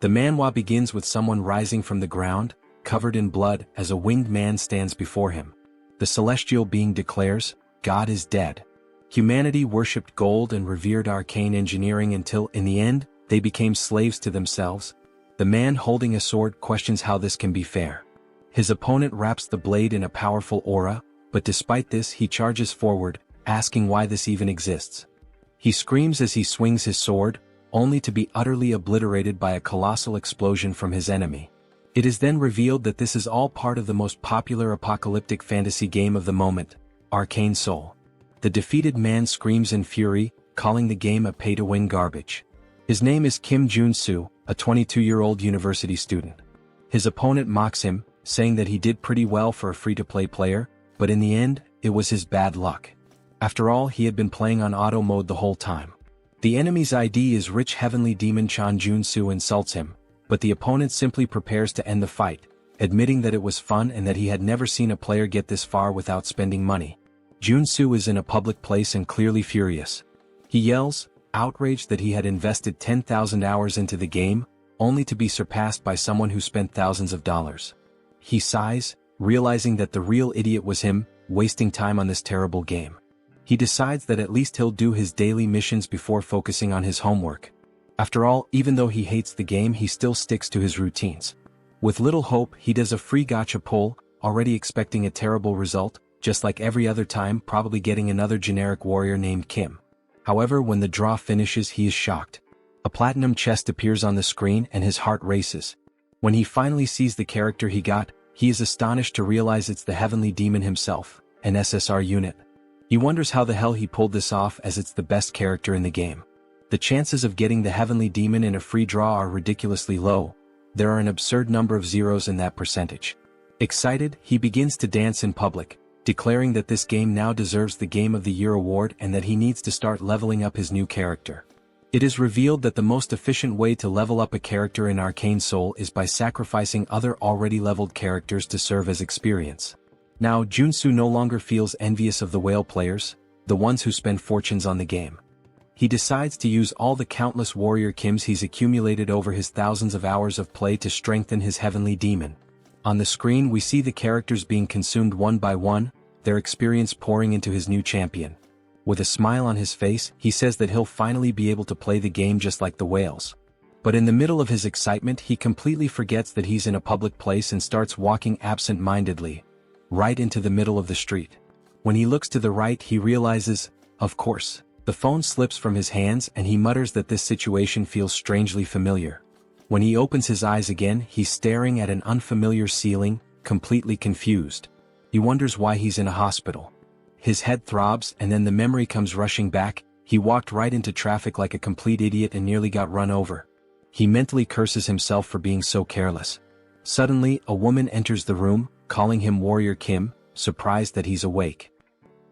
The manhwa begins with someone rising from the ground, covered in blood, as a winged man stands before him. The celestial being declares, "God is dead." Humanity worshipped gold and revered arcane engineering until, in the end, they became slaves to themselves. The man holding a sword questions how this can be fair. His opponent wraps the blade in a powerful aura, but despite this he charges forward, asking why this even exists. He screams as he swings his sword, only to be utterly obliterated by a colossal explosion from his enemy. It is then revealed that this is all part of the most popular apocalyptic fantasy game of the moment, Arcane Seoul. The defeated man screams in fury, calling the game a pay-to-win garbage. His name is Kim Joonsoo, a 22-year-old university student. His opponent mocks him, saying that he did pretty well for a free-to-play player, but in the end, it was his bad luck. After all, he had been playing on auto mode the whole time. The enemy's ID is rich heavenly demon Chan Joonsoo insults him, but the opponent simply prepares to end the fight, admitting that it was fun and that he had never seen a player get this far without spending money. Joonsoo is in a public place and clearly furious. He yells, outraged that he had invested 10,000 hours into the game, only to be surpassed by someone who spent thousands of dollars. He sighs, realizing that the real idiot was him, wasting time on this terrible game. He decides that at least he'll do his daily missions before focusing on his homework. After all, even though he hates the game, he still sticks to his routines. With little hope, he does a free gacha pull, already expecting a terrible result, just like every other time, probably getting another generic warrior named Kim. However, when the draw finishes, he is shocked. A platinum chest appears on the screen and his heart races. When he finally sees the character he got, he is astonished to realize it's the heavenly demon himself, an SSR unit. He wonders how the hell he pulled this off, as it's the best character in the game. The chances of getting the heavenly demon in a free draw are ridiculously low. There are an absurd number of zeros in that percentage. Excited, he begins to dance in public, declaring that this game now deserves the Game of the Year award and that he needs to start leveling up his new character. It is revealed that the most efficient way to level up a character in Arcane Seoul is by sacrificing other already leveled characters to serve as experience. Now Joonsoo no longer feels envious of the whale players, the ones who spend fortunes on the game. He decides to use all the countless warrior Kims he's accumulated over his thousands of hours of play to strengthen his heavenly demon. On the screen we see the characters being consumed one by one, their experience pouring into his new champion. With a smile on his face, he says that he'll finally be able to play the game just like the whales. But in the middle of his excitement, he completely forgets that he's in a public place and starts walking absent-mindedly, right into the middle of the street. When he looks to the right, he realizes, of course, the phone slips from his hands and he mutters that this situation feels strangely familiar. When he opens his eyes again, he's staring at an unfamiliar ceiling, completely confused. He wonders why he's in a hospital. His head throbs and then the memory comes rushing back. He walked right into traffic like a complete idiot and nearly got run over. He mentally curses himself for being so careless. Suddenly, a woman enters the room, calling him Warrior Kim, surprised that he's awake.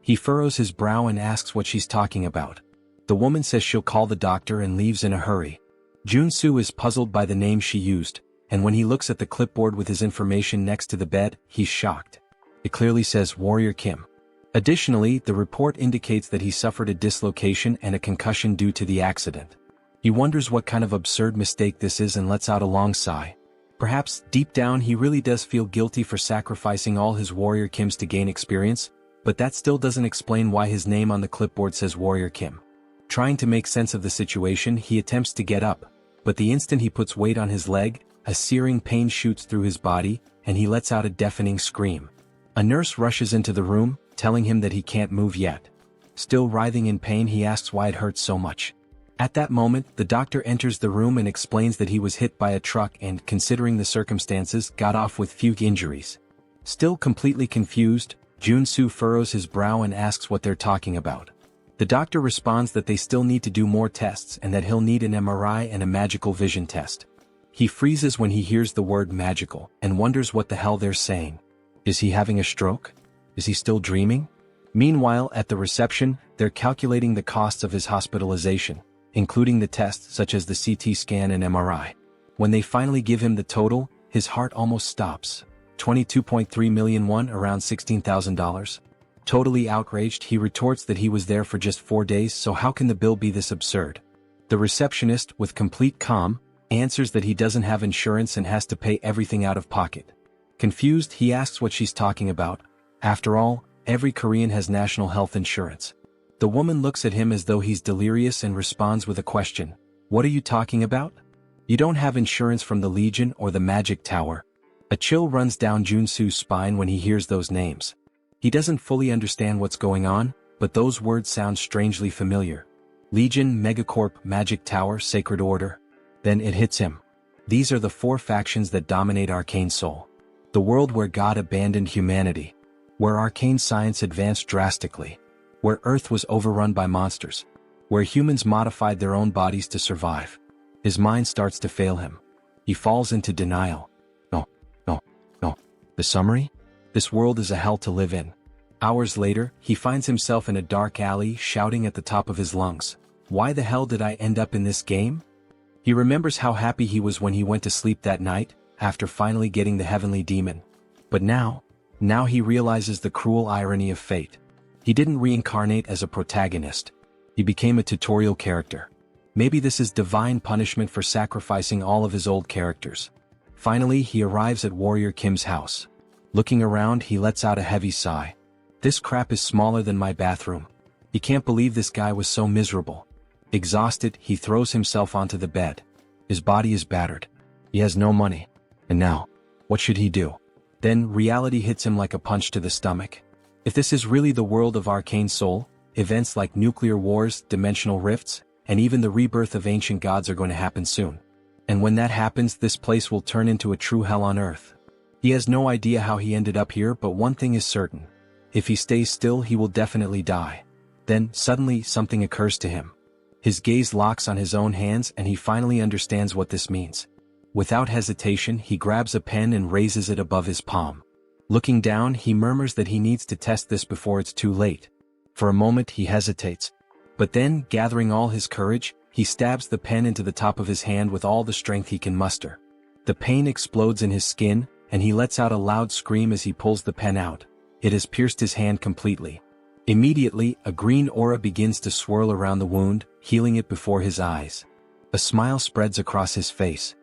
He furrows his brow and asks what she's talking about. The woman says she'll call the doctor and leaves in a hurry. Joonsoo is puzzled by the name she used, and when he looks at the clipboard with his information next to the bed, he's shocked. It clearly says Warrior Kim. Additionally, the report indicates that he suffered a dislocation and a concussion due to the accident. He wonders what kind of absurd mistake this is and lets out a long sigh. Perhaps, deep down, he really does feel guilty for sacrificing all his Warrior Kims to gain experience, but that still doesn't explain why his name on the clipboard says Warrior Kim. Trying to make sense of the situation, he attempts to get up, but the instant he puts weight on his leg, a searing pain shoots through his body, and he lets out a deafening scream. A nurse rushes into the room, telling him that he can't move yet. Still writhing in pain, he asks why it hurts so much. At that moment, the doctor enters the room and explains that he was hit by a truck and, considering the circumstances, got off with few injuries. Still completely confused, Joonsoo furrows his brow and asks what they're talking about. The doctor responds that they still need to do more tests and that he'll need an MRI and a magical vision test. He freezes when he hears the word magical and wonders what the hell they're saying. Is he having a stroke? Is he still dreaming? Meanwhile, at the reception, they're calculating the costs of his hospitalization, including the tests such as the CT scan and MRI. When they finally give him the total, his heart almost stops. 22.3 million won, around $16,000. Totally outraged, he retorts that he was there for just 4 days, so how can the bill be this absurd? The receptionist, with complete calm, answers that he doesn't have insurance and has to pay everything out of pocket. Confused, he asks what she's talking about. After all, every Korean has national health insurance. The woman looks at him as though he's delirious and responds with a question. What are you talking about? You don't have insurance from the Legion or the Magic Tower. A chill runs down Joonsoo's spine when he hears those names. He doesn't fully understand what's going on, but those words sound strangely familiar. Legion, Megacorp, Magic Tower, Sacred Order. Then it hits him. These are the 4 factions that dominate Arcane Seoul. The world where God abandoned humanity. Where arcane science advanced drastically. Where Earth was overrun by monsters. Where humans modified their own bodies to survive. His mind starts to fail him. He falls into denial. No. The summary? This world is a hell to live in. Hours later, he finds himself in a dark alley shouting at the top of his lungs. Why the hell did I end up in this game? He remembers how happy he was when he went to sleep that night, after finally getting the heavenly demon. But now he realizes the cruel irony of fate. He didn't reincarnate as a protagonist. He became a tutorial character. Maybe this is divine punishment for sacrificing all of his old characters. Finally, he arrives at Warrior Kim's house. Looking around, he lets out a heavy sigh. This crap is smaller than my bathroom. He can't believe this guy was so miserable. Exhausted, he throws himself onto the bed. His body is battered. He has no money. And now, what should he do? Then reality hits him like a punch to the stomach. If this is really the world of Arcane Seoul, events like nuclear wars, dimensional rifts, and even the rebirth of ancient gods are going to happen soon. And when that happens, this place will turn into a true hell on earth. He has no idea how he ended up here, but one thing is certain. If he stays still, he will definitely die. Then, suddenly, something occurs to him. His gaze locks on his own hands and he finally understands what this means. Without hesitation, he grabs a pen and raises it above his palm. Looking down, he murmurs that he needs to test this before it's too late. For a moment, he hesitates. But then, gathering all his courage, he stabs the pen into the top of his hand with all the strength he can muster. The pain explodes in his skin, and he lets out a loud scream as he pulls the pen out. It has pierced his hand completely. Immediately, a green aura begins to swirl around the wound, healing it before his eyes. A smile spreads across his face.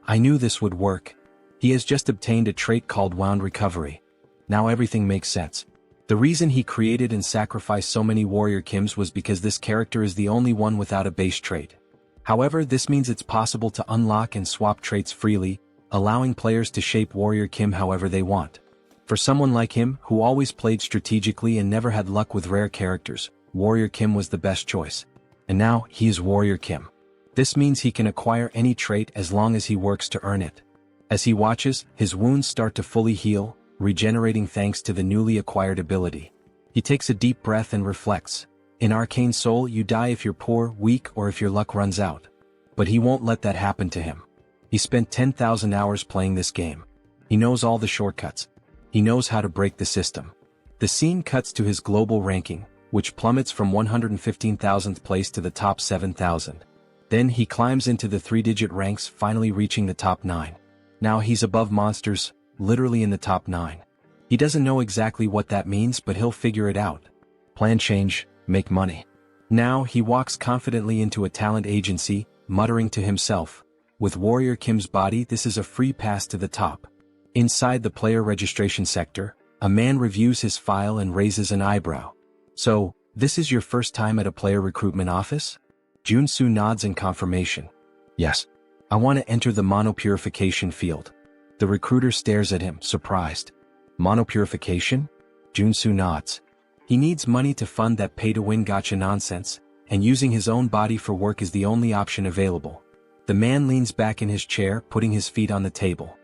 I knew this would work. He has just obtained a trait called Wound Recovery. Now everything makes sense. The reason he created and sacrificed so many Warrior Kims was because this character is the only one without a base trait. However, this means it's possible to unlock and swap traits freely, allowing players to shape Warrior Kim however they want. For someone like him, who always played strategically and never had luck with rare characters, Warrior Kim was the best choice. And now, he is Warrior Kim. This means he can acquire any trait as long as he works to earn it. As he watches, his wounds start to fully heal, regenerating thanks to the newly acquired ability. He takes a deep breath and reflects. In Arcane Seoul, you die if you're poor, weak, or if your luck runs out. But he won't let that happen to him. He spent 10,000 hours playing this game. He knows all the shortcuts. He knows how to break the system. The scene cuts to his global ranking, which plummets from 115,000th place to the top 7,000. Then he climbs into the 3-digit ranks, finally reaching the top 9. Now he's above monsters, literally in the top 9. He doesn't know exactly what that means, but he'll figure it out. Plan change, make money. Now he walks confidently into a talent agency, muttering to himself. With Warrior Kim's body, this is a free pass to the top. Inside the player registration sector, a man reviews his file and raises an eyebrow. So, this is your first time at a player recruitment office? Joonsoo nods in confirmation. Yes. I want to enter the monopurification field. The recruiter stares at him, surprised. Monopurification? Joonsoo nods. He needs money to fund that pay-to-win gacha nonsense, and using his own body for work is the only option available. The man leans back in his chair, putting his feet on the table.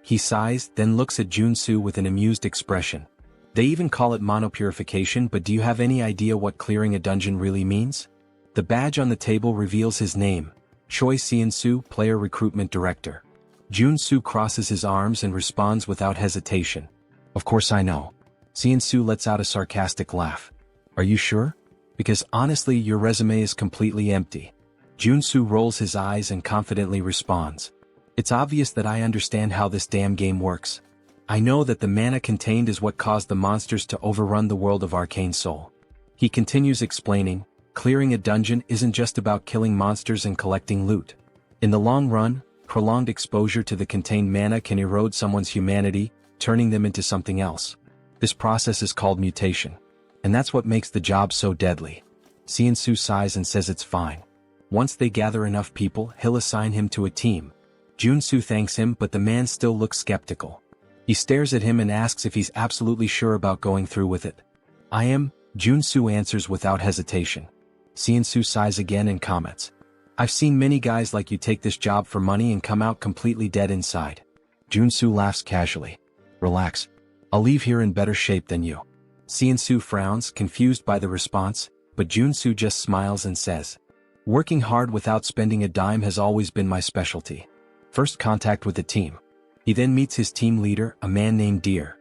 He sighs, then looks at Joonsoo with an amused expression. They even call it monopurification, but do you have any idea what clearing a dungeon really means? The badge on the table reveals his name, Choi Seon-soo, Player Recruitment Director. Joonsoo crosses his arms and responds without hesitation. Of course I know. Seon-soo lets out a sarcastic laugh. Are you sure? Because honestly, your resume is completely empty. Joonsoo rolls his eyes and confidently responds. It's obvious that I understand how this damn game works. I know that the mana contained is what caused the monsters to overrun the world of Arcane Seoul. He continues explaining, clearing a dungeon isn't just about killing monsters and collecting loot. In the long run, prolonged exposure to the contained mana can erode someone's humanity, turning them into something else. This process is called mutation. And that's what makes the job so deadly. Joonsoo sighs and says it's fine. Once they gather enough people, he'll assign him to a team. Joonsoo thanks him, but the man still looks skeptical. He stares at him and asks if he's absolutely sure about going through with it. I am, Joonsoo answers without hesitation. Joonsoo sighs again and comments. I've seen many guys like you take this job for money and come out completely dead inside. Joonsoo laughs casually. Relax. I'll leave here in better shape than you. Joonsoo frowns, confused by the response, but Joonsoo just smiles and says, working hard without spending a dime has always been my specialty. First contact with the team. He then meets his team leader, a man named Deer.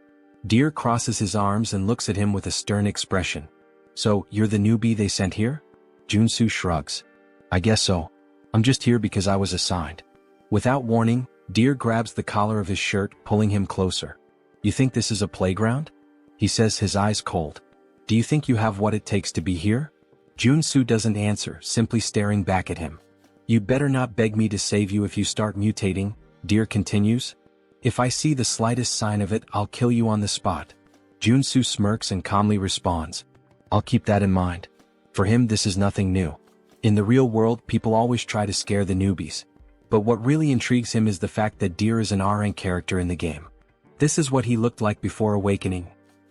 Deer crosses his arms and looks at him with a stern expression. So, you're the newbie they sent here? Joonsoo shrugs. I guess so. I'm just here because I was assigned. Without warning, Deer grabs the collar of his shirt, pulling him closer. You think this is a playground? He says, his eyes cold. Do you think you have what it takes to be here? Joonsoo doesn't answer, simply staring back at him. You'd better not beg me to save you if you start mutating, Deer continues. If I see the slightest sign of it, I'll kill you on the spot. Joonsoo smirks and calmly responds. I'll keep that in mind. For him, this is nothing new. In the real world, people always try to scare the newbies. But what really intrigues him is the fact that Deer is an R-rank character in the game. This is what he looked like before awakening.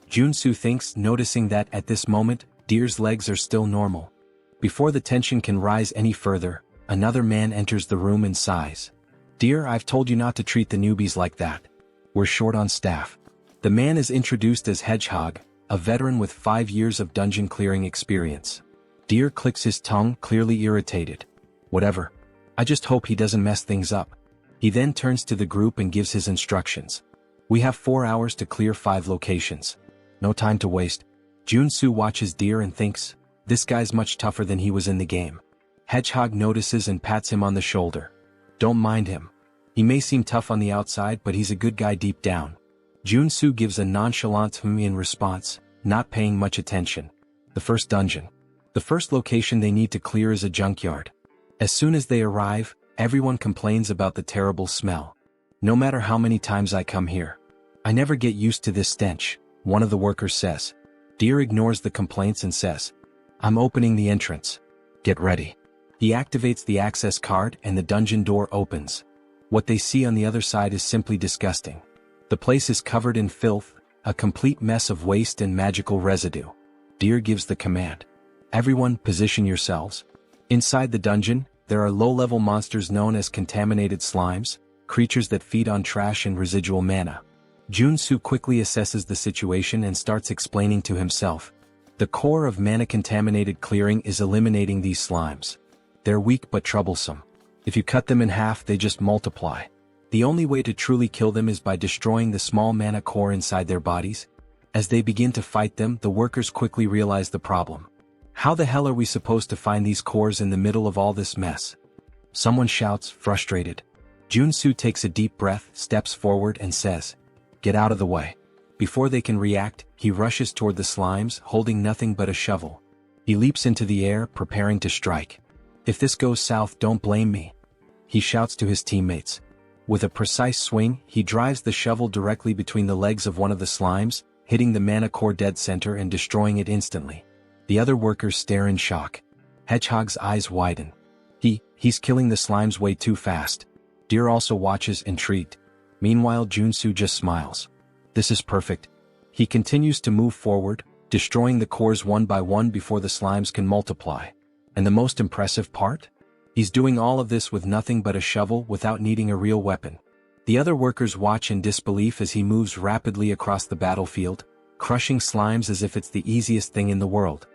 Joonsoo thinks, noticing that, at this moment, Deer's legs are still normal. Before the tension can rise any further, another man enters the room and sighs. Deer, I've told you not to treat the newbies like that. We're short on staff. The man is introduced as Hedgehog, a veteran with 5 years of dungeon clearing experience. Deer clicks his tongue, clearly irritated. Whatever. I just hope he doesn't mess things up. He then turns to the group and gives his instructions. We have 4 hours to clear 5 locations. No time to waste. Joonsoo watches Deer and thinks, this guy's much tougher than he was in the game. Hedgehog notices and pats him on the shoulder. Don't mind him. He may seem tough on the outside, but he's a good guy deep down. Joonsoo gives a nonchalant "hmm" in response, not paying much attention. The first dungeon. The first location they need to clear is a junkyard. As soon as they arrive, everyone complains about the terrible smell. No matter how many times I come here, I never get used to this stench, one of the workers says. Deer ignores the complaints and says, I'm opening the entrance. Get ready. He activates the access card and the dungeon door opens. What they see on the other side is simply disgusting. The place is covered in filth, a complete mess of waste and magical residue. Deer gives the command. Everyone, position yourselves. Inside the dungeon, there are low-level monsters known as contaminated slimes, creatures that feed on trash and residual mana. Joonsoo quickly assesses the situation and starts explaining to himself. The core of mana-contaminated clearing is eliminating these slimes. They're weak but troublesome. If you cut them in half, they just multiply. The only way to truly kill them is by destroying the small mana core inside their bodies. As they begin to fight them, the workers quickly realize the problem. How the hell are we supposed to find these cores in the middle of all this mess? Someone shouts, frustrated. Joonsoo takes a deep breath, steps forward and says, get out of the way. Before they can react, he rushes toward the slimes, holding nothing but a shovel. He leaps into the air, preparing to strike. If this goes south, don't blame me. He shouts to his teammates. With a precise swing, he drives the shovel directly between the legs of one of the slimes, hitting the mana core dead center and destroying it instantly. The other workers stare in shock. Hedgehog's eyes widen. He's killing the slimes way too fast. Deer also watches, intrigued. Meanwhile, Joonsoo just smiles. This is perfect. He continues to move forward, destroying the cores one by one before the slimes can multiply. And the most impressive part? He's doing all of this with nothing but a shovel, without needing a real weapon. The other workers watch in disbelief as he moves rapidly across the battlefield, crushing slimes as if it's the easiest thing in the world.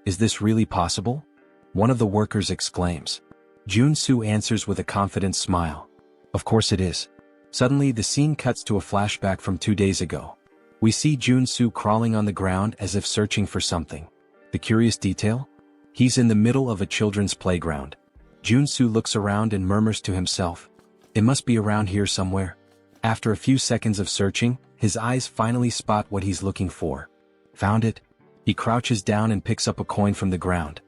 Is this really possible? One of the workers exclaims. Joonsoo answers with a confident smile. Of course it is. Suddenly the scene cuts to a flashback from 2 days ago. We see Joonsoo crawling on the ground as if searching for something. The curious detail? He's in the middle of a children's playground. Joonsoo looks around and murmurs to himself. It must be around here somewhere. After a few seconds of searching, his eyes finally spot what he's looking for. Found it. He crouches down and picks up a coin from the ground.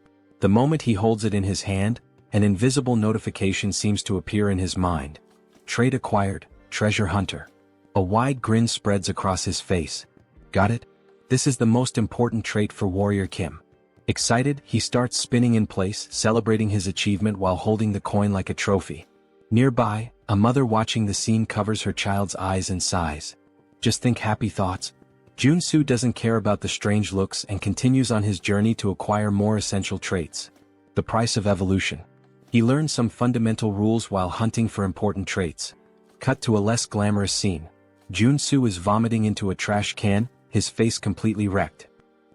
The moment he holds it in his hand, An invisible notification seems to appear in his mind. Trait acquired, Treasure Hunter. A wide grin spreads across his face. Got it? This is the most important trait for Warrior Kim. Excited, he starts spinning in place, celebrating his achievement while holding the coin like a trophy. Nearby, a mother watching the scene covers her child's eyes and sighs. Just think happy thoughts. Joonsoo doesn't care about the strange looks and continues on his journey to acquire more essential traits. The price of evolution. He learns some fundamental rules while hunting for important traits. Cut to a less glamorous scene. Joonsoo is vomiting into a trash can, his face completely wrecked.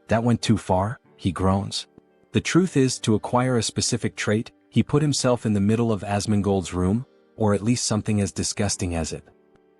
That went too far, he groans. The truth is, to acquire a specific trait, he put himself in the middle of Asmongold's room, or at least something as disgusting as it.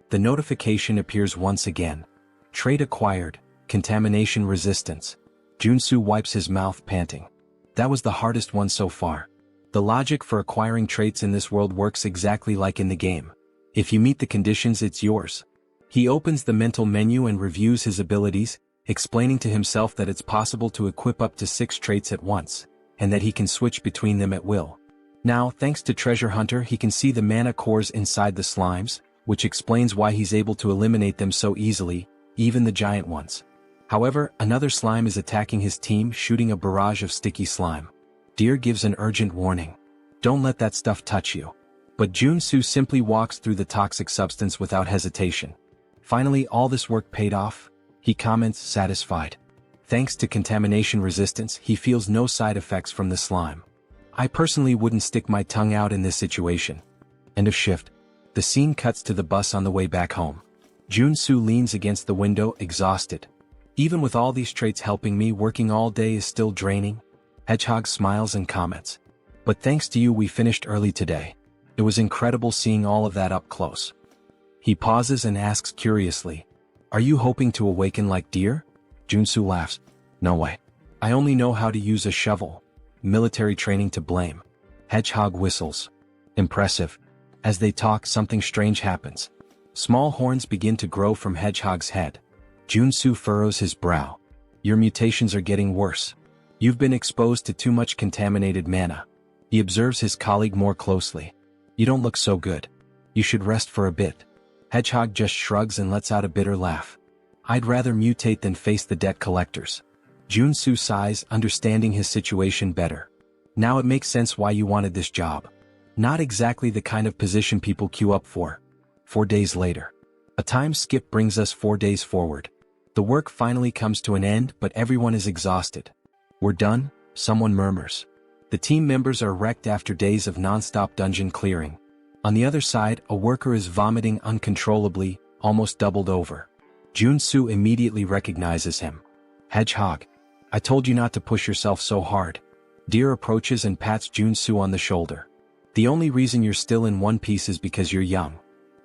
The notification appears once again. Trait acquired, Contamination Resistance. Joonsoo wipes his mouth, panting. That was the hardest one so far. The logic for acquiring traits in this world works exactly like in the game. If you meet the conditions, it's yours. He opens the mental menu and reviews his abilities, explaining to himself that it's possible to equip up to 6 traits at once, and that he can switch between them at will. Now, thanks to Treasure Hunter, he can see the mana cores inside the slimes, which explains why he's able to eliminate them so easily, even the giant ones. However, another slime is attacking his team, shooting a barrage of sticky slime. Deer gives an urgent warning. Don't let that stuff touch you. But Joonsoo simply walks through the toxic substance without hesitation. Finally, all this work paid off, he comments, satisfied. Thanks to contamination resistance, he feels no side effects from the slime. I personally wouldn't stick my tongue out in this situation. End of shift. The scene cuts to the bus on the way back home. Joonsoo leans against the window, exhausted. Even with all these traits helping me, working all day is still draining. Hedgehog smiles and comments. But thanks to you we finished early today. It was incredible seeing all of that up close. He pauses and asks curiously, are you hoping to awaken like Deer? Joonsoo laughs. No way. I only know how to use a shovel. Military training to blame. Hedgehog whistles. Impressive. As they talk, something strange happens. Small horns begin to grow from Hedgehog's head. Joonsoo furrows his brow. Your mutations are getting worse. You've been exposed to too much contaminated mana. He observes his colleague more closely. You don't look so good. You should rest for a bit. Hedgehog just shrugs and lets out a bitter laugh. I'd rather mutate than face the debt collectors. Joonsoo sighs, understanding his situation better. Now it makes sense why you wanted this job. Not exactly the kind of position people queue up for. 4 days later. A time skip brings us 4 days forward. The work finally comes to an end, but everyone is exhausted. We're done, someone murmurs. The team members are wrecked after days of non-stop dungeon clearing. On the other side, a worker is vomiting uncontrollably, almost doubled over. Joonsoo immediately recognizes him. Hedgehog. I told you not to push yourself so hard. Deer approaches and pats Joonsoo on the shoulder. The only reason you're still in one piece is because you're young.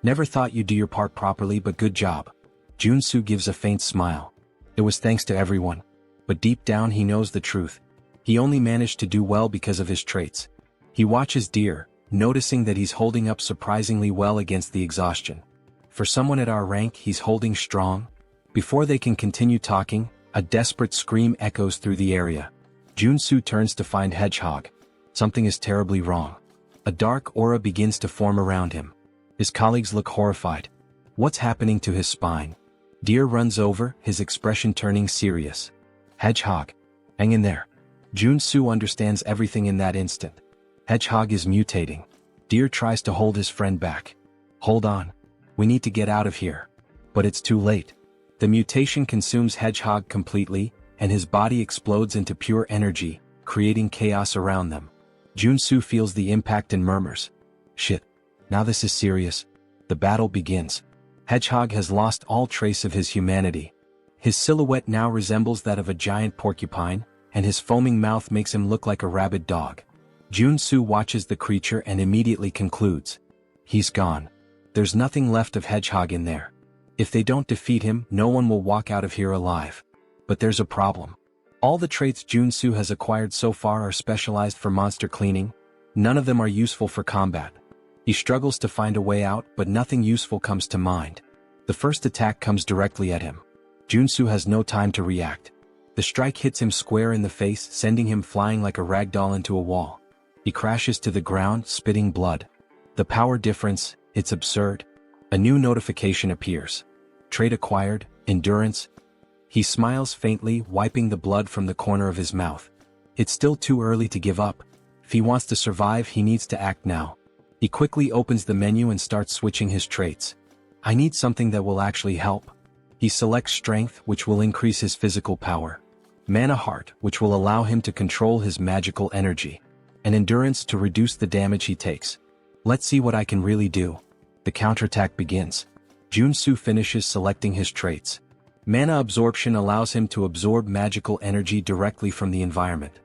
Never thought you'd do your part properly, but good job. Joonsoo gives a faint smile. It was thanks to everyone. But deep down he knows the truth. He only managed to do well because of his traits. He watches Deer, noticing that he's holding up surprisingly well against the exhaustion. For someone at our rank, he's holding strong. Before they can continue talking, a desperate scream echoes through the area. Joonsoo turns to find Hedgehog. Something is terribly wrong. A dark aura begins to form around him. His colleagues look horrified. What's happening to his spine? Deer runs over, his expression turning serious. Hedgehog. Hang in there. Joonsoo understands everything in that instant. Hedgehog is mutating. Deer tries to hold his friend back. Hold on. We need to get out of here. But it's too late. The mutation consumes Hedgehog completely, and his body explodes into pure energy, creating chaos around them. Joonsoo feels the impact and murmurs. Shit. Now this is serious. The battle begins. Hedgehog has lost all trace of his humanity. His silhouette now resembles that of a giant porcupine, and his foaming mouth makes him look like a rabid dog. Joonsoo watches the creature and immediately concludes. He's gone. There's nothing left of Hedgehog in there. If they don't defeat him, no one will walk out of here alive. But there's a problem. All the traits Joonsoo has acquired so far are specialized for monster cleaning. None of them are useful for combat. He struggles to find a way out, but nothing useful comes to mind. The first attack comes directly at him. Joonsoo has no time to react. The strike hits him square in the face, sending him flying like a ragdoll into a wall. He crashes to the ground, spitting blood. The power difference, it's absurd. A new notification appears. Trait acquired, endurance. He smiles faintly, wiping the blood from the corner of his mouth. It's still too early to give up. If he wants to survive, he needs to act now. He quickly opens the menu and starts switching his traits. I need something that will actually help. He selects strength, which will increase his physical power. Mana heart, which will allow him to control his magical energy. And endurance to reduce the damage he takes. Let's see what I can really do. The counterattack begins. Joonsoo finishes selecting his traits. Mana absorption allows him to absorb magical energy directly from the environment.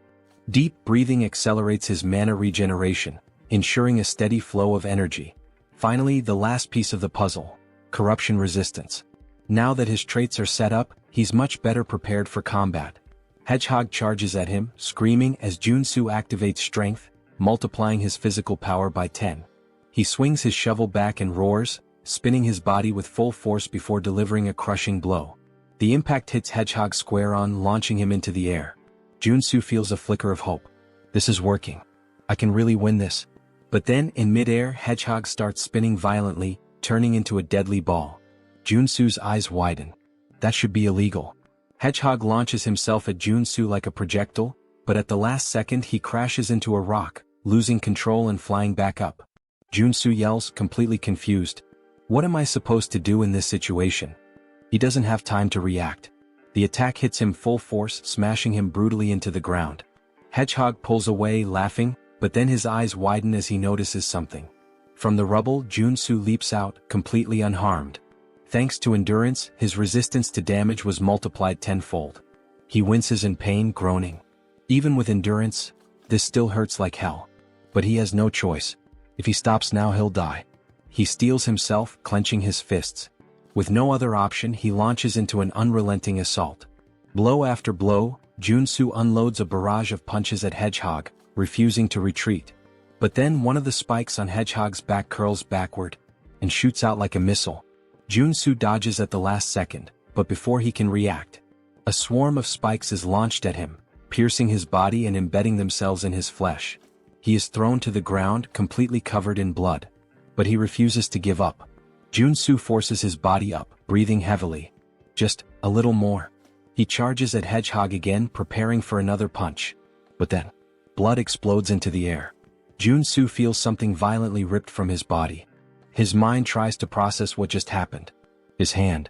Deep breathing accelerates his mana regeneration, ensuring a steady flow of energy. Finally, the last piece of the puzzle, corruption resistance. Now that his traits are set up, he's much better prepared for combat. Hedgehog charges at him, screaming as Joonsoo activates strength, multiplying his physical power by 10. He swings his shovel back and roars, spinning his body with full force before delivering a crushing blow. The impact hits Hedgehog square on, launching him into the air. Joonsoo feels a flicker of hope. This is working. I can really win this. But then, in midair, Hedgehog starts spinning violently, turning into a deadly ball. Joonsoo's eyes widen. That should be illegal. Hedgehog launches himself at Joonsoo like a projectile, but at the last second he crashes into a rock, losing control and flying back up. Joonsoo yells, completely confused. What am I supposed to do in this situation? He doesn't have time to react. The attack hits him full force, smashing him brutally into the ground. Hedgehog pulls away, laughing, but then his eyes widen as he notices something. From the rubble, Joonsoo leaps out, completely unharmed. Thanks to endurance, his resistance to damage was multiplied tenfold. He winces in pain, groaning. Even with endurance, this still hurts like hell. But he has no choice. If he stops now, he'll die. He steels himself, clenching his fists. With no other option, he launches into an unrelenting assault. Blow after blow, Joonsoo unloads a barrage of punches at Hedgehog, refusing to retreat. But then one of the spikes on Hedgehog's back curls backward and shoots out like a missile. Joonsoo dodges at the last second, but before he can react, a swarm of spikes is launched at him, piercing his body and embedding themselves in his flesh. He is thrown to the ground, completely covered in blood. But he refuses to give up. Joonsoo forces his body up, breathing heavily. Just a little more. He charges at Hedgehog again, preparing for another punch. But then, blood explodes into the air. Joonsoo feels something violently ripped from his body. His mind tries to process what just happened. His hand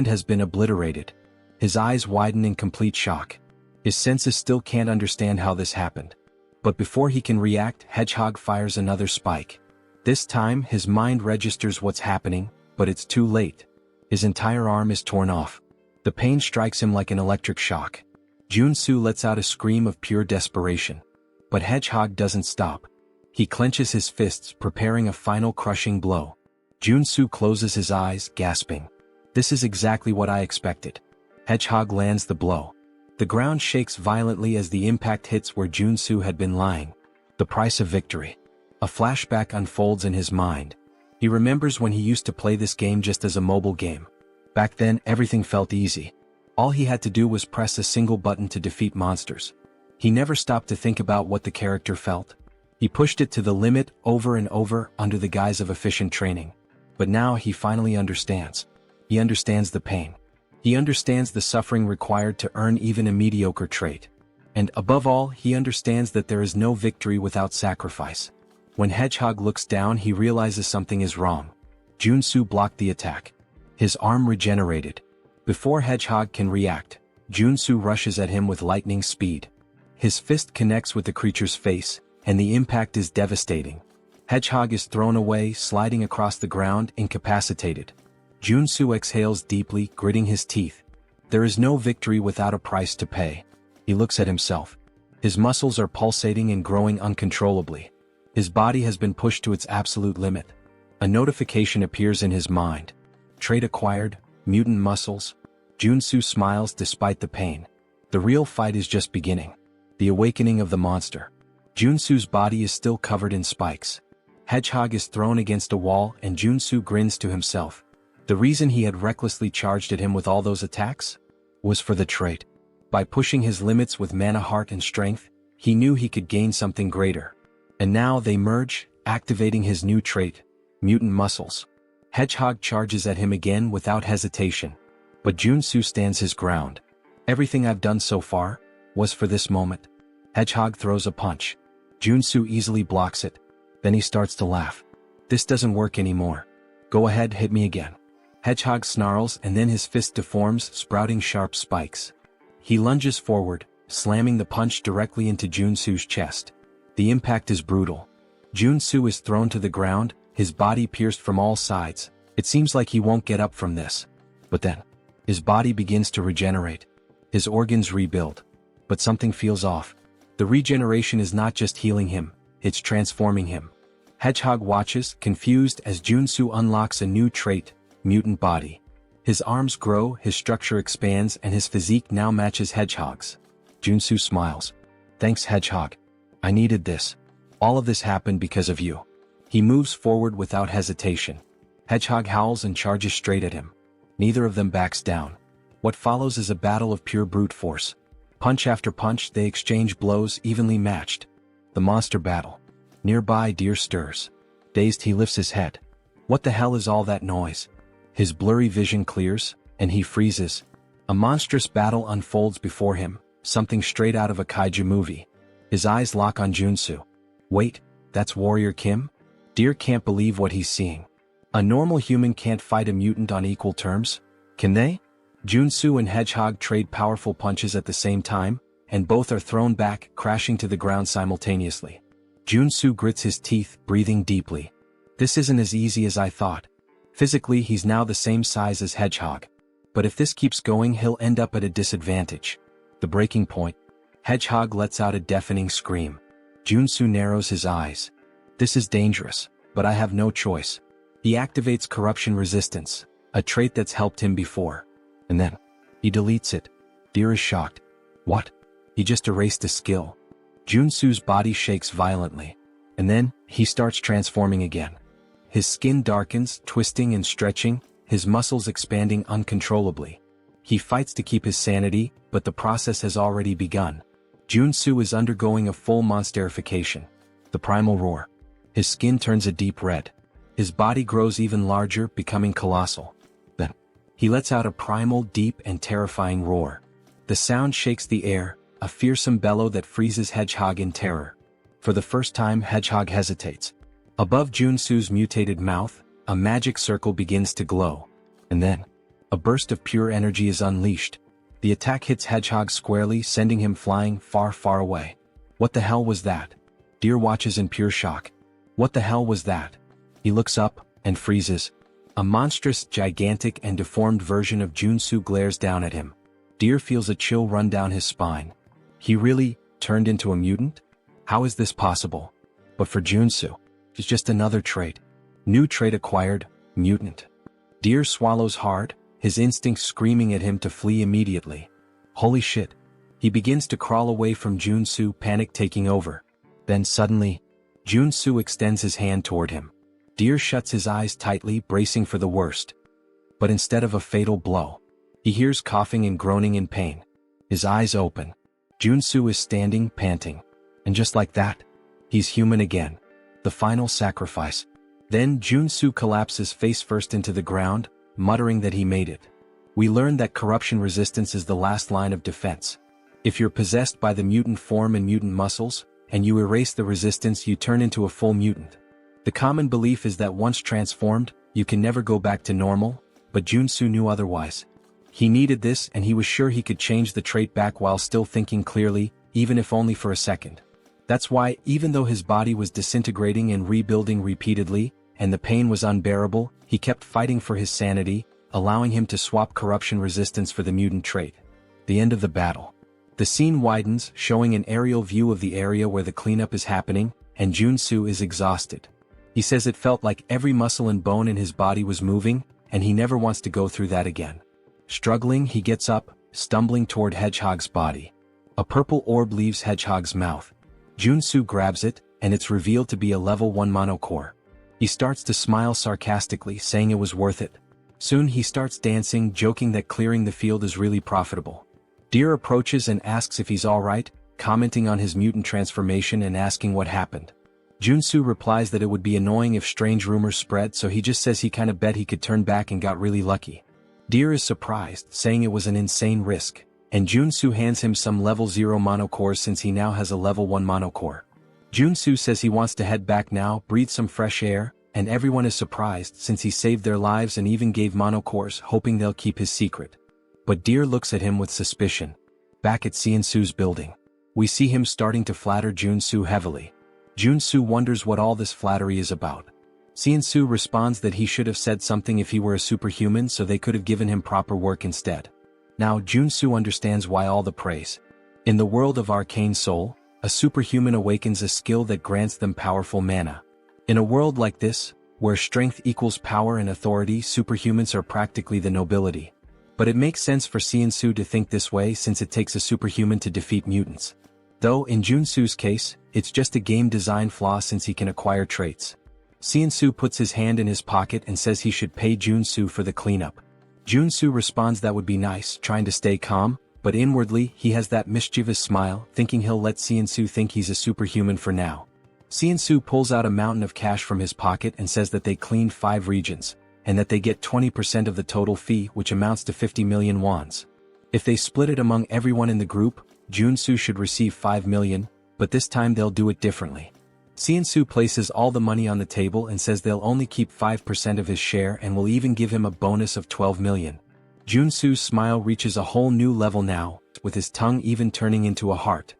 has been obliterated. His eyes widen in complete shock. His senses still can't understand how this happened. But before he can react, Hedgehog fires another spike. This time, his mind registers what's happening, but it's too late. His entire arm is torn off. The pain strikes him like an electric shock. Joonsoo lets out a scream of pure desperation. But Hedgehog doesn't stop. He clenches his fists, preparing a final crushing blow. Joonsoo closes his eyes, gasping. This is exactly what I expected. Hedgehog lands the blow. The ground shakes violently as the impact hits where Joonsoo had been lying. The price of victory. A flashback unfolds in his mind. He remembers when he used to play this game just as a mobile game. Back then, everything felt easy. All he had to do was press a single button to defeat monsters. He never stopped to think about what the character felt. He pushed it to the limit over and over under the guise of efficient training. But now he finally understands. He understands the pain. He understands the suffering required to earn even a mediocre trait. And above all, he understands that there is no victory without sacrifice. When Hedgehog looks down, he realizes something is wrong. Joonsoo blocked the attack. His arm regenerated. Before Hedgehog can react, Joonsoo rushes at him with lightning speed. His fist connects with the creature's face, and the impact is devastating. Hedgehog is thrown away, sliding across the ground, incapacitated. Joonsoo exhales deeply, gritting his teeth. There is no victory without a price to pay. He looks at himself. His muscles are pulsating and growing uncontrollably. His body has been pushed to its absolute limit. A notification appears in his mind. Trait acquired, mutant muscles. Joonsoo smiles despite the pain. The real fight is just beginning. The awakening of the monster. Joonsoo's body is still covered in spikes. Hedgehog is thrown against a wall and Joonsoo grins to himself. The reason he had recklessly charged at him with all those attacks was for the trait. By pushing his limits with mana heart and strength, he knew he could gain something greater. And now they merge, activating his new trait, mutant muscles. Hedgehog charges at him again without hesitation. But Joonsoo stands his ground. Everything I've done so far was for this moment. Hedgehog throws a punch. Joonsoo easily blocks it. Then he starts to laugh. This doesn't work anymore. Go ahead, hit me again. Hedgehog snarls and then his fist deforms, sprouting sharp spikes. He lunges forward, slamming the punch directly into Joonsoo's chest. The impact is brutal. Joonsoo is thrown to the ground, his body pierced from all sides. It seems like he won't get up from this. But then, his body begins to regenerate. His organs rebuild. But something feels off. The regeneration is not just healing him, it's transforming him. Hedgehog watches, confused, as Joonsoo unlocks a new trait, mutant body. His arms grow, his structure expands, and his physique now matches Hedgehog's. Joonsoo smiles. Thanks, Hedgehog. I needed this. All of this happened because of you. He moves forward without hesitation. Hedgehog howls and charges straight at him. Neither of them backs down. What follows is a battle of pure brute force. Punch after punch, they exchange blows evenly matched. The monster battle. Nearby, Deer stirs. Dazed, he lifts his head. What the hell is all that noise? His blurry vision clears, and he freezes. A monstrous battle unfolds before him, something straight out of a kaiju movie. His eyes lock on Joonsoo. Wait, that's Warrior Kim? Deer can't believe what he's seeing. A normal human can't fight a mutant on equal terms, can they? Joonsoo and Hedgehog trade powerful punches at the same time, and both are thrown back, crashing to the ground simultaneously. Joonsoo grits his teeth, breathing deeply. This isn't as easy as I thought. Physically, he's now the same size as Hedgehog. But if this keeps going, he'll end up at a disadvantage. The breaking point. Hedgehog lets out a deafening scream. Joonsoo narrows his eyes. This is dangerous, but I have no choice. He activates corruption resistance, a trait that's helped him before. And then, he deletes it. Deer is shocked. What? He just erased a skill. Joonsoo's body shakes violently. And then, he starts transforming again. His skin darkens, twisting and stretching, his muscles expanding uncontrollably. He fights to keep his sanity, but the process has already begun. Joonsoo is undergoing a full monsterification. The primal roar. His skin turns a deep red. His body grows even larger, becoming colossal. Then, he lets out a primal, deep and terrifying roar. The sound shakes the air, a fearsome bellow that freezes Hedgehog in terror. For the first time, Hedgehog hesitates. Above Joonsoo's mutated mouth, a magic circle begins to glow. And then, a burst of pure energy is unleashed. The attack hits Hedgehog squarely, sending him flying far, far away. What the hell was that? Deer watches in pure shock. What the hell was that? He looks up, and freezes. A monstrous, gigantic, and deformed version of Joonsoo glares down at him. Deer feels a chill run down his spine. He really turned into a mutant? How is this possible? But for Joonsoo, it's just another trait. New trait acquired, mutant. Deer swallows hard, his instincts screaming at him to flee immediately. Holy shit. He begins to crawl away from Joonsoo, panic taking over. Then suddenly, Joonsoo extends his hand toward him. Deer shuts his eyes tightly, bracing for the worst. But instead of a fatal blow, he hears coughing and groaning in pain. His eyes open. Joonsoo is standing, panting. And just like that, he's human again. The final sacrifice. Then Joonsoo collapses face first into the ground, muttering that he made it. We learn that corruption resistance is the last line of defense. If you're possessed by the mutant form and mutant muscles, and you erase the resistance, you turn into a full mutant. The common belief is that once transformed, you can never go back to normal, but Joonsoo knew otherwise. He needed this, and he was sure he could change the trait back while still thinking clearly, even if only for a second. That's why, even though his body was disintegrating and rebuilding repeatedly, and the pain was unbearable, he kept fighting for his sanity, allowing him to swap corruption resistance for the mutant trait. The end of the battle. The scene widens, showing an aerial view of the area where the cleanup is happening, and Joonsoo is exhausted. He says it felt like every muscle and bone in his body was moving, and he never wants to go through that again. Struggling, he gets up, stumbling toward Hedgehog's body. A purple orb leaves Hedgehog's mouth. Joonsoo grabs it, and it's revealed to be a level 1 mono core. He starts to smile sarcastically, saying it was worth it. Soon he starts dancing, joking that clearing the field is really profitable. Deer approaches and asks if he's alright, commenting on his mutant transformation and asking what happened. Joonsoo replies that it would be annoying if strange rumors spread, so he just says he kinda bet he could turn back and got really lucky. Deer is surprised, saying it was an insane risk, and Joonsoo hands him some level 0 mono cores since he now has a level 1 mono core. Joonsoo says he wants to head back now, breathe some fresh air, and everyone is surprised since he saved their lives and even gave mono cores, hoping they'll keep his secret. But Deer looks at him with suspicion. Back at Seonsoo's building, we see him starting to flatter Joonsoo heavily. Joonsoo wonders what all this flattery is about. Seonsoo responds that he should have said something if he were a superhuman, so they could have given him proper work instead. Now Joonsoo understands why all the praise. In the world of Arcane Seoul, a superhuman awakens a skill that grants them powerful mana. In a world like this, where strength equals power and authority, superhumans are practically the nobility. But it makes sense for Seonsoo to think this way since it takes a superhuman to defeat mutants. Though in Joonsoo's case, it's just a game design flaw since he can acquire traits. Seonsoo puts his hand in his pocket and says he should pay Joonsoo for the cleanup. Joonsoo responds that would be nice, trying to stay calm, but inwardly he has that mischievous smile, thinking he'll let Seonsoo think he's a superhuman for now. Seonsoo pulls out a mountain of cash from his pocket and says that they cleaned 5 regions, and that they get 20% of the total fee, which amounts to 50 million wons. If they split it among everyone in the group, Joonsoo should receive 5 million, but this time they'll do it differently. Seonsoo places all the money on the table and says they'll only keep 5% of his share and will even give him a bonus of 12 million. Joonsoo's smile reaches a whole new level now, with his tongue even turning into a heart.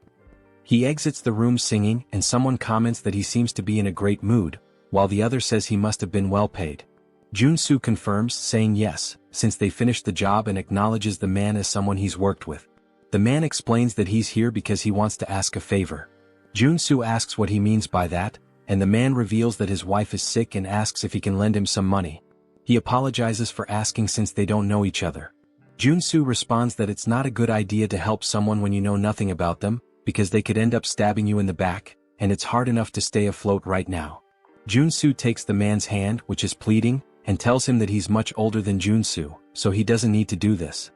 He exits the room singing, and someone comments that he seems to be in a great mood, while the other says he must have been well paid. Joonsoo confirms, saying yes, since they finished the job, and acknowledges the man as someone he's worked with. The man explains that he's here because he wants to ask a favor. Joonsoo asks what he means by that, and the man reveals that his wife is sick and asks if he can lend him some money. He apologizes for asking since they don't know each other. Joonsoo responds that it's not a good idea to help someone when you know nothing about them, because they could end up stabbing you in the back, and it's hard enough to stay afloat right now. Joonsoo takes the man's hand, which is pleading, and tells him that he's much older than Joonsoo, so he doesn't need to do this.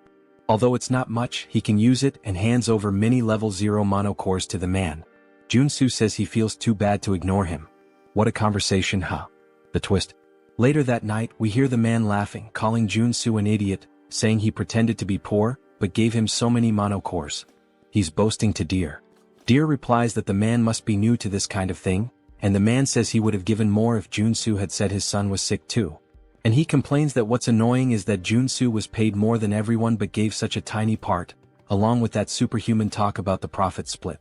Although it's not much, he can use it and hands over many level 0 mono cores to the man. Joonsoo says he feels too bad to ignore him. What a conversation, huh? The twist. Later that night, we hear the man laughing, calling Joonsoo an idiot, saying he pretended to be poor, but gave him so many mono cores. He's boasting to Deer. Deer replies that the man must be new to this kind of thing, and the man says he would have given more if Joonsoo had said his son was sick too. And he complains that what's annoying is that Joonsoo was paid more than everyone but gave such a tiny part, along with that superhuman talk about the profit split.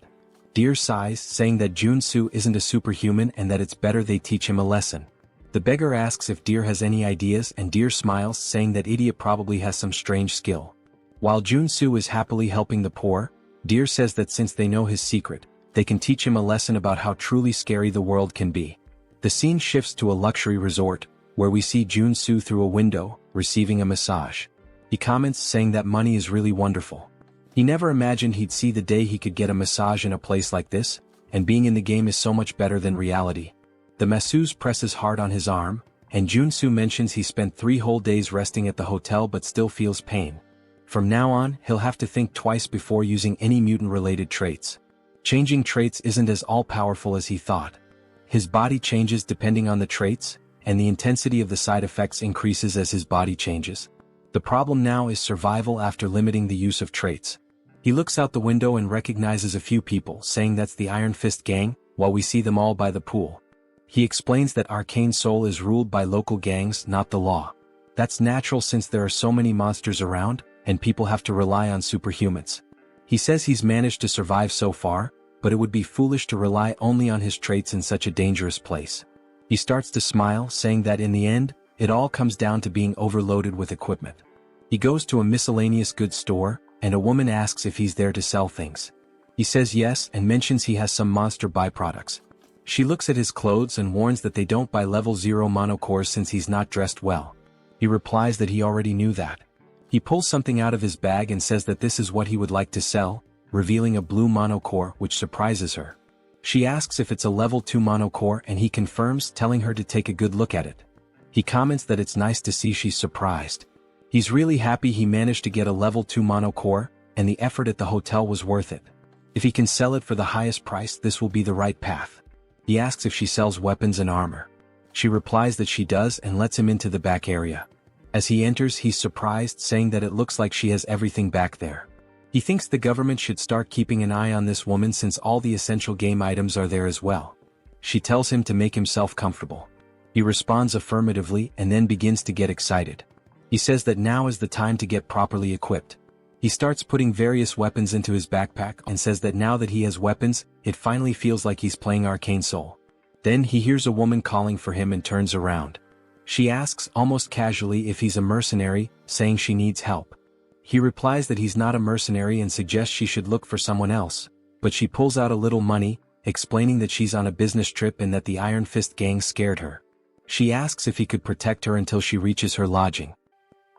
Deer sighs, saying that Joonsoo isn't a superhuman and that it's better they teach him a lesson. The beggar asks if Deer has any ideas, and Deer smiles, saying that idiot probably has some strange skill. While Joonsoo is happily helping the poor, Deer says that since they know his secret, they can teach him a lesson about how truly scary the world can be. The scene shifts to a luxury resort, where we see Joonsoo through a window, receiving a massage. He comments, saying that money is really wonderful. He never imagined he'd see the day he could get a massage in a place like this, and being in the game is so much better than reality. The masseuse presses hard on his arm, and Joonsoo mentions he spent 3 whole days resting at the hotel but still feels pain. From now on, he'll have to think twice before using any mutant-related traits. Changing traits isn't as all-powerful as he thought. His body changes depending on the traits, and the intensity of the side effects increases as his body changes. The problem now is survival after limiting the use of traits. He looks out the window and recognizes a few people, saying that's the Iron Fist gang, while we see them all by the pool. He explains that Arcane Seoul is ruled by local gangs, not the law. That's natural since there are so many monsters around, and people have to rely on superhumans. He says he's managed to survive so far, but it would be foolish to rely only on his traits in such a dangerous place. He starts to smile, saying that in the end, it all comes down to being overloaded with equipment. He goes to a miscellaneous goods store, and a woman asks if he's there to sell things. He says yes and mentions he has some monster byproducts. She looks at his clothes and warns that they don't buy level 0 mono cores since he's not dressed well. He replies that he already knew that. He pulls something out of his bag and says that this is what he would like to sell, revealing a blue mono core, which surprises her. She asks if it's a level 2 mono core, and he confirms, telling her to take a good look at it. He comments that it's nice to see she's surprised. He's really happy he managed to get a level 2 mono core, and the effort at the hotel was worth it. If he can sell it for the highest price, this will be the right path. He asks if she sells weapons and armor. She replies that she does and lets him into the back area. As he enters, he's surprised, saying that it looks like she has everything back there. He thinks the government should start keeping an eye on this woman since all the essential game items are there as well. She tells him to make himself comfortable. He responds affirmatively and then begins to get excited. He says that now is the time to get properly equipped. He starts putting various weapons into his backpack and says that now that he has weapons, it finally feels like he's playing Arcane Seoul. Then he hears a woman calling for him and turns around. She asks almost casually if he's a mercenary, saying she needs help. He replies that he's not a mercenary and suggests she should look for someone else, but she pulls out a little money, explaining that she's on a business trip and that the Iron Fist gang scared her. She asks if he could protect her until she reaches her lodging.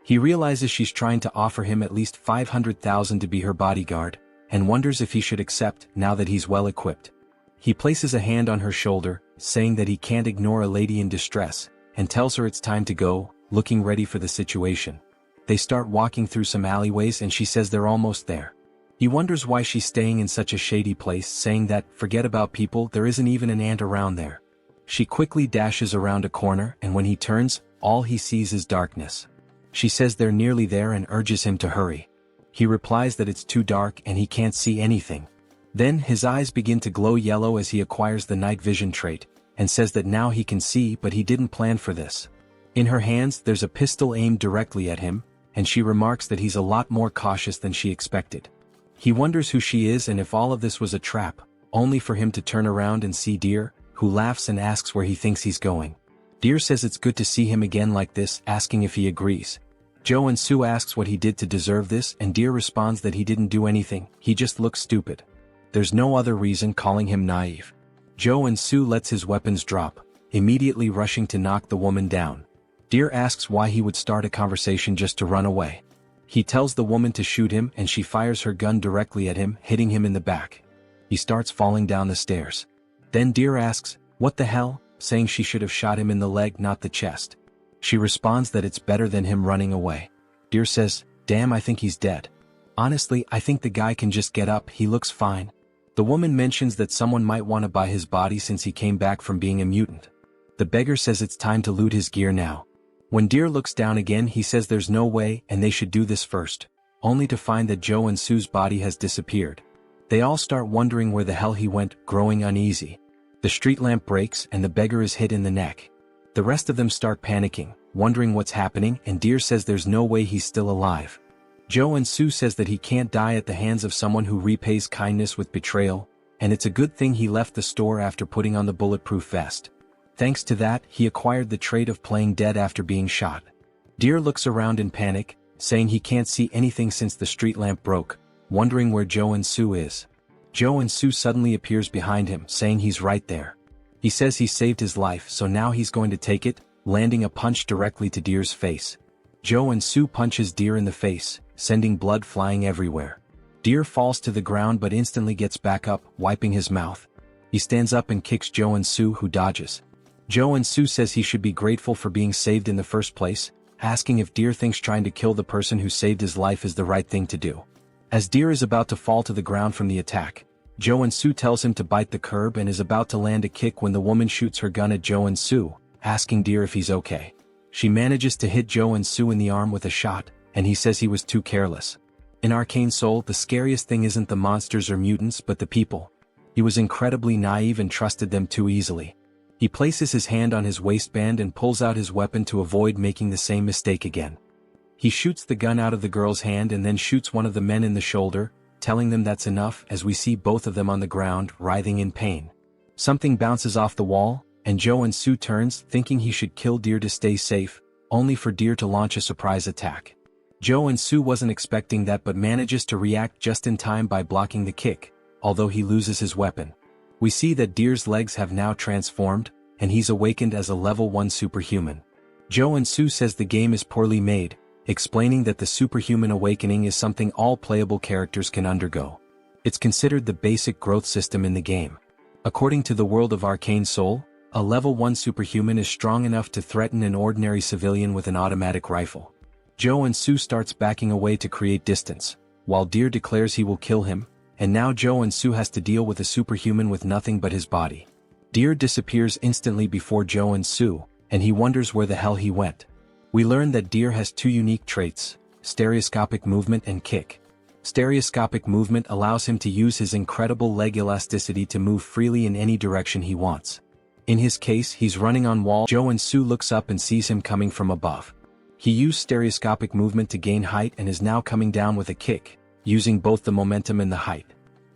He realizes she's trying to offer him at least 500,000 to be her bodyguard, and wonders if he should accept now that he's well equipped. He places a hand on her shoulder, saying that he can't ignore a lady in distress, and tells her it's time to go, looking ready for the situation. They start walking through some alleyways and she says they're almost there. He wonders why she's staying in such a shady place, saying that, forget about people, there isn't even an ant around there. She quickly dashes around a corner and when he turns, all he sees is darkness. She says they're nearly there and urges him to hurry. He replies that it's too dark and he can't see anything. Then his eyes begin to glow yellow as he acquires the night vision trait, and says that now he can see, but he didn't plan for this. In her hands there's a pistol aimed directly at him, and she remarks that he's a lot more cautious than she expected. He wonders who she is and if all of this was a trap, only for him to turn around and see Deer, who laughs and asks where he thinks he's going. Deer says it's good to see him again like this, asking if he agrees. Joonsoo asks what he did to deserve this and Deer responds that he didn't do anything, he just looks stupid. There's no other reason, calling him naive. Joonsoo lets his weapons drop, immediately rushing to knock the woman down. Deer asks why he would start a conversation just to run away. He tells the woman to shoot him and she fires her gun directly at him, hitting him in the back. He starts falling down the stairs. Then Deer asks, "What the hell?" saying she should have shot him in the leg, not the chest. She responds that it's better than him running away. Deer says, "Damn, I think he's dead. Honestly, I think the guy can just get up, he looks fine." The woman mentions that someone might want to buy his body since he came back from being a mutant. The beggar says it's time to loot his gear now. When Deer looks down again, he says there's no way and they should do this first, only to find that Joonsoo's body has disappeared. They all start wondering where the hell he went, growing uneasy. The street lamp breaks and the beggar is hit in the neck. The rest of them start panicking, wondering what's happening, and Deer says there's no way he's still alive. Joonsoo says that he can't die at the hands of someone who repays kindness with betrayal, and it's a good thing he left the store after putting on the bulletproof vest. Thanks to that, he acquired the trait of playing dead after being shot. Deer looks around in panic, saying he can't see anything since the street lamp broke, wondering where Joonsoo is. Joonsoo suddenly appears behind him, saying he's right there. He says he saved his life, so now he's going to take it, landing a punch directly to Deer's face. Joonsoo punches Deer in the face, sending blood flying everywhere. Deer falls to the ground but instantly gets back up, wiping his mouth. He stands up and kicks Joonsoo, who dodges. Joonsoo says he should be grateful for being saved in the first place, asking if Deer thinks trying to kill the person who saved his life is the right thing to do. As Deer is about to fall to the ground from the attack, Joonsoo tells him to bite the curb and is about to land a kick when the woman shoots her gun at Joonsoo, asking Deer if he's okay. She manages to hit Joonsoo in the arm with a shot, and he says he was too careless. In Arcane Seoul, the scariest thing isn't the monsters or mutants but the people. He was incredibly naive and trusted them too easily. He places his hand on his waistband and pulls out his weapon to avoid making the same mistake again. He shoots the gun out of the girl's hand and then shoots one of the men in the shoulder, telling them that's enough, as we see both of them on the ground, writhing in pain. Something bounces off the wall, and Joonsoo turns, thinking he should kill Deer to stay safe, only for Deer to launch a surprise attack. Joonsoo wasn't expecting that but manages to react just in time by blocking the kick, although he loses his weapon. We see that Deer's legs have now transformed, and he's awakened as a level 1 superhuman. Joonsoo says the game is poorly made, explaining that the superhuman awakening is something all playable characters can undergo. It's considered the basic growth system in the game. According to the world of Arcane Seoul, a level 1 superhuman is strong enough to threaten an ordinary civilian with an automatic rifle. Joonsoo starts backing away to create distance, while Deer declares he will kill him, and now Joonsoo has to deal with a superhuman with nothing but his body. Deer disappears instantly before Joonsoo, and he wonders where the hell he went. We learn that Deer has two unique traits: stereoscopic movement and kick. Stereoscopic movement allows him to use his incredible leg elasticity to move freely in any direction he wants. In his case, he's running on wall. Joonsoo looks up and sees him coming from above. He used stereoscopic movement to gain height and is now coming down with a kick, using both the momentum and the height.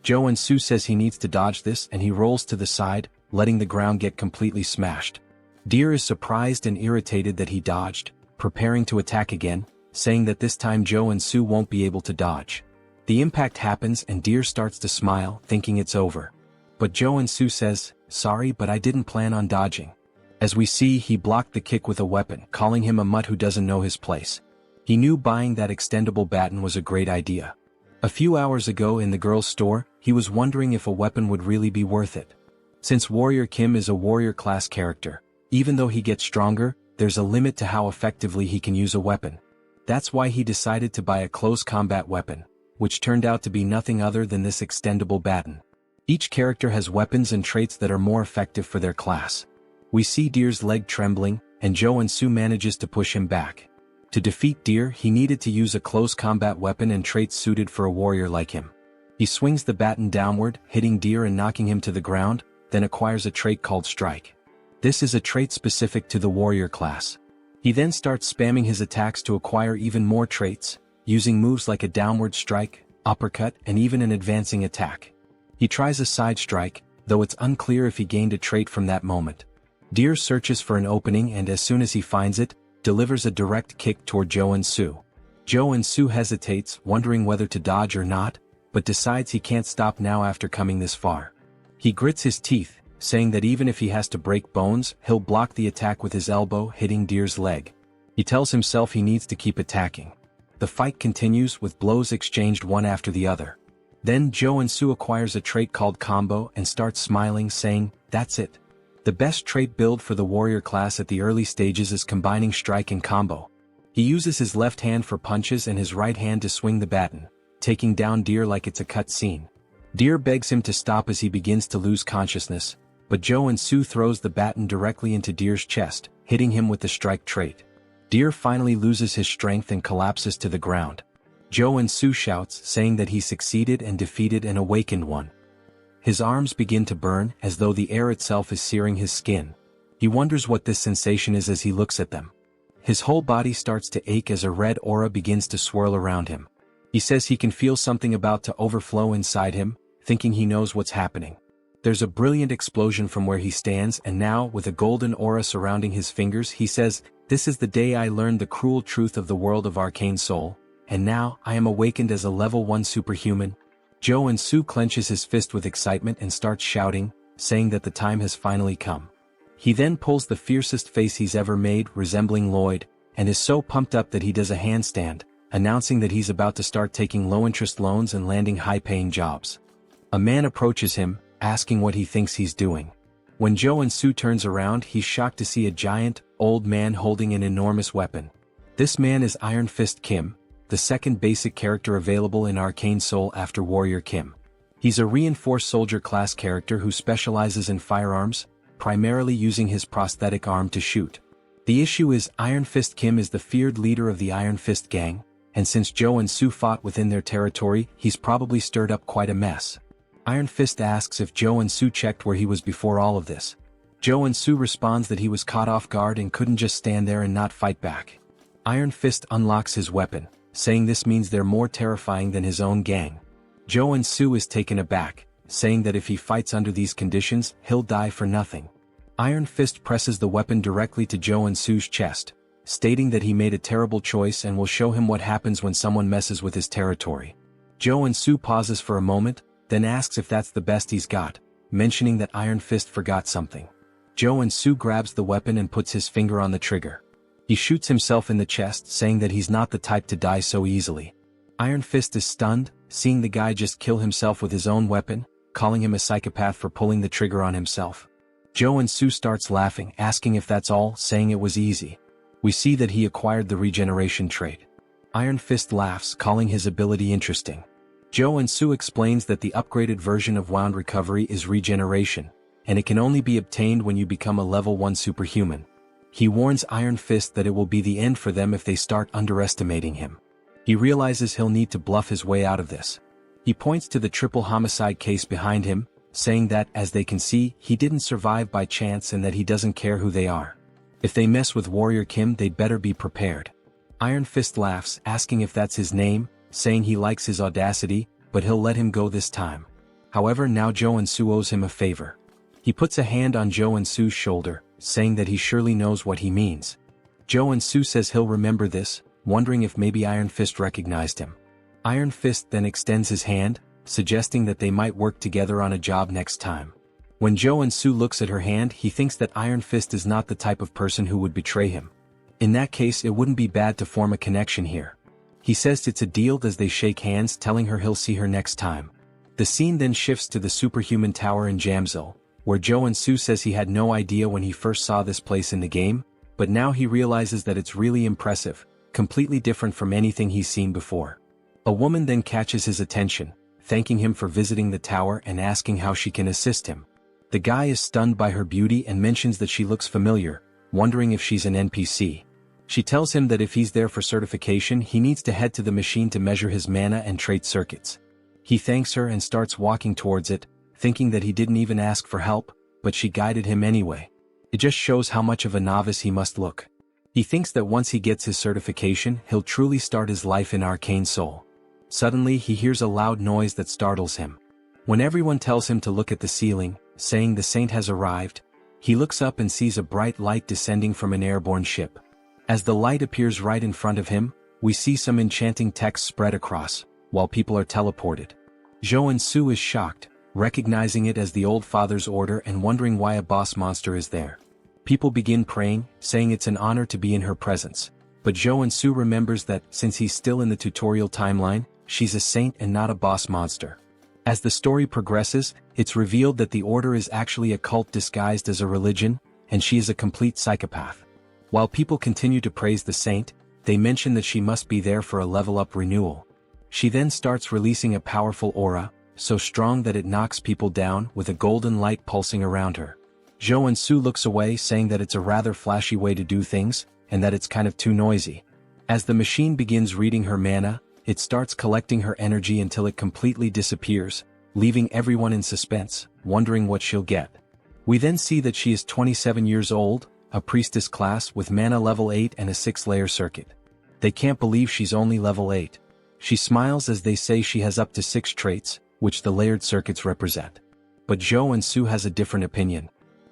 Joonsoo says he needs to dodge this, and he rolls to the side, letting the ground get completely smashed. Deer is surprised and irritated that he dodged, preparing to attack again, saying that this time Joonsoo won't be able to dodge. The impact happens and Deer starts to smile, thinking it's over. But Joonsoo says, "Sorry, but I didn't plan on dodging." As we see, he blocked the kick with a weapon, calling him a mutt who doesn't know his place. He knew buying that extendable baton was a great idea. A few hours ago in the girl's store, he was wondering if a weapon would really be worth it. Since Warrior Kim is a warrior class character, even though he gets stronger, there's a limit to how effectively he can use a weapon. That's why he decided to buy a close combat weapon, which turned out to be nothing other than this extendable baton. Each character has weapons and traits that are more effective for their class. We see Deer's leg trembling, and Joonsoo manages to push him back. To defeat Deer, he needed to use a close combat weapon and traits suited for a warrior like him. He swings the baton downward, hitting Deer and knocking him to the ground, then acquires a trait called Strike. This is a trait specific to the warrior class. He then starts spamming his attacks to acquire even more traits, using moves like a downward strike, uppercut, and even an advancing attack. He tries a side strike, though it's unclear if he gained a trait from that moment. Deer searches for an opening and as soon as he finds it, delivers a direct kick toward Joonsoo. Joonsoo hesitates, wondering whether to dodge or not, but decides he can't stop now after coming this far. He grits his teeth, saying that even if he has to break bones, he'll block the attack with his elbow, hitting Deer's leg. He tells himself he needs to keep attacking. The fight continues with blows exchanged one after the other. Then Joonsoo acquires a trait called Combo and starts smiling, saying, "That's it. The best trait build for the warrior class at the early stages is combining strike and combo." He uses his left hand for punches and his right hand to swing the baton, taking down Deer like it's a cut scene. Deer begs him to stop as he begins to lose consciousness, but Joonsoo throws the baton directly into Deer's chest, hitting him with the strike trait. Deer finally loses his strength and collapses to the ground. Joonsoo shouts, saying that he succeeded and defeated an awakened one. His arms begin to burn, as though the air itself is searing his skin. He wonders what this sensation is as he looks at them. His whole body starts to ache as a red aura begins to swirl around him. He says he can feel something about to overflow inside him, thinking he knows what's happening. There's a brilliant explosion from where he stands, and now, with a golden aura surrounding his fingers, he says, "This is the day I learned the cruel truth of the world of Arcane Seoul, and now I am awakened as a level 1 superhuman." Joonsoo clenches his fist with excitement and starts shouting, saying that the time has finally come. He then pulls the fiercest face he's ever made, resembling Lloyd, and is so pumped up that he does a handstand, announcing that he's about to start taking low-interest loans and landing high-paying jobs. A man approaches him, asking what he thinks he's doing. When Joonsoo turns around, he's shocked to see a giant, old man holding an enormous weapon. This man is Iron Fist Kim, the second basic character available in Arcane Seoul after Warrior Kim. He's a reinforced soldier class character who specializes in firearms, primarily using his prosthetic arm to shoot. The issue is Iron Fist Kim is the feared leader of the Iron Fist gang, and since Joonsoo fought within their territory, he's probably stirred up quite a mess. Iron Fist asks if Joonsoo checked where he was before all of this. Joonsoo responds that he was caught off guard and couldn't just stand there and not fight back. Iron Fist unlocks his weapon, saying this means they're more terrifying than his own gang. Joonsoo is taken aback, saying that if he fights under these conditions, he'll die for nothing. Iron Fist presses the weapon directly to Joonsoo's chest, stating that he made a terrible choice and will show him what happens when someone messes with his territory. Joonsoo pauses for a moment, then asks if that's the best he's got, mentioning that Iron Fist forgot something. Joonsoo grabs the weapon and puts his finger on the trigger. He shoots himself in the chest, saying that he's not the type to die so easily. Iron Fist is stunned, seeing the guy just kill himself with his own weapon, calling him a psychopath for pulling the trigger on himself. Joonsoo starts laughing, asking if that's all, saying it was easy. We see that he acquired the regeneration trait. Iron Fist laughs, calling his ability interesting. Joonsoo explains that the upgraded version of Wound Recovery is regeneration, and it can only be obtained when you become a level 1 superhuman. He warns Iron Fist that it will be the end for them if they start underestimating him. He realizes he'll need to bluff his way out of this. He points to the triple homicide case behind him, saying that, as they can see, he didn't survive by chance and that he doesn't care who they are. If they mess with Warrior Kim, they'd better be prepared. Iron Fist laughs, asking if that's his name, saying he likes his audacity, but he'll let him go this time. However, now Joonsoo owes him a favor. He puts a hand on Joonsoo's shoulder, saying that he surely knows what he means. Joonsoo says he'll remember this, wondering if maybe Iron Fist recognized him. Iron Fist then extends his hand, suggesting that they might work together on a job next time. When Joonsoo looks at her hand, he thinks that Iron Fist is not the type of person who would betray him. In that case, it wouldn't be bad to form a connection here. He says it's a deal as they shake hands, telling her he'll see her next time. The scene then shifts to the superhuman tower in Jamsil, where Joonsoo says he had no idea when he first saw this place in the game, but now he realizes that it's really impressive, completely different from anything he's seen before. A woman then catches his attention, thanking him for visiting the tower and asking how she can assist him. The guy is stunned by her beauty and mentions that she looks familiar, wondering if she's an NPC. She tells him that if he's there for certification, he needs to head to the machine to measure his mana and trait circuits. He thanks her and starts walking towards it, thinking that he didn't even ask for help, but she guided him anyway. It just shows how much of a novice he must look. He thinks that once he gets his certification, he'll truly start his life in Arcane Seoul. Suddenly, he hears a loud noise that startles him. When everyone tells him to look at the ceiling, saying the saint has arrived, he looks up and sees a bright light descending from an airborne ship. As the light appears right in front of him, we see some enchanting text spread across, while people are teleported. Joonsoo is shocked, recognizing it as the Old Father's order and wondering why a boss monster is there. People begin praying, saying it's an honor to be in her presence, but Joonsoo remembers that, since he's still in the tutorial timeline, she's a saint and not a boss monster. As the story progresses, it's revealed that the order is actually a cult disguised as a religion, and she is a complete psychopath. While people continue to praise the saint, they mention that she must be there for a level-up renewal. She then starts releasing a powerful aura, so strong that it knocks people down, with a golden light pulsing around her. Joonsoo looks away, saying that it's a rather flashy way to do things, and that it's kind of too noisy. As the machine begins reading her mana, it starts collecting her energy until it completely disappears, leaving everyone in suspense, wondering what she'll get. We then see that she is 27 years old, a priestess class with mana level 8 and a 6-layer circuit. They can't believe she's only level 8. She smiles as they say she has up to 6 traits, which the layered circuits represent. But Joonsoo has a different opinion.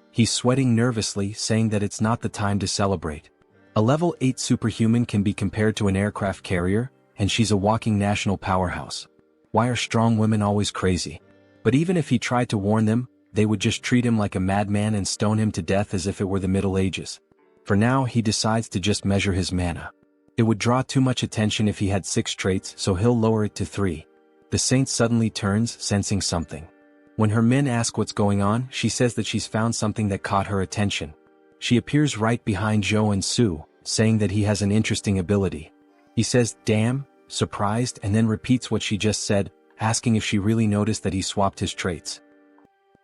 He's sweating nervously, saying that it's not the time to celebrate. A level 8 superhuman can be compared to an aircraft carrier, and she's a walking national powerhouse. Why are strong women always crazy? But even if he tried to warn them, they would just treat him like a madman and stone him to death as if it were the Middle Ages. For now, he decides to just measure his mana. It would draw too much attention if he had 6 traits, so he'll lower it to 3. The saint suddenly turns, sensing something. When her men ask what's going on, she says that she's found something that caught her attention. She appears right behind Joonsoo, saying that he has an interesting ability. He says, "Damn," surprised, and then repeats what she just said, asking if she really noticed that he swapped his traits.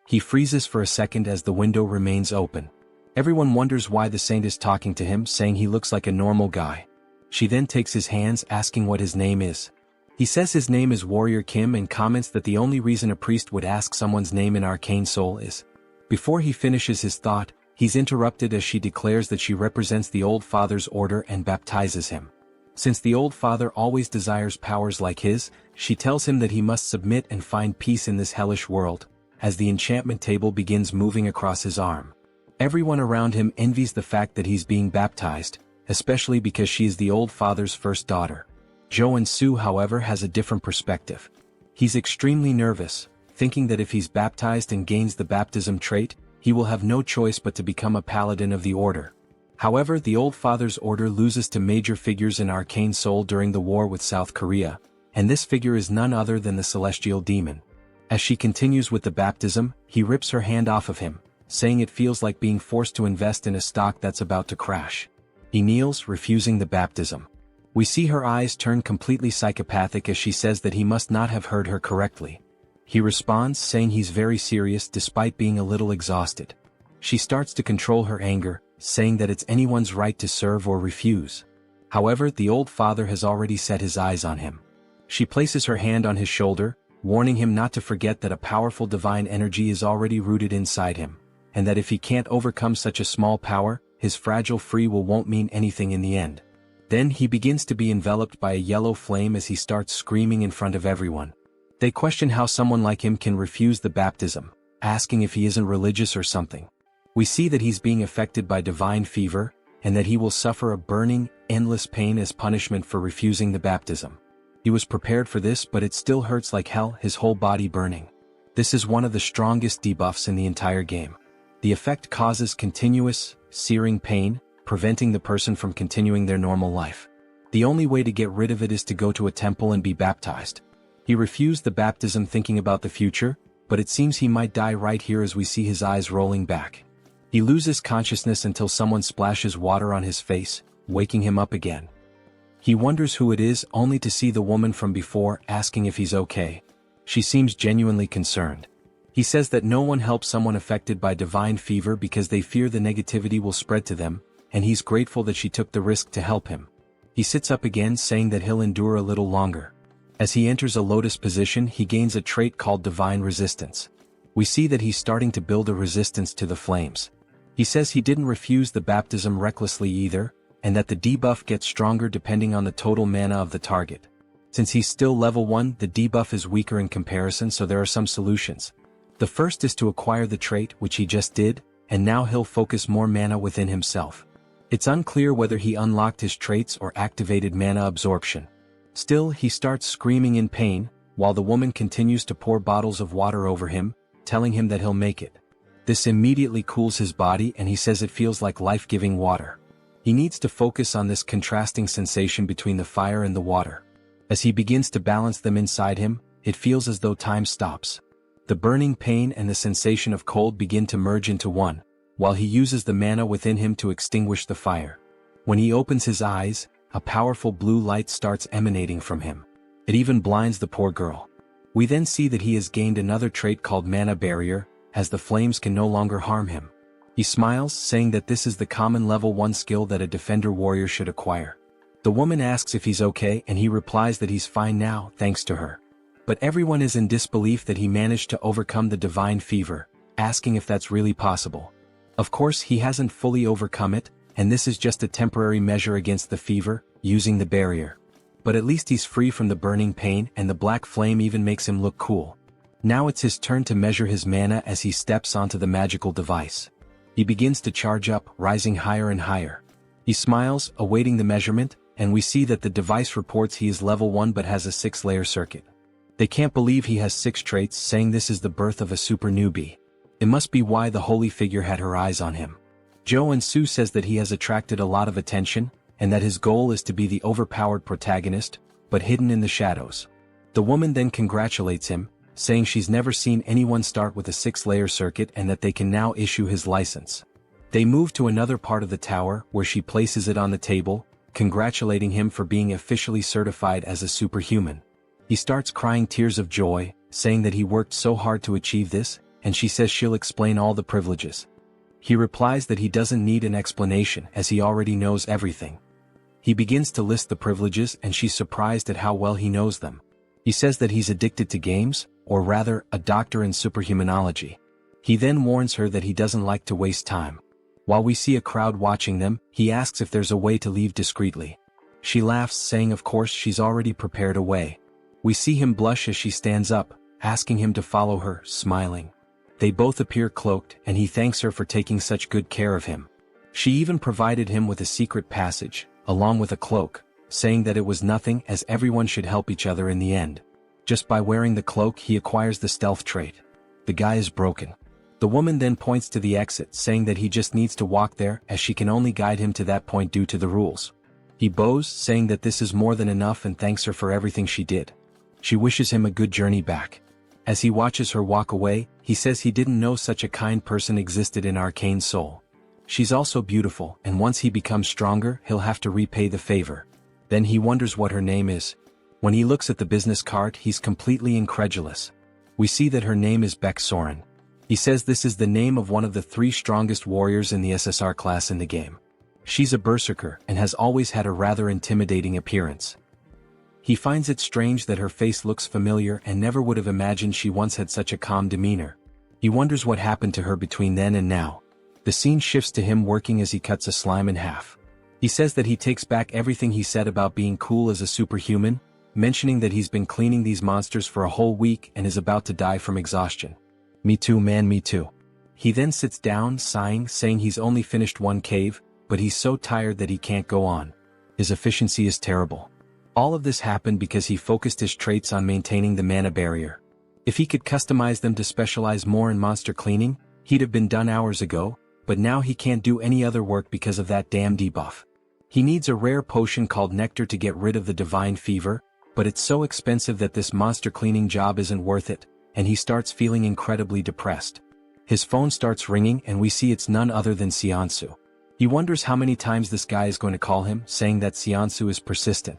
He freezes for a second as the window remains open. Everyone wonders why the saint is talking to him, saying he looks like a normal guy. She then takes his hands, asking what his name is. He says his name is Warrior Kim and comments that the only reason a priest would ask someone's name in Arcane Seoul is. Before he finishes his thought, he's interrupted as she declares that she represents the Old Father's order and baptizes him. Since the Old Father always desires powers like his, she tells him that he must submit and find peace in this hellish world, as the enchantment table begins moving across his arm. Everyone around him envies the fact that he's being baptized, especially because she is the Old Father's first daughter. Joonsoo, however, has a different perspective. He's extremely nervous, thinking that if he's baptized and gains the baptism trait, he will have no choice but to become a paladin of the order. However, the Old Father's order loses to major figures in Arcane Seoul during the war with South Korea, and this figure is none other than the Celestial Demon. As she continues with the baptism, he rips her hand off of him, saying it feels like being forced to invest in a stock that's about to crash. He kneels, refusing the baptism. We see her eyes turn completely psychopathic as she says that he must not have heard her correctly. He responds saying he's very serious despite being a little exhausted. She starts to control her anger, saying that it's anyone's right to serve or refuse. However, the old father has already set his eyes on him. She places her hand on his shoulder, warning him not to forget that a powerful divine energy is already rooted inside him, and that if he can't overcome such a small power, his fragile free will won't mean anything in the end. Then he begins to be enveloped by a yellow flame as he starts screaming in front of everyone. They question how someone like him can refuse the baptism, asking if he isn't religious or something. We see that he's being affected by divine fever, and that he will suffer a burning, endless pain as punishment for refusing the baptism. He was prepared for this, but it still hurts like hell, his whole body burning. This is one of the strongest debuffs in the entire game. The effect causes continuous, searing pain, preventing the person from continuing their normal life. The only way to get rid of it is to go to a temple and be baptized. He refused the baptism thinking about the future, but it seems he might die right here as we see his eyes rolling back. He loses consciousness until someone splashes water on his face, waking him up again. He wonders who it is, only to see the woman from before asking if he's okay. She seems genuinely concerned. He says that no one helps someone affected by divine fever because they fear the negativity will spread to them, and he's grateful that she took the risk to help him. He sits up again, saying that he'll endure a little longer. As he enters a lotus position, he gains a trait called divine resistance. We see that he's starting to build a resistance to the flames. He says he didn't refuse the baptism recklessly either, and that the debuff gets stronger depending on the total mana of the target. Since he's still level 1, the debuff is weaker in comparison, so there are some solutions. The first is to acquire the trait, which he just did, and now he'll focus more mana within himself. It's unclear whether he unlocked his traits or activated mana absorption. Still, he starts screaming in pain, while the woman continues to pour bottles of water over him, telling him that he'll make it. This immediately cools his body, and he says it feels like life-giving water. He needs to focus on this contrasting sensation between the fire and the water. As he begins to balance them inside him, it feels as though time stops. The burning pain and the sensation of cold begin to merge into one, while he uses the mana within him to extinguish the fire. When he opens his eyes, a powerful blue light starts emanating from him. It even blinds the poor girl. We then see that he has gained another trait called Mana Barrier, as the flames can no longer harm him. He smiles, saying that this is the common level 1 skill that a defender warrior should acquire. The woman asks if he's okay, and he replies that he's fine now, thanks to her. But everyone is in disbelief that he managed to overcome the divine fever, asking if that's really possible. Of course, he hasn't fully overcome it, and this is just a temporary measure against the fever, using the barrier. But at least he's free from the burning pain, and the black flame even makes him look cool. Now it's his turn to measure his mana as he steps onto the magical device. He begins to charge up, rising higher and higher. He smiles, awaiting the measurement, and we see that the device reports he is level 1 but has a 6-layer circuit. They can't believe he has 6 traits, saying this is the birth of a super newbie. It must be why the holy figure had her eyes on him. Joonsoo says that he has attracted a lot of attention, and that his goal is to be the overpowered protagonist, but hidden in the shadows. The woman then congratulates him, saying she's never seen anyone start with a 6-layer circuit and that they can now issue his license. They move to another part of the tower, where she places it on the table, congratulating him for being officially certified as a superhuman. He starts crying tears of joy, saying that he worked so hard to achieve this, and she says she'll explain all the privileges. He replies that he doesn't need an explanation as he already knows everything. He begins to list the privileges, and she's surprised at how well he knows them. He says that he's addicted to games, or rather, a doctor in superhumanology. He then warns her that he doesn't like to waste time. While we see a crowd watching them, he asks if there's a way to leave discreetly. She laughs, saying of course she's already prepared a way. We see him blush as she stands up, asking him to follow her, smiling. They both appear cloaked, and he thanks her for taking such good care of him. She even provided him with a secret passage, along with a cloak, saying that it was nothing as everyone should help each other in the end. Just by wearing the cloak he acquires the stealth trait. The guy is broken. The woman then points to the exit, saying that he just needs to walk there as she can only guide him to that point due to the rules. He bows, saying that this is more than enough and thanks her for everything she did. She wishes him a good journey back. As he watches her walk away, he says he didn't know such a kind person existed in Arcane Seoul. She's also beautiful, and once he becomes stronger, he'll have to repay the favor. Then he wonders what her name is. When he looks at the business card, he's completely incredulous. We see that her name is Baek Soren. He says this is the name of one of the 3 strongest warriors in the SSR class in the game. She's a berserker and has always had a rather intimidating appearance. He finds it strange that her face looks familiar and never would have imagined she once had such a calm demeanor. He wonders what happened to her between then and now. The scene shifts to him working as he cuts a slime in half. He says that he takes back everything he said about being cool as a superhuman, mentioning that he's been cleaning these monsters for a whole week and is about to die from exhaustion. Me too, man, me too. He then sits down, sighing, saying he's only finished 1 cave, but he's so tired that he can't go on. His efficiency is terrible. All of this happened because he focused his traits on maintaining the mana barrier. If he could customize them to specialize more in monster cleaning, he'd have been done hours ago, but now he can't do any other work because of that damn debuff. He needs a rare potion called Nectar to get rid of the divine fever, but it's so expensive that this monster cleaning job isn't worth it, and he starts feeling incredibly depressed. His phone starts ringing and we see it's none other than Seonsu. He wonders how many times this guy is going to call him, saying that Seonsu is persistent.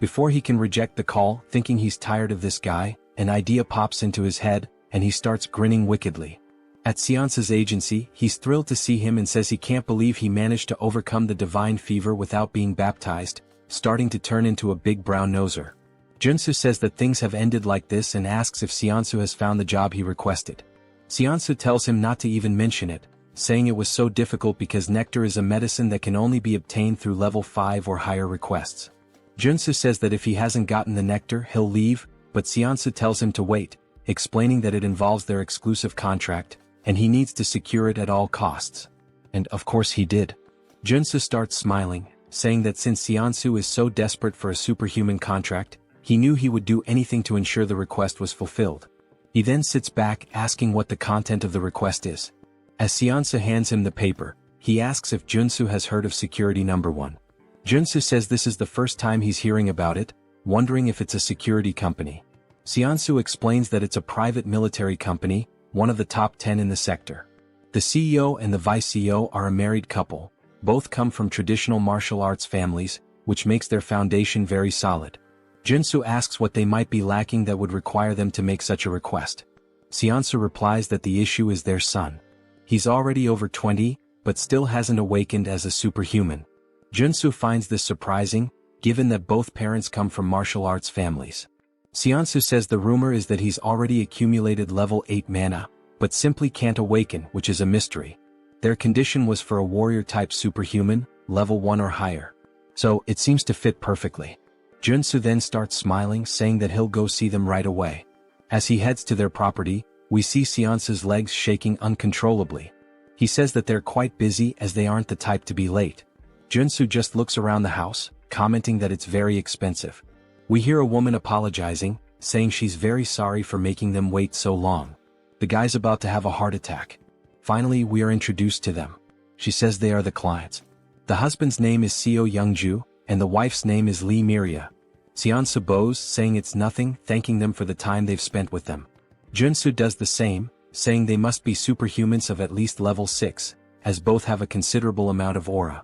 Before he can reject the call, thinking he's tired of this guy, an idea pops into his head, and he starts grinning wickedly. At Seonsu's agency, he's thrilled to see him and says he can't believe he managed to overcome the divine fever without being baptized, starting to turn into a big brown noser. Joonsoo says that things have ended like this and asks if Seonsu has found the job he requested. Seonsu tells him not to even mention it, saying it was so difficult because nectar is a medicine that can only be obtained through level 5 or higher requests. Joonsoo says that if he hasn't gotten the nectar, he'll leave, but Seonsu tells him to wait, explaining that it involves their exclusive contract, and he needs to secure it at all costs. And of course he did. Joonsoo starts smiling, saying that since Seonsu is so desperate for a superhuman contract, he knew he would do anything to ensure the request was fulfilled. He then sits back asking what the content of the request is. As Seonsu hands him the paper, he asks if Joonsoo has heard of Security Number 1. Joonsoo says this is the first time he's hearing about it, wondering if it's a security company. Seonsu explains that it's a private military company, one of the top 10 in the sector. The CEO and the vice CEO are a married couple, both come from traditional martial arts families, which makes their foundation very solid. Joonsoo asks what they might be lacking that would require them to make such a request. Seonsu replies that the issue is their son. He's already over 20, but still hasn't awakened as a superhuman. Joonsoo finds this surprising, given that both parents come from martial arts families. Seonsu says the rumor is that he's already accumulated level 8 mana, but simply can't awaken, which is a mystery. Their condition was for a warrior-type superhuman, level 1 or higher. So, it seems to fit perfectly. Joonsoo then starts smiling, saying that he'll go see them right away. As he heads to their property, we see Seonsu's legs shaking uncontrollably. He says that they're quite busy as they aren't the type to be late. Joonsoo just looks around the house, commenting that it's very expensive. We hear a woman apologizing, saying she's very sorry for making them wait so long. The guy's about to have a heart attack. Finally, we are introduced to them. She says they are the clients. The husband's name is Seo Youngju, and the wife's name is Lee Miria. Seonsu bows, saying it's nothing, thanking them for the time they've spent with them. Joonsoo does the same, saying they must be superhumans of at least level 6, as both have a considerable amount of aura.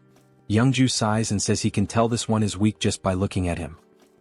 Youngju sighs and says he can tell this one is weak just by looking at him.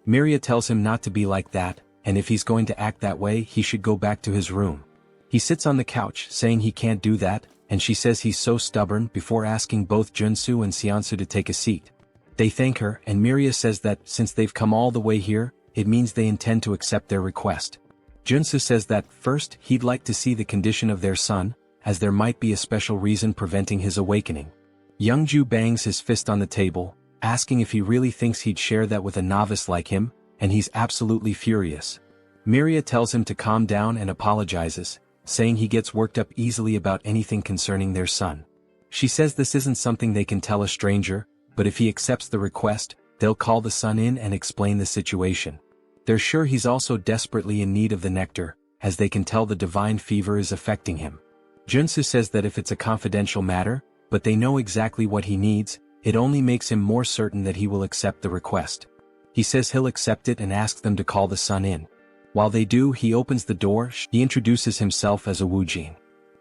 Miria tells him not to be like that, and if he's going to act that way he should go back to his room. He sits on the couch, saying he can't do that, and she says he's so stubborn before asking both Joonsoo and Seonsu to take a seat. They thank her, and Miria says that since they've come all the way here, it means they intend to accept their request. Joonsoo says that first he'd like to see the condition of their son, as there might be a special reason preventing his awakening. Youngju bangs his fist on the table, asking if he really thinks he'd share that with a novice like him, and he's absolutely furious. Miria tells him to calm down and apologizes, saying he gets worked up easily about anything concerning their son. She says this isn't something they can tell a stranger, but if he accepts the request, they'll call the son in and explain the situation. They're sure he's also desperately in need of the nectar, as they can tell the divine fever is affecting him. Joonsoo says that if it's a confidential matter, but they know exactly what he needs, it only makes him more certain that he will accept the request. He says he'll accept it and asks them to call the son in. While they do, he opens the door. He introduces himself as a Woojin.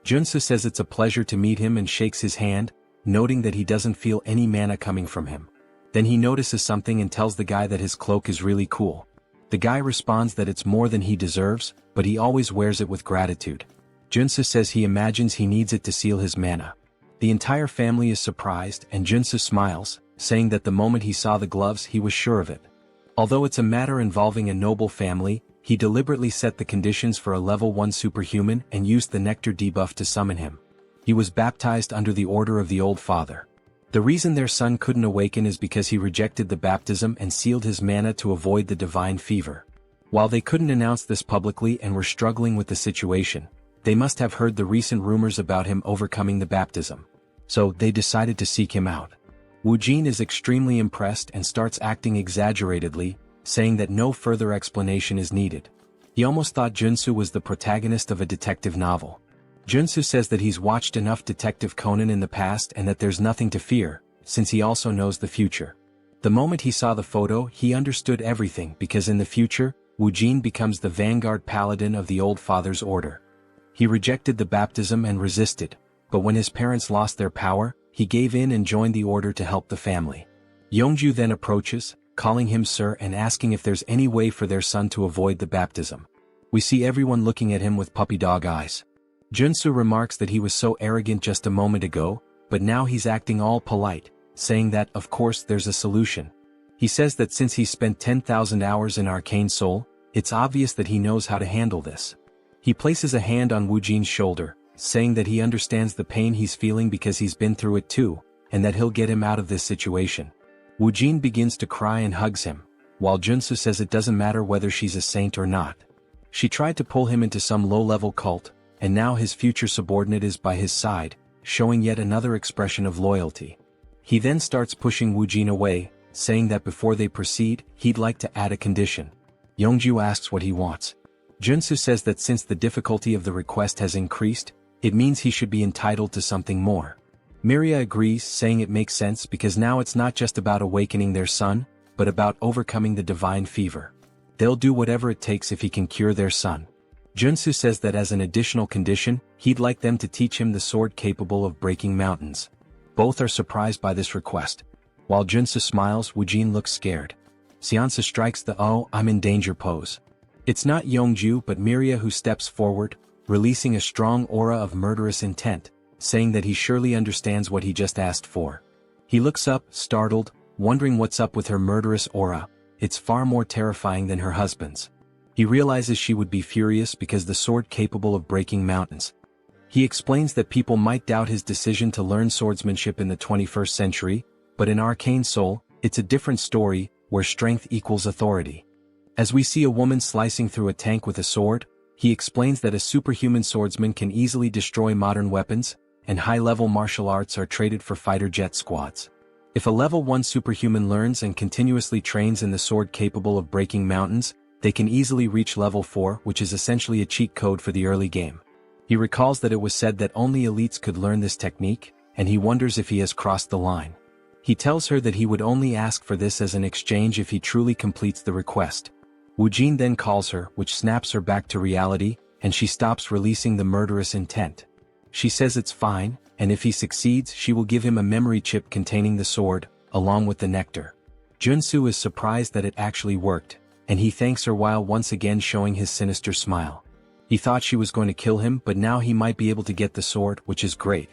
Joonsoo says it's a pleasure to meet him and shakes his hand, noting that he doesn't feel any mana coming from him. Then he notices something and tells the guy that his cloak is really cool. The guy responds that it's more than he deserves, but he always wears it with gratitude. Joonsoo says he imagines he needs it to seal his mana. The entire family is surprised and Joonsoo smiles, saying that the moment he saw the gloves he was sure of it. Although it's a matter involving a noble family, he deliberately set the conditions for a level 1 superhuman and used the nectar debuff to summon him. He was baptized under the order of the old father. The reason their son couldn't awaken is because he rejected the baptism and sealed his mana to avoid the divine fever. While they couldn't announce this publicly and were struggling with the situation, they must have heard the recent rumors about him overcoming the baptism. So they decided to seek him out. Woojin is extremely impressed and starts acting exaggeratedly, saying that no further explanation is needed. He almost thought Joonsoo was the protagonist of a detective novel. Joonsoo says that he's watched enough Detective Conan in the past and that there's nothing to fear, since he also knows the future. The moment he saw the photo he understood everything because in the future, Woojin becomes the vanguard paladin of the old father's order. He rejected the baptism and resisted, but when his parents lost their power, he gave in and joined the order to help the family. Yeongju then approaches, calling him sir and asking if there's any way for their son to avoid the baptism. We see everyone looking at him with puppy dog eyes. Joonsoo remarks that he was so arrogant just a moment ago, but now he's acting all polite, saying that of course there's a solution. He says that since he's spent 10,000 hours in Arcane Seoul, it's obvious that he knows how to handle this. He places a hand on Woojin's shoulder, saying that he understands the pain he's feeling because he's been through it too, and that he'll get him out of this situation. Woojin begins to cry and hugs him, while Joonsoo says it doesn't matter whether she's a saint or not. She tried to pull him into some low-level cult, and now his future subordinate is by his side, showing yet another expression of loyalty. He then starts pushing Woojin away, saying that before they proceed, he'd like to add a condition. Yeongju asks what he wants. Joonsoo says that since the difficulty of the request has increased, it means he should be entitled to something more. Miria agrees, saying it makes sense because now it's not just about awakening their son, but about overcoming the divine fever. They'll do whatever it takes if he can cure their son. Joonsoo says that as an additional condition, he'd like them to teach him the sword capable of breaking mountains. Both are surprised by this request. While Joonsoo smiles, Woojin looks scared. Seonsa strikes the "oh, I'm in danger" pose. It's not Yeongju but Miria who steps forward, releasing a strong aura of murderous intent, saying that he surely understands what he just asked for. He looks up, startled, wondering what's up with her murderous aura. It's far more terrifying than her husband's. He realizes she would be furious because the sword capable of breaking mountains. He explains that people might doubt his decision to learn swordsmanship in the 21st century, but in Arcane Seoul, it's a different story, where strength equals authority. As we see a woman slicing through a tank with a sword, he explains that a superhuman swordsman can easily destroy modern weapons, and high-level martial arts are traded for fighter jet squads. If a level 1 superhuman learns and continuously trains in the sword capable of breaking mountains, they can easily reach level 4, which is essentially a cheat code for the early game. He recalls that it was said that only elites could learn this technique, and he wonders if he has crossed the line. He tells her that he would only ask for this as an exchange if he truly completes the request. Woojin then calls her, which snaps her back to reality, and she stops releasing the murderous intent. She says it's fine, and if he succeeds she will give him a memory chip containing the sword, along with the nectar. Joonsoo is surprised that it actually worked, and he thanks her while once again showing his sinister smile. He thought she was going to kill him but now he might be able to get the sword, which is great.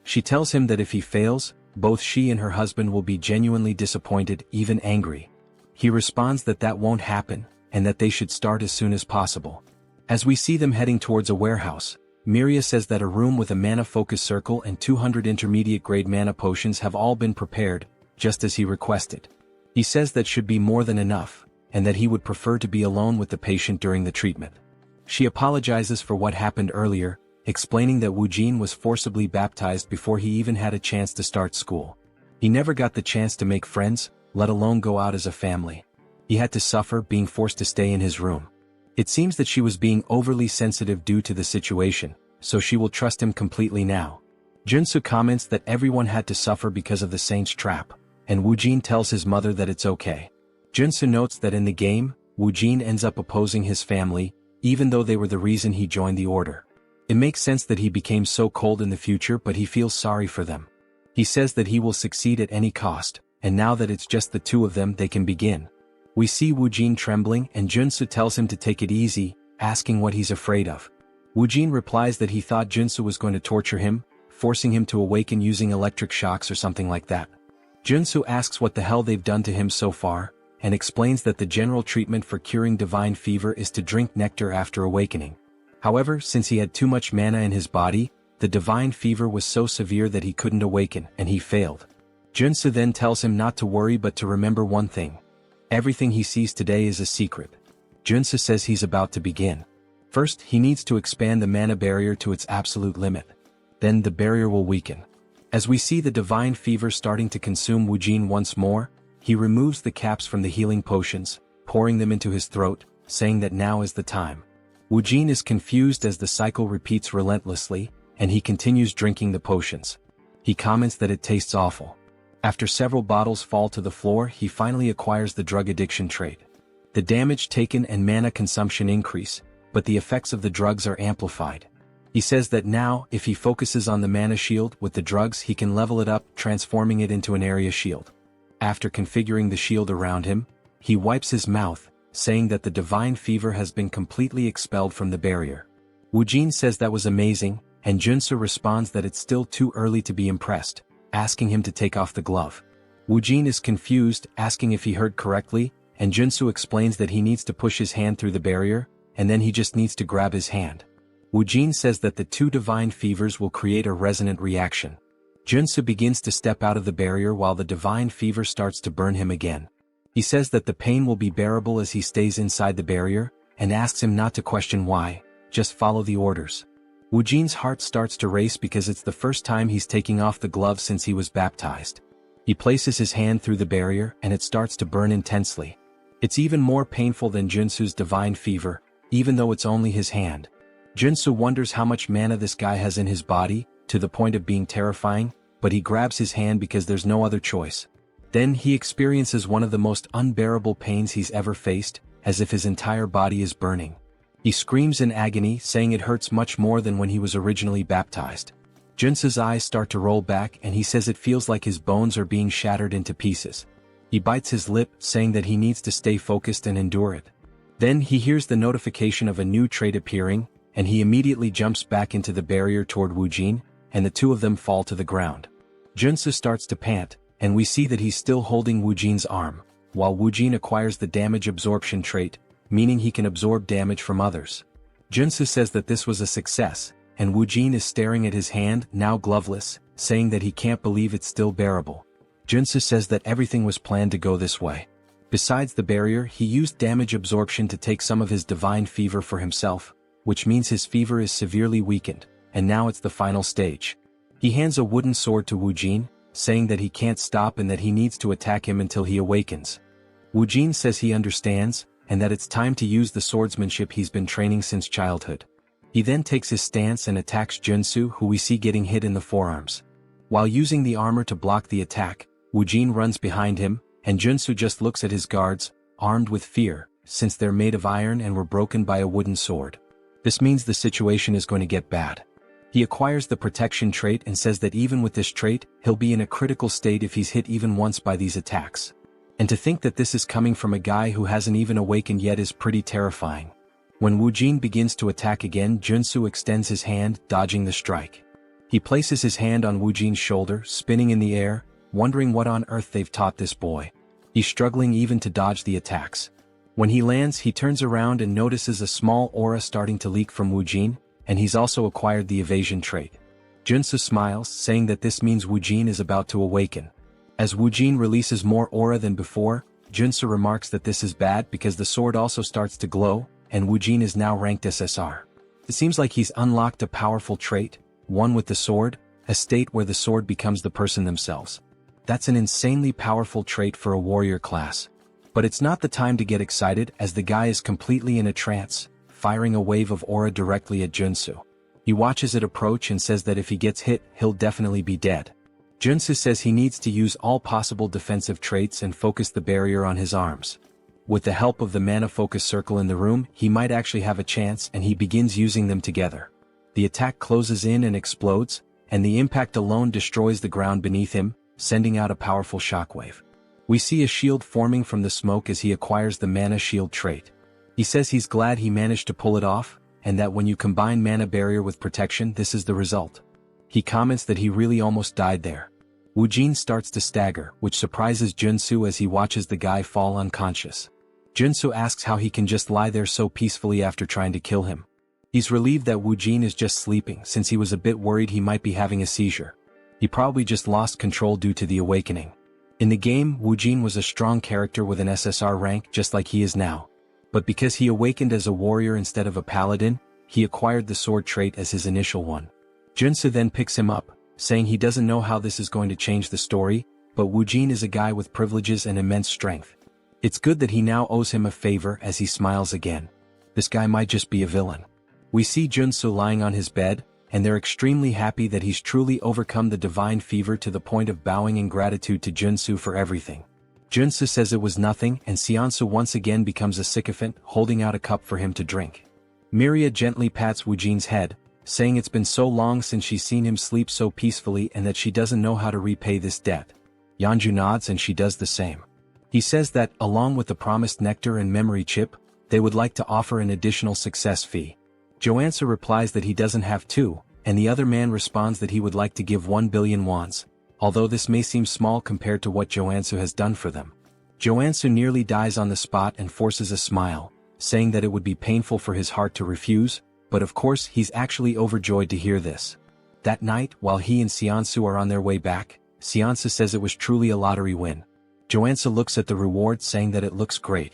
She tells him that if he fails, both she and her husband will be genuinely disappointed, even angry. He responds that that won't happen, and that they should start as soon as possible. As we see them heading towards a warehouse, Miria says that a room with a mana focus circle and 200 intermediate grade mana potions have all been prepared, just as he requested. He says that should be more than enough, and that he would prefer to be alone with the patient during the treatment. She apologizes for what happened earlier, explaining that Woojin was forcibly baptized before he even had a chance to start school. He never got the chance to make friends, let alone go out as a family. He had to suffer being forced to stay in his room. It seems that she was being overly sensitive due to the situation, so she will trust him completely now. Joonsoo comments that everyone had to suffer because of the saint's trap, and Woojin tells his mother that it's okay. Joonsoo notes that in the game, Woojin ends up opposing his family, even though they were the reason he joined the order. It makes sense that he became so cold in the future, but he feels sorry for them. He says that he will succeed at any cost, and now that it's just the two of them they can begin. We see Woojin trembling and Joonsoo tells him to take it easy, asking what he's afraid of. Woojin replies that he thought Joonsoo was going to torture him, forcing him to awaken using electric shocks or something like that. Joonsoo asks what the hell they've done to him so far, and explains that the general treatment for curing divine fever is to drink nectar after awakening. However, since he had too much mana in his body, the divine fever was so severe that he couldn't awaken, and he failed. Joonsoo then tells him not to worry but to remember one thing. Everything he sees today is a secret. Joonsoo says he's about to begin. First, he needs to expand the mana barrier to its absolute limit. Then the barrier will weaken. As we see the divine fever starting to consume Woojin once more, he removes the caps from the healing potions, pouring them into his throat, saying that now is the time. Woojin is confused as the cycle repeats relentlessly, and he continues drinking the potions. He comments that it tastes awful. After several bottles fall to the floor, he finally acquires the drug addiction trait. The damage taken and mana consumption increase, but the effects of the drugs are amplified. He says that now, if he focuses on the mana shield with the drugs, he can level it up, transforming it into an area shield. After configuring the shield around him, he wipes his mouth, saying that the divine fever has been completely expelled from the barrier. Woojin says that was amazing, and Joonsoo responds that it's still too early to be impressed, asking him to take off the glove. Woojin is confused, asking if he heard correctly, and Joonsoo explains that he needs to push his hand through the barrier, and then he just needs to grab his hand. Woojin says that the two divine fevers will create a resonant reaction. Joonsoo begins to step out of the barrier while the divine fever starts to burn him again. He says that the pain will be bearable as he stays inside the barrier, and asks him not to question why, just follow the orders. Woojin's heart starts to race because it's the first time he's taking off the glove since he was baptized. He places his hand through the barrier and it starts to burn intensely. It's even more painful than Joonsoo's divine fever, even though it's only his hand. Joonsoo wonders how much mana this guy has in his body, to the point of being terrifying, but he grabs his hand because there's no other choice. Then he experiences one of the most unbearable pains he's ever faced, as if his entire body is burning. He screams in agony, saying it hurts much more than when he was originally baptized. Joonsoo's eyes start to roll back and he says it feels like his bones are being shattered into pieces. He bites his lip, saying that he needs to stay focused and endure it. Then he hears the notification of a new trait appearing, and he immediately jumps back into the barrier toward Woojin, and the two of them fall to the ground. Joonsoo starts to pant, and we see that he's still holding Woojin's arm, while Woojin acquires the damage absorption trait, meaning he can absorb damage from others. Joonsoo says that this was a success, and Woojin is staring at his hand, now gloveless, saying that he can't believe it's still bearable. Joonsoo says that everything was planned to go this way. Besides the barrier, he used damage absorption to take some of his divine fever for himself, which means his fever is severely weakened, and now it's the final stage. He hands a wooden sword to Woojin, saying that he can't stop and that he needs to attack him until he awakens. Woojin says he understands, and that it's time to use the swordsmanship he's been training since childhood. He then takes his stance and attacks Joonsoo, who we see getting hit in the forearms. While using the armor to block the attack, Woojin runs behind him, and Joonsoo just looks at his guards, armed with fear, since they're made of iron and were broken by a wooden sword. This means the situation is going to get bad. He acquires the protection trait and says that even with this trait, he'll be in a critical state if he's hit even once by these attacks. And to think that this is coming from a guy who hasn't even awakened yet is pretty terrifying. When Woojin begins to attack again, Joonsoo extends his hand, dodging the strike. He places his hand on Woojin's shoulder, spinning in the air, wondering what on earth they've taught this boy. He's struggling even to dodge the attacks. When he lands, he turns around and notices a small aura starting to leak from Woojin, and he's also acquired the evasion trait. Joonsoo smiles, saying that this means Woojin is about to awaken. As Woojin releases more aura than before, Joonsoo remarks that this is bad because the sword also starts to glow, and Woojin is now ranked SSR. It seems like he's unlocked a powerful trait, one with the sword, a state where the sword becomes the person themselves. That's an insanely powerful trait for a warrior class. But it's not the time to get excited, as the guy is completely in a trance, firing a wave of aura directly at Joonsoo. He watches it approach and says that if he gets hit, he'll definitely be dead. Joonsoo says he needs to use all possible defensive traits and focus the barrier on his arms. With the help of the mana focus circle in the room, he might actually have a chance, and he begins using them together. The attack closes in and explodes, and the impact alone destroys the ground beneath him, sending out a powerful shockwave. We see a shield forming from the smoke as he acquires the mana shield trait. He says he's glad he managed to pull it off, and that when you combine mana barrier with protection, this is the result. He comments that he really almost died there. Woojin starts to stagger, which surprises Joonsoo as he watches the guy fall unconscious. Joonsoo asks how he can just lie there so peacefully after trying to kill him. He's relieved that Woojin is just sleeping since he was a bit worried he might be having a seizure. He probably just lost control due to the awakening. In the game, Woojin was a strong character with an SSR rank just like he is now. But because he awakened as a warrior instead of a paladin, he acquired the sword trait as his initial one. Joonsoo then picks him up, saying he doesn't know how this is going to change the story, but Woojin is a guy with privileges and immense strength. It's good that he now owes him a favor as he smiles again. This guy might just be a villain. We see Joonsoo lying on his bed, and they're extremely happy that he's truly overcome the divine fever to the point of bowing in gratitude to Joonsoo for everything. Joonsoo says it was nothing, and Seonsu once again becomes a sycophant, holding out a cup for him to drink. Miria gently pats Woojin's head, saying it's been so long since she's seen him sleep so peacefully and that she doesn't know how to repay this debt. Yeonju nods and she does the same. He says that, along with the promised nectar and memory chip, they would like to offer an additional success fee. Joansu replies that he doesn't have to, and the other man responds that he would like to give 1 billion wons, although this may seem small compared to what Joansu has done for them. Joansu nearly dies on the spot and forces a smile, saying that it would be painful for his heart to refuse, but of course he's actually overjoyed to hear this. That night, while he and Seonsu are on their way back, Seonsu says it was truly a lottery win. Joansu looks at the reward saying that it looks great.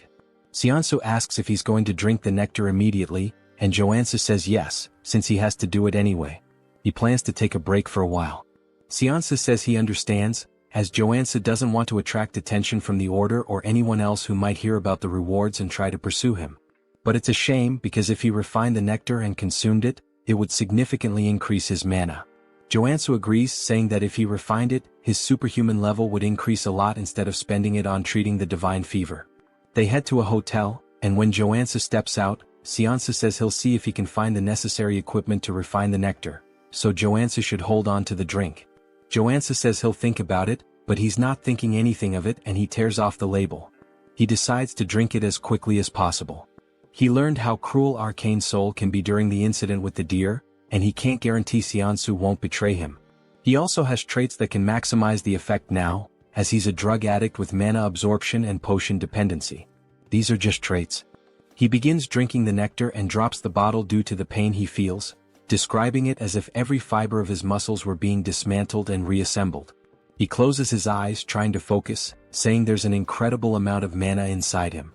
Seonsu asks if he's going to drink the nectar immediately, and Joansu says yes, since he has to do it anyway. He plans to take a break for a while. Seonsu says he understands, as Joansu doesn't want to attract attention from the Order or anyone else who might hear about the rewards and try to pursue him. But it's a shame because if he refined the nectar and consumed it, it would significantly increase his mana. Joansu agrees, saying that if he refined it, his superhuman level would increase a lot instead of spending it on treating the divine fever. They head to a hotel, and when Joansu steps out, Seonsu says he'll see if he can find the necessary equipment to refine the nectar, so Joansu should hold on to the drink. Joansu says he'll think about it, but he's not thinking anything of it and he tears off the label. He decides to drink it as quickly as possible. He learned how cruel Arcane Seoul can be during the incident with the deer, and he can't guarantee Seonsu won't betray him. He also has traits that can maximize the effect now, as he's a drug addict with mana absorption and potion dependency. These are just traits. He begins drinking the nectar and drops the bottle due to the pain he feels, describing it as if every fiber of his muscles were being dismantled and reassembled. He closes his eyes trying to focus, saying there's an incredible amount of mana inside him.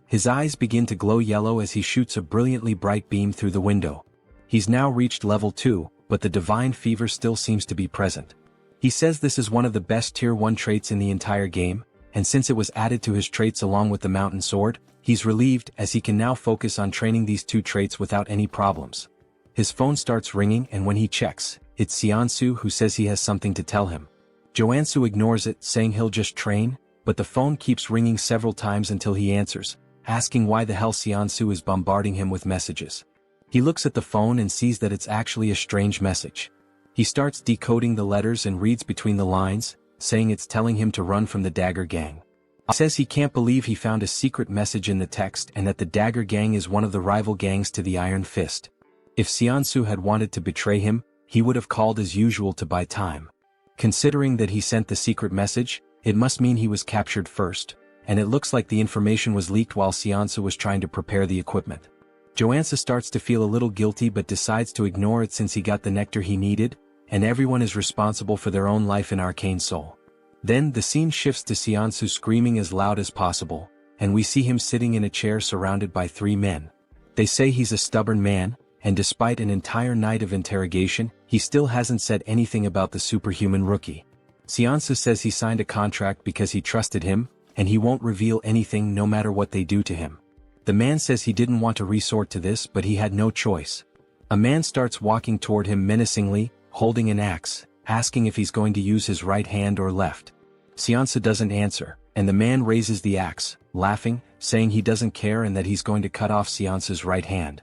His eyes begin to glow yellow as he shoots a brilliantly bright beam through the window. He's now reached level 2, but the divine fever still seems to be present. He says this is one of the best tier 1 traits in the entire game, and since it was added to his traits along with the mountain sword, he's relieved as he can now focus on training these two traits without any problems. His phone starts ringing and when he checks, it's Seonsu who says he has something to tell him. Joansu ignores it, saying he'll just train, but the phone keeps ringing several times until he answers, asking why the hell Seonsu is bombarding him with messages. He looks at the phone and sees that it's actually a strange message. He starts decoding the letters and reads between the lines, saying it's telling him to run from the Dagger Gang. He says he can't believe he found a secret message in the text and that the Dagger Gang is one of the rival gangs to the Iron Fist. If Seonsu had wanted to betray him, he would have called as usual to buy time. Considering that he sent the secret message, it must mean he was captured first, and it looks like the information was leaked while Seonsu was trying to prepare the equipment. Joansu starts to feel a little guilty but decides to ignore it since he got the nectar he needed, and everyone is responsible for their own life in Arcane Seoul. Then the scene shifts to Seonsu screaming as loud as possible, and we see him sitting in a chair surrounded by 3 men. They say he's a stubborn man, and despite an entire night of interrogation, he still hasn't said anything about the superhuman rookie. Seonsu says he signed a contract because he trusted him, and he won't reveal anything no matter what they do to him. The man says he didn't want to resort to this but he had no choice. A man starts walking toward him menacingly, holding an axe, asking if he's going to use his right hand or left. Seonsu doesn't answer, and the man raises the axe, laughing, saying he doesn't care and that he's going to cut off Seonsu's right hand.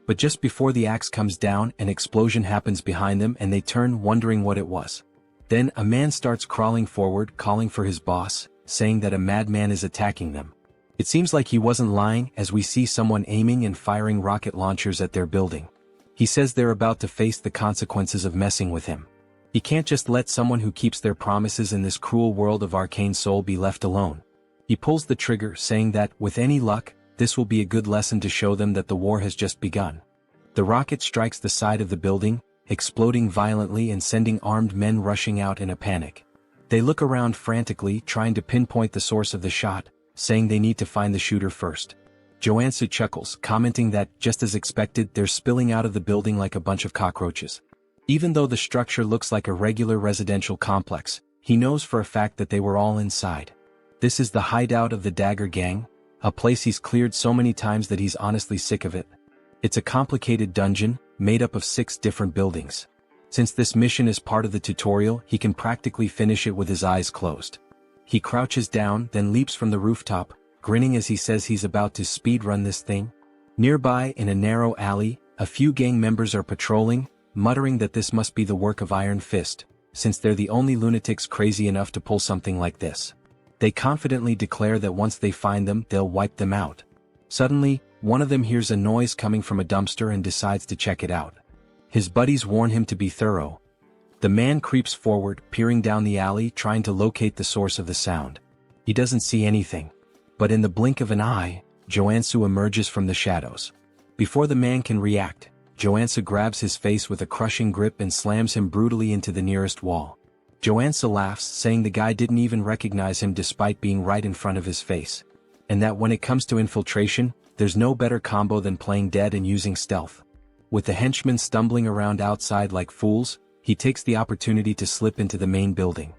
But just before the axe comes down, an explosion happens behind them and they turn, wondering what it was. Then a man starts crawling forward, calling for his boss, saying that a madman is attacking them. It seems like he wasn't lying, as we see someone aiming and firing rocket launchers at their building. He says they're about to face the consequences of messing with him. He can't just let someone who keeps their promises in this cruel world of Arcane Seoul be left alone. He pulls the trigger, saying that, with any luck, this will be a good lesson to show them that the war has just begun. The rocket strikes the side of the building, exploding violently and sending armed men rushing out in a panic. They look around frantically, trying to pinpoint the source of the shot, saying they need to find the shooter first. Joonsoo chuckles, commenting that, just as expected, they're spilling out of the building like a bunch of cockroaches. Even though the structure looks like a regular residential complex, he knows for a fact that they were all inside. This is the hideout of the Dagger Gang, a place he's cleared so many times that he's honestly sick of it. It's a complicated dungeon, made up of 6 different buildings. Since this mission is part of the tutorial, he can practically finish it with his eyes closed. He crouches down, then leaps from the rooftop, grinning as he says he's about to speedrun this thing. Nearby, in a narrow alley, a few gang members are patrolling, muttering that this must be the work of Iron Fist, since they're the only lunatics crazy enough to pull something like this. They confidently declare that once they find them, they'll wipe them out. Suddenly, one of them hears a noise coming from a dumpster and decides to check it out. His buddies warn him to be thorough. The man creeps forward, peering down the alley, trying to locate the source of the sound. He doesn't see anything. But in the blink of an eye, Joonsoo emerges from the shadows. Before the man can react, Joonsoo grabs his face with a crushing grip and slams him brutally into the nearest wall. Joonsoo laughs, saying the guy didn't even recognize him despite being right in front of his face. And that when it comes to infiltration, there's no better combo than playing dead and using stealth. With the henchmen stumbling around outside like fools, he takes the opportunity to slip into the main building.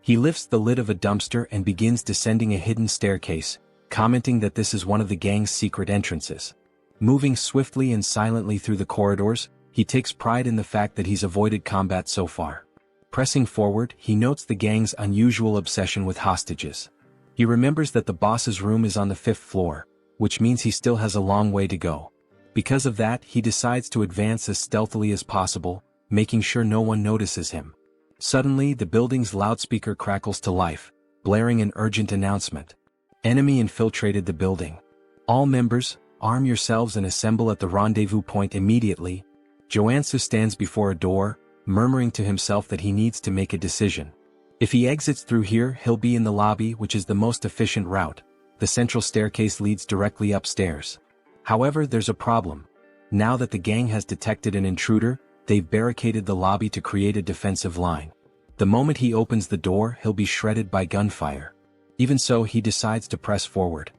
He lifts the lid of a dumpster and begins descending a hidden staircase, commenting that this is one of the gang's secret entrances. Moving swiftly and silently through the corridors, he takes pride in the fact that he's avoided combat so far. Pressing forward, he notes the gang's unusual obsession with hostages. He remembers that the boss's room is on the 5th floor, which means he still has a long way to go. Because of that, he decides to advance as stealthily as possible, making sure no one notices him. Suddenly, the building's loudspeaker crackles to life, blaring an urgent announcement. Enemy infiltrated the building. All members, arm yourselves and assemble at the rendezvous point immediately. Joonsoo stands before a door, murmuring to himself that he needs to make a decision. If he exits through here, he'll be in the lobby, which is the most efficient route. The central staircase leads directly upstairs. However, there's a problem. Now that the gang has detected an intruder, they've barricaded the lobby to create a defensive line. The moment he opens the door, he'll be shredded by gunfire. Even so, he decides to press forward.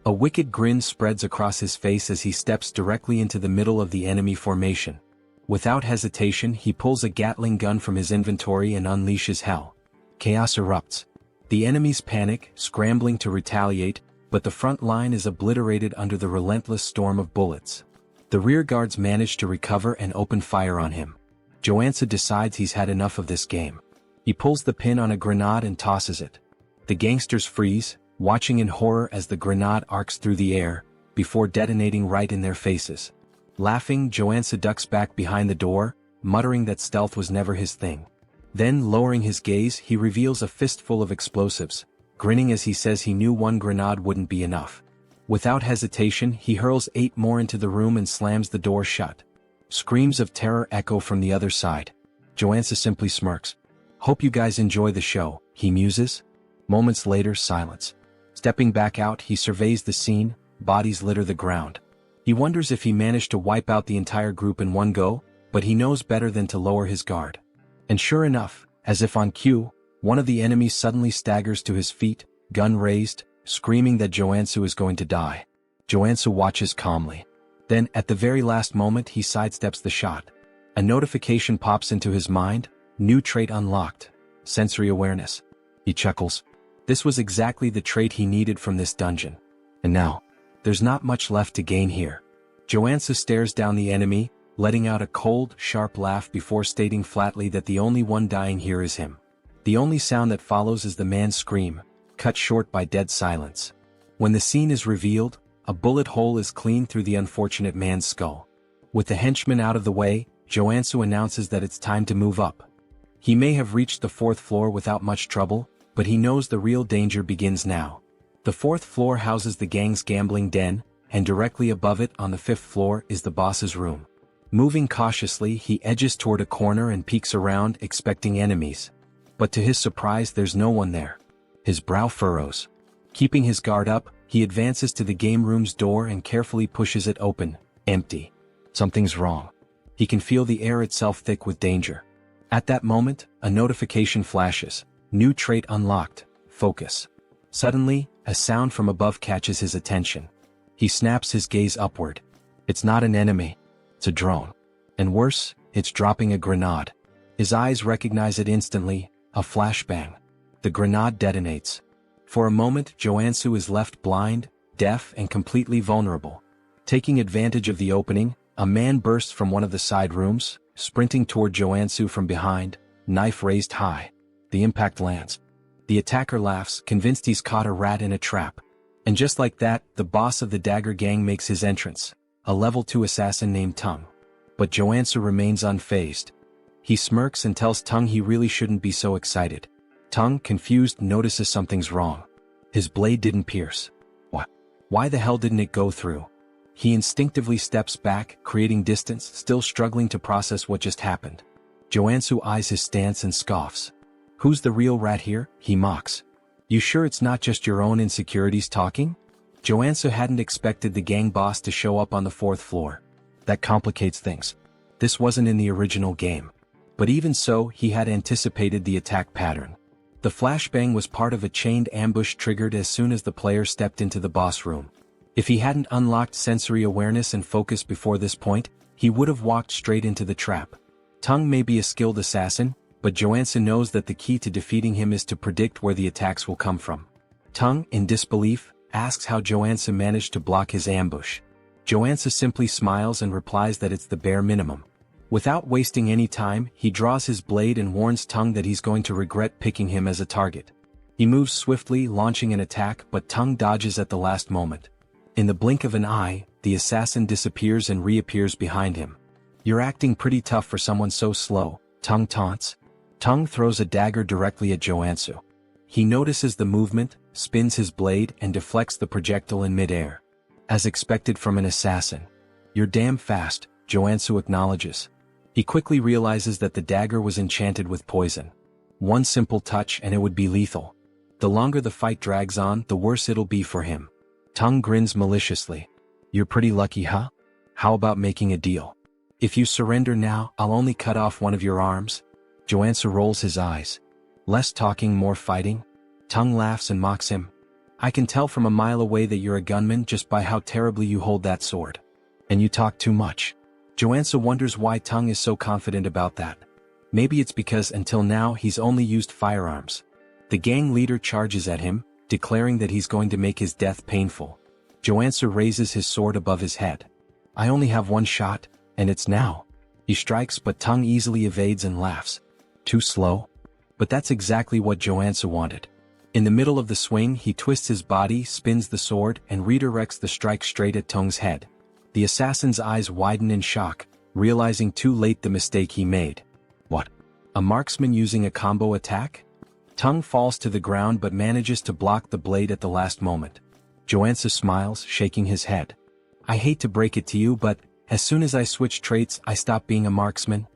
A wicked grin spreads across his face as he steps directly into the middle of the enemy formation. Without hesitation, he pulls a Gatling gun from his inventory and unleashes hell. Chaos erupts. The enemies panic, scrambling to retaliate, but the front line is obliterated under the relentless storm of bullets. The rear guards manage to recover and open fire on him. Joonsoo decides he's had enough of this game. He pulls the pin on a grenade and tosses it. The gangsters freeze, watching in horror as the grenade arcs through the air, before detonating right in their faces. Laughing, Joonsoo ducks back behind the door, muttering that stealth was never his thing. Then, lowering his gaze, he reveals a fistful of explosives, grinning as he says he knew one grenade wouldn't be enough. Without hesitation, he hurls 8 more into the room and slams the door shut. Screams of terror echo from the other side. Joonsoo simply smirks. "Hope you guys enjoy the show," he muses. Moments later, silence. Stepping back out, he surveys the scene. Bodies litter the ground. He wonders if he managed to wipe out the entire group in one go, but he knows better than to lower his guard. And sure enough, as if on cue, one of the enemies suddenly staggers to his feet, gun raised, screaming that Joonsoo is going to die. Joonsoo watches calmly. Then, at the very last moment, he sidesteps the shot. A notification pops into his mind. New trait unlocked. Sensory awareness. He chuckles. This was exactly the trait he needed from this dungeon. And now, there's not much left to gain here. Joonsoo stares down the enemy, letting out a cold, sharp laugh before stating flatly that the only one dying here is him. The only sound that follows is the man's scream, cut short by dead silence. When the scene is revealed, a bullet hole is cleaned through the unfortunate man's skull. With the henchman out of the way, Joonsoo announces that it's time to move up. He may have reached the 4th floor without much trouble, but he knows the real danger begins now. The fourth floor houses the gang's gambling den, and directly above it on the fifth floor is the boss's room. Moving cautiously, he edges toward a corner and peeks around, expecting enemies. But to his surprise, there's no one there. His brow furrows. Keeping his guard up, he advances to the game room's door and carefully pushes it open. Empty. Something's wrong. He can feel the air itself thick with danger. At that moment, a notification flashes. New trait unlocked. Focus. Suddenly, a sound from above catches his attention. He snaps his gaze upward. It's not an enemy. It's a drone. And worse, it's dropping a grenade. His eyes recognize it instantly, a flashbang. The grenade detonates. For a moment, Joonsoo is left blind, deaf, and completely vulnerable. Taking advantage of the opening, a man bursts from one of the side rooms, sprinting toward Joonsoo from behind, knife raised high. The impact lands. The attacker laughs, convinced he's caught a rat in a trap. And just like that, the boss of the Dagger Gang makes his entrance, a level 2 assassin named Tung. But Joonsoo remains unfazed. He smirks and tells Tung he really shouldn't be so excited. Tung, confused, notices something's wrong. His blade didn't pierce. What? Why the hell didn't it go through? He instinctively steps back, creating distance, still struggling to process what just happened. Joonsoo eyes his stance and scoffs. Who's the real rat here? He mocks. You sure it's not just your own insecurities talking? Joonsoo hadn't expected the gang boss to show up on the fourth floor. That complicates things. This wasn't in the original game. But even so, he had anticipated the attack pattern. The flashbang was part of a chained ambush triggered as soon as the player stepped into the boss room. If he hadn't unlocked sensory awareness and focus before this point, he would have walked straight into the trap. Tung may be a skilled assassin, but Joonsoo knows that the key to defeating him is to predict where the attacks will come from. Tung, in disbelief, asks how Joonsoo managed to block his ambush. Joonsoo simply smiles and replies that it's the bare minimum. Without wasting any time, he draws his blade and warns Tung that he's going to regret picking him as a target. He moves swiftly, launching an attack, but Tung dodges at the last moment. In the blink of an eye, the assassin disappears and reappears behind him. You're acting pretty tough for someone so slow, Tung taunts. Tung throws a dagger directly at Joonsoo. He notices the movement, spins his blade, and deflects the projectile in midair. As expected from an assassin. You're damn fast, Joonsoo acknowledges. He quickly realizes that the dagger was enchanted with poison. One simple touch and it would be lethal. The longer the fight drags on, the worse it'll be for him. Tung grins maliciously. You're pretty lucky, huh? How about making a deal? If you surrender now, I'll only cut off one of your arms. Joonsoo rolls his eyes. Less talking, more fighting? Tung laughs and mocks him. I can tell from a mile away that you're a gunman just by how terribly you hold that sword. And you talk too much. Joonsoo wonders why Tung is so confident about that. Maybe it's because until now he's only used firearms. The gang leader charges at him, declaring that he's going to make his death painful. Joonsoo raises his sword above his head. I only have one shot, and it's now. He strikes, but Tung easily evades and laughs. Too slow? But that's exactly what Joonsoo wanted. In the middle of the swing, he twists his body, spins the sword, and redirects the strike straight at Tung's head. The assassin's eyes widen in shock, realizing too late the mistake he made. What? A marksman using a combo attack? Tung falls to the ground but manages to block the blade at the last moment. Joonsoo smiles, shaking his head. I hate to break it to you, but as soon as I switch traits, I stop being a marksman.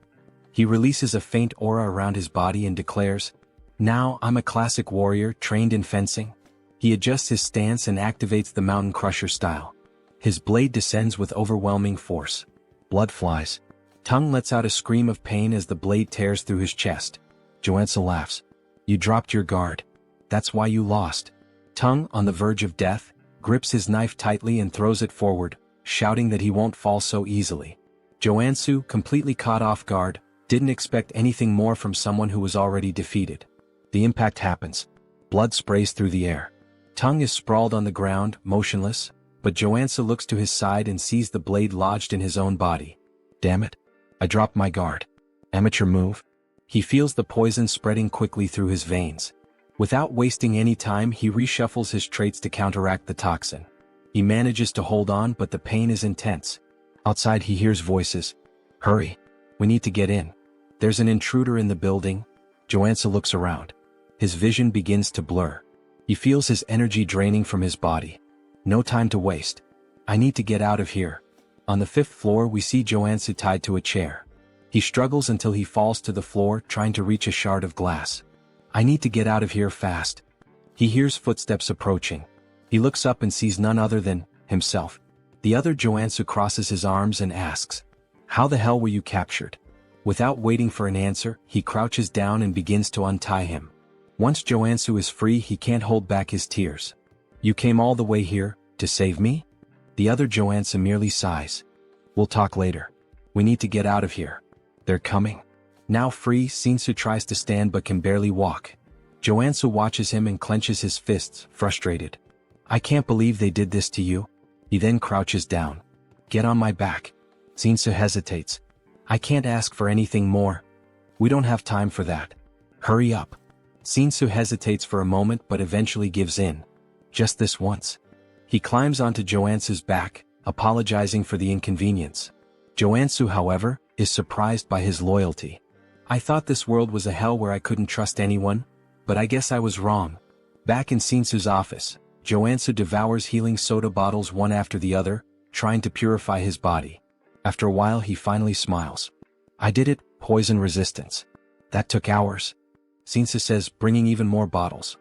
He releases a faint aura around his body and declares, Now I'm a classic warrior trained in fencing. He adjusts his stance and activates the Mountain Crusher style. His blade descends with overwhelming force. Blood flies. Tung lets out a scream of pain as the blade tears through his chest. Joonsoo laughs. You dropped your guard. That's why you lost. Tung, on the verge of death, grips his knife tightly and throws it forward, shouting that he won't fall so easily. Joonsoo, completely caught off guard, didn't expect anything more from someone who was already defeated. The impact happens. Blood sprays through the air. Tung is sprawled on the ground, motionless, but Joonsoo looks to his side and sees the blade lodged in his own body. Damn it. I dropped my guard. Amateur move. He feels the poison spreading quickly through his veins. Without wasting any time, he reshuffles his traits to counteract the toxin. He manages to hold on, but the pain is intense. Outside he hears voices. Hurry. We need to get in. There's an intruder in the building. Joonsoo looks around. His vision begins to blur. He feels his energy draining from his body. No time to waste. I need to get out of here. On the 5th floor we see Joonsoo tied to a chair. He struggles until he falls to the floor trying to reach a shard of glass. I need to get out of here fast. He hears footsteps approaching. He looks up and sees none other than himself. The other Joonsoo crosses his arms and asks, "How the hell were you captured?" Without waiting for an answer, he crouches down and begins to untie him. Once Joonsoo is free, he can't hold back his tears. "You came all the way here, to save me?" The other Joonsoo merely sighs. "We'll talk later. We need to get out of here. They're coming." Now free, Shinsu tries to stand but can barely walk. Joonsoo watches him and clenches his fists, frustrated. "I can't believe they did this to you." He then crouches down. "Get on my back." Shinsu hesitates. "I can't ask for anything more. We don't have time for that. Hurry up." Shinsu hesitates for a moment but eventually gives in. "Just this once." He climbs onto Joonsoo's back, apologizing for the inconvenience. Joonsoo, however, is surprised by his loyalty. "I thought this world was a hell where I couldn't trust anyone, but I guess I was wrong." Back in Shinsu's office, Joonsoo devours healing soda bottles one after the other, trying to purify his body. After a while he finally smiles. "I did it, poison resistance. That took hours." Shinsu says, bringing even more bottles.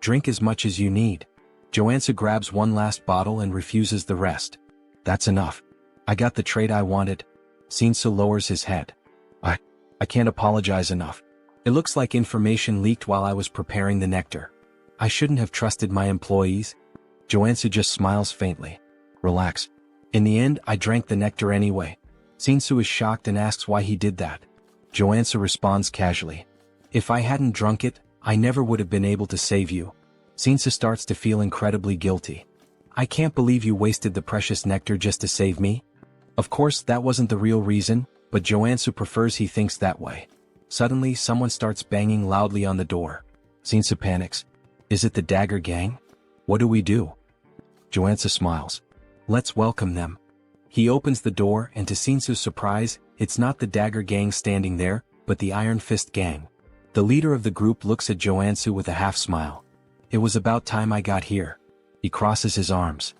"Drink as much as you need." Joonsoo grabs one last bottle and refuses the rest. "That's enough. I got the trade I wanted." Shinsu lowers his head. I can't apologize enough. It looks like information leaked while I was preparing the nectar. I shouldn't have trusted my employees." Joonsoo just smiles faintly. "Relax. In the end, I drank the nectar anyway." Shinsu is shocked and asks why he did that. Joonsoo responds casually. "If I hadn't drunk it, I never would have been able to save you." Shinsu starts to feel incredibly guilty. "I can't believe you wasted the precious nectar just to save me." Of course, that wasn't the real reason, but Joonsoo prefers he thinks that way. Suddenly, someone starts banging loudly on the door. Shinsu panics. "Is it the Dagger Gang? What do we do?" Joonsoo smiles. "Let's welcome them." He opens the door and to Shinsu's surprise, it's not the Dagger Gang standing there, but the Iron Fist Gang. The leader of the group looks at Joonsoo with a half-smile. "It was about time I got here." He crosses his arms.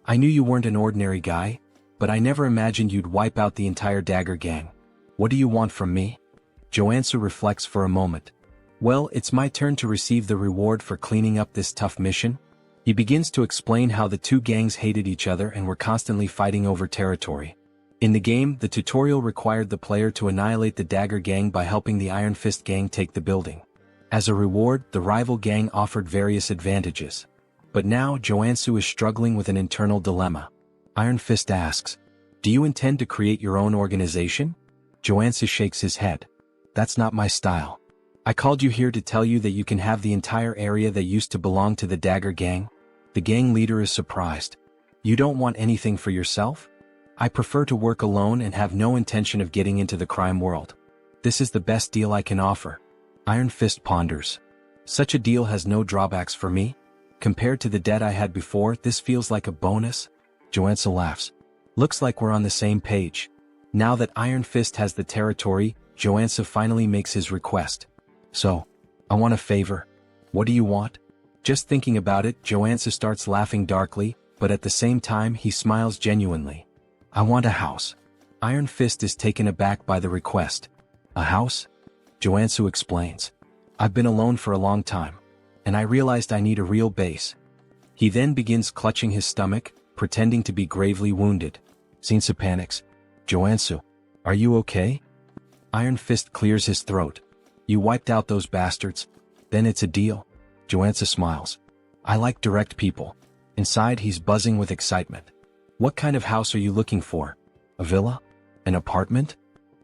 "I knew you weren't an ordinary guy, but I never imagined you'd wipe out the entire Dagger Gang. What do you want from me?" Joonsoo reflects for a moment. "Well, it's my turn to receive the reward for cleaning up this tough mission." He begins to explain how the two gangs hated each other and were constantly fighting over territory. In the game, the tutorial required the player to annihilate the Dagger Gang by helping the Iron Fist Gang take the building. As a reward, the rival gang offered various advantages. But now Joonsoo is struggling with an internal dilemma. Iron Fist asks, "Do you intend to create your own organization?" Joonsoo shakes his head. "That's not my style. I called you here to tell you that you can have the entire area that used to belong to the Dagger Gang." The gang leader is surprised. "You don't want anything for yourself?" "I prefer to work alone and have no intention of getting into the crime world. This is the best deal I can offer." Iron Fist ponders. "Such a deal has no drawbacks for me. Compared to the debt I had before, this feels like a bonus." Joonsoo laughs. "Looks like we're on the same page." Now that Iron Fist has the territory, Joonsoo finally makes his request. "So, I want a favor." "What do you want?" Just thinking about it, Joonsoo starts laughing darkly, but at the same time he smiles genuinely. "I want a house." Iron Fist is taken aback by the request. "A house?" Joonsoo explains. "I've been alone for a long time, and I realized I need a real base." He then begins clutching his stomach, pretending to be gravely wounded. Shinsu panics. "Joonsoo, are you okay?" Iron Fist clears his throat. "You wiped out those bastards? Then it's a deal." Joonsoo smiles. "I like direct people." Inside he's buzzing with excitement. "What kind of house are you looking for? A villa? An apartment?"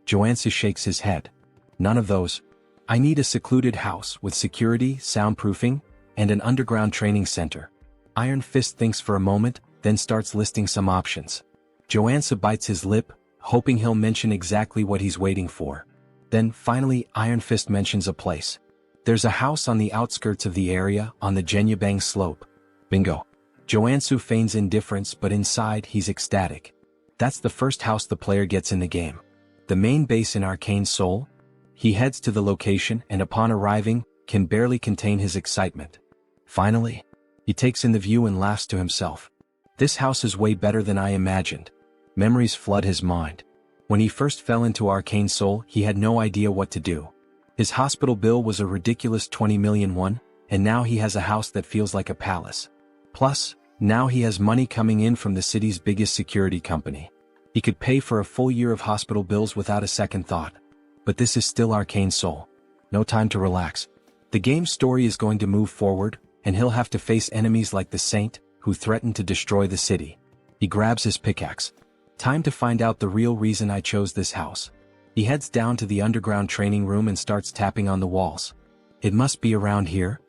Joonsoo shakes his head. "None of those. I need a secluded house with security, soundproofing, and an underground training center." Iron Fist thinks for a moment, then starts listing some options. Joonsoo bites his lip, hoping he'll mention exactly what he's waiting for. Then, finally, Iron Fist mentions a place. "There's a house on the outskirts of the area, on the Jenyabang slope." Bingo. Joonsoo feigns indifference, but inside he's ecstatic. That's the first house the player gets in the game. The main base in Arcane Seoul? He heads to the location and upon arriving, can barely contain his excitement. Finally, he takes in the view and laughs to himself. This house is way better than I imagined. Memories flood his mind. When he first fell into Arcane Seoul, he had no idea what to do. His hospital bill was a ridiculous 20 million won, and now he has a house that feels like a palace. Plus, now he has money coming in from the city's biggest security company. He could pay for a full year of hospital bills without a second thought. But this is still Arcane Seoul. No time to relax. The game's story is going to move forward, and he'll have to face enemies like the Saint, who threaten to destroy the city. He grabs his pickaxe. Time to find out the real reason I chose this house. He heads down to the underground training room and starts tapping on the walls. It must be around here.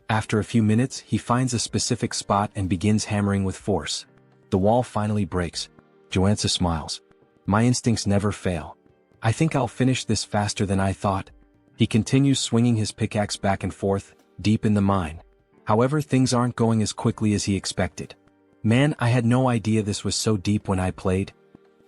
After a few minutes, he finds a specific spot and begins hammering with force. The wall finally breaks. Joonsoo smiles. My instincts never fail. I think I'll finish this faster than I thought. He continues swinging his pickaxe back and forth, deep in the mine. However, things aren't going as quickly as he expected. Man, I had no idea this was so deep when I played.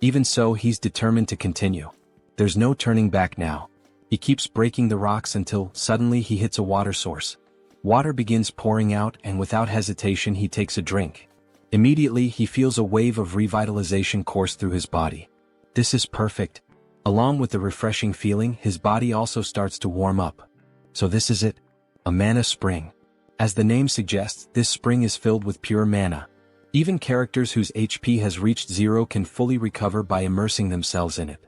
Even so, he's determined to continue. There's no turning back now. He keeps breaking the rocks until, suddenly, he hits a water source. Water begins pouring out, and without hesitation he takes a drink. Immediately, he feels a wave of revitalization course through his body. This is perfect. Along with the refreshing feeling, his body also starts to warm up. So this is it. A mana spring. As the name suggests, this spring is filled with pure mana. Even characters whose HP has reached 0 can fully recover by immersing themselves in it.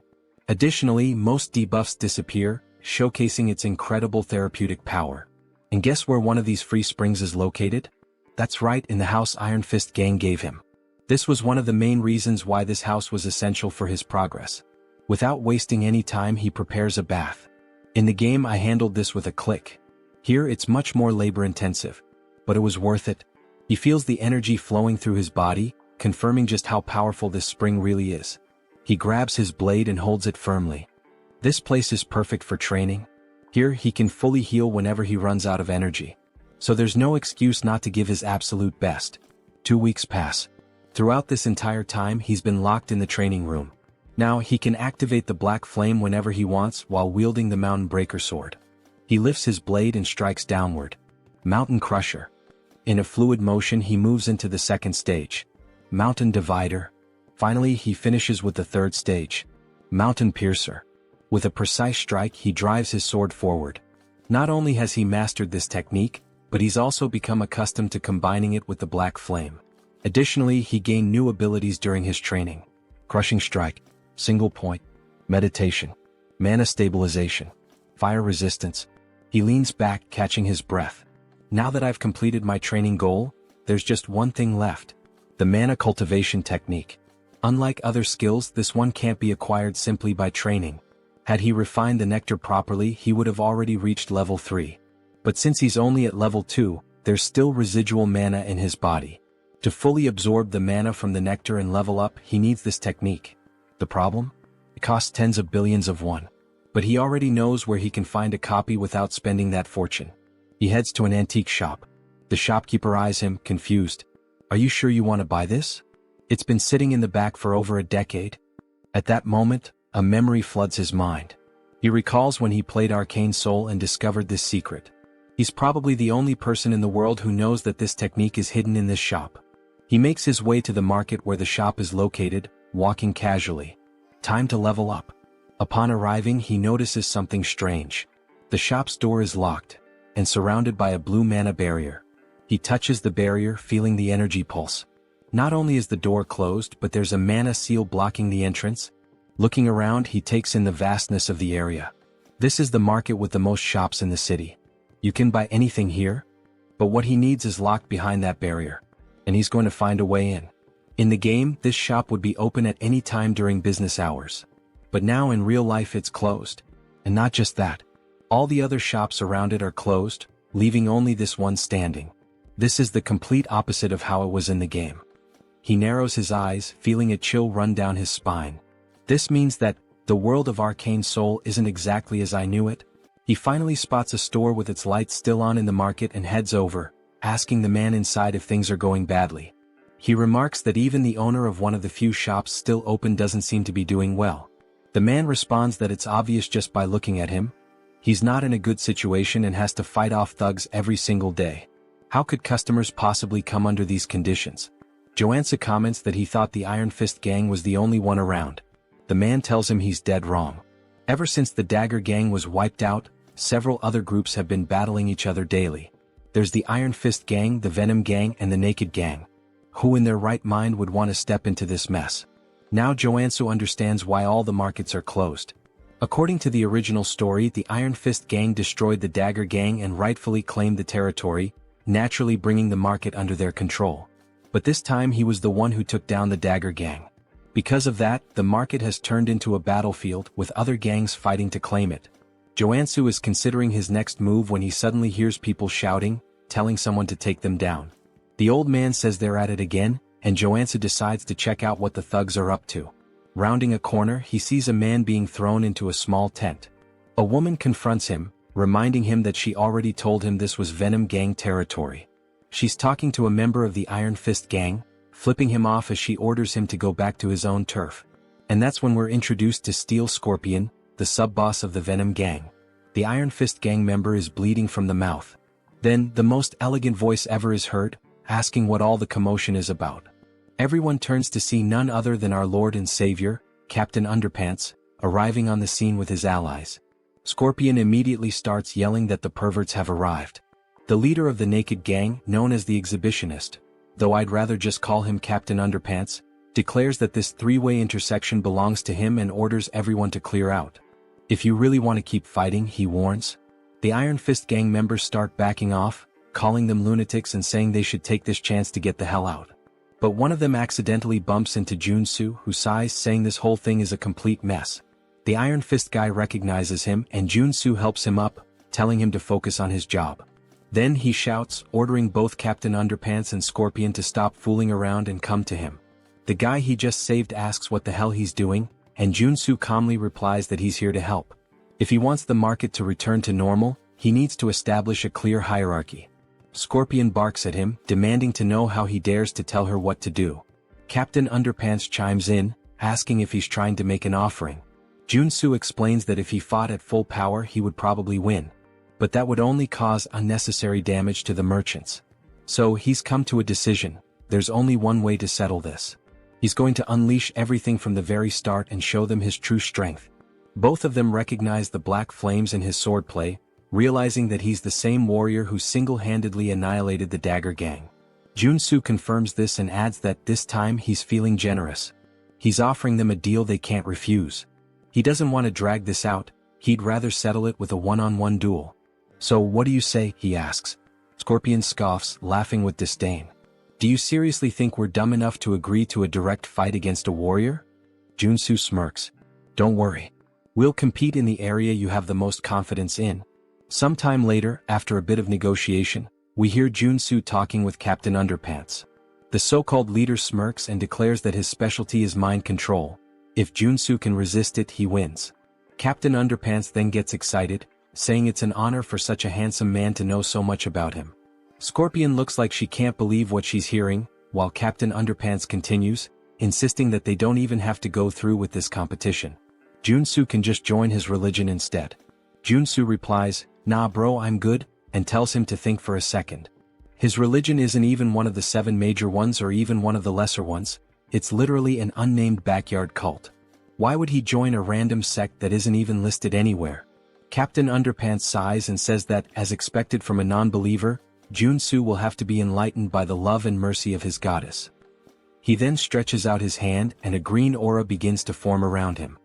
Additionally, most debuffs disappear, showcasing its incredible therapeutic power. And guess where one of these free springs is located? That's right, in the house Iron Fist Gang gave him. This was one of the main reasons why this house was essential for his progress. Without wasting any time, he prepares a bath. In the game, I handled this with a click. Here it's much more labor-intensive. But it was worth it. He feels the energy flowing through his body, confirming just how powerful this spring really is. He grabs his blade and holds it firmly. This place is perfect for training. Here he can fully heal whenever he runs out of energy. So there's no excuse not to give his absolute best. 2 weeks pass. Throughout this entire time, he's been locked in the training room. Now he can activate the black flame whenever he wants while wielding the Mountain Breaker sword. He lifts his blade and strikes downward. Mountain Crusher. In a fluid motion, he moves into the second stage. Mountain Divider. Finally, he finishes with the third stage. Mountain Piercer. With a precise strike, he drives his sword forward. Not only has he mastered this technique, but he's also become accustomed to combining it with the black flame. Additionally, he gained new abilities during his training. Crushing Strike. Single Point. Meditation. Mana Stabilization. Fire Resistance. He leans back, catching his breath. Now that I've completed my training goal, there's just one thing left. The Mana Cultivation Technique. Unlike other skills, this one can't be acquired simply by training. Had he refined the nectar properly, he would have already reached level 3. But since he's only at level 2, there's still residual mana in his body. To fully absorb the mana from the nectar and level up, he needs this technique. The problem? It costs tens of billions of won. But he already knows where he can find a copy without spending that fortune. He heads to an antique shop. The shopkeeper eyes him, confused. Are you sure you want to buy this? It's been sitting in the back for over a decade. At that moment, a memory floods his mind. He recalls when he played Arcane Seoul and discovered this secret. He's probably the only person in the world who knows that this technique is hidden in this shop. He makes his way to the market where the shop is located, walking casually. Time to level up. Upon arriving, he notices something strange. The shop's door is locked, and surrounded by a blue mana barrier. He touches the barrier, feeling the energy pulse. Not only is the door closed, but there's a mana seal blocking the entrance. Looking around, he takes in the vastness of the area. This is the market with the most shops in the city. You can buy anything here, but what he needs is locked behind that barrier, and he's going to find a way in. In the game, this shop would be open at any time during business hours. But now in real life it's closed. And not just that. All the other shops around it are closed, leaving only this one standing. This is the complete opposite of how it was in the game. He narrows his eyes, feeling a chill run down his spine. This means that the world of Arcane Seoul isn't exactly as I knew it. He finally spots a store with its lights still on in the market and heads over, asking the man inside if things are going badly. He remarks that even the owner of one of the few shops still open doesn't seem to be doing well. The man responds that it's obvious just by looking at him. He's not in a good situation and has to fight off thugs every single day. How could customers possibly come under these conditions? Joonsoo comments that he thought the Iron Fist gang was the only one around. The man tells him he's dead wrong. Ever since the Dagger gang was wiped out, several other groups have been battling each other daily. There's the Iron Fist gang, the Venom gang, and the Naked gang. Who in their right mind would want to step into this mess? Now Joonsoo understands why all the markets are closed. According to the original story, the Iron Fist gang destroyed the Dagger gang and rightfully claimed the territory, naturally bringing the market under their control. But this time he was the one who took down the Dagger gang. Because of that, the market has turned into a battlefield with other gangs fighting to claim it. Joonsoo is considering his next move when he suddenly hears people shouting, telling someone to take them down. The old man says they're at it again, and Joonsoo decides to check out what the thugs are up to. Rounding a corner, he sees a man being thrown into a small tent. A woman confronts him, reminding him that she already told him this was Venom gang territory. She's talking to a member of the Iron Fist gang, flipping him off as she orders him to go back to his own turf. And that's when we're introduced to Steel Scorpion, the sub-boss of the Venom gang. The Iron Fist gang member is bleeding from the mouth. Then, the most elegant voice ever is heard, asking what all the commotion is about. Everyone turns to see none other than our Lord and Savior, Captain Underpants, arriving on the scene with his allies. Scorpion immediately starts yelling that the perverts have arrived. The leader of the Naked gang, known as the Exhibitionist, though I'd rather just call him Captain Underpants, declares that this three-way intersection belongs to him and orders everyone to clear out. If you really want to keep fighting, he warns. The Iron Fist gang members start backing off, calling them lunatics and saying they should take this chance to get the hell out. But one of them accidentally bumps into Joonsoo, who sighs, saying this whole thing is a complete mess. The Iron Fist guy recognizes him and Joonsoo helps him up, telling him to focus on his job. Then he shouts, ordering both Captain Underpants and Scorpion to stop fooling around and come to him. The guy he just saved asks what the hell he's doing, and Joonsoo calmly replies that he's here to help. If he wants the market to return to normal, he needs to establish a clear hierarchy. Scorpion barks at him, demanding to know how he dares to tell her what to do. Captain Underpants chimes in, asking if he's trying to make an offering. Joonsoo explains that if he fought at full power he would probably win. But that would only cause unnecessary damage to the merchants. So he's come to a decision. There's only one way to settle this. He's going to unleash everything from the very start and show them his true strength. Both of them recognize the black flames in his swordplay, realizing that he's the same warrior who single-handedly annihilated the Dagger gang. Joonsoo confirms this and adds that this time he's feeling generous. He's offering them a deal they can't refuse. He doesn't want to drag this out, he'd rather settle it with a one-on-one duel. So what do you say, he asks. Scorpion scoffs, laughing with disdain. Do you seriously think we're dumb enough to agree to a direct fight against a warrior? Joonsoo smirks. Don't worry. We'll compete in the area you have the most confidence in. Sometime later, after a bit of negotiation, we hear Joonsoo talking with Captain Underpants. The so-called leader smirks and declares that his specialty is mind control. If Joonsoo can resist it, he wins. Captain Underpants then gets excited, saying it's an honor for such a handsome man to know so much about him. Scorpion looks like she can't believe what she's hearing, while Captain Underpants continues, insisting that they don't even have to go through with this competition. Joonsoo can just join his religion instead. Joonsoo replies, "Nah bro, I'm good," and tells him to think for a second. His religion isn't even one of the 7 major ones or even one of the lesser ones, it's literally an unnamed backyard cult. Why would he join a random sect that isn't even listed anywhere? Captain Underpants sighs and says that, as expected from a non-believer, Joonsoo will have to be enlightened by the love and mercy of his goddess. He then stretches out his hand and a green aura begins to form around him.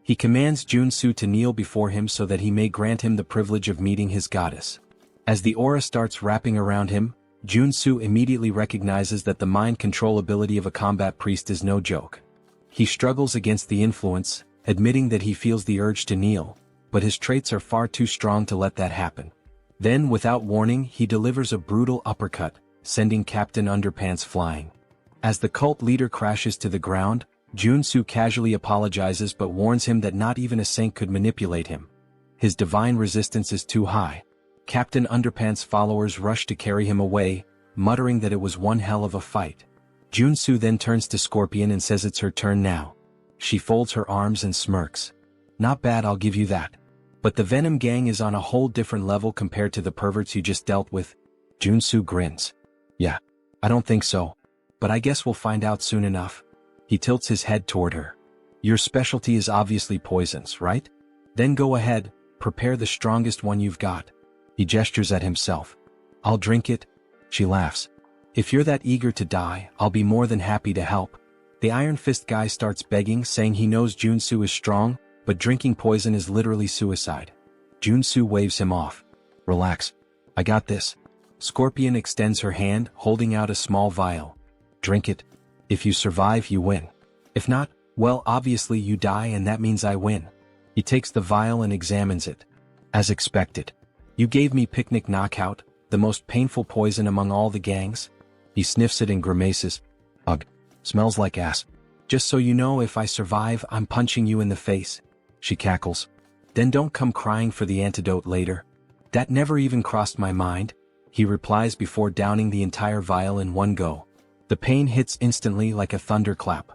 He commands Joonsoo to kneel before him so that he may grant him the privilege of meeting his goddess. As the aura starts wrapping around him, Joonsoo immediately recognizes that the mind control ability of a combat priest is no joke. He struggles against the influence, admitting that he feels the urge to kneel, but his traits are far too strong to let that happen. Then, without warning, he delivers a brutal uppercut, sending Captain Underpants flying. As the cult leader crashes to the ground, Joonsoo casually apologizes but warns him that not even a saint could manipulate him. His divine resistance is too high. Captain Underpants' followers rush to carry him away, muttering that it was one hell of a fight. Joonsoo then turns to Scorpion and says it's her turn now. She folds her arms and smirks. Not bad, I'll give you that. But the Venom gang is on a whole different level compared to the perverts you just dealt with. Joonsoo grins. Yeah, I don't think so. But I guess we'll find out soon enough. He tilts his head toward her. Your specialty is obviously poisons, right? Then go ahead, prepare the strongest one you've got. He gestures at himself. I'll drink it. She laughs. If you're that eager to die, I'll be more than happy to help. The Iron Fist guy starts begging, saying he knows Joonsoo is strong, but drinking poison is literally suicide. Joonsoo waves him off. Relax. I got this. Scorpion extends her hand, holding out a small vial. Drink it. If you survive, you win. If not, well, obviously you die and that means I win. He takes the vial and examines it. As expected. You gave me picnic knockout, the most painful poison among all the gangs. He sniffs it and grimaces. Ugh. Smells like ass. Just so you know, if I survive, I'm punching you in the face. She cackles. Then don't come crying for the antidote later. That never even crossed my mind, he replies before downing the entire vial in one go. The pain hits instantly like a thunderclap.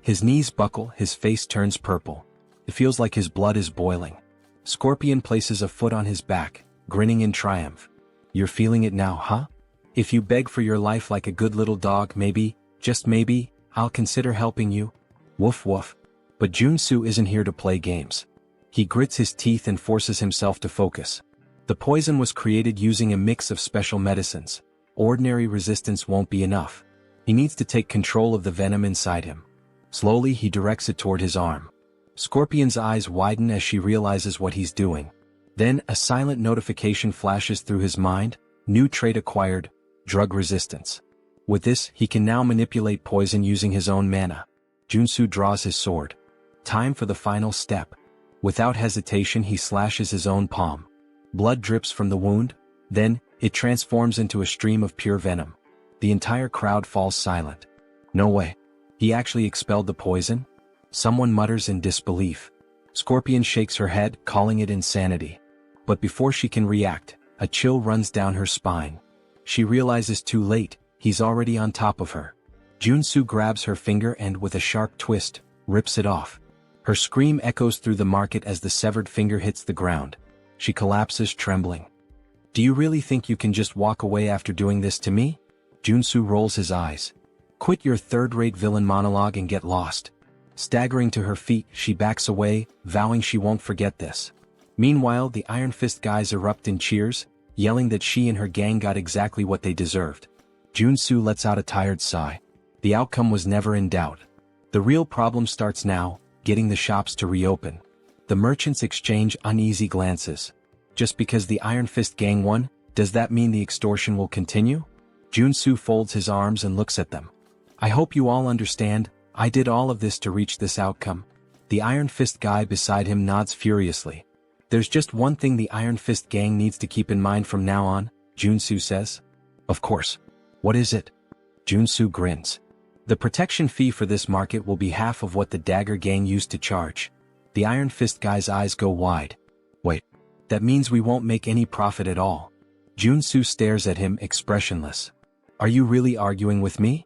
His knees buckle, his face turns purple. It feels like his blood is boiling. Scorpion places a foot on his back, grinning in triumph. You're feeling it now, huh? If you beg for your life like a good little dog, maybe, just maybe, I'll consider helping you. Woof woof. But Joonsoo isn't here to play games. He grits his teeth and forces himself to focus. The poison was created using a mix of special medicines. Ordinary resistance won't be enough. He needs to take control of the venom inside him. Slowly he directs it toward his arm. Scorpion's eyes widen as she realizes what he's doing. Then a silent notification flashes through his mind. New trait acquired, drug resistance. With this, he can now manipulate poison using his own mana. Joonsoo draws his sword. Time for the final step. Without hesitation, he slashes his own palm. Blood drips from the wound, then, it transforms into a stream of pure venom. The entire crowd falls silent. No way. He actually expelled the poison? Someone mutters in disbelief. Scorpion shakes her head, calling it insanity. But before she can react, a chill runs down her spine. She realizes too late, he's already on top of her. Joonsoo grabs her finger and, with a sharp twist, rips it off. Her scream echoes through the market as the severed finger hits the ground. She collapses, trembling. Do you really think you can just walk away after doing this to me? Joonsoo rolls his eyes. Quit your third-rate villain monologue and get lost. Staggering to her feet, she backs away, vowing she won't forget this. Meanwhile, the Iron Fist guys erupt in cheers, yelling that she and her gang got exactly what they deserved. Joonsoo lets out a tired sigh. The outcome was never in doubt. The real problem starts now, getting the shops to reopen. The merchants exchange uneasy glances. Just because the Iron Fist gang won, does that mean the extortion will continue? Joonsoo folds his arms and looks at them. I hope you all understand, I did all of this to reach this outcome. The Iron Fist guy beside him nods furiously. There's just one thing the Iron Fist gang needs to keep in mind from now on, Joonsoo says. Of course. What is it? Joonsoo grins. The protection fee for this market will be half of what the Dagger gang used to charge. The Iron Fist guy's eyes go wide. Wait, that means we won't make any profit at all. Joonsoo stares at him, expressionless. Are you really arguing with me?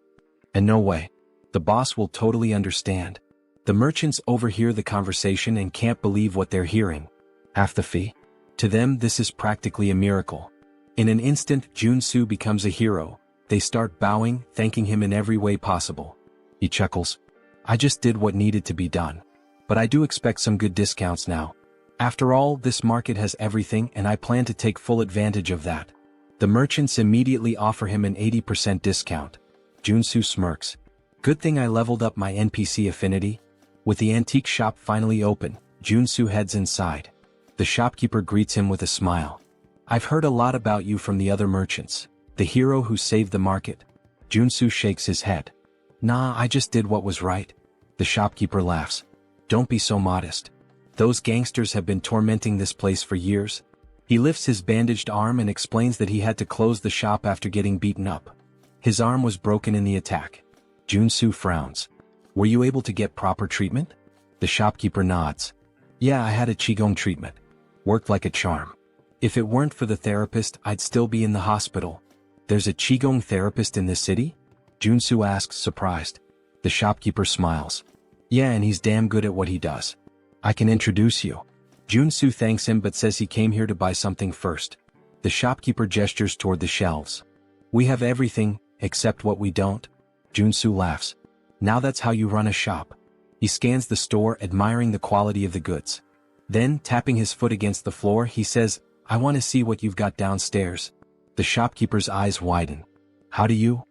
And no way. The boss will totally understand. The merchants overhear the conversation and can't believe what they're hearing. Half the fee? To them, this is practically a miracle. In an instant, Joonsoo becomes a hero. They start bowing, thanking him in every way possible. He chuckles. I just did what needed to be done. But I do expect some good discounts now. After all, this market has everything and I plan to take full advantage of that. The merchants immediately offer him an 80% discount. Joonsoo smirks. Good thing I leveled up my NPC affinity. With the antique shop finally open, Joonsoo heads inside. The shopkeeper greets him with a smile. I've heard a lot about you from the other merchants. The hero who saved the market. Joonsoo shakes his head. Nah, I just did what was right. The shopkeeper laughs. Don't be so modest. Those gangsters have been tormenting this place for years. He lifts his bandaged arm and explains that he had to close the shop after getting beaten up. His arm was broken in the attack. Joonsoo frowns. Were you able to get proper treatment? The shopkeeper nods. Yeah, I had a qigong treatment. Worked like a charm. If it weren't for the therapist, I'd still be in the hospital. There's a qigong therapist in this city? Joonsoo asks, surprised. The shopkeeper smiles. Yeah, and he's damn good at what he does. I can introduce you. Joonsoo thanks him but says he came here to buy something first. The shopkeeper gestures toward the shelves. We have everything, except what we don't. Joonsoo laughs. Now that's how you run a shop. He scans the store, admiring the quality of the goods. Then, tapping his foot against the floor, he says, I want to see what you've got downstairs. The shopkeeper's eyes widen. How do you?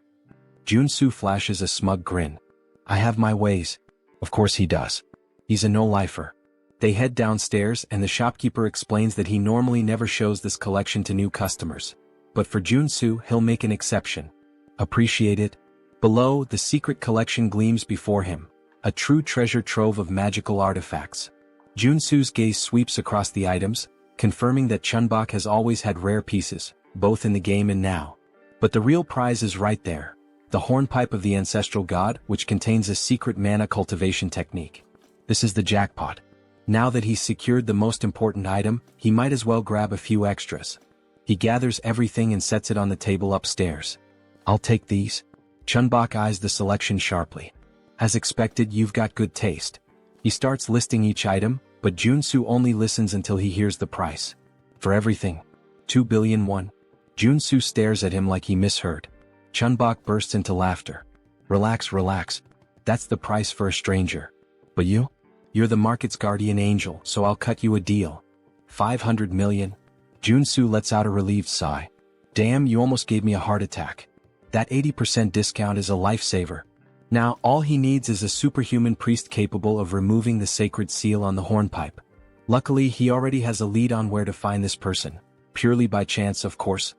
Joonsoo flashes a smug grin. I have my ways. Of course he does. He's a no-lifer. They head downstairs and the shopkeeper explains that he normally never shows this collection to new customers. But for Joonsoo, he'll make an exception. Appreciate it? Below, the secret collection gleams before him. A true treasure trove of magical artifacts. Joonsoo's gaze sweeps across the items, confirming that Chunbok has always had rare pieces, both in the game and now. But the real prize is right there. The hornpipe of the ancestral god, which contains a secret mana cultivation technique. This is the jackpot. Now that he's secured the most important item, he might as well grab a few extras. He gathers everything and sets it on the table upstairs. I'll take these. Chunbok eyes the selection sharply. As expected, you've got good taste. He starts listing each item, but Joonsoo only listens until he hears the price. For everything. 2 billion won. Joonsoo stares at him like he misheard. Chunbok bursts into laughter. Relax, relax. That's the price for a stranger. But you? You're the market's guardian angel, so I'll cut you a deal. 500 million. Joonsoo lets out a relieved sigh. Damn, you almost gave me a heart attack. That 80% discount is a lifesaver. Now, all he needs is a superhuman priest capable of removing the sacred seal on the hornpipe. Luckily, he already has a lead on where to find this person. Purely by chance, of course.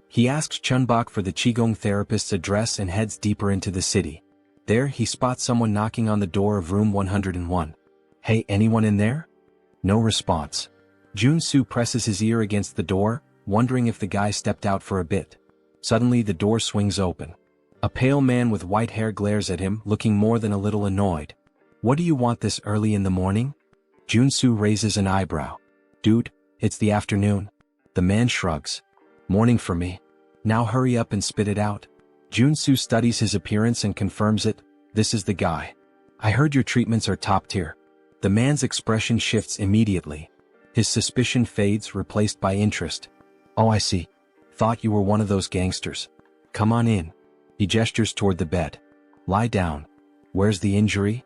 He asks Chunbok for the Qigong therapist's address and heads deeper into the city. There, he spots someone knocking on the door of room 101. Hey, anyone in there? No response. Joonsoo presses his ear against the door, wondering if the guy stepped out for a bit. Suddenly, the door swings open. A pale man with white hair glares at him, looking more than a little annoyed. What do you want this early in the morning? Joonsoo raises an eyebrow. Dude, it's the afternoon. The man shrugs. Morning for me. Now hurry up and spit it out. Joonsoo studies his appearance and confirms it. This is the guy. I heard your treatments are top tier. The man's expression shifts immediately. His suspicion fades, replaced by interest. Oh, I see. Thought you were one of those gangsters. Come on in. He gestures toward the bed. Lie down. Where's the injury?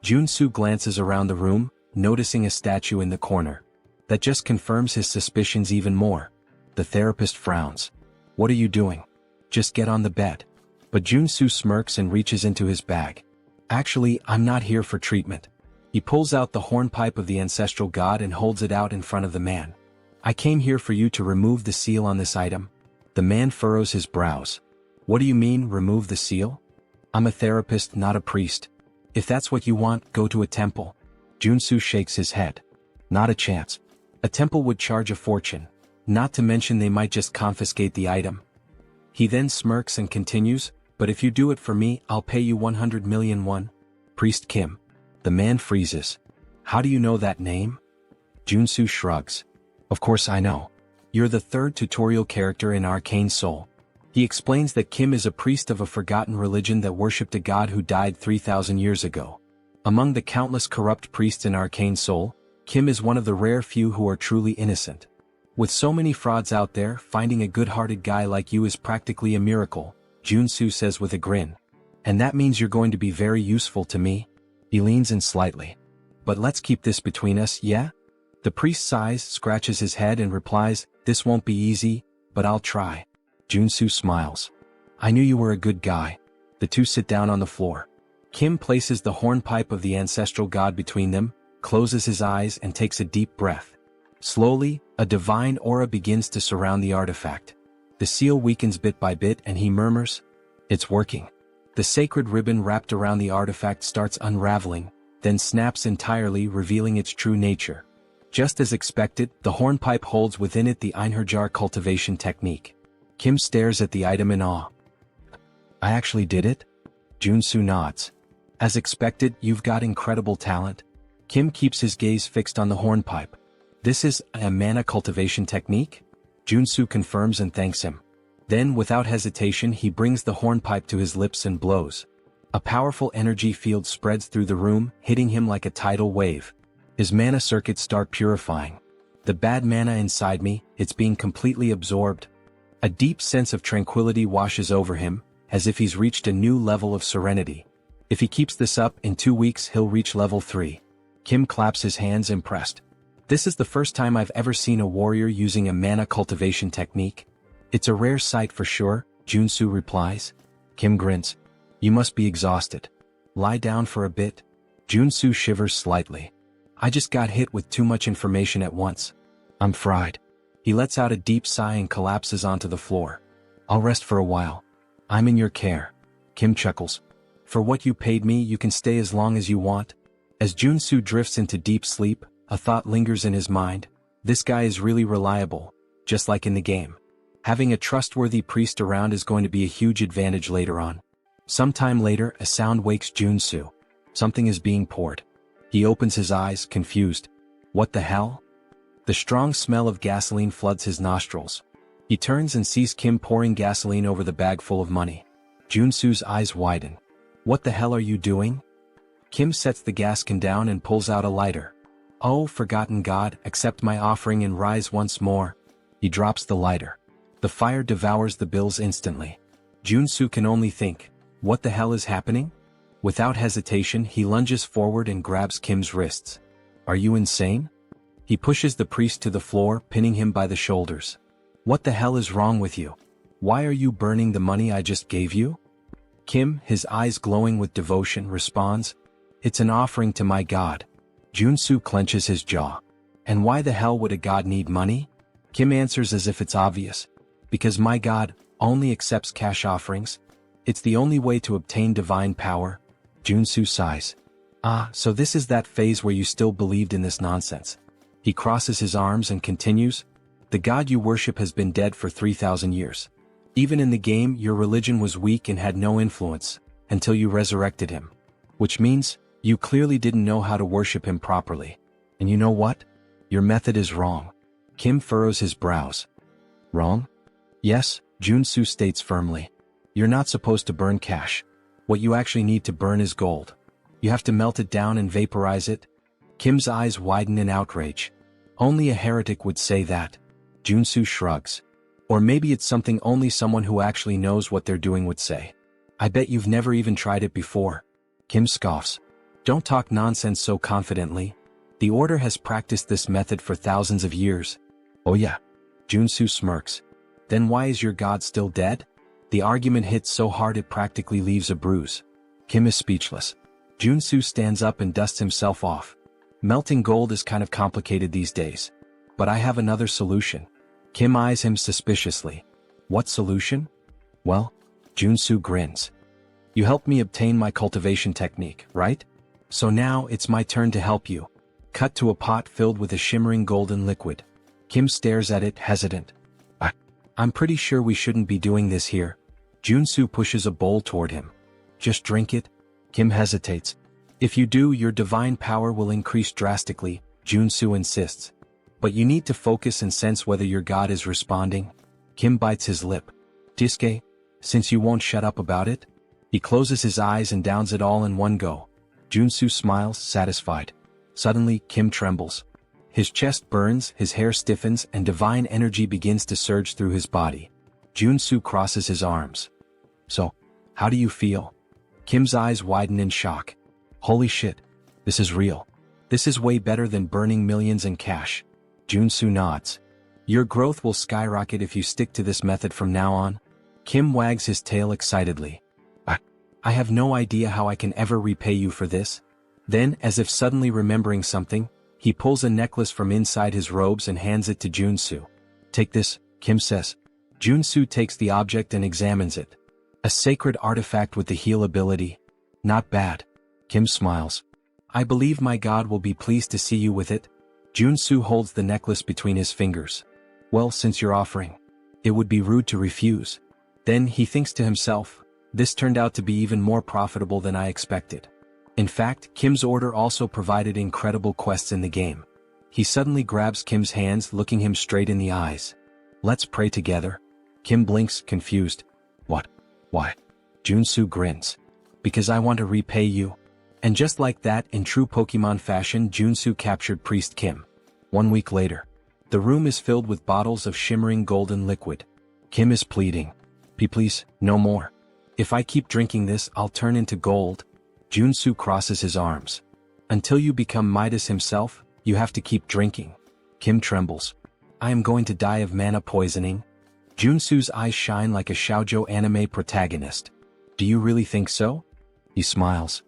Joonsoo glances around the room, noticing a statue in the corner. That just confirms his suspicions even more. The therapist frowns. What are you doing? Just get on the bed. But Joonsoo smirks and reaches into his bag. Actually, I'm not here for treatment. He pulls out the hornpipe of the ancestral god and holds it out in front of the man. I came here for you to remove the seal on this item. The man furrows his brows. What do you mean, remove the seal? I'm a therapist, not a priest. If that's what you want, go to a temple. Joonsoo shakes his head. Not a chance. A temple would charge a fortune. Not to mention they might just confiscate the item. He then smirks and continues, but if you do it for me, I'll pay you 100 million won. Priest Kim. The man freezes. How do you know that name? Joonsoo shrugs. Of course I know. You're the third tutorial character in Arcane Seoul. He explains that Kim is a priest of a forgotten religion that worshipped a god who died 3,000 years ago. Among the countless corrupt priests in Arcane Seoul, Kim is one of the rare few who are truly innocent. With so many frauds out there, finding a good-hearted guy like you is practically a miracle, Joonsoo says with a grin. And that means you're going to be very useful to me? He leans in slightly. But let's keep this between us, yeah? The priest sighs, scratches his head and replies, this won't be easy, but I'll try. Joonsoo smiles. I knew you were a good guy. The two sit down on the floor. Kim places the hornpipe of the ancestral god between them, closes his eyes and takes a deep breath. Slowly, a divine aura begins to surround the artifact. The seal weakens bit by bit and he murmurs, it's working. The sacred ribbon wrapped around the artifact starts unraveling, then snaps entirely, revealing its true nature. Just as expected, the hornpipe holds within it the Einherjar cultivation technique. Kim stares at the item in awe. I actually did it? Joonsoo nods. As expected, you've got incredible talent. Kim keeps his gaze fixed on the hornpipe. This is a mana cultivation technique? Joonsoo confirms and thanks him. Then, without hesitation, he brings the hornpipe to his lips and blows. A powerful energy field spreads through the room, hitting him like a tidal wave. His mana circuits start purifying. The bad mana inside me, it's being completely absorbed. A deep sense of tranquility washes over him, as if he's reached a new level of serenity. If he keeps this up, in 2 weeks he'll reach level 3. Kim claps his hands impressed. This is the first time I've ever seen a warrior using a mana cultivation technique. It's a rare sight for sure, Joonsoo replies. Kim grins. You must be exhausted. Lie down for a bit. Joonsoo shivers slightly. I just got hit with too much information at once. I'm fried. He lets out a deep sigh and collapses onto the floor. I'll rest for a while. I'm in your care. Kim chuckles. For what you paid me, you can stay as long as you want. As Joonsoo drifts into deep sleep, a thought lingers in his mind. This guy is really reliable, just like in the game. Having a trustworthy priest around is going to be a huge advantage later on. Sometime later, a sound wakes Joonsoo. Something is being poured. He opens his eyes, confused. What the hell? The strong smell of gasoline floods his nostrils. He turns and sees Kim pouring gasoline over the bag full of money. Joonsoo's eyes widen. What the hell are you doing? Kim sets the gas can down and pulls out a lighter. Oh, forgotten god, accept my offering and rise once more. He drops the lighter. The fire devours the bills instantly. Joonsoo can only think, what the hell is happening? Without hesitation, he lunges forward and grabs Kim's wrists. Are you insane? He pushes the priest to the floor, pinning him by the shoulders. What the hell is wrong with you? Why are you burning the money I just gave you? Kim, his eyes glowing with devotion, responds, It's an offering to my god. Joonsoo clenches his jaw. And why the hell would a god need money? Kim answers as if it's obvious. Because my god only accepts cash offerings. It's the only way to obtain divine power. Joonsoo sighs. Ah, so this is that phase where you still believed in this nonsense. He crosses his arms and continues, The god you worship has been dead for 3,000 years. Even in the game, your religion was weak and had no influence, until you resurrected him. Which means, you clearly didn't know how to worship him properly. And you know what? Your method is wrong. Kim furrows his brows. Wrong? Yes, Joonsoo states firmly. You're not supposed to burn cash. What you actually need to burn is gold. You have to melt it down and vaporize it. Kim's eyes widen in outrage. Only a heretic would say that. Joonsoo shrugs. Or maybe it's something only someone who actually knows what they're doing would say. I bet you've never even tried it before. Kim scoffs. Don't talk nonsense so confidently. The Order has practiced this method for thousands of years. Oh yeah. Joonsoo smirks. Then why is your god still dead? The argument hits so hard it practically leaves a bruise. Kim is speechless. Joonsoo stands up and dusts himself off. Melting gold is kind of complicated these days. But I have another solution. Kim eyes him suspiciously. What solution? Well, Joonsoo grins. You helped me obtain my cultivation technique, right? So now it's my turn to help you. Cut to a pot filled with a shimmering golden liquid. Kim stares at it, hesitant. I'm pretty sure we shouldn't be doing this here. Joonsoo pushes a bowl toward him. Just drink it? Kim hesitates. If you do, your divine power will increase drastically, Joonsoo insists. But you need to focus and sense whether your god is responding. Kim bites his lip. Diske, since you won't shut up about it? He closes his eyes and downs it all in one go. Joonsoo smiles, satisfied. Suddenly, Kim trembles. His chest burns, his hair stiffens, and divine energy begins to surge through his body. Joonsoo crosses his arms. So, how do you feel? Kim's eyes widen in shock. Holy shit. This is real. This is way better than burning millions in cash. Joonsoo nods. Your growth will skyrocket if you stick to this method from now on. Kim wags his tail excitedly. I have no idea how I can ever repay you for this. Then, as if suddenly remembering something, he pulls a necklace from inside his robes and hands it to Joonsoo. Take this, Kim says. Joonsoo takes the object and examines it. A sacred artifact with the heal ability. Not bad. Kim smiles. I believe my god will be pleased to see you with it. Joonsoo holds the necklace between his fingers. Well, since you're offering, it would be rude to refuse. Then he thinks to himself, this turned out to be even more profitable than I expected. In fact, Kim's order also provided incredible quests in the game. He suddenly grabs Kim's hands, looking him straight in the eyes. Let's pray together. Kim blinks, confused. What? Why? Joonsoo grins. Because I want to repay you. And just like that, in true Pokemon fashion, Joonsoo captured Priest Kim. 1 week later, the room is filled with bottles of shimmering golden liquid. Kim is pleading. Please, no more. If I keep drinking this, I'll turn into gold. Joonsoo crosses his arms. Until you become Midas himself, you have to keep drinking. Kim trembles. I am going to die of mana poisoning. Joonsoo's eyes shine like a shoujo anime protagonist. Do you really think so? He smiles.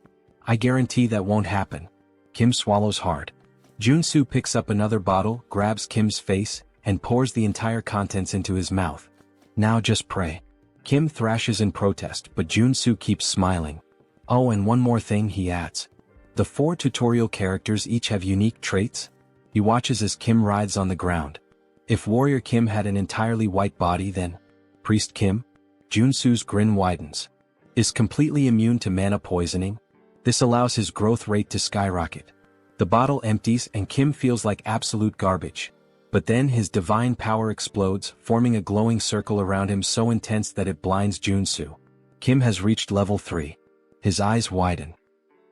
I guarantee that won't happen. Kim swallows hard. Joonsoo picks up another bottle, grabs Kim's face, and pours the entire contents into his mouth. Now just pray. Kim thrashes in protest, but Joonsoo keeps smiling. Oh, and one more thing, he adds. The 4 tutorial characters each have unique traits. He watches as Kim writhes on the ground. If Warrior Kim had an entirely white body, then Priest Kim? Joonsoo's grin widens. Is completely immune to mana poisoning. This allows his growth rate to skyrocket. The bottle empties and Kim feels like absolute garbage. But then his divine power explodes, forming a glowing circle around him so intense that it blinds Joonsoo. Kim has reached level 3. His eyes widen.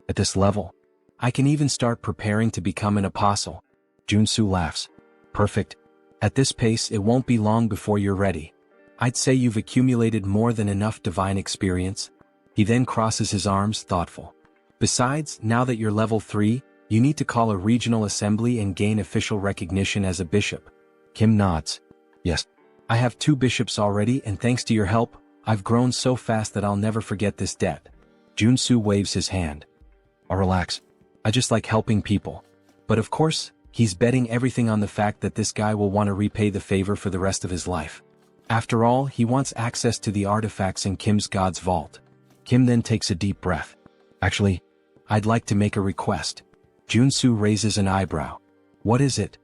At this level, I can even start preparing to become an apostle. Joonsoo laughs. Perfect. At this pace, it won't be long before you're ready. I'd say you've accumulated more than enough divine experience. He then crosses his arms, thoughtful. Besides, now that you're level 3, you need to call a regional assembly and gain official recognition as a bishop. Kim nods. Yes. I have 2 bishops already, and thanks to your help, I've grown so fast that I'll never forget this debt. Joonsoo waves his hand. Oh, relax. I just like helping people. But of course, he's betting everything on the fact that this guy will want to repay the favor for the rest of his life. After all, he wants access to the artifacts in Kim's God's vault. Kim then takes a deep breath. Actually, I'd like to make a request. Joonsoo raises an eyebrow. What is it?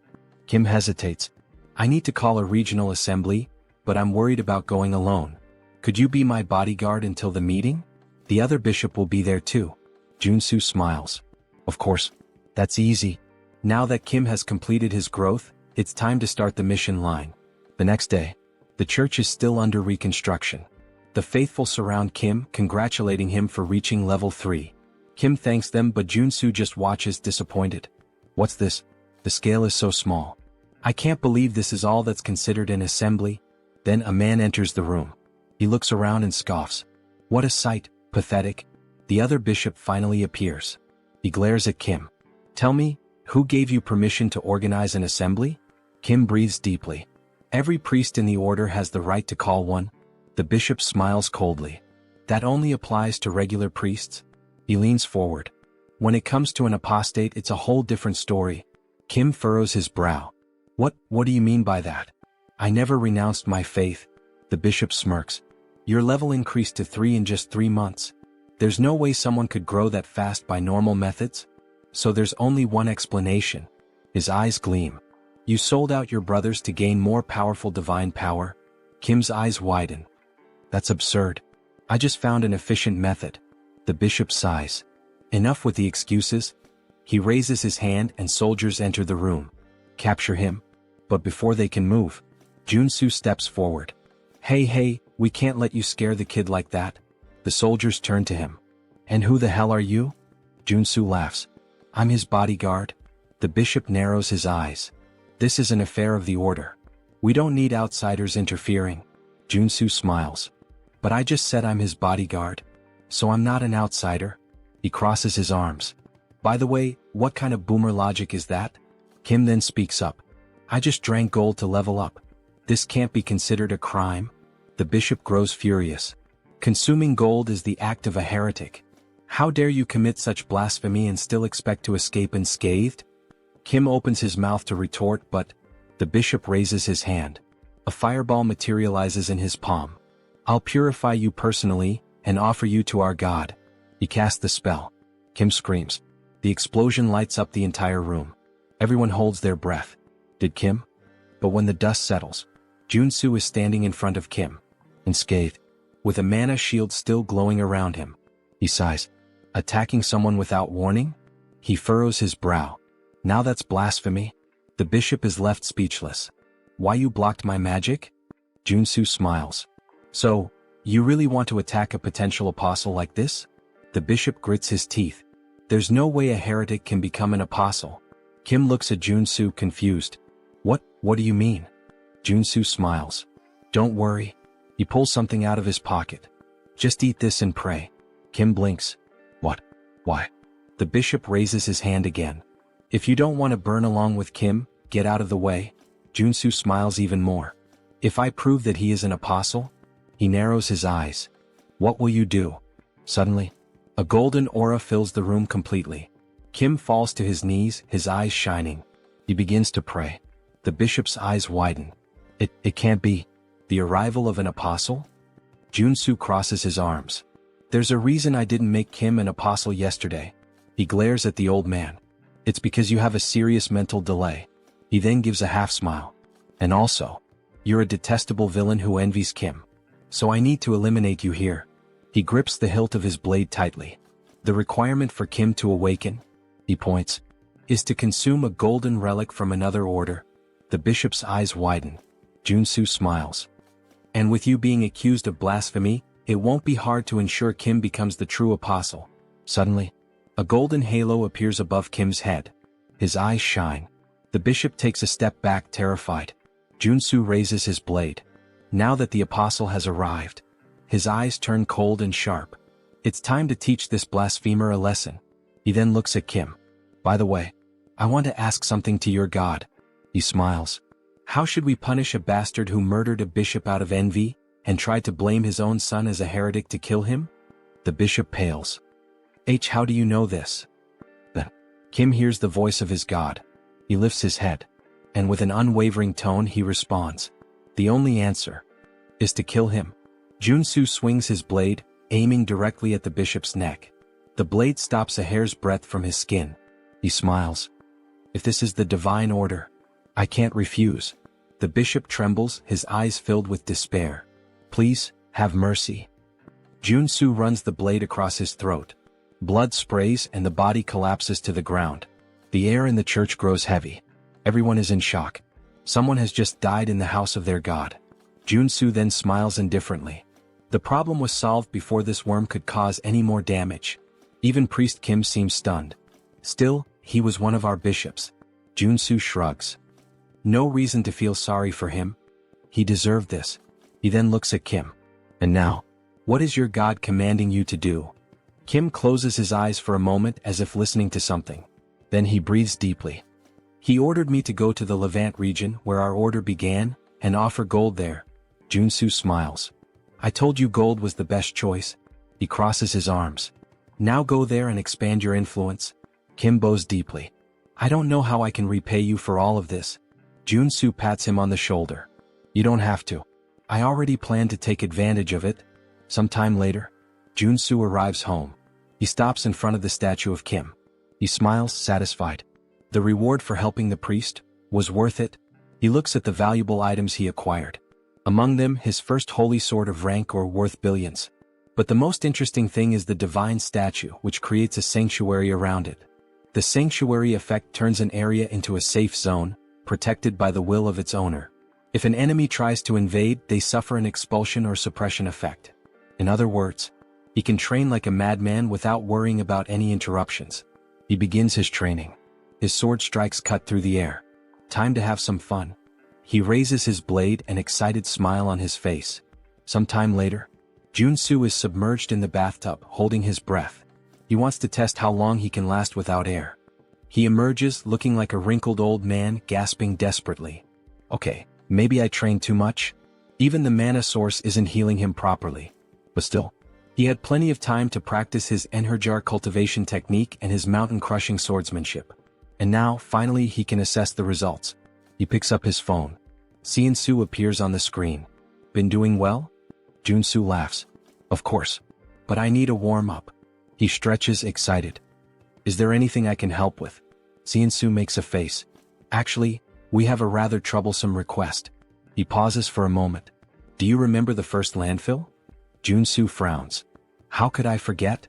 Kim hesitates. I need to call a regional assembly, but I'm worried about going alone. Could you be my bodyguard until the meeting? The other bishop will be there too. Joonsoo smiles. Of course. That's easy. Now that Kim has completed his growth, it's time to start the mission line. The next day, the church is still under reconstruction. The faithful surround Kim, congratulating him for reaching level 3. Kim thanks them, but Joonsoo just watches disappointed. What's this? The scale is so small. I can't believe this is all that's considered an assembly. Then a man enters the room. He looks around and scoffs. What a sight, pathetic. The other bishop finally appears. He glares at Kim. Tell me, who gave you permission to organize an assembly? Kim breathes deeply. Every priest in the order has the right to call one. The bishop smiles coldly. That only applies to regular priests? He leans forward. When it comes to an apostate, it's a whole different story. Kim furrows his brow. What do you mean by that? I never renounced my faith. The bishop smirks. Your level increased to 3 in just 3 months. There's no way someone could grow that fast by normal methods. So there's only one explanation. His eyes gleam. You sold out your brothers to gain more powerful divine power? Kim's eyes widen. That's absurd. I just found an efficient method. The bishop sighs. Enough with the excuses. He raises his hand and soldiers enter the room. Capture him. But before they can move, Joonsoo steps forward. Hey, we can't let you scare the kid like that. The soldiers turn to him. And who the hell are you? Joonsoo laughs. I'm his bodyguard. The bishop narrows his eyes. This is an affair of the order. We don't need outsiders interfering. Joonsoo smiles. But I just said I'm his bodyguard. So I'm not an outsider. He crosses his arms. By the way, what kind of boomer logic is that? Kim then speaks up. I just drank gold to level up. This can't be considered a crime. The bishop grows furious. Consuming gold is the act of a heretic. How dare you commit such blasphemy and still expect to escape unscathed? Kim opens his mouth to retort, but the bishop raises his hand. A fireball materializes in his palm. I'll purify you personally and offer you to our God. He casts the spell. Kim screams. The explosion lights up the entire room. Everyone holds their breath. Did Kim? But when the dust settles, Joonsoo is standing in front of Kim, unscathed, with a mana shield still glowing around him. He sighs. Attacking someone without warning? He furrows his brow. Now that's blasphemy. The bishop is left speechless. Why you blocked my magic? Joonsoo smiles. So, you really want to attack a potential apostle like this? The bishop grits his teeth. There's no way a heretic can become an apostle. Kim looks at Joonsoo confused. What do you mean? Joonsoo smiles. Don't worry. He pulls something out of his pocket. Just eat this and pray. Kim blinks. What? Why? The bishop raises his hand again. If you don't want to burn along with Kim, get out of the way. Joonsoo smiles even more. If I prove that he is an apostle? He narrows his eyes. What will you do? Suddenly, a golden aura fills the room completely. Kim falls to his knees, his eyes shining. He begins to pray. The bishop's eyes widen. It can't be. The arrival of an apostle? Joonsoo crosses his arms. There's a reason I didn't make Kim an apostle yesterday. He glares at the old man. It's because you have a serious mental delay. He then gives a half smile. And also, you're a detestable villain who envies Kim. So I need to eliminate you here. He grips the hilt of his blade tightly. The requirement for Kim to awaken, he points, is to consume a golden relic from another order. The bishop's eyes widen. Joonsoo smiles. And with you being accused of blasphemy, it won't be hard to ensure Kim becomes the true apostle. Suddenly, a golden halo appears above Kim's head. His eyes shine. The bishop takes a step back, terrified. Joonsoo raises his blade. Now that the apostle has arrived, his eyes turn cold and sharp. It's time to teach this blasphemer a lesson. He then looks at Kim. By the way, I want to ask something to your god. He smiles. How should we punish a bastard who murdered a bishop out of envy, and tried to blame his own son as a heretic to kill him? The bishop pales. How do you know this? Then, Kim hears the voice of his god. He lifts his head, and with an unwavering tone he responds. The only answer is to kill him. Joonsoo swings his blade, aiming directly at the bishop's neck. The blade stops a hair's breadth from his skin. He smiles. If this is the divine order, I can't refuse. The bishop trembles, his eyes filled with despair. Please, have mercy. Joonsoo runs the blade across his throat. Blood sprays and the body collapses to the ground. The air in the church grows heavy. Everyone is in shock. Someone has just died in the house of their god. Joonsoo then smiles indifferently. The problem was solved before this worm could cause any more damage. Even Priest Kim seems stunned. Still, he was one of our bishops. Joonsoo shrugs. No reason to feel sorry for him. He deserved this. He then looks at Kim. And now, what is your god commanding you to do? Kim closes his eyes for a moment as if listening to something. Then he breathes deeply. He ordered me to go to the Levant region where our order began, and offer gold there. Joonsoo smiles. I told you gold was the best choice. He crosses his arms. Now go there and expand your influence. Kim bows deeply. I don't know how I can repay you for all of this. Joonsoo pats him on the shoulder. You don't have to. I already planned to take advantage of it. Sometime later, Joonsoo arrives home. He stops in front of the statue of Kim. He smiles, satisfied. The reward for helping the priest was worth it. He looks at the valuable items he acquired. Among them, his first holy sword of rank or worth billions. But the most interesting thing is the divine statue, which creates a sanctuary around it. The sanctuary effect turns an area into a safe zone, protected by the will of its owner. If an enemy tries to invade, they suffer an expulsion or suppression effect. In other words, he can train like a madman without worrying about any interruptions. He begins his training. His sword strikes cut through the air. Time to have some fun. He raises his blade, an excited smile on his face. Some time later, Joonsoo is submerged in the bathtub, holding his breath. He wants to test how long he can last without air. He emerges, looking like a wrinkled old man, gasping desperately. Okay, maybe I trained too much? Even the mana source isn't healing him properly. But still, he had plenty of time to practice his Enherjar cultivation technique and his mountain-crushing swordsmanship. And now, finally, he can assess the results. He picks up his phone. Joonsoo appears on the screen. Been doing well? Joonsoo laughs. Of course. But I need a warm-up. He stretches, excited. Is there anything I can help with? Joonsoo makes a face. Actually, we have a rather troublesome request. He pauses for a moment. Do you remember the first landfill? Joonsoo frowns. How could I forget?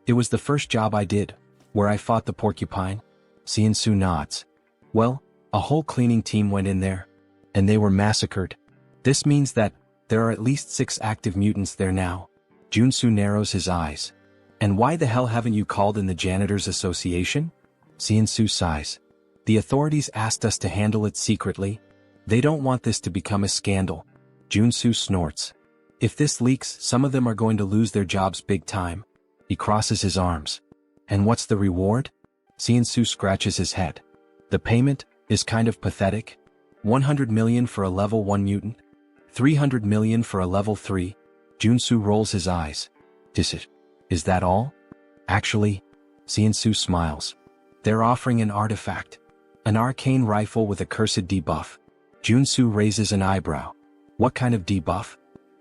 It was the first job I did, where I fought the porcupine. Joonsoo nods. Well, a whole cleaning team went in there, and they were massacred. This means that there are at least 6 active mutants there now. Joonsoo narrows his eyes. And why the hell haven't you called in the Janitors Association? Joonsoo sighs. The authorities asked us to handle it secretly. They don't want this to become a scandal. Joonsoo snorts. If this leaks, some of them are going to lose their jobs big time. He crosses his arms. And what's the reward? Joonsoo scratches his head. The payment is kind of pathetic. 100 million for a level 1 mutant. 300 million for a level 3. Joonsoo rolls his eyes. Is that all? Actually, Joonsoo smiles. They're offering an artifact. An arcane rifle with a cursed debuff. Joonsoo raises an eyebrow. What kind of debuff?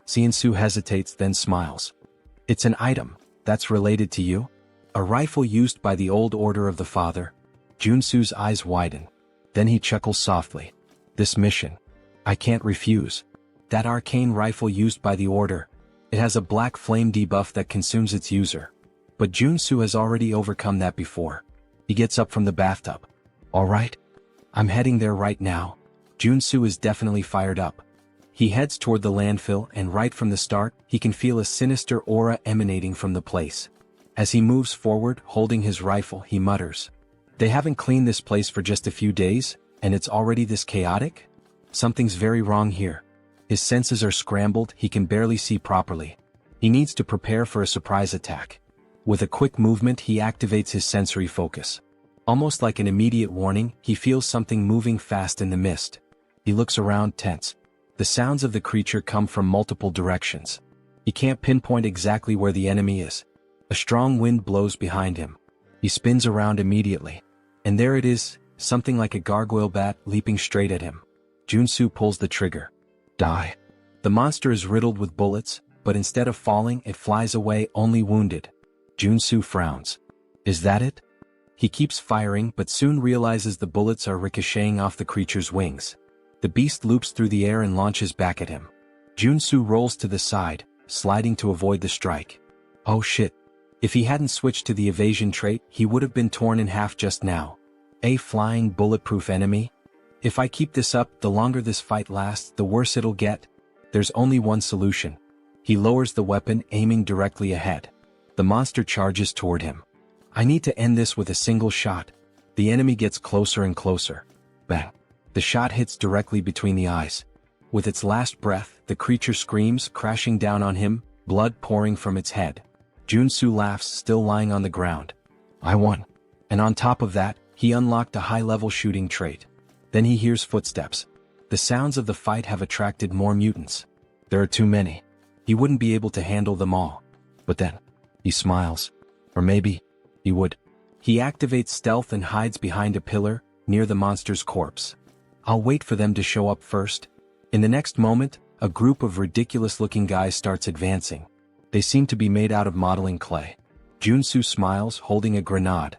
Joonsoo hesitates then smiles. It's an item that's related to you. A rifle used by the old order of the father. Joonsoo's eyes widen. Then he chuckles softly. This mission. I can't refuse. That arcane rifle used by the order. It has a black flame debuff that consumes its user. But Joonsoo has already overcome that before. He gets up from the bathtub. Alright. I'm heading there right now. Joonsoo is definitely fired up. He heads toward the landfill and right from the start, he can feel a sinister aura emanating from the place. As he moves forward, holding his rifle, he mutters. They haven't cleaned this place for just a few days, and it's already this chaotic? Something's very wrong here. His senses are scrambled, he can barely see properly. He needs to prepare for a surprise attack. With a quick movement, he activates his sensory focus. Almost like an immediate warning, he feels something moving fast in the mist. He looks around, tense. The sounds of the creature come from multiple directions. He can't pinpoint exactly where the enemy is. A strong wind blows behind him. He spins around immediately. And there it is, something like a gargoyle bat leaping straight at him. Joonsoo pulls the trigger. Die. The monster is riddled with bullets, but instead of falling, it flies away only wounded. Joonsoo frowns. Is that it? He keeps firing but soon realizes the bullets are ricocheting off the creature's wings. The beast loops through the air and launches back at him. Joonsoo rolls to the side, sliding to avoid the strike. Oh shit. If he hadn't switched to the evasion trait, he would have been torn in half just now. A flying bulletproof enemy? If I keep this up, the longer this fight lasts, the worse it'll get. There's only one solution. He lowers the weapon, aiming directly ahead. The monster charges toward him. I need to end this with a single shot. The enemy gets closer and closer. Bang. The shot hits directly between the eyes. With its last breath, the creature screams, crashing down on him, blood pouring from its head. Joonsoo laughs, still lying on the ground. I won. And on top of that, he unlocked a high-level shooting trait. Then he hears footsteps. The sounds of the fight have attracted more mutants. There are too many. He wouldn't be able to handle them all. But then, he smiles. Or maybe, he would. He activates stealth and hides behind a pillar, near the monster's corpse. I'll wait for them to show up first. In the next moment, a group of ridiculous-looking guys starts advancing. They seem to be made out of modeling clay. Joonsoo smiles, holding a grenade.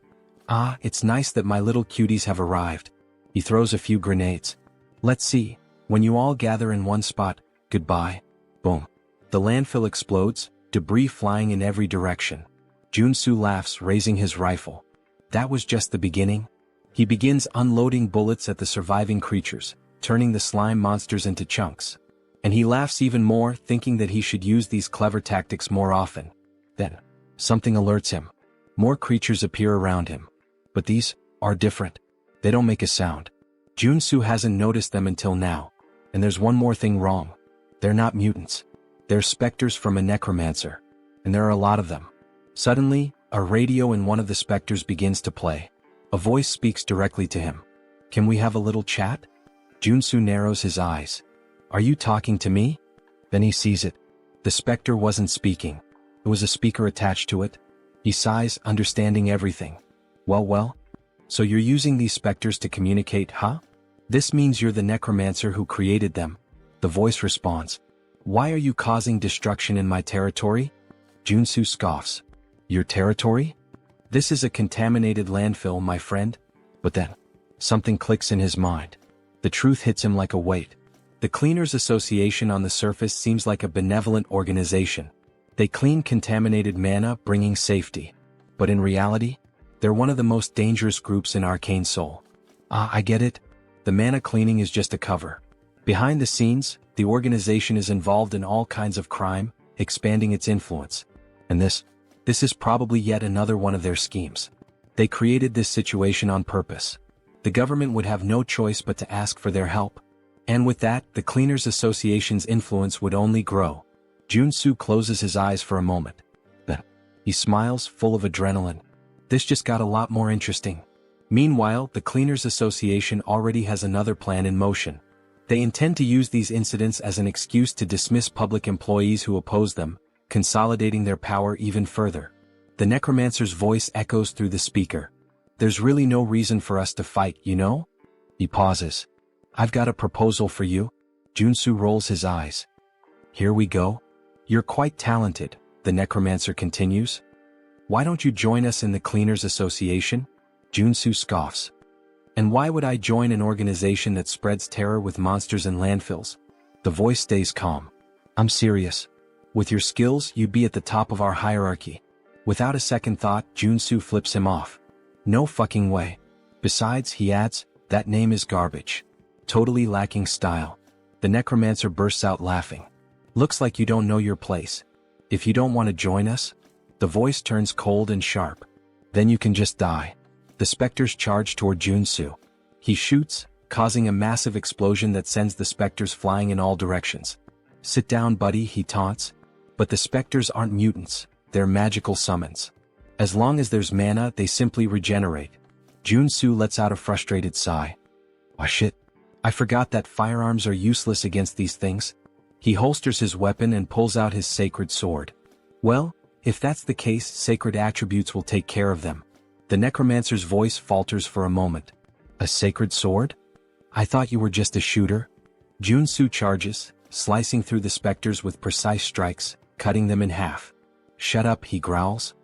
Ah, it's nice that my little cuties have arrived. He throws a few grenades. Let's see. When you all gather in one spot, goodbye. Boom. The landfill explodes, debris flying in every direction. Joonsoo laughs, raising his rifle. That was just the beginning. He begins unloading bullets at the surviving creatures, turning the slime monsters into chunks. And he laughs even more, thinking that he should use these clever tactics more often. Then, something alerts him. More creatures appear around him. But these are different. They don't make a sound. Joonsoo hasn't noticed them until now. And there's one more thing wrong. They're not mutants. They're specters from a necromancer. And there are a lot of them. Suddenly, a radio in one of the specters begins to play. A voice speaks directly to him. Can we have a little chat? Joonsoo narrows his eyes. Are you talking to me? Then he sees it. The specter wasn't speaking. There was a speaker attached to it. He sighs, understanding everything. Well. So you're using these specters to communicate, huh? This means you're the necromancer who created them. The voice responds. Why are you causing destruction in my territory? Joonsoo scoffs. Your territory? This is a contaminated landfill, my friend. But then, something clicks in his mind. The truth hits him like a weight. The Cleaners Association on the surface seems like a benevolent organization. They clean contaminated mana, bringing safety. But in reality, they're one of the most dangerous groups in Arcane Seoul. Ah, I get it. The mana cleaning is just a cover. Behind the scenes, the organization is involved in all kinds of crime, expanding its influence. And this This is probably yet another one of their schemes. They created this situation on purpose. The government would have no choice but to ask for their help. And with that, the Cleaners Association's influence would only grow. Joonsoo closes his eyes for a moment. Then, he smiles, full of adrenaline. This just got a lot more interesting. Meanwhile, the Cleaners Association already has another plan in motion. They intend to use these incidents as an excuse to dismiss public employees who oppose them, consolidating their power even further. The necromancer's voice echoes through the speaker. There's really no reason for us to fight, you know? He pauses. I've got a proposal for you. Joonsoo rolls his eyes. Here we go. You're quite talented, the necromancer continues. Why don't you join us in the Cleaners Association? Joonsoo scoffs. And why would I join an organization that spreads terror with monsters and landfills? The voice stays calm. I'm serious. With your skills, you'd be at the top of our hierarchy. Without a second thought, Joonsoo flips him off. No fucking way. Besides, he adds, that name is garbage. Totally lacking style. The necromancer bursts out laughing. Looks like you don't know your place. If you don't want to join us, the voice turns cold and sharp. Then you can just die. The specters charge toward Joonsoo. He shoots, causing a massive explosion that sends the specters flying in all directions. Sit down, buddy, he taunts. But the specters aren't mutants, they're magical summons. As long as there's mana, they simply regenerate. Joonsoo lets out a frustrated sigh. Oh shit. I forgot that firearms are useless against these things. He holsters his weapon and pulls out his sacred sword. Well, if that's the case, sacred attributes will take care of them. The necromancer's voice falters for a moment. A sacred sword? I thought you were just a shooter. Joonsoo charges, slicing through the specters with precise strikes, cutting them in half. Shut up, he growls.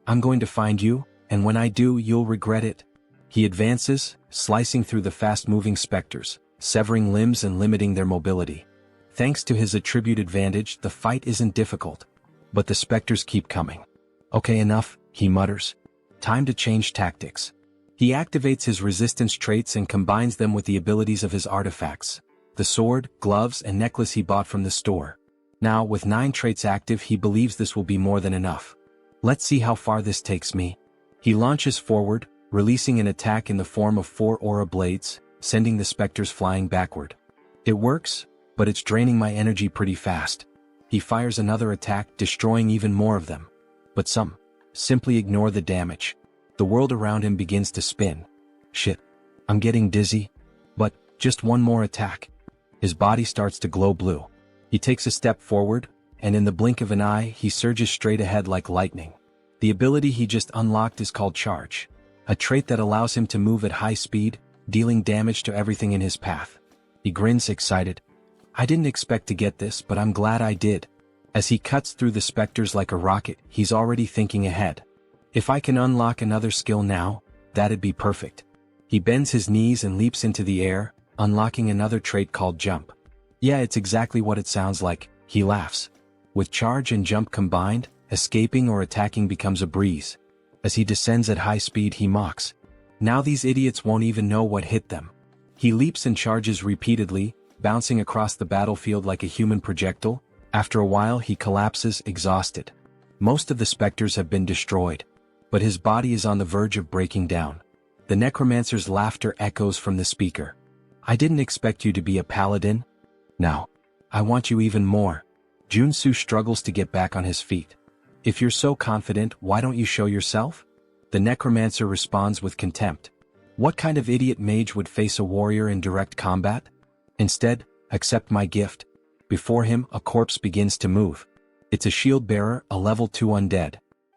I'm going to find you, and when I do, you'll regret it. He advances, slicing through the fast-moving specters, severing limbs and limiting their mobility. Thanks to his attribute advantage, the fight isn't difficult. But the specters keep coming. Okay, enough, he mutters. Time to change tactics. He activates his resistance traits and combines them with the abilities of his artifacts. The sword, gloves, and necklace he bought from the store. Now, with 9 traits active, he believes this will be more than enough. Let's see how far this takes me. He launches forward, releasing an attack in the form of 4 aura blades, sending the specters flying backward. It works, but it's draining my energy pretty fast. He fires another attack, destroying even more of them. But some simply ignore the damage. The world around him begins to spin. Shit. I'm getting dizzy. But, just one more attack. His body starts to glow blue. He takes a step forward, and in the blink of an eye, he surges straight ahead like lightning. The ability he just unlocked is called Charge. A trait that allows him to move at high speed, dealing damage to everything in his path. He grins excited. I didn't expect to get this, but I'm glad I did. As he cuts through the specters like a rocket, he's already thinking ahead. If I can unlock another skill now, that'd be perfect. He bends his knees and leaps into the air, unlocking another trait called Jump. Yeah, it's exactly what it sounds like, he laughs. With Charge and Jump combined, escaping or attacking becomes a breeze. As he descends at high speed, he mocks. Now these idiots won't even know what hit them. He leaps and charges repeatedly, bouncing across the battlefield like a human projectile. After a while, he collapses, exhausted. Most of the specters have been destroyed. But his body is on the verge of breaking down. The necromancer's laughter echoes from the speaker. I didn't expect you to be a paladin. Now, I want you even more. Joonsoo struggles to get back on his feet. If you're so confident, why don't you show yourself? The necromancer responds with contempt. What kind of idiot mage would face a warrior in direct combat? Instead, accept my gift. Before him, a corpse begins to move. It's a shield bearer, a level 2 undead.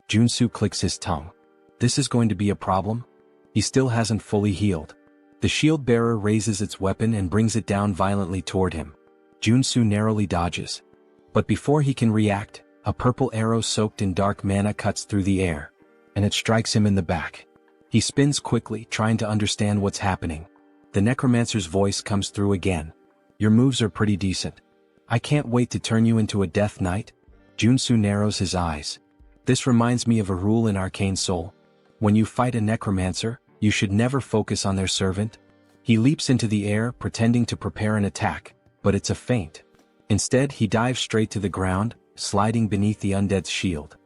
Joonsoo clicks his tongue. This is going to be a problem? He still hasn't fully healed. The shield bearer raises its weapon and brings it down violently toward him. Joonsoo narrowly dodges. But before he can react, a purple arrow soaked in dark mana cuts through the air, and it strikes him in the back. He spins quickly, trying to understand what's happening. The necromancer's voice comes through again. Your moves are pretty decent. I can't wait to turn you into a death knight. Joonsoo narrows his eyes. This reminds me of a rule in Arcane Seoul. When you fight a necromancer, you should never focus on their servant. He leaps into the air, pretending to prepare an attack, but it's a feint. Instead, he dives straight to the ground, sliding beneath the undead's shield.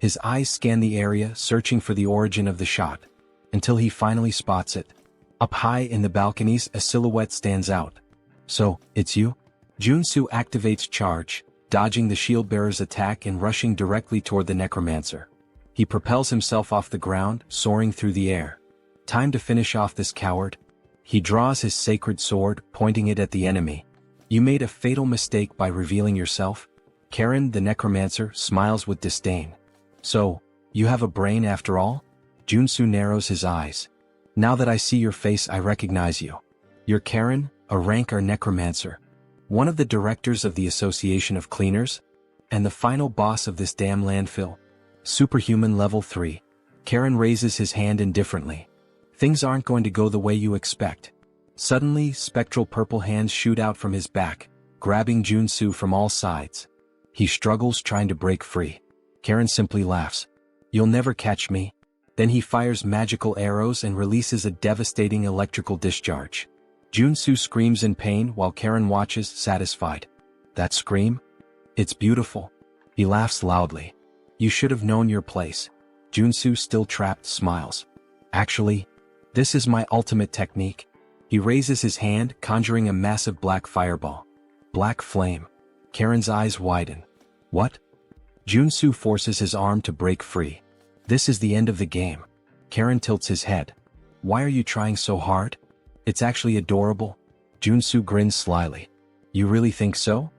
His eyes scan the area, searching for the origin of the shot, until he finally spots it. Up high in the balconies, a silhouette stands out. So, it's you? Joonsoo activates charge, dodging the shield-bearer's attack and rushing directly toward the necromancer. He propels himself off the ground, soaring through the air. Time to finish off this coward. He draws his sacred sword, pointing it at the enemy. You made a fatal mistake by revealing yourself. Karen, the necromancer, smiles with disdain. So, you have a brain after all? Joonsoo narrows his eyes. Now that I see your face, I recognize you. You're Karen, a Reincarned necromancer. One of the directors of the Association of Cleaners, and the final boss of this damn landfill. Superhuman level 3. Karen raises his hand indifferently. Things aren't going to go the way you expect. Suddenly, spectral purple hands shoot out from his back, grabbing Joonsoo from all sides. He struggles trying to break free. Karen simply laughs. You'll never catch me. Then he fires magical arrows and releases a devastating electrical discharge. Joonsoo screams in pain while Karen watches, satisfied. That scream? It's beautiful. He laughs loudly. You should have known your place. Joonsoo, still trapped, smiles. Actually, this is my ultimate technique. He raises his hand, conjuring a massive black fireball. Black flame. Karen's eyes widen. What? Joonsoo forces his arm to break free. This is the end of the game. Karen tilts his head. Why are you trying so hard? It's actually adorable. Joonsoo grins slyly. You really think so?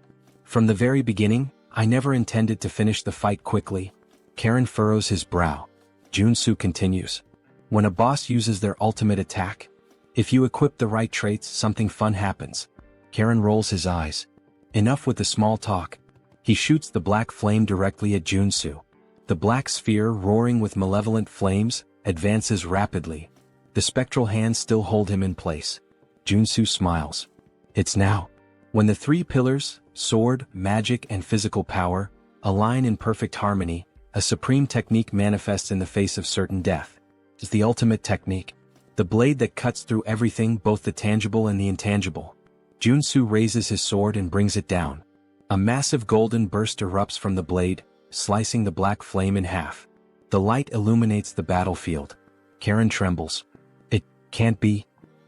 From the very beginning, I never intended to finish the fight quickly. Karen furrows his brow. Joonsoo continues. When a boss uses their ultimate attack, if you equip the right traits, something fun happens. Karen rolls his eyes. Enough with the small talk. He shoots the black flame directly at Joonsoo. The black sphere, roaring with malevolent flames, advances rapidly. The spectral hands still hold him in place. Joonsoo smiles. It's now. When the three pillars, sword, magic, and physical power, align in perfect harmony, a supreme technique manifests in the face of certain death. It's the ultimate technique. The blade that cuts through everything, both the tangible and the intangible. Joonsoo raises his sword and brings it down. A massive golden burst erupts from the blade, slicing the black flame in half. The light illuminates the battlefield. Karen trembles. It can't be.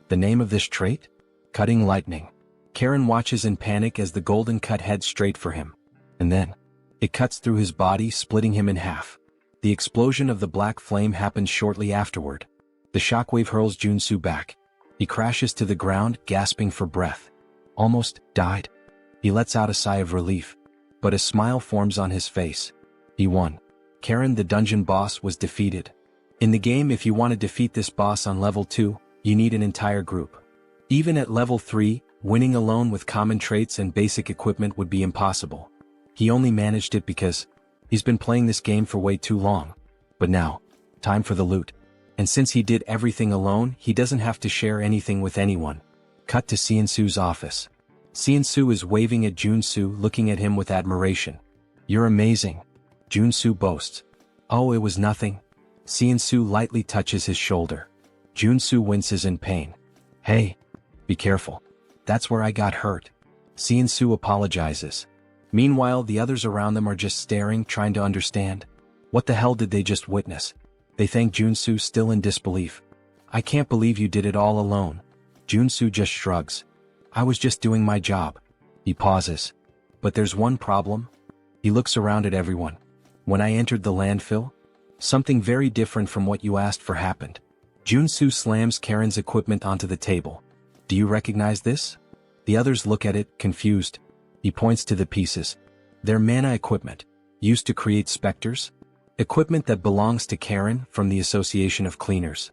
The name of this trait? Cutting lightning. Karen watches in panic as the golden cut heads straight for him. And then, it cuts through his body, splitting him in half. The explosion of the black flame happens shortly afterward. The shockwave hurls Joonsoo back. He crashes to the ground, gasping for breath. Almost died. He lets out a sigh of relief. But a smile forms on his face. He won. Karen, the dungeon boss, was defeated. In the game, if you want to defeat this boss on level 2, you need an entire group. Even at level 3, winning alone with common traits and basic equipment would be impossible. He only managed it because he's been playing this game for way too long. But now, time for the loot. And since he did everything alone, he doesn't have to share anything with anyone. Cut to Seonsoo's office. Seonsoo is waving at Joonsoo, looking at him with admiration. You're amazing. Joonsoo boasts. Oh, it was nothing. Seonsoo lightly touches his shoulder. Joonsoo winces in pain. Hey, be careful. That's where I got hurt. Seonsoo apologizes. Meanwhile, the others around them are just staring, trying to understand. What the hell did they just witness? They thank Joonsoo, still in disbelief. I can't believe you did it all alone. Joonsoo just shrugs. I was just doing my job. He pauses. But there's one problem. He looks around at everyone. When I entered the landfill, something very different from what you asked for happened. Joonsoo slams Karen's equipment onto the table. Do you recognize this? The others look at it, confused. He points to the pieces. They're mana equipment, used to create specters. Equipment that belongs to Karen from the Association of Cleaners.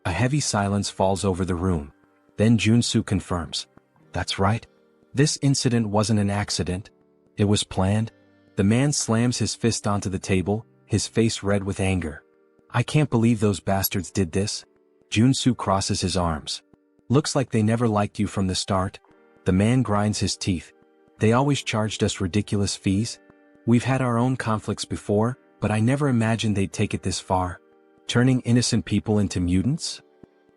A heavy silence falls over the room. Then Joonsoo confirms. That's right. This incident wasn't an accident. It was planned. The man slams his fist onto the table, his face red with anger. I can't believe those bastards did this. Joonsoo crosses his arms. Looks like they never liked you from the start. The man grinds his teeth. They always charged us ridiculous fees. We've had our own conflicts before, but I never imagined they'd take it this far. Turning innocent people into mutants?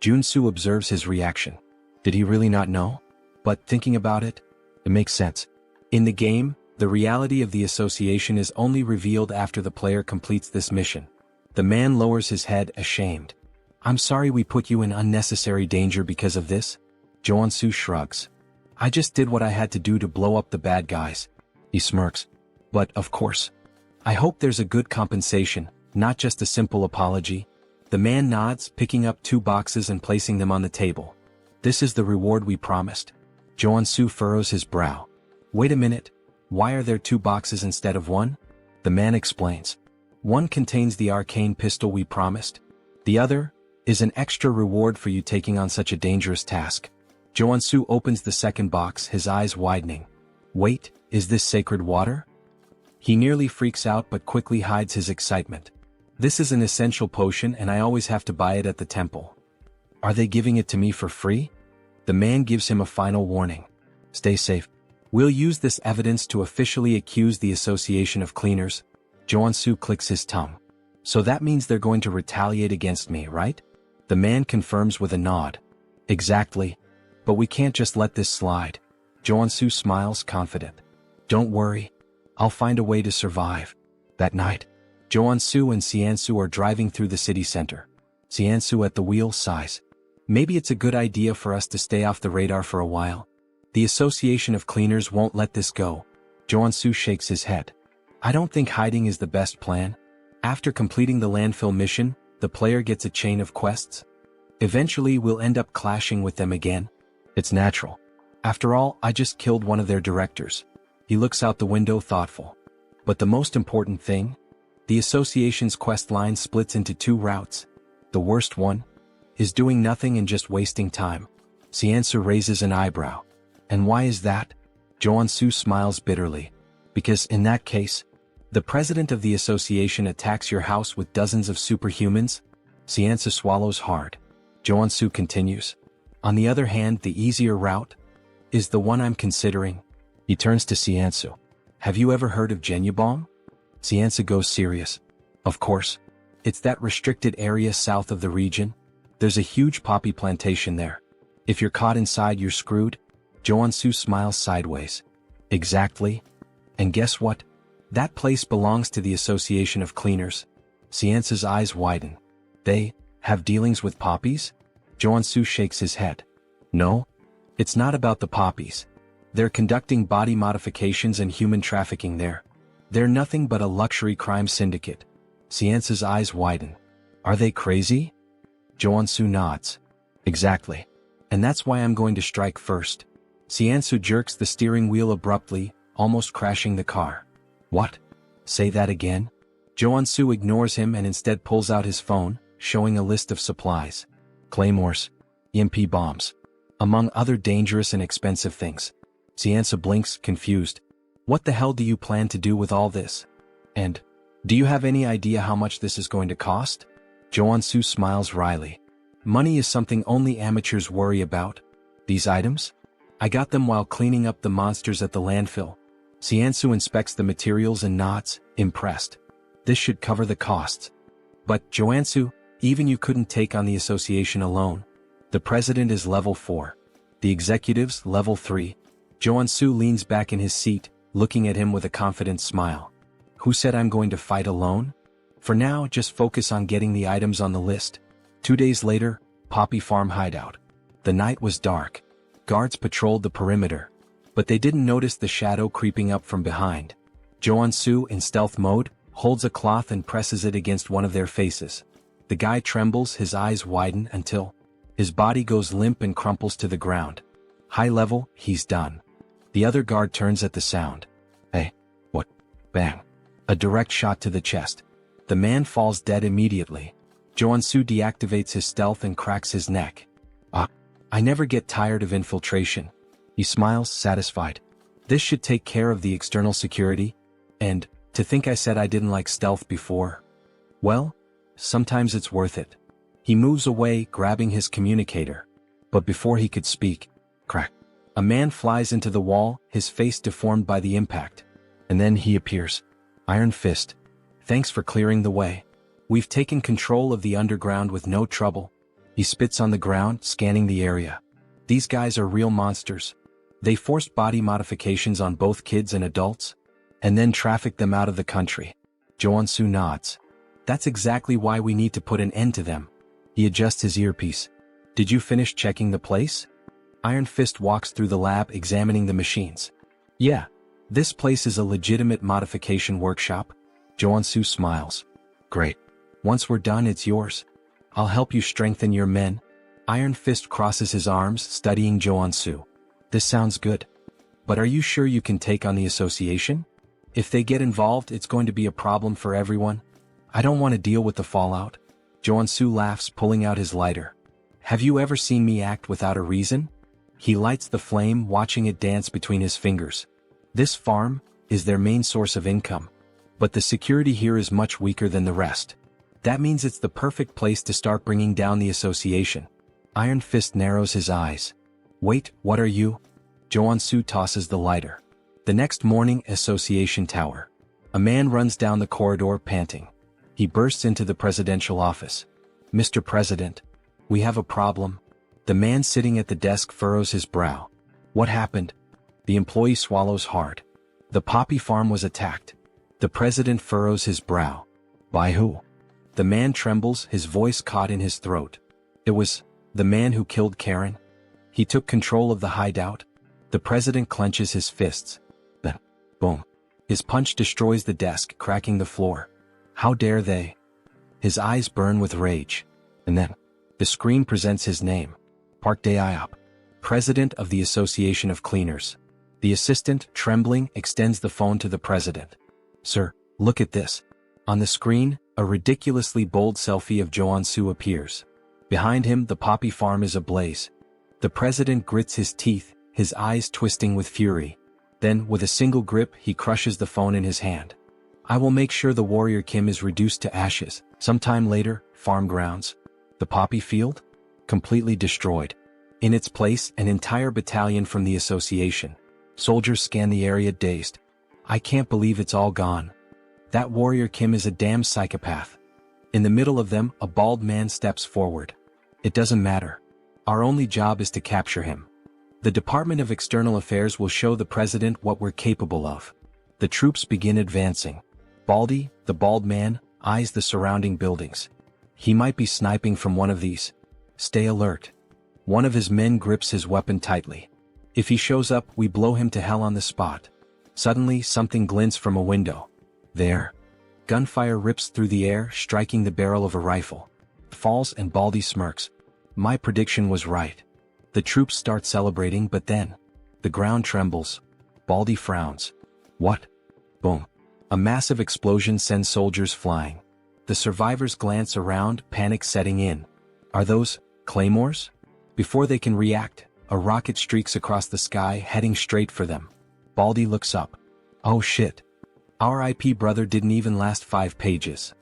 Joonsoo observes his reaction. Did he really not know? But thinking about it, it makes sense. In the game, The reality of the association is only revealed after the player completes this mission. The man lowers his head, ashamed. I'm sorry we put you in unnecessary danger because of this. Joonsoo shrugs. I just did what I had to do to blow up the bad guys. He smirks. But, of course. I hope there's a good compensation, not just a simple apology. The man nods, picking up 2 boxes and placing them on the table. This is the reward we promised. Joonsoo furrows his brow. Wait a minute. Why are there 2 boxes instead of 1? The man explains. One contains the arcane pistol we promised. The other is an extra reward for you taking on such a dangerous task. Joonsoo opens the second box, his eyes widening. Wait, is this sacred water? He nearly freaks out but quickly hides his excitement. This is an essential potion and I always have to buy it at the temple. Are they giving it to me for free? The man gives him a final warning. Stay safe. We'll use this evidence to officially accuse the Association of Cleaners. Joonsoo clicks his tongue. So that means they're going to retaliate against me, right? The man confirms with a nod. Exactly. But we can't just let this slide. Joonsoo smiles, confident. Don't worry. I'll find a way to survive. That night, Joonsoo and Siansoo are driving through the city center. Siansoo at the wheel sighs. Maybe it's a good idea for us to stay off the radar for a while. The Association of Cleaners won't let this go. Joonsoo shakes his head. I don't think hiding is the best plan. After completing the landfill mission, the player gets a chain of quests. Eventually we'll end up clashing with them again. It's natural. After all, I just killed one of their directors. He looks out the window, thoughtful. But the most important thing? The association's quest line splits into 2 routes. The worst one is doing nothing and just wasting time. Siansoo raises an eyebrow. And why is that? Joonsoo smiles bitterly. Because in that case, the president of the association attacks your house with dozens of superhumans. Siansoo swallows hard. Joonsoo continues. On the other hand, the easier route is the one I'm considering. He turns to Siansoo. Have you ever heard of Genubong? Siansoo goes serious. Of course. It's that restricted area south of the region. There's a huge poppy plantation there. If you're caught inside, you're screwed. Joonsoo smiles sideways. Exactly. And guess what? That place belongs to the Association of Cleaners. Siansoo's eyes widen. They have dealings with poppies? Joonsoo shakes his head. No. It's not about the poppies. They're conducting body modifications and human trafficking there. They're nothing but a luxury crime syndicate. Siansoo's eyes widen. Are they crazy? Joonsoo nods. Exactly. And that's why I'm going to strike first. Siansoo jerks the steering wheel abruptly, almost crashing the car. What? Say that again? Joonsoo ignores him and instead pulls out his phone, showing a list of supplies. Claymores. EMP bombs. Among other dangerous and expensive things. Siansoo blinks, confused. What the hell do you plan to do with all this? And, do you have any idea how much this is going to cost? Joonsoo smiles wryly. Money is something only amateurs worry about. These items? I got them while cleaning up the monsters at the landfill. Siansoo inspects the materials and nods, impressed. This should cover the costs. But, Joonsoo, even you couldn't take on the association alone. The president is level 4. The executives, level 3. Joonsoo leans back in his seat, looking at him with a confident smile. Who said I'm going to fight alone? For now, just focus on getting the items on the list. 2 days later, Poppy Farm hideout. The night was dark. Guards patrolled the perimeter. But they didn't notice the shadow creeping up from behind. Joonsoo, in stealth mode, holds a cloth and presses it against one of their faces. The guy trembles, his eyes widen until his body goes limp and crumples to the ground. High level, he's done. The other guard turns at the sound. Hey, what? Bang. A direct shot to the chest. The man falls dead immediately. Joonsoo deactivates his stealth and cracks his neck. I never get tired of infiltration. He smiles, satisfied. This should take care of the external security. And, to think I said I didn't like stealth before. Well, sometimes it's worth it. He moves away, grabbing his communicator. But before he could speak, crack. A man flies into the wall, his face deformed by the impact. And then he appears. Iron Fist. Thanks for clearing the way. We've taken control of the underground with no trouble. He spits on the ground, scanning the area. These guys are real monsters. They forced body modifications on both kids and adults. and then traffic them out of the country. Joonsoo nods. That's exactly why we need to put an end to them. He adjusts his earpiece. Did you finish checking the place? Iron Fist walks through the lab examining the machines. Yeah. This place is a legitimate modification workshop. Joonsoo smiles. Great. Once we're done, it's yours. I'll help you strengthen your men. Iron Fist crosses his arms, studying Joonsoo. This sounds good. But are you sure you can take on the association? If they get involved, it's going to be a problem for everyone. I don't want to deal with the fallout. Joonsoo laughs, pulling out his lighter. Have you ever seen me act without a reason? He lights the flame, watching it dance between his fingers. This farm is their main source of income. But the security here is much weaker than the rest. That means it's the perfect place to start bringing down the association. Iron Fist narrows his eyes. Wait, what are you? Joonsoo tosses the lighter. The next morning, Association Tower. A man runs down the corridor panting. He bursts into the presidential office. Mr. President, we have a problem. The man sitting at the desk furrows his brow. What happened? The employee swallows hard. The poppy farm was attacked. The president furrows his brow. By who? The man trembles, his voice caught in his throat. It was the man who killed Karen. He took control of the hideout. The president clenches his fists. Then, boom. His punch destroys the desk, cracking the floor. How dare they? His eyes burn with rage. And then, the screen presents his name. Park Dae-iop, president of the Association of Cleaners. The assistant, trembling, extends the phone to the president. Sir, look at this. On the screen, a ridiculously bold selfie of Joonsoo appears. Behind him, the poppy farm is ablaze. The president grits his teeth, his eyes twisting with fury. Then, with a single grip, he crushes the phone in his hand. I will make sure the warrior Kim is reduced to ashes. Sometime later, farm grounds. The poppy field? Completely destroyed. In its place, an entire battalion from the association. Soldiers scan the area dazed. I can't believe it's all gone. That warrior Kim is a damn psychopath. In the middle of them, a bald man steps forward. It doesn't matter. Our only job is to capture him. The Department of External Affairs will show the president what we're capable of. The troops begin advancing. Baldy, the bald man, eyes the surrounding buildings. He might be sniping from one of these. Stay alert. One of his men grips his weapon tightly. If he shows up, we blow him to hell on the spot. Suddenly, something glints from a window. There. Gunfire rips through the air, striking the barrel of a rifle. Falls and Baldy smirks. My prediction was right. The troops start celebrating, but then the ground trembles. Baldy frowns. What? Boom. A massive explosion sends soldiers flying. The survivors glance around, panic setting in. Are those claymores? Before they can react, a rocket streaks across the sky, heading straight for them. Baldy looks up. Oh shit. Our IP brother didn't even last 5 pages.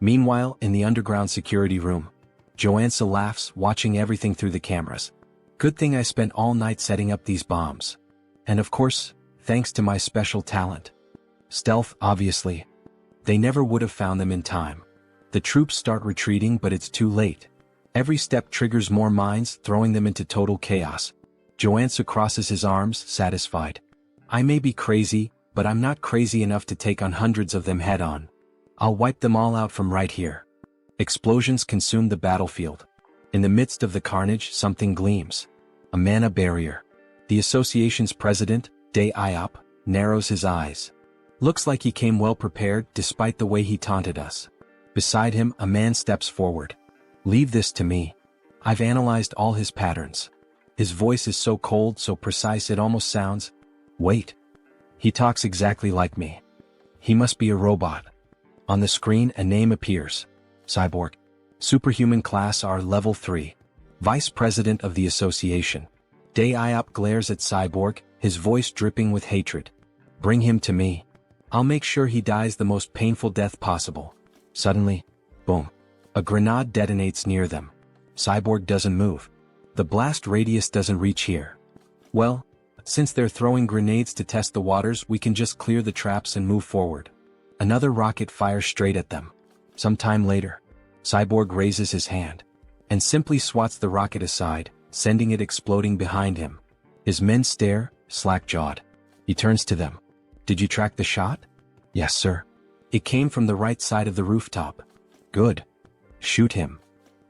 Meanwhile, in the underground security room, Joonsoo laughs, watching everything through the cameras. Good thing I spent all night setting up these bombs. And of course, thanks to my special talent. Stealth, obviously. They never would have found them in time. The troops start retreating, but it's too late. Every step triggers more mines, throwing them into total chaos. Joonsoo crosses his arms, satisfied. I may be crazy, but I'm not crazy enough to take on hundreds of them head-on. I'll wipe them all out from right here. Explosions consume the battlefield. In the midst of the carnage, something gleams. A mana barrier. The association's president, Dae-iop, narrows his eyes. Looks like he came well prepared, despite the way he taunted us. Beside him, a man steps forward. Leave this to me. I've analyzed all his patterns. His voice is so cold, so precise it almost sounds... Wait. He talks exactly like me. He must be a robot. On the screen, a name appears. Cyborg. Superhuman class R level 3. Vice President of the Association. Dae-iop glares at Cyborg, his voice dripping with hatred. Bring him to me. I'll make sure he dies the most painful death possible. Suddenly, boom. A grenade detonates near them. Cyborg doesn't move. The blast radius doesn't reach here. Well, since they're throwing grenades to test the waters, we can just clear the traps and move forward. Another rocket fires straight at them. Sometime later, Cyborg raises his hand and simply swats the rocket aside, sending it exploding behind him. His men stare, slack-jawed. He turns to them. Did you track the shot? Yes, sir. It came from the right side of the rooftop. Good. Shoot him.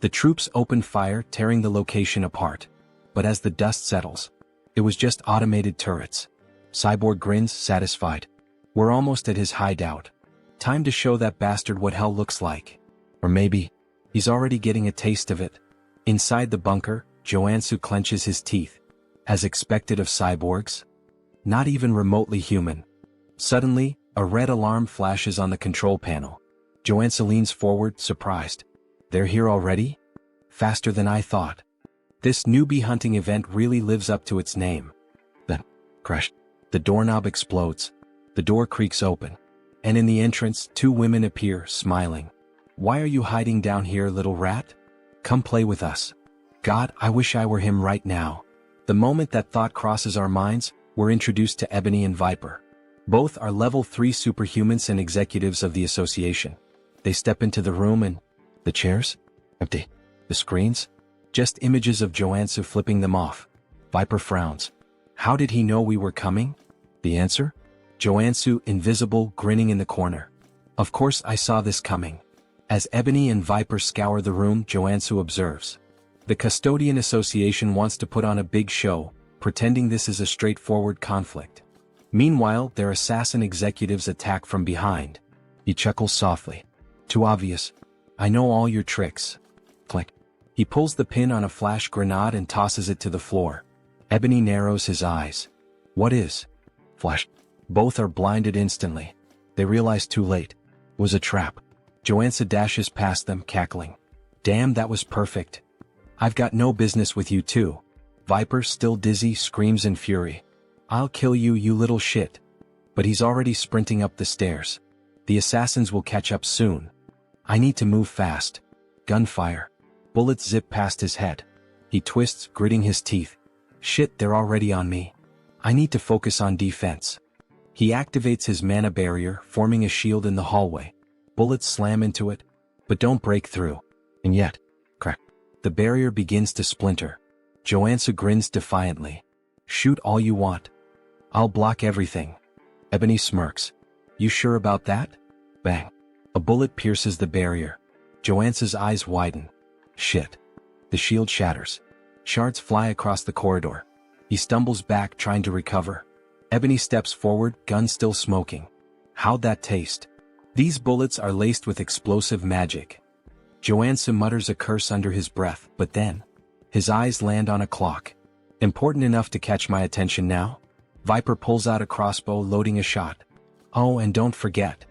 The troops opened fire, tearing the location apart. But as the dust settles, it was just automated turrets. Cyborg grins, satisfied. We're almost at his hideout. Time to show that bastard what hell looks like. Or maybe, he's already getting a taste of it. Inside the bunker, Joonsoo clenches his teeth. As expected of cyborgs. Not even remotely human. Suddenly, a red alarm flashes on the control panel. Joonsoo leans forward, surprised. They're here already? Faster than I thought. This newbie hunting event really lives up to its name. Then, crash. The doorknob explodes. The door creaks open. And in the entrance, two women appear, smiling. Why are you hiding down here, little rat? Come play with us. God, I wish I were him right now. The moment that thought crosses our minds, we're introduced to Ebony and Viper. Both are level 3 superhumans and executives of the association. They step into the room and... The chairs? Empty. The screens? Just images of Joonsoo flipping them off. Viper frowns. How did he know we were coming? The answer? Joonsoo, invisible, grinning in the corner. Of course I saw this coming. As Ebony and Viper scour the room, Joonsoo observes. The Custodian Association wants to put on a big show, pretending this is a straightforward conflict. Meanwhile, their assassin executives attack from behind. He chuckles softly. Too obvious. I know all your tricks. Click. He pulls the pin on a flash grenade and tosses it to the floor. Ebony narrows his eyes. What is? Flash. Both are blinded instantly. They realize too late. It was a trap. Joonsoo dashes past them, cackling. Damn, that was perfect. I've got no business with you too. Viper, still dizzy, screams in fury. I'll kill you, you little shit. But he's already sprinting up the stairs. The assassins will catch up soon. I need to move fast. Gunfire. Bullets zip past his head. He twists, gritting his teeth. Shit, they're already on me. I need to focus on defense. He activates his mana barrier, forming a shield in the hallway. Bullets slam into it, but don't break through. And yet, crack. The barrier begins to splinter. Joonsoo grins defiantly. Shoot all you want. I'll block everything. Ebony smirks. You sure about that? Bang. A bullet pierces the barrier. Joonsoo's eyes widen. Shit. The shield shatters. Shards fly across the corridor. He stumbles back, trying to recover. Ebony steps forward, gun still smoking. How'd that taste? These bullets are laced with explosive magic. Joonsoo mutters a curse under his breath, but then, his eyes land on a clock. Important enough to catch my attention now? Viper pulls out a crossbow, loading a shot. Oh, and don't forget.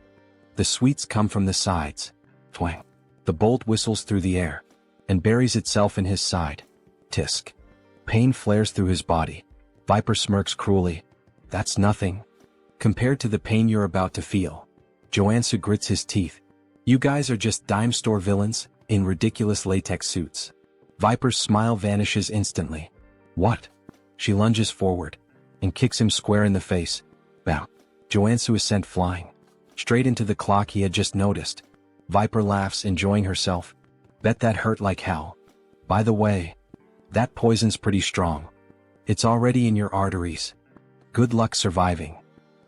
The sweets come from the sides. Twang. The bolt whistles through the air, and buries itself in his side. Tisk. Pain flares through his body. Viper smirks cruelly. That's nothing. Compared to the pain you're about to feel. Joonsoo grits his teeth. You guys are just dime store villains, in ridiculous latex suits. Viper's smile vanishes instantly. What? She lunges forward, and kicks him square in the face. Bow. Joonsoo is sent flying. Straight into the clock he had just noticed. Viper laughs, enjoying herself. Bet that hurt like hell. By the way, that poison's pretty strong. It's already in your arteries. Good luck surviving.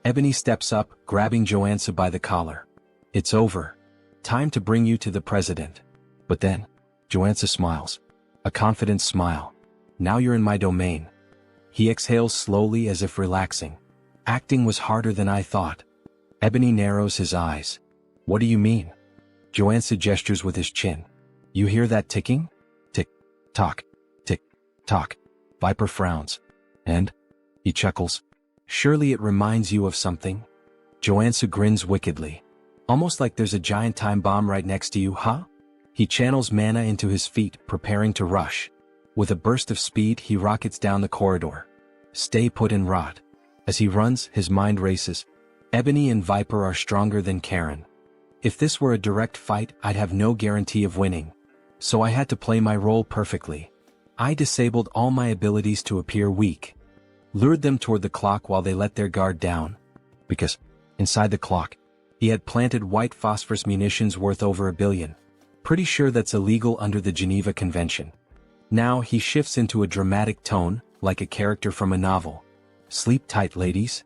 Ebony steps up, grabbing Joonsoo by the collar. It's over. Time to bring you to the president. But then, Joonsoo smiles. A confident smile. Now you're in my domain. He exhales slowly as if relaxing. Acting was harder than I thought. Ebony narrows his eyes. What do you mean? Joonsoo gestures with his chin. You hear that ticking? Tick, tock, tick, tock. Viper frowns. And? He chuckles. Surely it reminds you of something? Joonsoo grins wickedly. Almost like there's a giant time bomb right next to you, huh? He channels mana into his feet, preparing to rush. With a burst of speed, he rockets down the corridor. Stay put and rot. As he runs, his mind races. Ebony and Viper are stronger than Karen. If this were a direct fight, I'd have no guarantee of winning. So I had to play my role perfectly. I disabled all my abilities to appear weak. Lured them toward the clock while they let their guard down. Because, inside the clock, he had planted white phosphorus munitions worth over $1 billion. Pretty sure that's illegal under the Geneva Convention. Now he shifts into a dramatic tone, like a character from a novel. Sleep tight, ladies.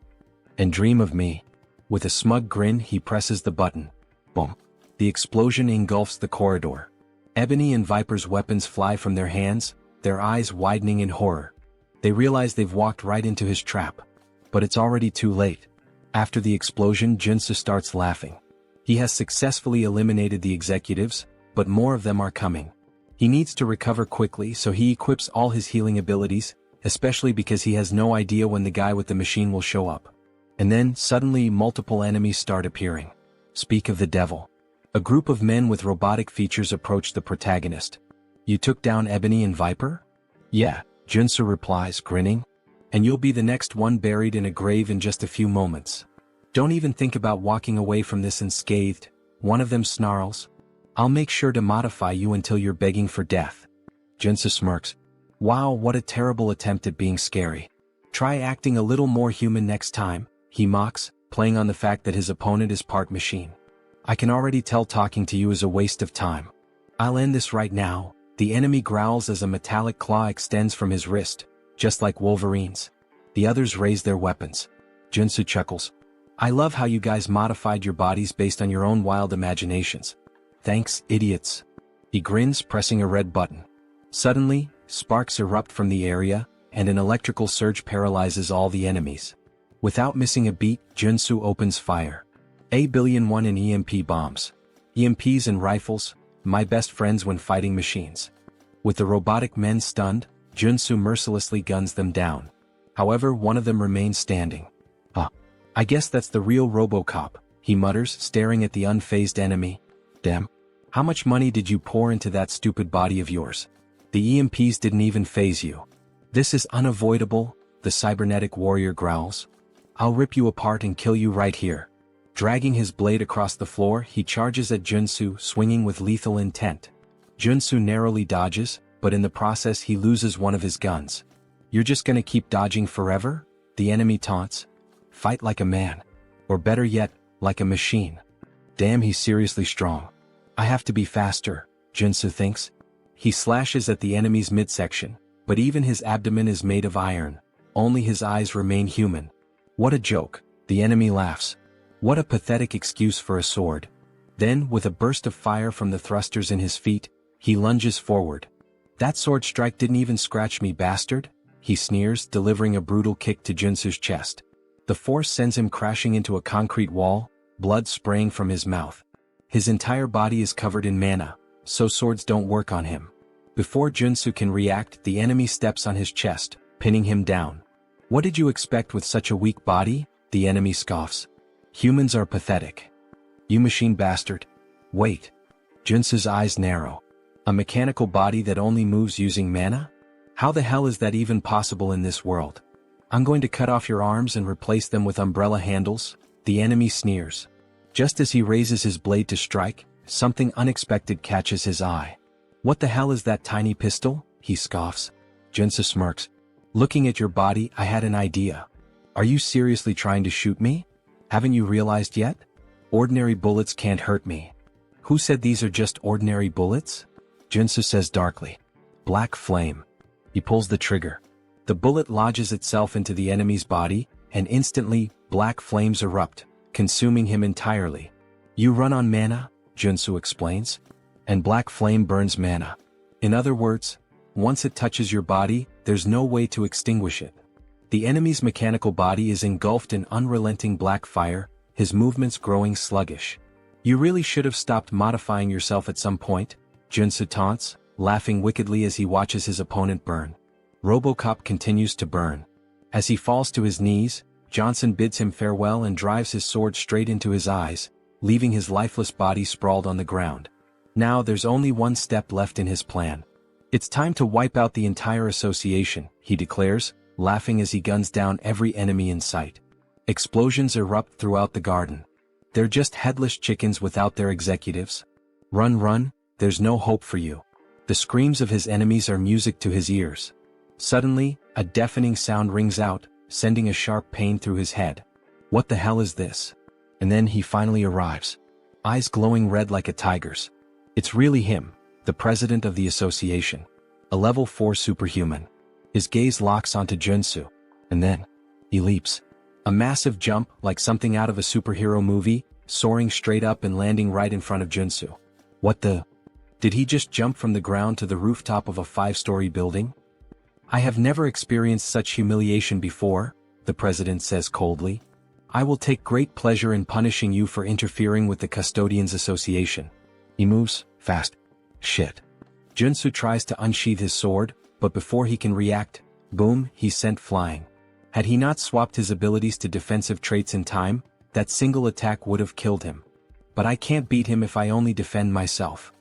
And dream of me. With a smug grin, he presses the button. Boom. The explosion engulfs the corridor. Ebony and Viper's weapons fly from their hands, their eyes widening in horror. They realize they've walked right into his trap. But it's already too late. After the explosion, Joonsoo starts laughing. He has successfully eliminated the executives, but more of them are coming. He needs to recover quickly, so he equips all his healing abilities, especially because he has no idea when the guy with the machine will show up. And then, suddenly, multiple enemies start appearing. Speak of the devil. A group of men with robotic features approach the protagonist. You took down Ebony and Viper? Yeah, Joonsoo replies, grinning. And you'll be the next one buried in a grave in just a few moments. Don't even think about walking away from this unscathed, one of them snarls. I'll make sure to modify you until you're begging for death. Joonsoo smirks. Wow, what a terrible attempt at being scary. Try acting a little more human next time, he mocks, playing on the fact that his opponent is part machine. I can already tell talking to you is a waste of time. I'll end this right now. The enemy growls as a metallic claw extends from his wrist, just like Wolverine's. The others raise their weapons. Joonsoo chuckles. I love how you guys modified your bodies based on your own wild imaginations. Thanks, idiots. He grins, pressing a red button. Suddenly, sparks erupt from the area, and an electrical surge paralyzes all the enemies. Without missing a beat, Joonsoo opens fire. A-1 in EMP bombs. EMPs and rifles, my best friends when fighting machines. With the robotic men stunned, Joonsoo mercilessly guns them down. However, one of them remains standing. I guess that's the real RoboCop, he mutters, staring at the unfazed enemy. Damn. How much money did you pour into that stupid body of yours? The EMPs didn't even faze you. This is unavoidable, the cybernetic warrior growls. I'll rip you apart and kill you right here. Dragging his blade across the floor, he charges at Joonsoo, swinging with lethal intent. Joonsoo narrowly dodges, but in the process he loses one of his guns. You're just gonna keep dodging forever? The enemy taunts. Fight like a man. Or better yet, like a machine. Damn, he's seriously strong. I have to be faster, Joonsoo thinks. He slashes at the enemy's midsection, but even his abdomen is made of iron. Only his eyes remain human. What a joke, the enemy laughs. What a pathetic excuse for a sword. Then, with a burst of fire from the thrusters in his feet, he lunges forward. That sword strike didn't even scratch me, bastard, he sneers, delivering a brutal kick to Joonsoo's chest. The force sends him crashing into a concrete wall, blood spraying from his mouth. His entire body is covered in mana, so swords don't work on him. Before Joonsoo can react, the enemy steps on his chest, pinning him down. What did you expect with such a weak body? The enemy scoffs. Humans are pathetic. You machine bastard. Wait. Joonsoo's eyes narrow. A mechanical body that only moves using mana? How the hell is that even possible in this world? I'm going to cut off your arms and replace them with umbrella handles, the enemy sneers. Just as he raises his blade to strike, something unexpected catches his eye. What the hell is that tiny pistol? He scoffs. Joonsoo smirks. Looking at your body, I had an idea. Are you seriously trying to shoot me? Haven't you realized yet? Ordinary bullets can't hurt me. Who said these are just ordinary bullets? Joonsoo says darkly. Black flame. He pulls the trigger. The bullet lodges itself into the enemy's body, and instantly, black flames erupt, consuming him entirely. You run on mana, Joonsoo explains. And black flame burns mana. In other words, once it touches your body, there's no way to extinguish it. The enemy's mechanical body is engulfed in unrelenting black fire, his movements growing sluggish. You really should have stopped modifying yourself at some point, Joonsoo taunts, laughing wickedly as he watches his opponent burn. RoboCop continues to burn. As he falls to his knees, Johnson bids him farewell and drives his sword straight into his eyes, leaving his lifeless body sprawled on the ground. Now there's only one step left in his plan. It's time to wipe out the entire association, he declares, laughing as he guns down every enemy in sight. Explosions erupt throughout the garden. They're just headless chickens without their executives. Run, run, there's no hope for you. The screams of his enemies are music to his ears. Suddenly, a deafening sound rings out, sending a sharp pain through his head. What the hell is this? And then he finally arrives. Eyes glowing red like a tiger's. It's really him, the president of the association. A level 4 superhuman. His gaze locks onto Joonsoo. And then, he leaps. A massive jump, like something out of a superhero movie, soaring straight up and landing right in front of Joonsoo. What the? Did he just jump from the ground to the rooftop of a 5-story building? I have never experienced such humiliation before, the president says coldly. I will take great pleasure in punishing you for interfering with the Custodians Association. He moves fast. Shit. Joonsoo tries to unsheath his sword, but before he can react, boom, he's sent flying. Had he not swapped his abilities to defensive traits in time, that single attack would have killed him. But I can't beat him if I only defend myself.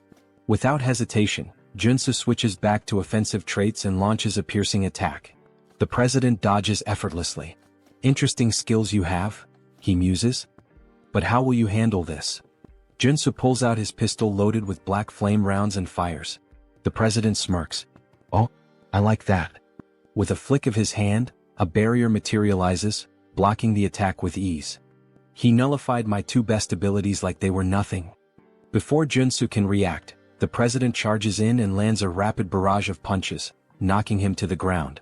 Without hesitation, Joonsoo switches back to offensive traits and launches a piercing attack. The president dodges effortlessly. Interesting skills you have, he muses. But how will you handle this? Joonsoo pulls out his pistol loaded with black flame rounds and fires. The president smirks. Oh, I like that. With a flick of his hand, a barrier materializes, blocking the attack with ease. He nullified my 2 best abilities like they were nothing. Before Joonsoo can react, the president charges in and lands a rapid barrage of punches, knocking him to the ground.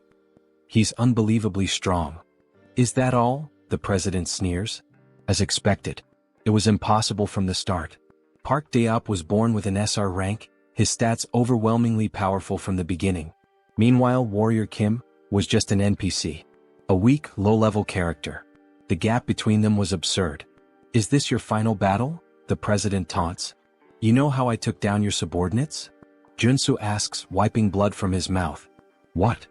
He's unbelievably strong. Is that all? The president sneers. As expected. It was impossible from the start. Park Daop was born with an SR rank, his stats overwhelmingly powerful from the beginning. Meanwhile, Warrior Kim was just an NPC. A weak, low-level character. The gap between them was absurd. Is this your final battle? The president taunts. You know how I took down your subordinates? Joonsoo asks, wiping blood from his mouth. What?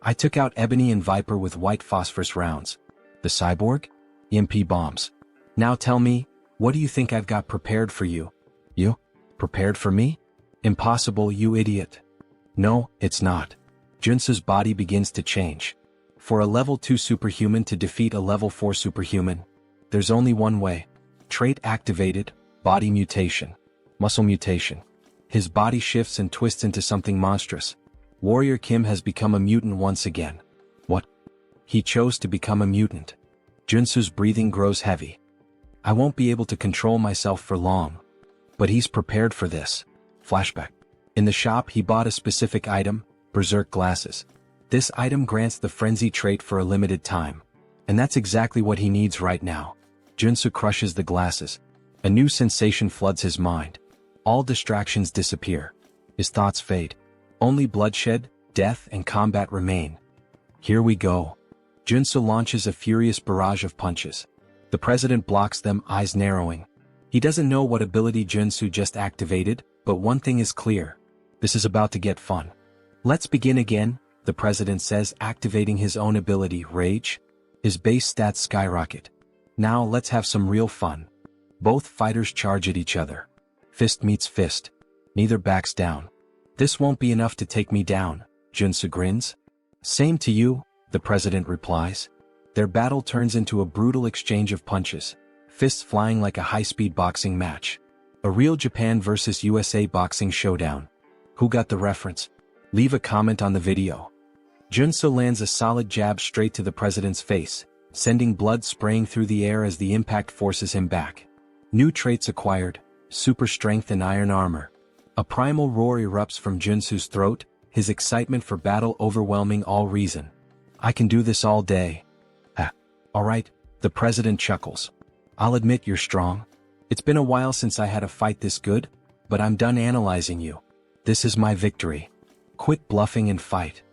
I took out Ebony and Viper with white phosphorus rounds. The cyborg? EMP bombs. Now tell me, what do you think I've got prepared for you? You? Prepared for me? Impossible, you idiot. No, it's not. Joonsoo's body begins to change. For a level 2 superhuman to defeat a level 4 superhuman, there's only one way. Trait activated, body mutation. Muscle mutation. His body shifts and twists into something monstrous. Warrior Kim has become a mutant once again. What? He chose to become a mutant. Joonsoo's breathing grows heavy. I won't be able to control myself for long. But he's prepared for this. Flashback. In the shop he bought a specific item, Berserk Glasses. This item grants the frenzy trait for a limited time. And that's exactly what he needs right now. Joonsoo crushes the glasses. A new sensation floods his mind. All distractions disappear. His thoughts fade. Only bloodshed, death, and combat remain. Here we go. Joonsoo launches a furious barrage of punches. The president blocks them, eyes narrowing. He doesn't know what ability Joonsoo just activated, but one thing is clear. This is about to get fun. Let's begin again, the president says, activating his own ability, Rage. His base stats skyrocket. Now let's have some real fun. Both fighters charge at each other. Fist meets fist. Neither backs down. This won't be enough to take me down, Joonsoo grins. Same to you, the president replies. Their battle turns into a brutal exchange of punches, fists flying like a high-speed boxing match. A real Japan versus USA boxing showdown. Who got the reference? Leave a comment on the video. Joonsoo lands a solid jab straight to the president's face, sending blood spraying through the air as the impact forces him back. New traits acquired, super strength and iron armor. A primal roar erupts from Joonsoo's throat, his excitement for battle overwhelming all reason. I can do this all day. Alright, the president chuckles. I'll admit you're strong. It's been a while since I had a fight this good, but I'm done analyzing you. This is my victory. Quit bluffing and fight.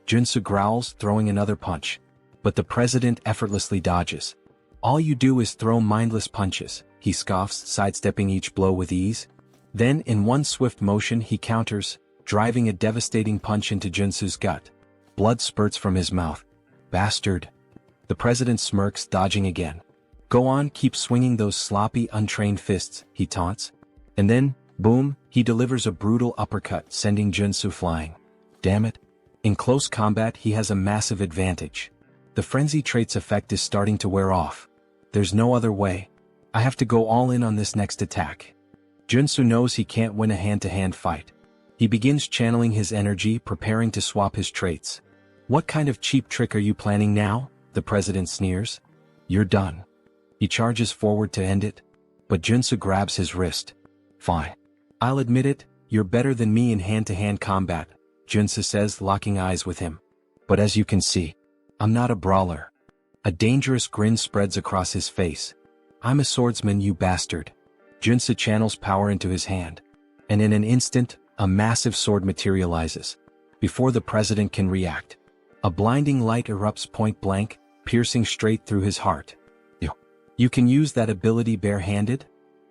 Joonsoo growls, throwing another punch. But the president effortlessly dodges. All you do is throw mindless punches, he scoffs, sidestepping each blow with ease. Then, in one swift motion, he counters, driving a devastating punch into Joonsoo's gut. Blood spurts from his mouth. Bastard. The president smirks, dodging again. Go on, keep swinging those sloppy, untrained fists, he taunts. And then, boom, he delivers a brutal uppercut, sending Joonsoo flying. Damn it. In close combat, he has a massive advantage. The frenzy trait's effect is starting to wear off. There's no other way. I have to go all in on this next attack. Joonsoo knows he can't win a hand-to-hand fight. He begins channeling his energy, preparing to swap his traits. What kind of cheap trick are you planning now? The president sneers. You're done. He charges forward to end it, but Joonsoo grabs his wrist. Fine. I'll admit it, you're better than me in hand-to-hand combat, Joonsoo says, locking eyes with him. But as you can see, I'm not a brawler. A dangerous grin spreads across his face. I'm a swordsman, you bastard. Joonsoo channels power into his hand. And in an instant, a massive sword materializes. Before the president can react, a blinding light erupts point blank, piercing straight through his heart. You can use that ability barehanded?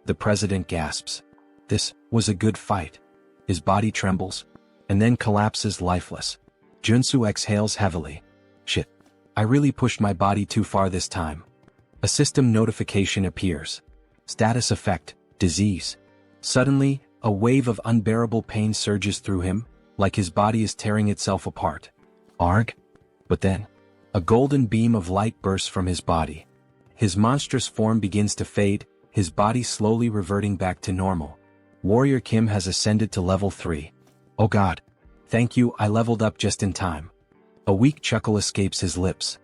The president gasps. This was a good fight. His body trembles, and then collapses lifeless. Joonsoo exhales heavily. Shit. I really pushed my body too far this time. A system notification appears. Status effect, disease. Suddenly, a wave of unbearable pain surges through him, like his body is tearing itself apart. Arg? But then, a golden beam of light bursts from his body. His monstrous form begins to fade, his body slowly reverting back to normal. Warrior Kim has ascended to level 3. Oh god. Thank you, I leveled up just in time. A weak chuckle escapes his lips.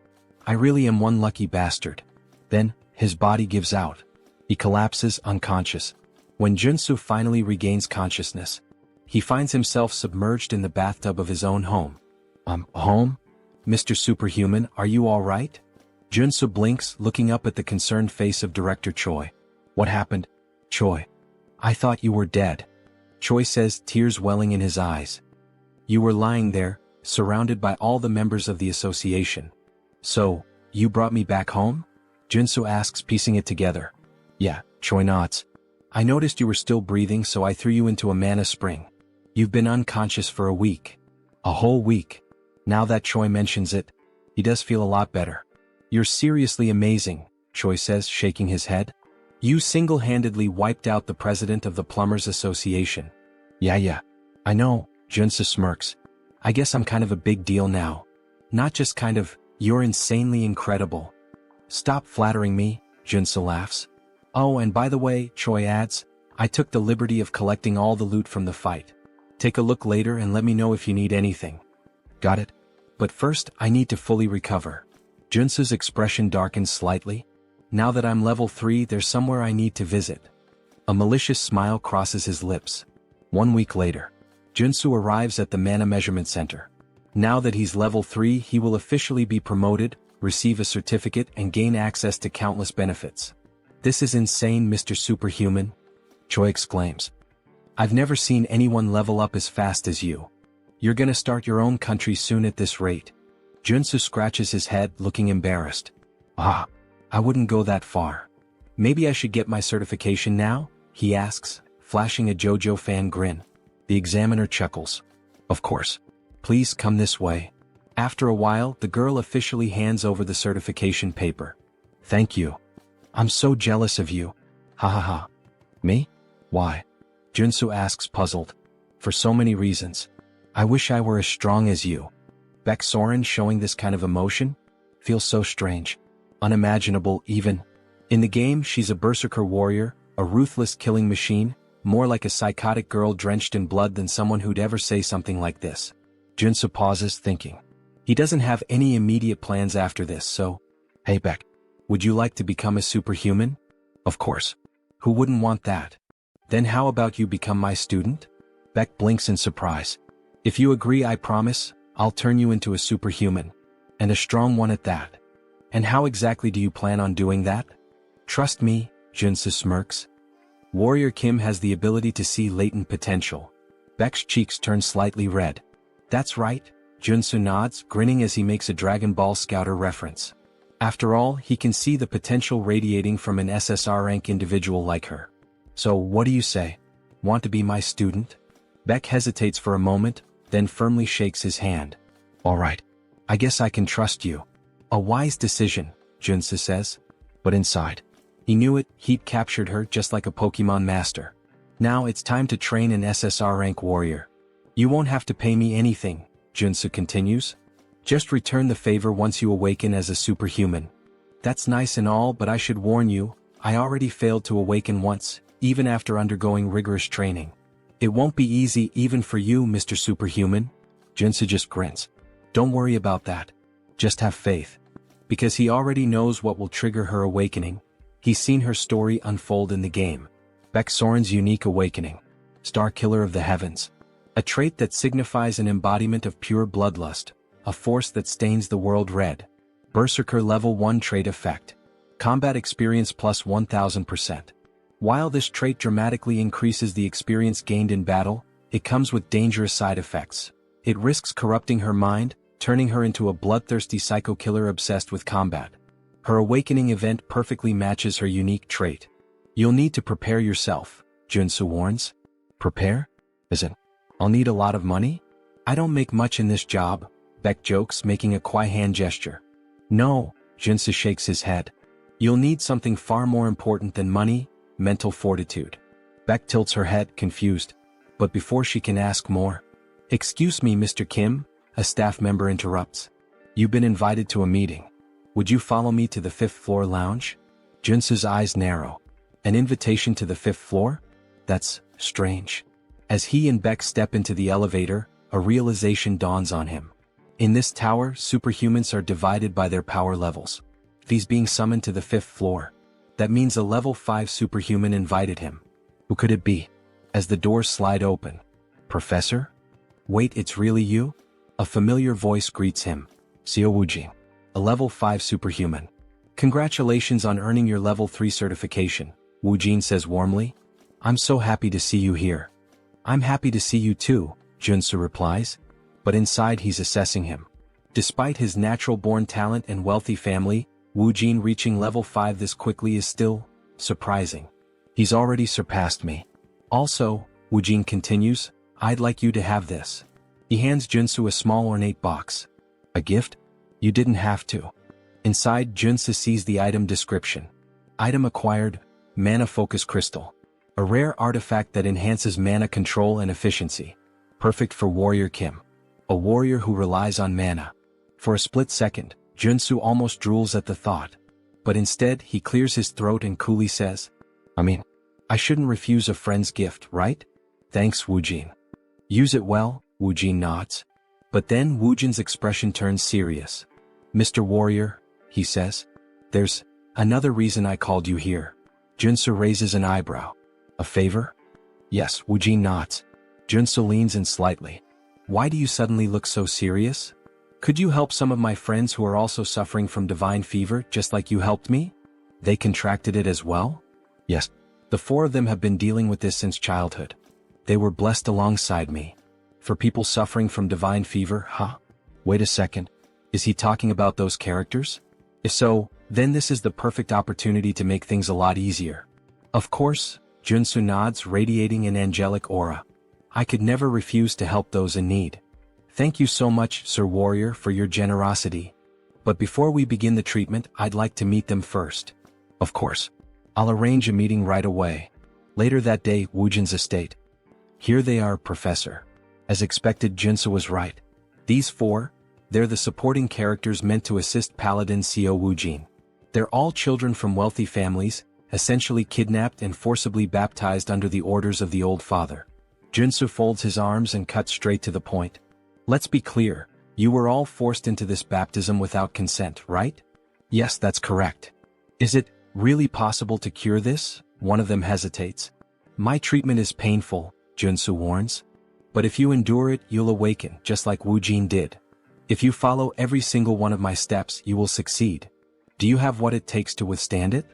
I really am one lucky bastard. Then, his body gives out. He collapses unconscious. When Joonsoo finally regains consciousness, he finds himself submerged in the bathtub of his own home. Home? Mr. Superhuman, are you all right? Joonsoo blinks, looking up at the concerned face of Director Choi. What happened? Choi. I thought you were dead. Choi says, tears welling in his eyes. You were lying there, surrounded by all the members of the association. So, you brought me back home? Joonsoo asks, piecing it together. Yeah, Choi nods. I noticed you were still breathing, so I threw you into a mana spring. You've been unconscious for a week. A whole week. Now that Choi mentions it, he does feel a lot better. You're seriously amazing, Choi says, shaking his head. You single-handedly wiped out the president of the Plumbers Association. Yeah. I know, Joonsoo smirks. I guess I'm kind of a big deal now. Not just kind of, you're insanely incredible. Stop flattering me, Joonsoo laughs. Oh, and by the way, Choi adds, I took the liberty of collecting all the loot from the fight. Take a look later and let me know if you need anything. Got it? But first, I need to fully recover. Joonsoo's expression darkens slightly. Now that I'm level 3, there's somewhere I need to visit. A malicious smile crosses his lips. 1 week later, Joonsoo arrives at the Mana Measurement Center. Now that he's level 3, he will officially be promoted, receive a certificate, and gain access to countless benefits. This is insane, Mr. Superhuman, Choi exclaims. I've never seen anyone level up as fast as you. You're gonna start your own country soon at this rate. Joonsoo scratches his head, looking embarrassed. I wouldn't go that far. Maybe I should get my certification now? He asks, flashing a JoJo fan grin. The examiner chuckles. Of course. Please come this way. After a while, the girl officially hands over the certification paper. Thank you. I'm so jealous of you. Ha. Me? Why? Joonsoo asks, puzzled. For so many reasons. I wish I were as strong as you. Baek Soren showing this kind of emotion? Feels so strange. Unimaginable even. In the game, she's a berserker warrior, a ruthless killing machine, more like a psychotic girl drenched in blood than someone who'd ever say something like this. Joonsoo pauses, thinking. He doesn't have any immediate plans after this, so... Hey Baek, would you like to become a superhuman? Of course. Who wouldn't want that? Then how about you become my student? Baek blinks in surprise. If you agree, I promise, I'll turn you into a superhuman. And a strong one at that. And how exactly do you plan on doing that? Trust me, Joonsoo smirks. Warrior Kim has the ability to see latent potential. Baek's cheeks turn slightly red. That's right, Joonsoo nods, grinning as he makes a Dragon Ball Scouter reference. After all, he can see the potential radiating from an SSR rank individual like her. So what do you say? Want to be my student? Baek hesitates for a moment, then firmly shakes his hand. Alright. I guess I can trust you. A wise decision, Joonsoo says. But inside, he knew it, he'd captured her just like a Pokemon master. Now it's time to train an SSR rank warrior. You won't have to pay me anything, Joonsoo continues. Just return the favor once you awaken as a superhuman. That's nice and all, but I should warn you, I already failed to awaken once, even after undergoing rigorous training. It won't be easy even for you, Mr. Superhuman. Joonsoo just grins. Don't worry about that. Just have faith. Because he already knows what will trigger her awakening. He's seen her story unfold in the game. Baek Soren's unique awakening. Star Killer of the Heavens. A trait that signifies an embodiment of pure bloodlust, a force that stains the world red. Berserker Level 1 Trait Effect. Combat Experience plus 1000%. While this trait dramatically increases the experience gained in battle, it comes with dangerous side effects. It risks corrupting her mind, turning her into a bloodthirsty psycho-killer obsessed with combat. Her awakening event perfectly matches her unique trait. You'll need to prepare yourself, Joonsoo warns. Prepare? As in, I'll need a lot of money? I don't make much in this job, Beck jokes, making a quiet hand gesture. No, Joonsoo shakes his head. You'll need something far more important than money, mental fortitude. Beck tilts her head, confused. But before she can ask more, "Excuse me, Mr. Kim," a staff member interrupts. "You've been invited to a meeting. Would you follow me to the 5th floor lounge?" Joonsoo's eyes narrow. An invitation to the 5th floor? That's strange. As he and Beck step into the elevator, a realization dawns on him. In this tower, superhumans are divided by their power levels. He's being summoned to the 5th floor. That means a level 5 superhuman invited him. Who could it be? As the doors slide open. "Professor? Wait, it's really you?" A familiar voice greets him. Seo Woojin, a level 5 superhuman. "Congratulations on earning your level 3 certification," Woojin says warmly. "I'm so happy to see you here." "I'm happy to see you too," Joonsoo replies. But inside he's assessing him. Despite his natural-born talent and wealthy family, Woojin reaching level 5 this quickly is still surprising. "He's already surpassed me. Also," Woojin continues, "I'd like you to have this." He hands Joonsoo a small ornate box. "A gift? You didn't have to." Inside, Joonsoo sees the item description. Item acquired, Mana Focus Crystal. A rare artifact that enhances mana control and efficiency. Perfect for Warrior Kim. A warrior who relies on mana. For a split second, Joonsoo almost drools at the thought. But instead, he clears his throat and coolly says, I shouldn't refuse a friend's gift, right? Thanks, Woojin. Use it well, Woojin nods. But then Woojin's expression turns serious. "Mr. Warrior," he says, "there's another reason I called you here." Joonsoo raises an eyebrow. "A favor?" "Yes," Woojin nods. Joonsoo leans in slightly. "Why do you suddenly look so serious? Could you help some of my friends who are also suffering from divine fever just like you helped me? They contracted it as well?" "Yes. The 4 of them have been dealing with this since childhood. They were blessed alongside me. For people suffering from divine fever, huh? Wait a second. Is he talking about those characters? If so, then this is the perfect opportunity to make things a lot easier." "Of course," Joonsoo nods, radiating an angelic aura. "I could never refuse to help those in need. Thank you so much, Sir Warrior, for your generosity. But before we begin the treatment, I'd like to meet them first." "Of course. I'll arrange a meeting right away." Later that day, Woojin's estate. "Here they are, Professor." As expected, Joonsoo was right. These 4, they're the supporting characters meant to assist Paladin Seo Woojin. They're all children from wealthy families, essentially kidnapped and forcibly baptized under the orders of the Old Father. Joonsoo folds his arms and cuts straight to the point. "Let's be clear, you were all forced into this baptism without consent, right?" "Yes, that's correct." "Is it really possible to cure this?" One of them hesitates. "My treatment is painful," Joonsoo warns. "But if you endure it, you'll awaken, just like Woojin did. If you follow every single one of my steps, you will succeed. Do you have what it takes to withstand it?"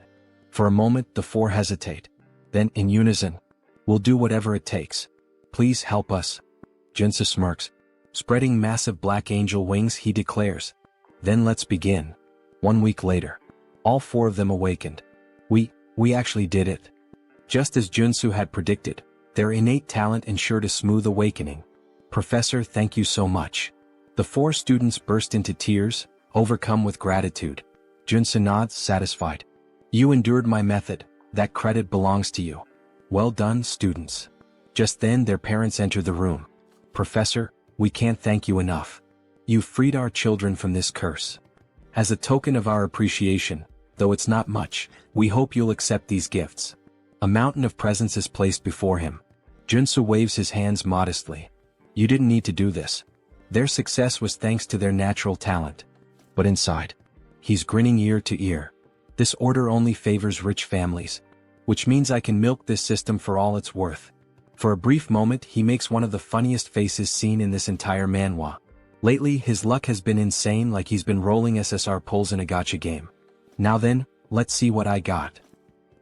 For a moment, the 4 hesitate. Then, in unison, "We'll do whatever it takes. Please help us." Joonsoo smirks. Spreading massive black angel wings, he declares, "Then let's begin." 1 week later, all 4 of them awakened. We actually did it. Just as Joonsoo had predicted, their innate talent ensured a smooth awakening. "Professor, thank you so much." The 4 students burst into tears, overcome with gratitude. Joonsoo nods, satisfied. "You endured my method, that credit belongs to you. Well done, students." Just then their parents enter the room. "Professor, we can't thank you enough. You've freed our children from this curse. As a token of our appreciation, though it's not much, we hope you'll accept these gifts." A mountain of presents is placed before him. Joonsoo waves his hands modestly. "You didn't need to do this. Their success was thanks to their natural talent." But inside, he's grinning ear to ear. "This order only favors rich families. Which means I can milk this system for all it's worth." For a brief moment, he makes one of the funniest faces seen in this entire manhwa. Lately, his luck has been insane, like he's been rolling SSR pulls in a gacha game. Now then, let's see what I got.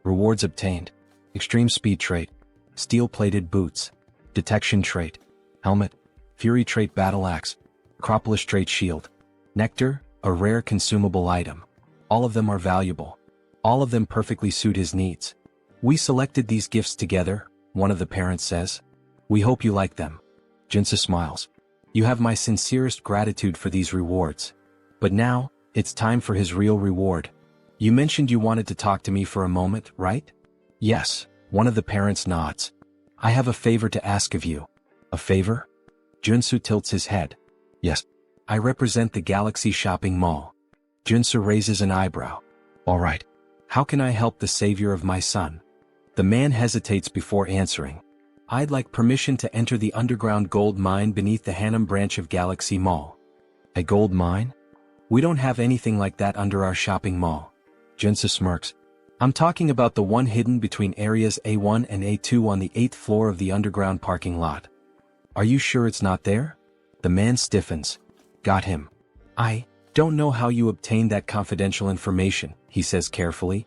Rewards obtained. Extreme speed trait. Steel-plated boots. Detection trait. Helmet. Fury trait battle axe. Acropolis trait shield. Nectar, a rare consumable item. All of them are valuable. All of them perfectly suit his needs. We selected these gifts together, one of the parents says. We hope you like them. Joonsoo smiles. You have my sincerest gratitude for these rewards. But now, it's time for his real reward. You mentioned you wanted to talk to me for a moment, right? Yes, one of the parents nods. I have a favor to ask of you. A favor? Joonsoo tilts his head. Yes. I represent the Galaxy Shopping Mall. Joonsoo raises an eyebrow. All right. How can I help the savior of my son? The man hesitates before answering. I'd like permission to enter the underground gold mine beneath the Harem branch of Galaxy Mall. A gold mine? We don't have anything like that under our shopping mall. Joonsoo smirks. I'm talking about the one hidden between areas A1 and A2 on the 8th floor of the underground parking lot. Are you sure it's not there? The man stiffens. Got him. I don't know how you obtained that confidential information, he says carefully.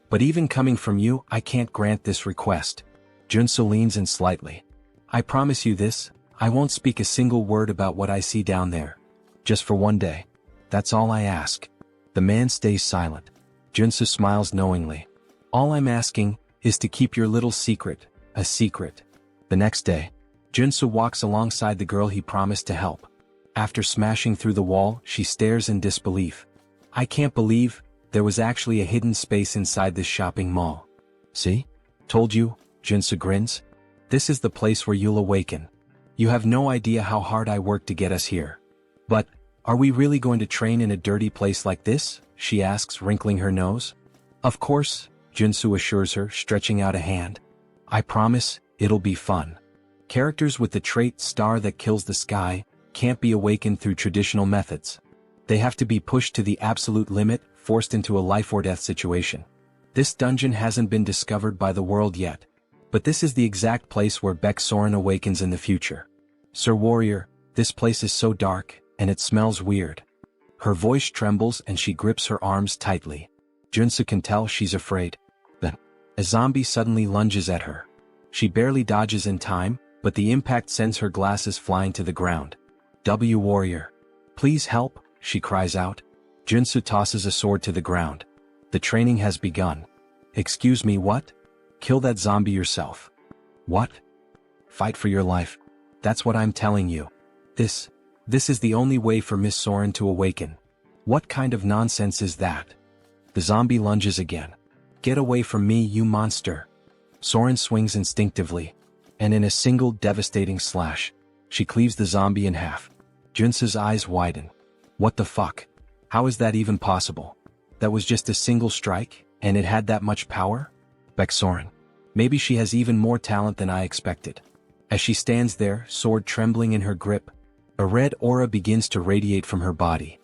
But even coming from you, I can't grant this request. Joonsoo leans in slightly. I promise you this, I won't speak a single word about what I see down there. Just for one day. That's all I ask. The man stays silent. Joonsoo smiles knowingly. All I'm asking is to keep your little secret, a secret. The next day, Joonsoo walks alongside the girl he promised to help. After smashing through the wall, she stares in disbelief. I can't believe there was actually a hidden space inside this shopping mall. See? Told you, Joonsoo grins. This is the place where you'll awaken. You have no idea how hard I worked to get us here. But, are we really going to train in a dirty place like this? She asks, wrinkling her nose. Of course, Joonsoo assures her, stretching out a hand. I promise, it'll be fun. Characters with the trait star that kills the sky can't be awakened through traditional methods. They have to be pushed to the absolute limit, forced into a life-or-death situation. This dungeon hasn't been discovered by the world yet, but this is the exact place where Baek Soren awakens in the future. Sir Warrior, this place is so dark, and it smells weird. Her voice trembles and she grips her arms tightly. Joonsoo can tell she's afraid. Then, a zombie suddenly lunges at her. She barely dodges in time, but the impact sends her glasses flying to the ground. Warrior. Please help, she cries out. Joonsoo tosses a sword to the ground. The training has begun. Excuse me, what? Kill that zombie yourself. What? Fight for your life. That's what I'm telling you. This is the only way for Miss Soren to awaken. What kind of nonsense is that? The zombie lunges again. Get away from me, you monster. Soren swings instinctively, and in a single devastating slash, she cleaves the zombie in half. Joonsoo's eyes widen. What the fuck? How is that even possible? That was just a single strike, and it had that much power? Baek Soren. Maybe she has even more talent than I expected. As she stands there, sword trembling in her grip, a red aura begins to radiate from her body.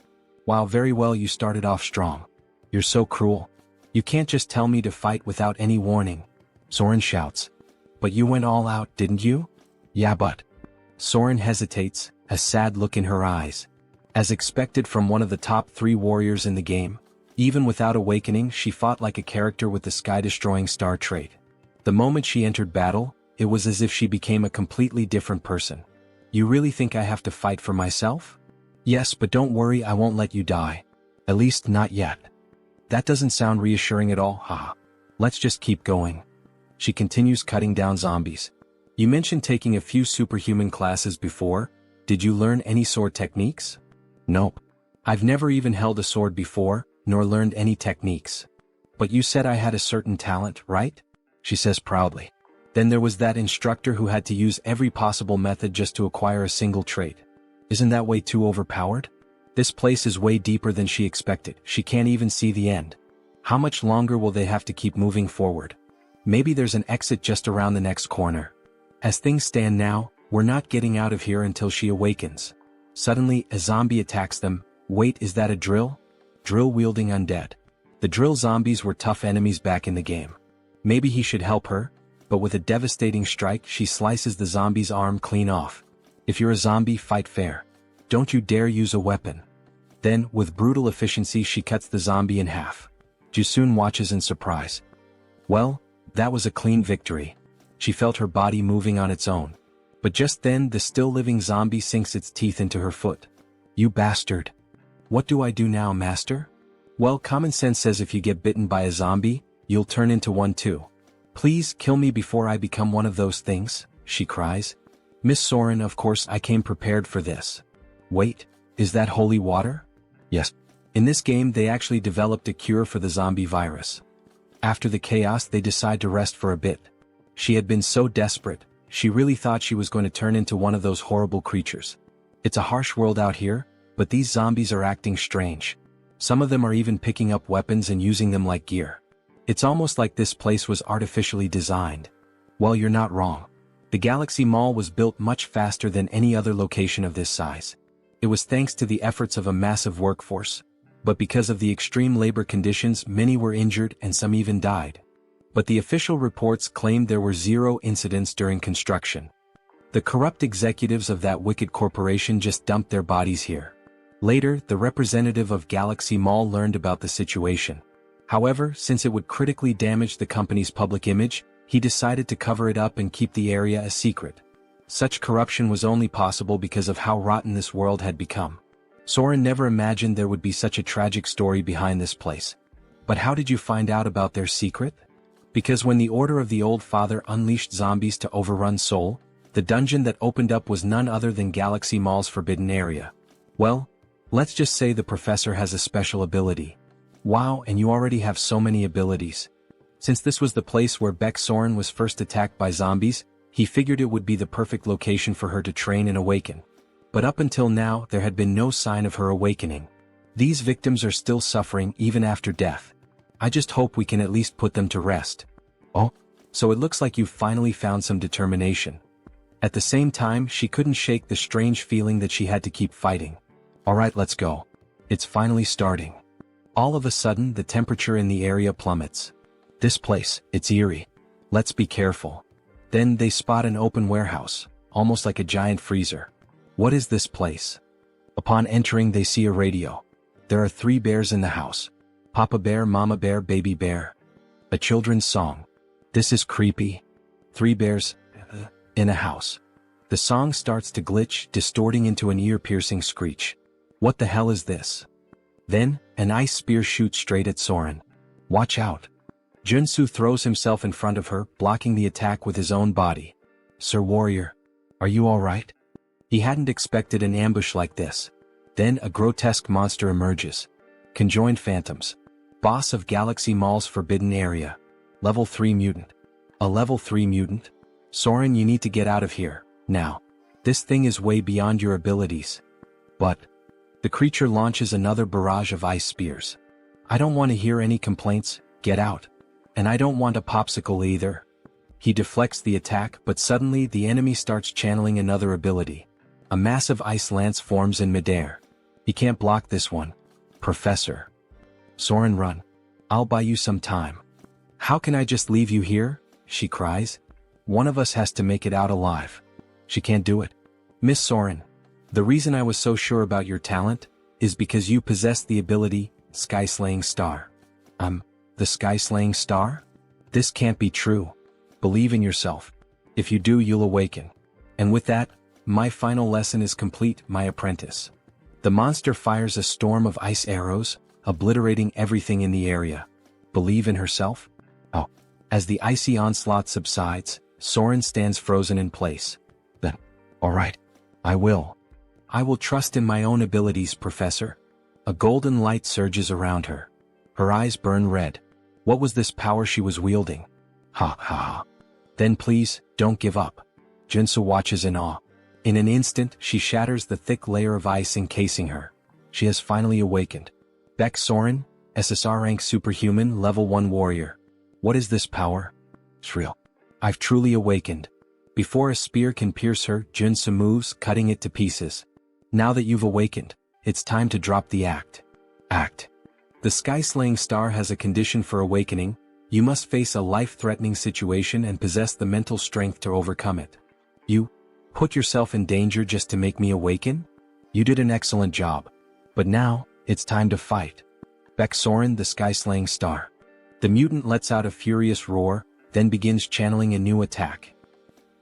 Wow, very well, you started off strong. You're so cruel. You can't just tell me to fight without any warning. Soren shouts. But you went all out, didn't you? Yeah, but... Soren hesitates, a sad look in her eyes. As expected from one of the top 3 warriors in the game, even without awakening, she fought like a character with the sky-destroying star trait. The moment she entered battle, it was as if she became a completely different person. You really think I have to fight for myself? Yes, but don't worry, I won't let you die. At least not yet. That doesn't sound reassuring at all, haha. Let's just keep going. She continues cutting down zombies. You mentioned taking a few superhuman classes before. Did you learn any sword techniques? Nope. I've never even held a sword before, nor learned any techniques. But you said I had a certain talent, right? She says proudly. Then there was that instructor who had to use every possible method just to acquire a single trait. Isn't that way too overpowered? This place is way deeper than she expected. She can't even see the end. How much longer will they have to keep moving forward? Maybe there's an exit just around the next corner. As things stand now, we're not getting out of here until she awakens. Suddenly, a zombie attacks them. Wait, is that a drill? Drill-wielding undead. The drill zombies were tough enemies back in the game. Maybe he should help her, but with a devastating strike, she slices the zombie's arm clean off. If you're a zombie, fight fair. Don't you dare use a weapon. Then, with brutal efficiency she cuts the zombie in half. Joonsoo watches in surprise. Well, that was a clean victory. She felt her body moving on its own. But just then the still-living zombie sinks its teeth into her foot. You bastard. What do I do now, master? Well, common sense says if you get bitten by a zombie, you'll turn into one too. Please kill me before I become one of those things, she cries. Miss Soren, of course I came prepared for this. Wait, is that holy water? Yes. In this game they actually developed a cure for the zombie virus. After the chaos they decide to rest for a bit. She had been so desperate, she really thought she was going to turn into one of those horrible creatures. It's a harsh world out here, but these zombies are acting strange. Some of them are even picking up weapons and using them like gear. It's almost like this place was artificially designed. Well, you're not wrong. The Galaxy Mall was built much faster than any other location of this size. It was thanks to the efforts of a massive workforce. But because of the extreme labor conditions, many were injured and some even died. But the official reports claimed there were 0 incidents during construction. The corrupt executives of that wicked corporation just dumped their bodies here. Later, the representative of Galaxy Mall learned about the situation. However, since it would critically damage the company's public image, he decided to cover it up and keep the area a secret. Such corruption was only possible because of how rotten this world had become. Soren never imagined there would be such a tragic story behind this place. But how did you find out about their secret? Because when the Order of the Old Father unleashed zombies to overrun Seoul, the dungeon that opened up was none other than Galaxy Mall's forbidden area. Well, let's just say the professor has a special ability. Wow, and you already have so many abilities. Since this was the place where Beck Soren was first attacked by zombies, he figured it would be the perfect location for her to train and awaken. But up until now there had been no sign of her awakening. These victims are still suffering even after death. I just hope we can at least put them to rest. Oh, so it looks like you've finally found some determination. At the same time she couldn't shake the strange feeling that she had to keep fighting. Alright, let's go. It's finally starting. All of a sudden the temperature in the area plummets. This place, it's eerie. Let's be careful. Then they spot an open warehouse, almost like a giant freezer. What is this place? Upon entering they see a radio. There are 3 bears in the house. Papa bear, mama bear, baby bear. A children's song. This is creepy. 3 bears in a house. The song starts to glitch, distorting into an ear-piercing screech. What the hell is this? Then, an ice spear shoots straight at Soren. Watch out. Joonsoo throws himself in front of her, blocking the attack with his own body. Sir Warrior, are you alright? He hadn't expected an ambush like this. Then a grotesque monster emerges. Conjoined Phantoms. Boss of Galaxy Mall's forbidden area. Level 3 mutant. A level 3 mutant? Soren, you need to get out of here, now. This thing is way beyond your abilities. But the creature launches another barrage of ice spears. I don't want to hear any complaints, get out. And I don't want a popsicle either. He deflects the attack, but suddenly the enemy starts channeling another ability. A massive ice lance forms in midair. He can't block this one. Professor. Soren, run. I'll buy you some time. How can I just leave you here? She cries. One of us has to make it out alive. She can't do it. Miss Soren, the reason I was so sure about your talent is because you possess the ability, Sky-Slaying Star. The Sky-Slaying Star? This can't be true. Believe in yourself. If you do, you'll awaken. And with that, my final lesson is complete, my apprentice. The monster fires a storm of ice arrows, obliterating everything in the area. Believe in herself? Oh. As the icy onslaught subsides, Soren stands frozen in place. Then, alright. I will. I will trust in my own abilities, Professor. A golden light surges around her. Her eyes burn red. What was this power she was wielding? Ha ha ha. Then please, don't give up. Joonsoo watches in awe. In an instant, she shatters the thick layer of ice encasing her. She has finally awakened. Beck Soren, SSR rank superhuman, level 1 warrior. What is this power? It's real. I've truly awakened. Before a spear can pierce her, Joonsoo moves, cutting it to pieces. Now that you've awakened, it's time to drop the act. The Sky-Slaying Star has a condition for awakening. You must face a life-threatening situation and possess the mental strength to overcome it. You put yourself in danger just to make me awaken? You did an excellent job. But now, it's time to fight. Baek Soren, the sky-slaying star. The mutant lets out a furious roar, then begins channeling a new attack.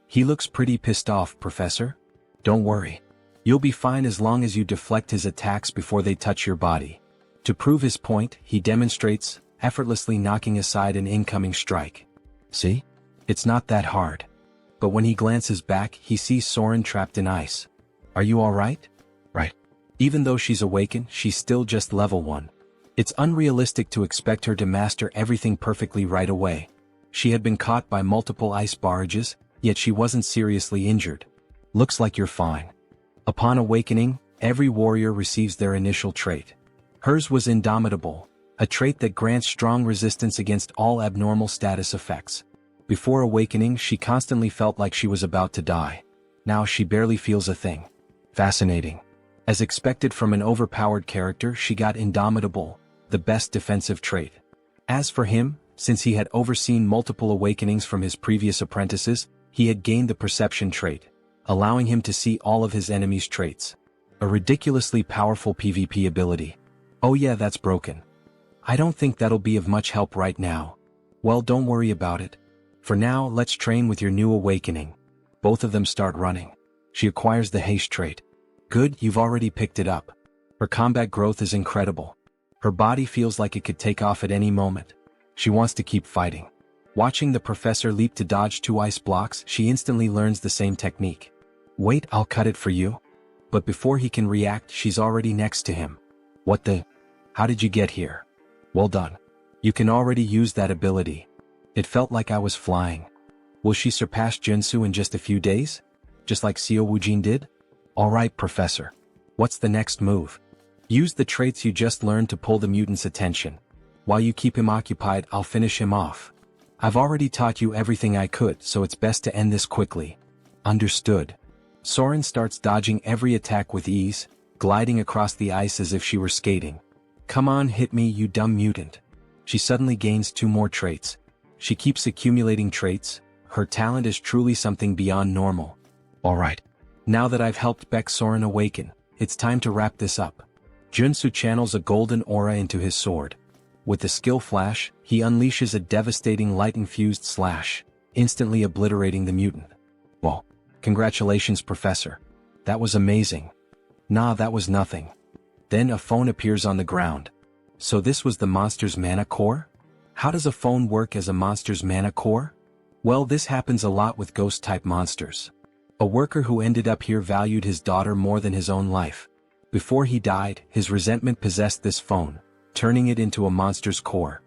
He looks pretty pissed off, Professor. Don't worry. You'll be fine as long as you deflect his attacks before they touch your body. To prove his point, he demonstrates, effortlessly knocking aside an incoming strike. See? It's not that hard. But when he glances back, he sees Soren trapped in ice. Are you alright? Right. Even though she's awakened, she's still just level 1. It's unrealistic to expect her to master everything perfectly right away. She had been caught by multiple ice barrages, yet she wasn't seriously injured. Looks like you're fine. Upon awakening, every warrior receives their initial trait. Hers was Indomitable, a trait that grants strong resistance against all abnormal status effects. Before awakening, she constantly felt like she was about to die. Now she barely feels a thing. Fascinating. As expected from an overpowered character, she got Indomitable, the best defensive trait. As for him, since he had overseen multiple awakenings from his previous apprentices, he had gained the Perception trait, allowing him to see all of his enemies' traits. A ridiculously powerful PvP ability. Oh yeah, that's broken. I don't think that'll be of much help right now. Well, don't worry about it. For now, let's train with your new awakening. Both of them start running. She acquires the haste trait. Good, you've already picked it up. Her combat growth is incredible. Her body feels like it could take off at any moment. She wants to keep fighting. Watching the professor leap to dodge 2 ice blocks, she instantly learns the same technique. Wait, I'll cut it for you. But before he can react, she's already next to him. What the? How did you get here? Well done. You can already use that ability. It felt like I was flying. Will she surpass Joonsoo in just a few days? Just like Seo Woojin did? Alright, Professor. What's the next move? Use the traits you just learned to pull the mutant's attention. While you keep him occupied, I'll finish him off. I've already taught you everything I could, so it's best to end this quickly. Understood. Soren starts dodging every attack with ease, gliding across the ice as if she were skating. Come on, hit me, you dumb mutant. She suddenly gains 2 more traits. She keeps accumulating traits. Her talent is truly something beyond normal. Alright. Now that I've helped Baek Soren awaken, it's time to wrap this up. Joonsoo channels a golden aura into his sword. With the skill flash, he unleashes a devastating light-infused slash, instantly obliterating the mutant. Well, congratulations, Professor. That was amazing. Nah, that was nothing. Then a phone appears on the ground. So this was the monster's mana core? How does a phone work as a monster's mana core? Well, this happens a lot with ghost-type monsters. A worker who ended up here valued his daughter more than his own life. Before he died, his resentment possessed this phone, turning it into a monster's core.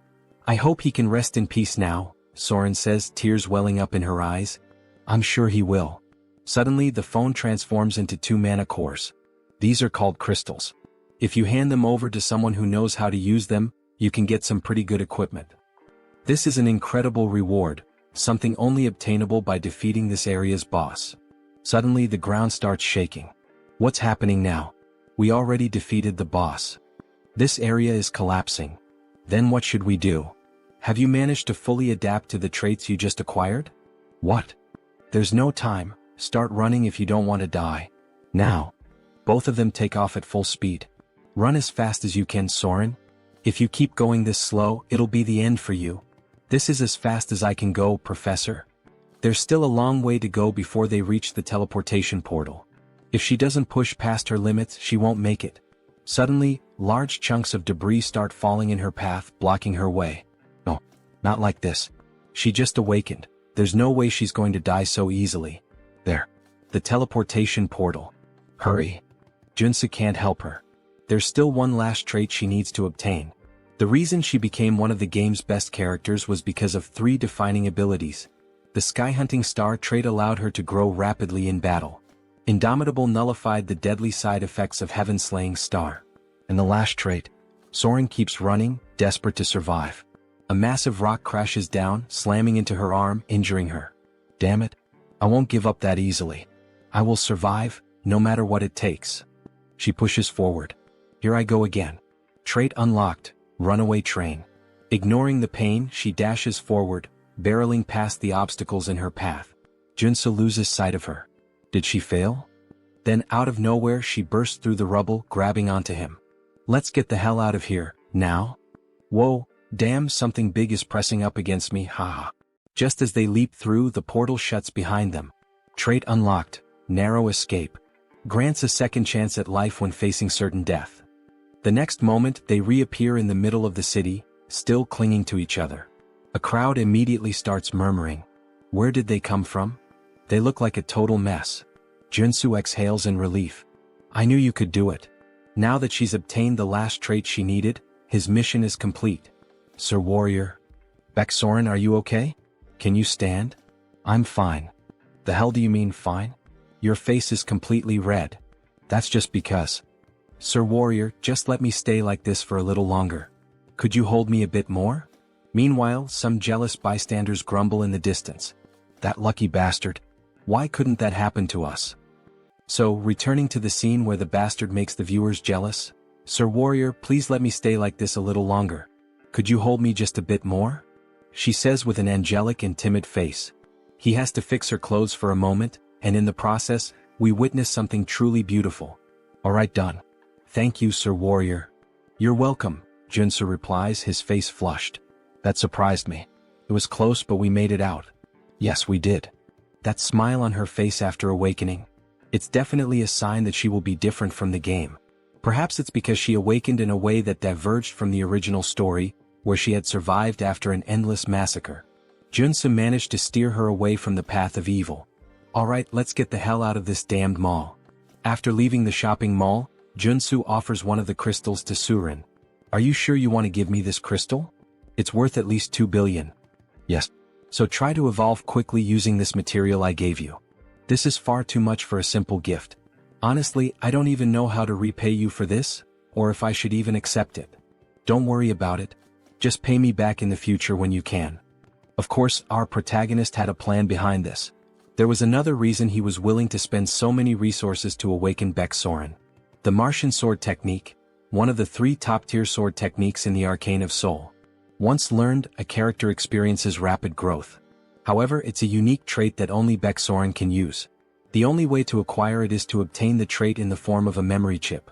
I hope he can rest in peace now, Soren says, tears welling up in her eyes. I'm sure he will. Suddenly, the phone transforms into 2 mana cores. These are called crystals. If you hand them over to someone who knows how to use them, you can get some pretty good equipment. This is an incredible reward, something only obtainable by defeating this area's boss. Suddenly, the ground starts shaking. What's happening now? We already defeated the boss. This area is collapsing. Then what should we do? Have you managed to fully adapt to the traits you just acquired? What? There's no time. Start running if you don't want to die. Now. Both of them take off at full speed. Run as fast as you can, Soren. If you keep going this slow, it'll be the end for you. This is as fast as I can go, Professor. There's still a long way to go before they reach the teleportation portal. If she doesn't push past her limits, she won't make it. Suddenly, large chunks of debris start falling in her path, blocking her way. No, not like this. She just awakened. There's no way she's going to die so easily. There. The teleportation portal. Hurry. Joonsoo can't help her. There's still one last trait she needs to obtain. The reason she became one of the game's best characters was because of 3 defining abilities. The Sky Hunting Star trait allowed her to grow rapidly in battle. Indomitable nullified the deadly side effects of Heaven Slaying Star. And the last trait, Soren keeps running, desperate to survive. A massive rock crashes down, slamming into her arm, injuring her. Damn it. I won't give up that easily. I will survive, no matter what it takes. She pushes forward. Here I go again. Trait unlocked, Runaway Train. Ignoring the pain, she dashes forward, barreling past the obstacles in her path. Joonsoo loses sight of her. Did she fail? Then out of nowhere she burst through the rubble, grabbing onto him. Let's get the hell out of here, now? Whoa, damn, something big is pressing up against me, haha. Just as they leap through, the portal shuts behind them. Trait unlocked, narrow escape. Grants a second chance at life when facing certain death. The next moment, they reappear in the middle of the city, still clinging to each other. A crowd immediately starts murmuring. Where did they come from? They look like a total mess. Joonsoo exhales in relief. I knew you could do it. Now that she's obtained the last trait she needed, his mission is complete. Sir Warrior. Baeksoren, are you okay? Can you stand? I'm fine. The hell do you mean fine? Your face is completely red. That's just because. Sir Warrior, just let me stay like this for a little longer. Could you hold me a bit more? Meanwhile, some jealous bystanders grumble in the distance. That lucky bastard. Why couldn't that happen to us? So, returning to the scene where the bastard makes the viewers jealous. Sir Warrior, please let me stay like this a little longer. Could you hold me just a bit more? She says with an angelic and timid face. He has to fix her clothes for a moment, and in the process, we witness something truly beautiful. Alright, done. Thank you, Sir Warrior. You're welcome, Joonsoo replies, his face flushed. That surprised me. It was close, but we made it out. Yes, we did. That smile on her face after awakening. It's definitely a sign that she will be different from the game. Perhaps it's because she awakened in a way that diverged from the original story, where she had survived after an endless massacre. Joonsoo managed to steer her away from the path of evil. Alright, let's get the hell out of this damned mall. After leaving the shopping mall, Joonsoo offers one of the crystals to Surin. Are you sure you want to give me this crystal? It's worth at least 2 billion. Yes. So try to evolve quickly using this material I gave you. This is far too much for a simple gift. Honestly, I don't even know how to repay you for this, or if I should even accept it. Don't worry about it. Just pay me back in the future when you can. Of course, our protagonist had a plan behind this. There was another reason he was willing to spend so many resources to awaken Baeksoren. The Martian sword technique, one of the 3 top-tier sword techniques in the Arcane of Seoul. Once learned, a character experiences rapid growth. However, it's a unique trait that only Baeksoren can use. The only way to acquire it is to obtain the trait in the form of a memory chip.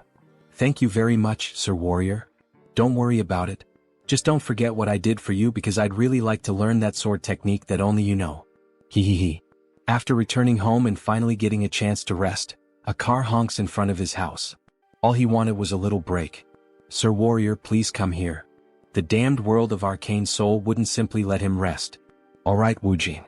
Thank you very much, Sir Warrior. Don't worry about it. Just don't forget what I did for you, because I'd really like to learn that sword technique that only you know. Hehehe. After returning home and finally getting a chance to rest, a car honks in front of his house. All he wanted was a little break. Sir Warrior, please come here. The damned world of Arcane Seoul wouldn't simply let him rest. Alright, Woojin.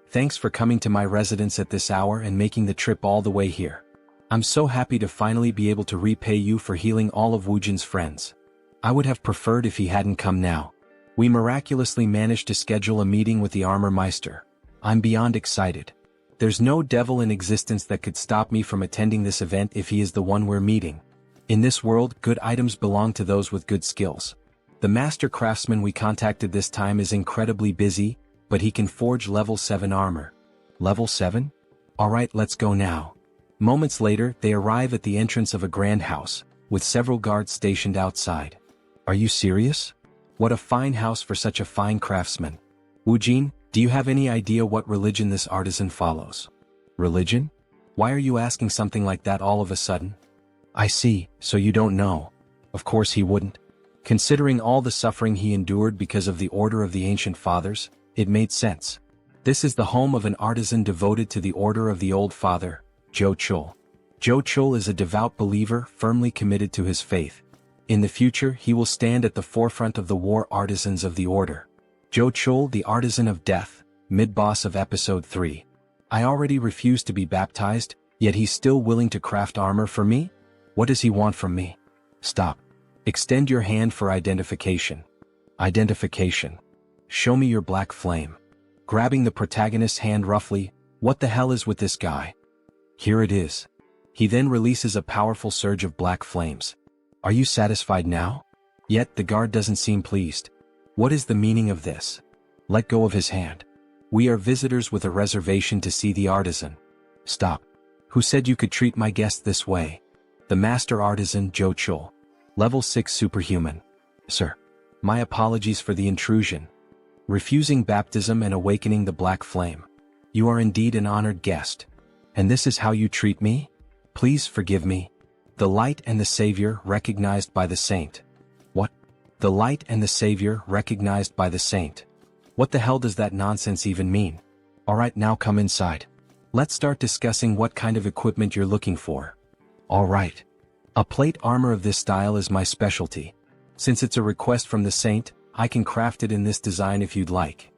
Thanks for coming to my residence at this hour and making the trip all the way here. I'm so happy to finally be able to repay you for healing all of Woojin's friends. I would have preferred if he hadn't come now. We miraculously managed to schedule a meeting with the Armor Meister. I'm beyond excited. There's no devil in existence that could stop me from attending this event if he is the one we're meeting. In this world, good items belong to those with good skills. The master craftsman we contacted this time is incredibly busy, but he can forge level 7 armor. Level 7? Alright, let's go now. Moments later, they arrive at the entrance of a grand house, with several guards stationed outside. Are you serious? What a fine house for such a fine craftsman. Woojin, do you have any idea what religion this artisan follows? Religion? Why are you asking something like that all of a sudden? I see, so you don't know. Of course he wouldn't. Considering all the suffering he endured because of the Order of the Ancient Fathers, it made sense. This is the home of an artisan devoted to the Order of the Old Father, Joonsoo. Joonsoo is a devout believer firmly committed to his faith. In the future, he will stand at the forefront of the war artisans of the Order. Joonsoo, the Artisan of Death, mid-boss of Episode 3. I already refused to be baptized, yet he's still willing to craft armor for me? What does he want from me? Stop. Extend your hand for identification. Identification. Show me your black flame. Grabbing the protagonist's hand roughly, what the hell is with this guy? Here it is. He then releases a powerful surge of black flames. Are you satisfied now? Yet the guard doesn't seem pleased. What is the meaning of this? Let go of his hand. We are visitors with a reservation to see the artisan. Stop. Who said you could treat my guest this way? The master artisan, Joonsoo. Level 6 superhuman. Sir. My apologies for the intrusion. Refusing baptism and awakening the black flame. You are indeed an honored guest. And this is how you treat me? Please forgive me. The light and the savior recognized by the saint. What? The light and the savior recognized by the saint. What the hell does that nonsense even mean? Alright, now come inside. Let's start discussing what kind of equipment you're looking for. Alright. A plate armor of this style is my specialty. Since it's a request from the saint, I can craft it in this design if you'd like.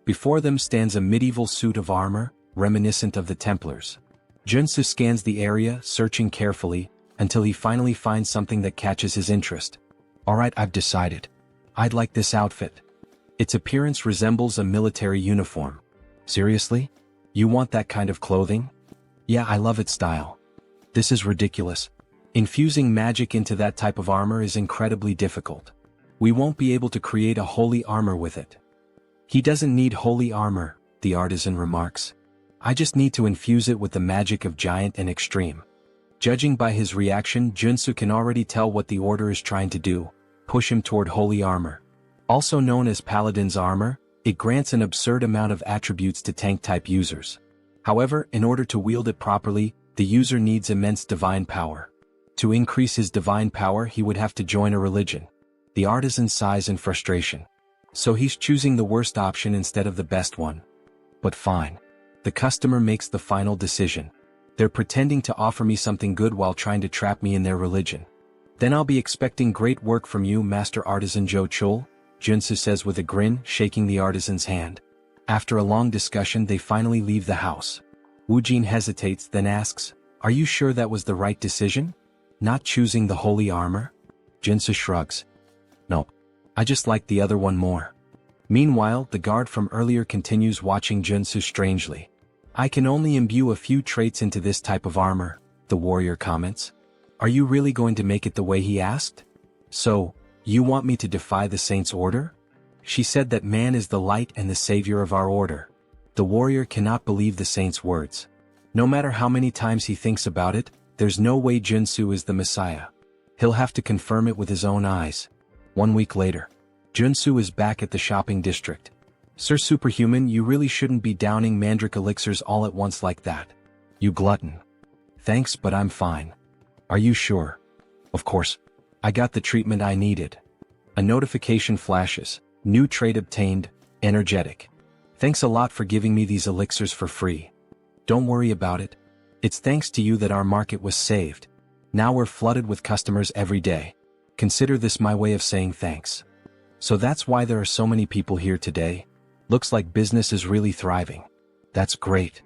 Before them stands a medieval suit of armor, reminiscent of the Templars. Joonsoo scans the area, searching carefully, until he finally finds something that catches his interest. Alright, I've decided. I'd like this outfit. Its appearance resembles a military uniform. Seriously? You want that kind of clothing? Yeah, I love its style. This is ridiculous. Infusing magic into that type of armor is incredibly difficult. We won't be able to create a holy armor with it. He doesn't need holy armor, the artisan remarks. I just need to infuse it with the magic of giant and extreme. Judging by his reaction, Joonsoo can already tell what the order is trying to do, push him toward holy armor. Also known as Paladin's armor, it grants an absurd amount of attributes to tank-type users. However, in order to wield it properly, the user needs immense divine power. To increase his divine power, he would have to join a religion. The artisan sighs in frustration. So he's choosing the worst option instead of the best one. But fine. The customer makes the final decision. They're pretending to offer me something good while trying to trap me in their religion. Then I'll be expecting great work from you, Master Artisan Joonsoo, Joonsoo says with a grin, shaking the artisan's hand. After a long discussion, they finally leave the house. Woojin hesitates, then asks, "Are you sure that was the right decision? Not choosing the holy armor?" Joonsoo shrugs. "No. I just like the other one more." Meanwhile, the guard from earlier continues watching Joonsoo strangely. "I can only imbue a few traits into this type of armor," the warrior comments. "Are you really going to make it the way he asked? So, you want me to defy the saint's order? She said that man is the light and the savior of our order." The warrior cannot believe the saint's words. No matter how many times he thinks about it, there's no way Joonsoo is the Messiah. He'll have to confirm it with his own eyes. 1 week later, Joonsoo is back at the shopping district. "Sir Superhuman, you really shouldn't be downing mandrake elixirs all at once like that. You glutton." "Thanks, but I'm fine." "Are you sure?" "Of course. I got the treatment I needed." A notification flashes. "New trait obtained, energetic. Thanks a lot for giving me these elixirs for free." "Don't worry about it. It's thanks to you that our market was saved. Now we're flooded with customers every day. Consider this my way of saying thanks." "So that's why there are so many people here today? Looks like business is really thriving." "That's great."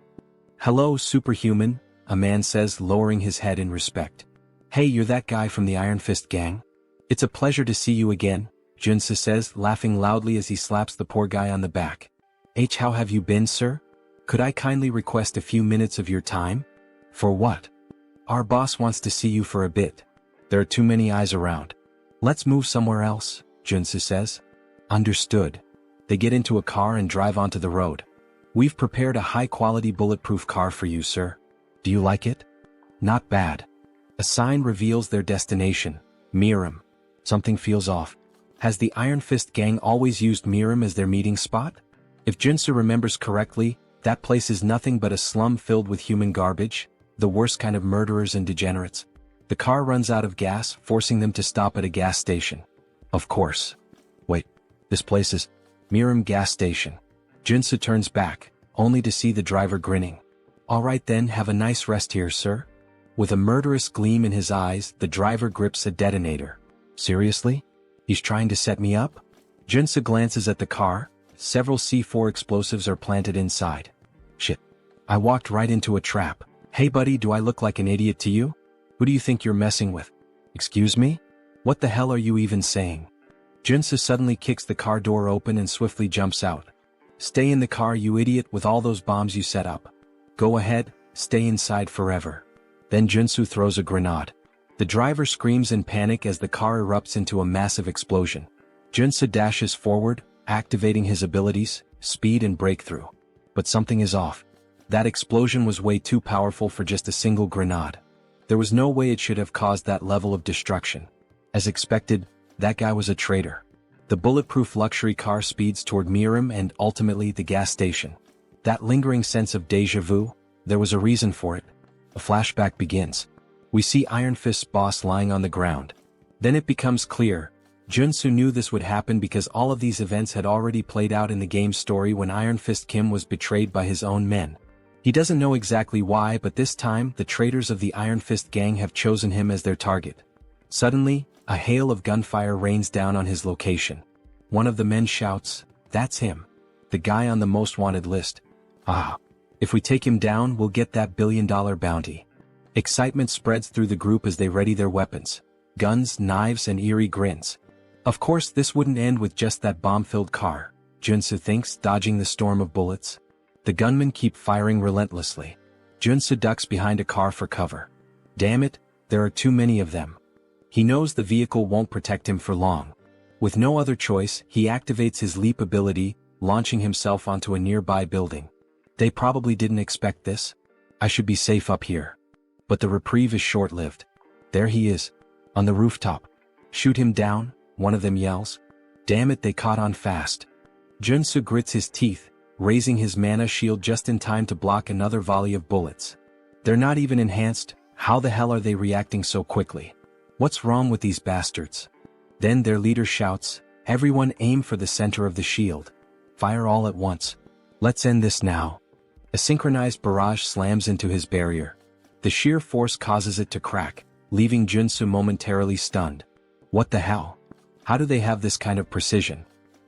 "Hello, Superhuman," a man says, lowering his head in respect. "Hey, you're that guy from the Iron Fist gang? It's a pleasure to see you again," Joonsoo says, laughing loudly as he slaps the poor guy on the back. How have you been, sir? Could I kindly request a few minutes of your time?" "For what?" "Our boss wants to see you for a bit. There are too many eyes around." "Let's move somewhere else," Joonsoo says. "Understood." They get into a car and drive onto the road. "We've prepared a high-quality bulletproof car for you, sir. Do you like it?" "Not bad." A sign reveals their destination, Miram. Something feels off. Has the Iron Fist gang always used Miram as their meeting spot? If Joonsoo remembers correctly, that place is nothing but a slum filled with human garbage, the worst kind of murderers and degenerates. The car runs out of gas, forcing them to stop at a gas station. Of course. Wait, this place is Miram gas station. Joonsoo turns back, only to see the driver grinning. "Alright then, have a nice rest here, sir." With a murderous gleam in his eyes, the driver grips a detonator. "Seriously? He's trying to set me up?" Joonsoo glances at the car. Several C4 explosives are planted inside. "Shit. I walked right into a trap. Hey buddy, do I look like an idiot to you? Who do you think you're messing with?" "Excuse me? What the hell are you even saying?" Joonsoo suddenly kicks the car door open and swiftly jumps out. "Stay in the car, you idiot, with all those bombs you set up. Go ahead, stay inside forever." Then Joonsoo throws a grenade. The driver screams in panic as the car erupts into a massive explosion. Joonsoo dashes forward, activating his abilities, speed and breakthrough. But something is off. That explosion was way too powerful for just a single grenade. There was no way it should have caused that level of destruction. As expected, that guy was a traitor. The bulletproof luxury car speeds toward Miram and ultimately the gas station. That lingering sense of déjà vu, there was a reason for it. A flashback begins. We see Iron Fist's boss lying on the ground. Then it becomes clear. Joonsoo knew this would happen because all of these events had already played out in the game's story when Iron Fist Kim was betrayed by his own men. He doesn't know exactly why, but this time the traitors of the Iron Fist gang have chosen him as their target. Suddenly, a hail of gunfire rains down on his location. One of the men shouts, "That's him. The guy on the most wanted list. Ah. If we take him down, we'll get that billion-dollar bounty." Excitement spreads through the group as they ready their weapons. Guns, knives, and eerie grins. Of course, this wouldn't end with just that bomb-filled car, Joonsoo thinks, dodging the storm of bullets. The gunmen keep firing relentlessly. Joonsoo ducks behind a car for cover. Damn it, there are too many of them. He knows the vehicle won't protect him for long. With no other choice, he activates his leap ability, launching himself onto a nearby building. They probably didn't expect this. I should be safe up here. But the reprieve is short-lived. There he is, on the rooftop. "Shoot him down," one of them yells. Damn it, they caught on fast. Joonsoo grits his teeth, raising his mana shield just in time to block another volley of bullets. They're not even enhanced. How the hell are they reacting so quickly? What's wrong with these bastards? Then their leader shouts, "Everyone aim for the center of the shield. Fire all at once. Let's end this now." A synchronized barrage slams into his barrier. The sheer force causes it to crack, leaving Joonsoo momentarily stunned. What the hell? How do they have this kind of precision?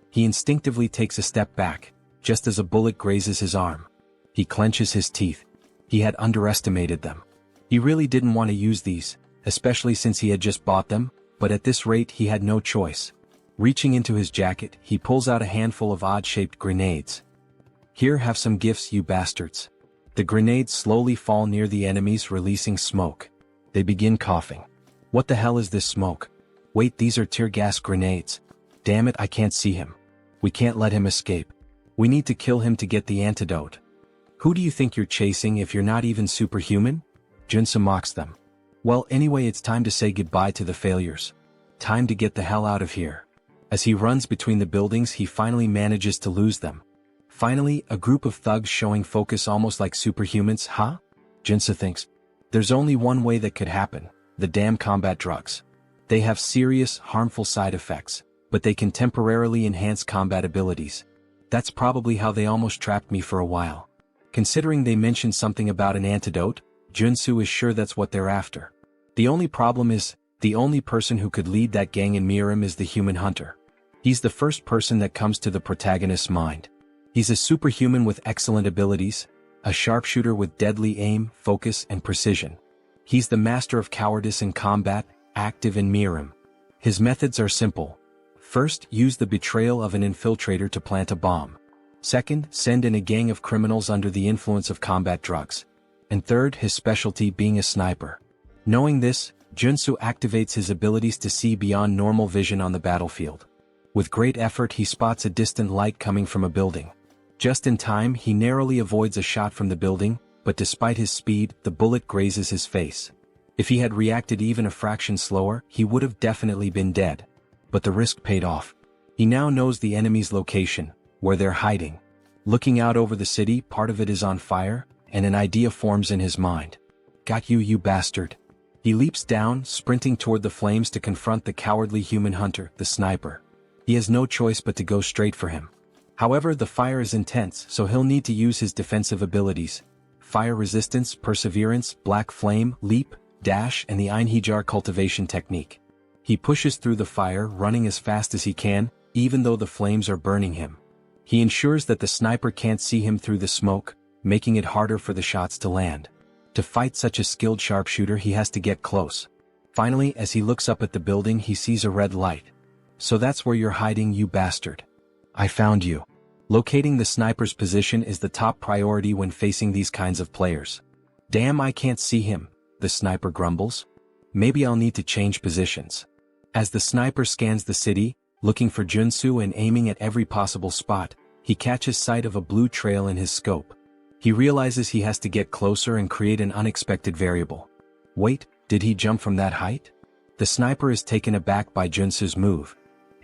He instinctively takes a step back, just as a bullet grazes his arm. He clenches his teeth. He had underestimated them. He really didn't want to use these, especially since he had just bought them, but at this rate he had no choice. Reaching into his jacket, he pulls out a handful of odd-shaped grenades. "Here, have some gifts, you bastards." The grenades slowly fall near the enemies, releasing smoke. They begin coughing. What the hell is this smoke? Wait, these are tear gas grenades. Damn it, I can't see him. We can't let him escape. We need to kill him to get the antidote. Who do you think you're chasing if you're not even superhuman? Joonsoo mocks them. Well, anyway, it's time to say goodbye to the failures. Time to get the hell out of here. As he runs between the buildings, he finally manages to lose them. Finally, a group of thugs showing focus almost like superhumans, huh? Joonsoo thinks. There's only one way that could happen, the damn combat drugs. They have serious, harmful side effects, but they can temporarily enhance combat abilities. That's probably how they almost trapped me for a while. Considering they mentioned something about an antidote, Joonsoo is sure that's what they're after. The only problem is, the only person who could lead that gang in Harem is the human hunter. He's the first person that comes to the protagonist's mind. He's a superhuman with excellent abilities, a sharpshooter with deadly aim, focus, and precision. He's the master of cowardice in combat, active in Harem. His methods are simple. First, use the betrayal of an infiltrator to plant a bomb. Second, send in a gang of criminals under the influence of combat drugs. And third, his specialty being a sniper. Knowing this, Joonsoo activates his abilities to see beyond normal vision on the battlefield. With great effort, he spots a distant light coming from a building. Just in time, he narrowly avoids a shot from the building, but despite his speed, the bullet grazes his face. If he had reacted even a fraction slower, he would have definitely been dead. But the risk paid off. He now knows the enemy's location, where they're hiding. Looking out over the city, part of it is on fire, and an idea forms in his mind. Got you, you bastard. He leaps down, sprinting toward the flames to confront the cowardly human hunter, the sniper. He has no choice but to go straight for him. However, the fire is intense, so he'll need to use his defensive abilities. Fire resistance, perseverance, black flame, leap, dash, and the Einhjar cultivation technique. He pushes through the fire, running as fast as he can, even though the flames are burning him. He ensures that the sniper can't see him through the smoke, making it harder for the shots to land. To fight such a skilled sharpshooter, he has to get close. Finally, as he looks up at the building, he sees a red light. So that's where you're hiding, you bastard. I found you. Locating the sniper's position is the top priority when facing these kinds of players. Damn, I can't see him, the sniper grumbles. Maybe I'll need to change positions. As the sniper scans the city, looking for Joonsoo and aiming at every possible spot, he catches sight of a blue trail in his scope. He realizes he has to get closer and create an unexpected variable. Wait, did he jump from that height? The sniper is taken aback by Joonsoo's move.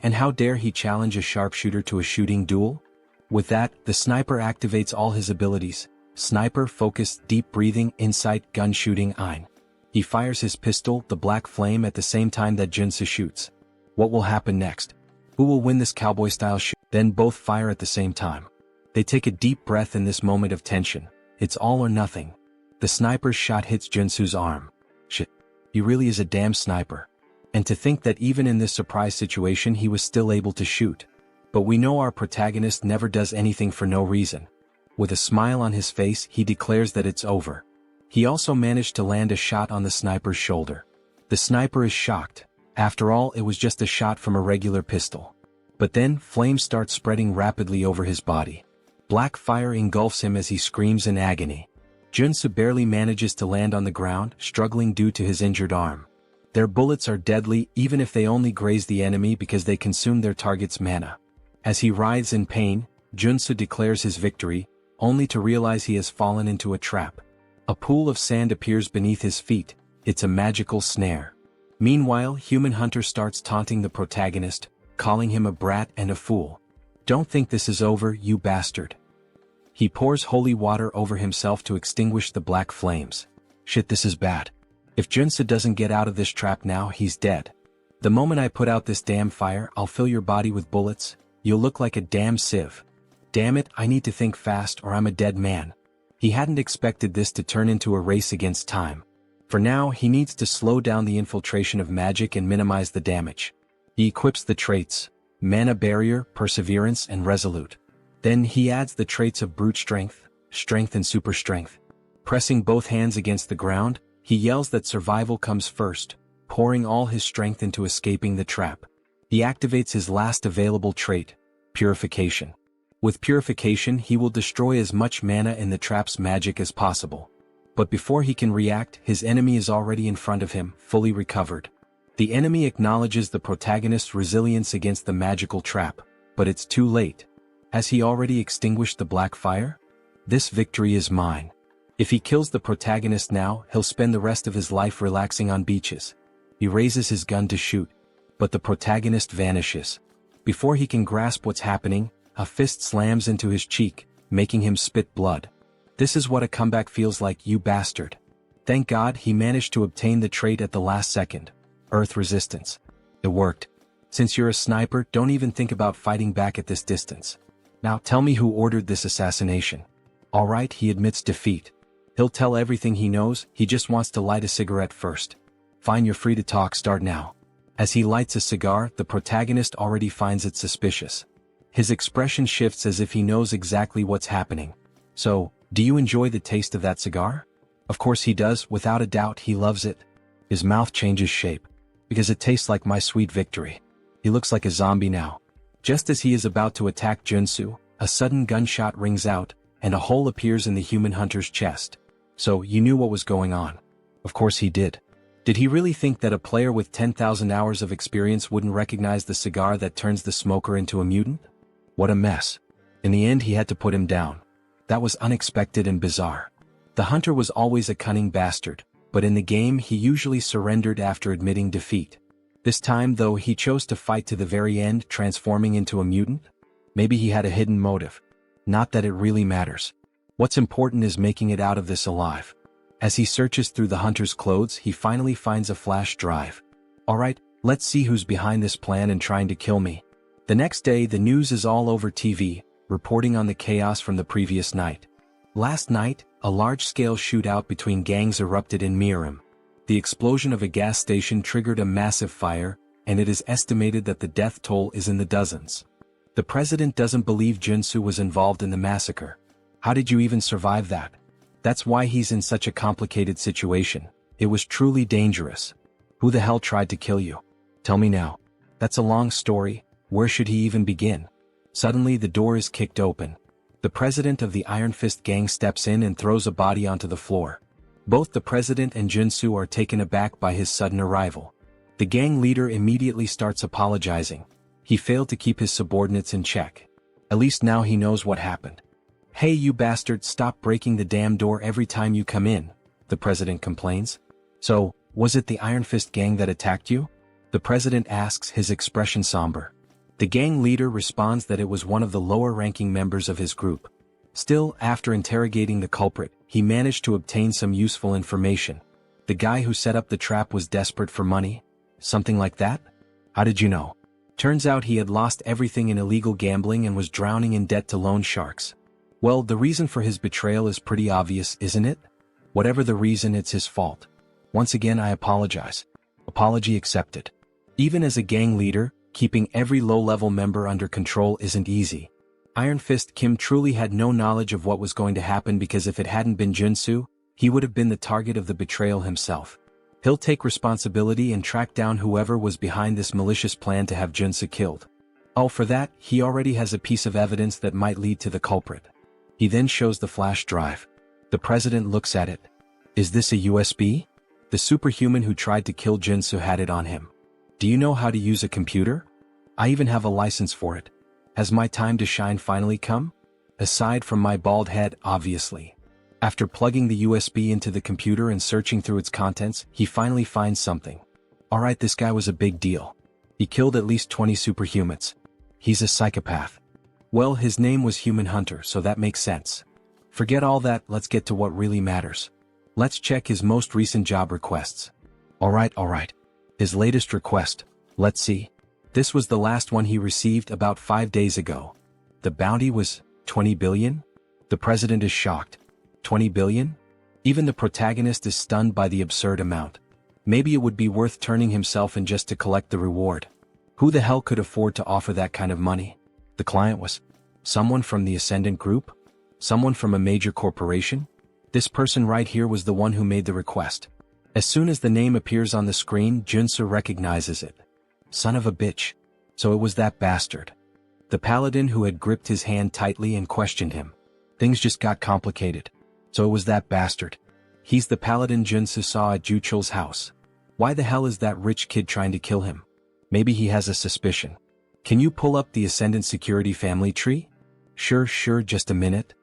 And how dare he challenge a sharpshooter to a shooting duel? With that, the sniper activates all his abilities: sniper, focus, deep breathing, insight, gun shooting, ein. He fires his pistol, the black flame, at the same time that Joonsoo shoots. What will happen next? Who will win this cowboy-style shoot? Then both fire at the same time. They take a deep breath in this moment of tension. It's all or nothing. The sniper's shot hits Joonsoo's arm. Shit. He really is a damn sniper. And to think that even in this surprise situation he was still able to shoot. But we know our protagonist never does anything for no reason. With a smile on his face, he declares that it's over. He also managed to land a shot on the sniper's shoulder. The sniper is shocked. After all, it was just a shot from a regular pistol. But then, flames start spreading rapidly over his body. Black fire engulfs him as he screams in agony. Joonsoo barely manages to land on the ground, struggling due to his injured arm. Their bullets are deadly even if they only graze the enemy because they consume their target's mana. As he writhes in pain, Joonsoo declares his victory, only to realize he has fallen into a trap. A pool of sand appears beneath his feet. It's a magical snare. Meanwhile, Human Hunter starts taunting the protagonist, calling him a brat and a fool. Don't think this is over, you bastard. He pours holy water over himself to extinguish the black flames. Shit, this is bad. If Joonsoo doesn't get out of this trap now, he's dead. The moment I put out this damn fire, I'll fill your body with bullets. You'll look like a damn sieve. Damn it, I need to think fast or I'm a dead man. He hadn't expected this to turn into a race against time. For now, he needs to slow down the infiltration of magic and minimize the damage. He equips the traits: Mana Barrier, Perseverance, and Resolute. Then he adds the traits of Brute Strength, Strength, and Super Strength. Pressing both hands against the ground, he yells that survival comes first, pouring all his strength into escaping the trap. He activates his last available trait, Purification. With Purification, he will destroy as much mana in the trap's magic as possible. But before he can react, his enemy is already in front of him, fully recovered. The enemy acknowledges the protagonist's resilience against the magical trap, but it's too late. Has he already extinguished the black fire? This victory is mine. If he kills the protagonist now, he'll spend the rest of his life relaxing on beaches. He raises his gun to shoot, but the protagonist vanishes. Before he can grasp what's happening, a fist slams into his cheek, making him spit blood. This is what a comeback feels like, you bastard. Thank God he managed to obtain the trait at the last second. Earth Resistance. It worked. Since you're a sniper, don't even think about fighting back at this distance. Now tell me who ordered this assassination. Alright, he admits defeat. He'll tell everything he knows, he just wants to light a cigarette first. Fine, you're free to talk, start now. As he lights a cigar, the protagonist already finds it suspicious. His expression shifts as if he knows exactly what's happening. So, do you enjoy the taste of that cigar? Of course he does, without a doubt he loves it. His mouth changes shape. Because it tastes like my sweet victory. He looks like a zombie now. Just as he is about to attack Joonsoo, a sudden gunshot rings out, and a hole appears in the Human Hunter's chest. So, you knew what was going on. Of course he did. Did he really think that a player with 10,000 hours of experience wouldn't recognize the cigar that turns the smoker into a mutant? What a mess. In the end he had to put him down. That was unexpected and bizarre. The hunter was always a cunning bastard, but in the game he usually surrendered after admitting defeat. This time though he chose to fight to the very end, transforming into a mutant? Maybe he had a hidden motive. Not that it really matters. What's important is making it out of this alive. As he searches through the hunter's clothes, he finally finds a flash drive. Alright, let's see who's behind this plan and trying to kill me. The next day the news is all over TV, reporting on the chaos from the previous night. Last night, a large-scale shootout between gangs erupted in Harem. The explosion of a gas station triggered a massive fire, and it is estimated that the death toll is in the dozens. The president doesn't believe Joonsoo was involved in the massacre. How did you even survive that? That's why he's in such a complicated situation. It was truly dangerous. Who the hell tried to kill you? Tell me now. That's a long story. Where should he even begin? Suddenly the door is kicked open. The president of the Iron Fist gang steps in and throws a body onto the floor. Both the president and Joonsoo are taken aback by his sudden arrival. The gang leader immediately starts apologizing. He failed to keep his subordinates in check. At least now he knows what happened. Hey you bastard, stop breaking the damn door every time you come in, the president complains. So, was it the Iron Fist gang that attacked you? The president asks, his expression somber. The gang leader responds that it was one of the lower-ranking members of his group. Still, after interrogating the culprit, he managed to obtain some useful information. The guy who set up the trap was desperate for money? Something like that? How did you know? Turns out he had lost everything in illegal gambling and was drowning in debt to loan sharks. Well, the reason for his betrayal is pretty obvious, isn't it? Whatever the reason, it's his fault. Once again, I apologize. Apology accepted. Even as a gang leader, keeping every low-level member under control isn't easy. Iron Fist Kim truly had no knowledge of what was going to happen, because if it hadn't been Joonsoo, he would have been the target of the betrayal himself. He'll take responsibility and track down whoever was behind this malicious plan to have Joonsoo killed. Oh, for that, he already has a piece of evidence that might lead to the culprit. He then shows the flash drive. The president looks at it. Is this a USB? The superhuman who tried to kill Joonsoo had it on him. Do you know how to use a computer? I even have a license for it. Has my time to shine finally come? Aside from my bald head, obviously. After plugging the USB into the computer and searching through its contents, he finally finds something. Alright, this guy was a big deal. He killed at least 20 superhumans. He's a psychopath. Well, his name was Human Hunter, so that makes sense. Forget all that, let's get to what really matters. Let's check his most recent job requests. Alright. His latest request. Let's see. This was the last one he received about 5 days ago. The bounty was 20 billion? The president is shocked. 20 billion? Even the protagonist is stunned by the absurd amount. Maybe it would be worth turning himself in just to collect the reward. Who the hell could afford to offer that kind of money? The client was someone from the Ascendant Group? Someone from a major corporation? This person right here was the one who made the request. As soon as the name appears on the screen, Joonsoo recognizes it. Son of a bitch. So it was that bastard. The paladin who had gripped his hand tightly and questioned him. Things just got complicated. So it was that bastard. He's the paladin Joonsoo saw at Juchul's house. Why the hell is that rich kid trying to kill him? Maybe he has a suspicion. Can you pull up the Ascendant Security family tree? Sure, just a minute.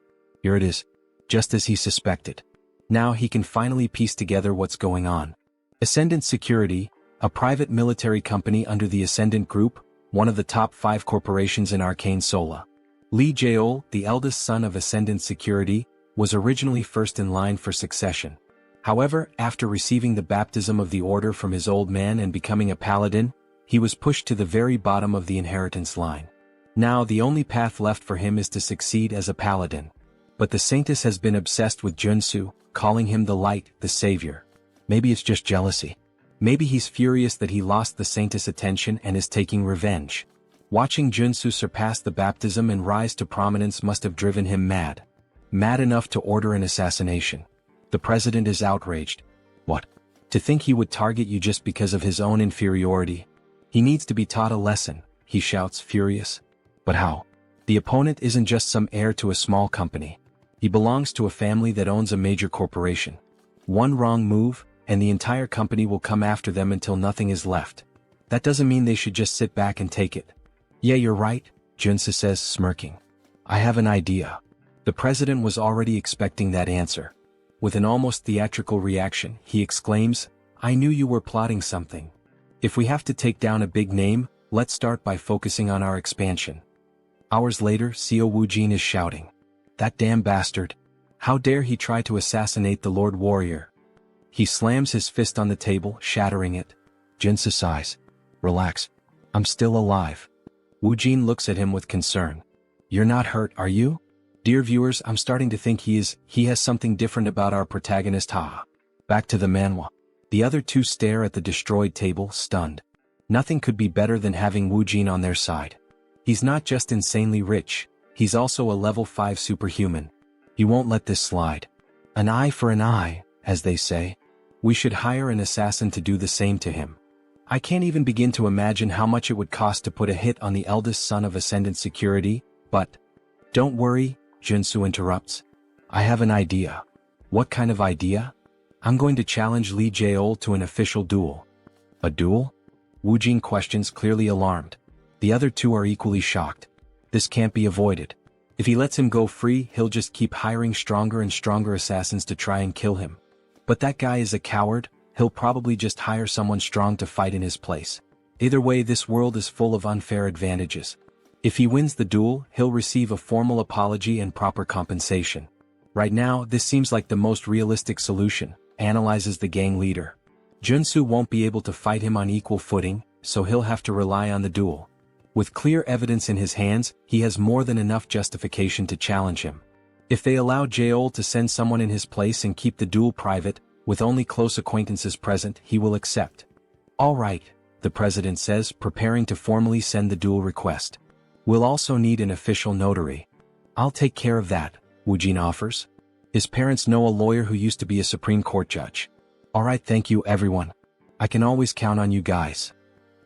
Here it is. Just as he suspected. Now he can finally piece together what's going on. Ascendant Security, a private military company under the Ascendant Group, one of the top 5 corporations in Arcane Seoul. Lee Jaeol, the eldest son of Ascendant Security, was originally first in line for succession. However, after receiving the baptism of the order from his old man and becoming a paladin, he was pushed to the very bottom of the inheritance line. Now the only path left for him is to succeed as a paladin. But the Saintess has been obsessed with Joonsoo, calling him the light, the savior. Maybe it's just jealousy. Maybe he's furious that he lost the Saintess' attention and is taking revenge. Watching Joonsoo surpass the baptism and rise to prominence must have driven him mad. Mad enough to order an assassination. The president is outraged. What? To think he would target you just because of his own inferiority? He needs to be taught a lesson, he shouts, furious. But how? The opponent isn't just some heir to a small company. He belongs to a family that owns a major corporation. One wrong move, and the entire company will come after them until nothing is left. That doesn't mean they should just sit back and take it. Yeah, you're right, Joonsoo says, smirking. I have an idea. The president was already expecting that answer. With an almost theatrical reaction, he exclaims, I knew you were plotting something. If we have to take down a big name, let's start by focusing on our expansion. Hours later, Seo Woojin is shouting. That damn bastard. How dare he try to assassinate the Lord Warrior? He slams his fist on the table, shattering it. Joonsoo sighs. Relax. I'm still alive. Woojin looks at him with concern. You're not hurt, are you? Dear viewers, I'm starting to think he has something different about our protagonist, haha. Back to the Manhwa. The other two stare at the destroyed table, stunned. Nothing could be better than having Woojin on their side. He's not just insanely rich, he's also a level 5 superhuman. He won't let this slide. An eye for an eye, as they say. We should hire an assassin to do the same to him. I can't even begin to imagine how much it would cost to put a hit on the eldest son of Ascendant Security, but... Don't worry, Joonsoo interrupts. I have an idea. What kind of idea? I'm going to challenge Lee Jaeol to an official duel. A duel? Woojin questions, clearly alarmed. The other two are equally shocked. This can't be avoided. If he lets him go free, he'll just keep hiring stronger and stronger assassins to try and kill him. But that guy is a coward, he'll probably just hire someone strong to fight in his place. Either way, this world is full of unfair advantages. If he wins the duel, he'll receive a formal apology and proper compensation. Right now, this seems like the most realistic solution, analyzes the gang leader. Joonsoo won't be able to fight him on equal footing, so he'll have to rely on the duel. With clear evidence in his hands, he has more than enough justification to challenge him. If they allow Seoul to send someone in his place and keep the duel private, with only close acquaintances present, he will accept. All right, the president says, preparing to formally send the duel request. We'll also need an official notary. I'll take care of that, Woojin offers. His parents know a lawyer who used to be a Supreme Court judge. All right, thank you everyone. I can always count on you guys.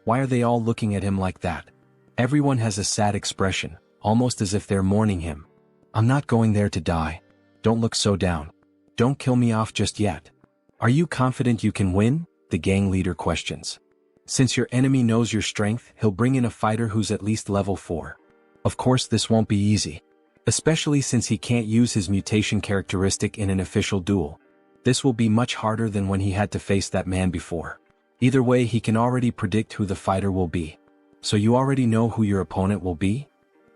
Why are they all looking at him like that? Everyone has a sad expression, almost as if they're mourning him. I'm not going there to die. Don't look so down. Don't kill me off just yet. Are you confident you can win? The gang leader questions. Since your enemy knows your strength, he'll bring in a fighter who's at least level 4. Of course this won't be easy. Especially since he can't use his mutation characteristic in an official duel. This will be much harder than when he had to face that man before. Either way, he can already predict who the fighter will be. So you already know who your opponent will be?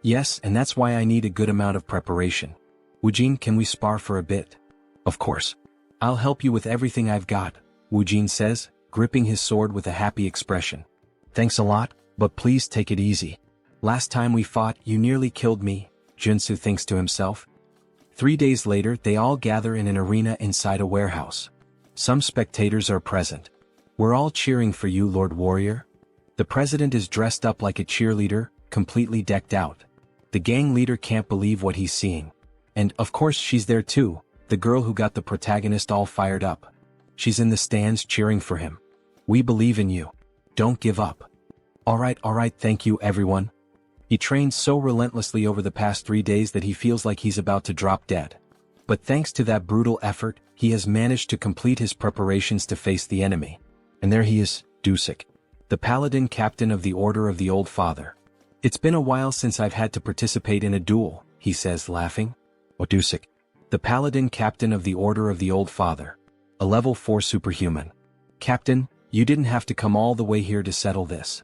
Yes, and that's why I need a good amount of preparation. Woojin, can we spar for a bit? Of course. I'll help you with everything I've got, Woojin says, gripping his sword with a happy expression. Thanks a lot, but please take it easy. Last time we fought, you nearly killed me, Joonsoo thinks to himself. 3 days later, they all gather in an arena inside a warehouse. Some spectators are present. We're all cheering for you, Lord Warrior. The president is dressed up like a cheerleader, completely decked out. The gang leader can't believe what he's seeing. And, of course, she's there too, the girl who got the protagonist all fired up. She's in the stands cheering for him. We believe in you. Don't give up. All right, thank you everyone. He trained so relentlessly over the past 3 days that he feels like he's about to drop dead. But thanks to that brutal effort, he has managed to complete his preparations to face the enemy. And there he is, Dusik, the paladin captain of the Order of the Old Father. It's been a while since I've had to participate in a duel, he says, laughing. Oh, Dusik, the paladin captain of the Order of the Old Father. A level 4 superhuman. Captain, you didn't have to come all the way here to settle this.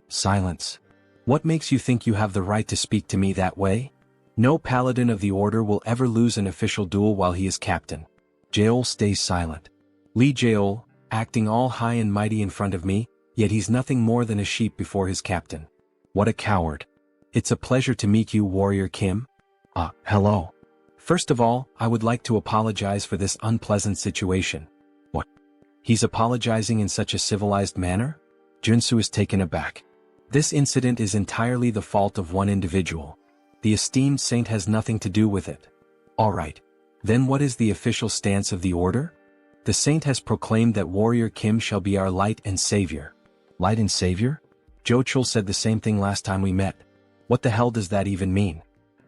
Silence. What makes you think you have the right to speak to me that way? No paladin of the Order will ever lose an official duel while he is captain. Seoul stays silent. Lee Seoul, acting all high and mighty in front of me, yet he's nothing more than a sheep before his captain. What a coward. It's a pleasure to meet you, Warrior Kim. Hello. First of all, I would like to apologize for this unpleasant situation. What? He's apologizing in such a civilized manner? Joonsoo is taken aback. This incident is entirely the fault of one individual. The esteemed saint has nothing to do with it. Alright. Then what is the official stance of the order? The saint has proclaimed that Warrior Kim shall be our light and savior. Light and savior? Jochul said the same thing last time we met. What the hell does that even mean?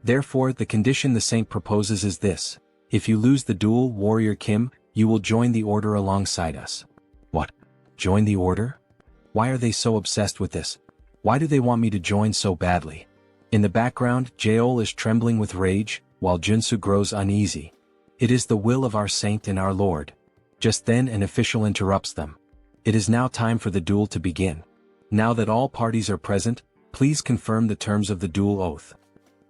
Therefore, the condition the saint proposes is this. If you lose the duel, Warrior Kim, you will join the order alongside us. What? Join the order? Why are they so obsessed with this? Why do they want me to join so badly? In the background, Seoul is trembling with rage, while Joonsoo grows uneasy. It is the will of our saint and our lord. Just then an official interrupts them. It is now time for the duel to begin. Now that all parties are present, please confirm the terms of the duel oath.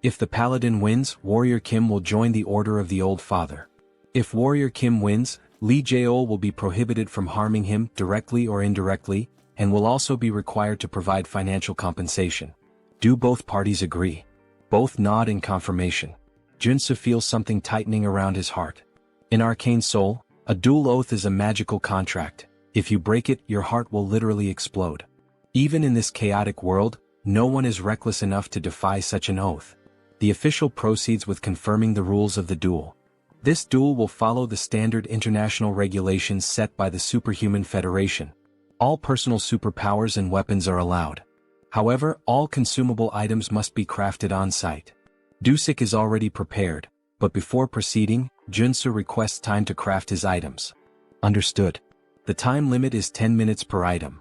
If the paladin wins, Warrior Kim will join the Order of the Old Father. If Warrior Kim wins, Lee Seoul will be prohibited from harming him directly or indirectly, and will also be required to provide financial compensation. Do both parties agree? Both nod in confirmation. Joonsoo feels something tightening around his heart. In Arcane Seoul, a duel oath is a magical contract. If you break it, your heart will literally explode. Even in this chaotic world, no one is reckless enough to defy such an oath. The official proceeds with confirming the rules of the duel. This duel will follow the standard international regulations set by the Superhuman Federation. All personal superpowers and weapons are allowed. However, all consumable items must be crafted on-site. Dusik is already prepared, but before proceeding, Joonsoo requests time to craft his items. Understood. The time limit is 10 minutes per item.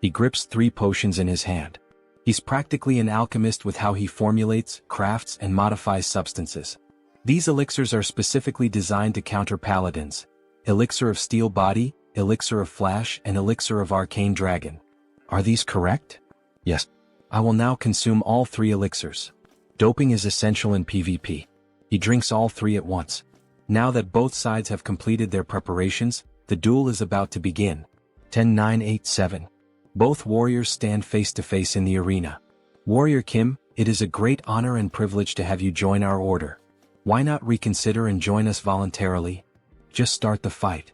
He grips 3 potions in his hand. He's practically an alchemist with how he formulates, crafts, and modifies substances. These elixirs are specifically designed to counter paladins. Elixir of Steel Body, Elixir of Flash, and Elixir of Arcane Dragon. Are these correct? Yes. I will now consume all 3 elixirs. Doping is essential in PvP. He drinks all 3 at once. Now that both sides have completed their preparations, The duel is about to begin. 10-9-8-7. Both warriors stand face to face in the arena. Warrior Kim, it is a great honor and privilege to have you join our order. Why not reconsider and join us voluntarily? Just start the fight.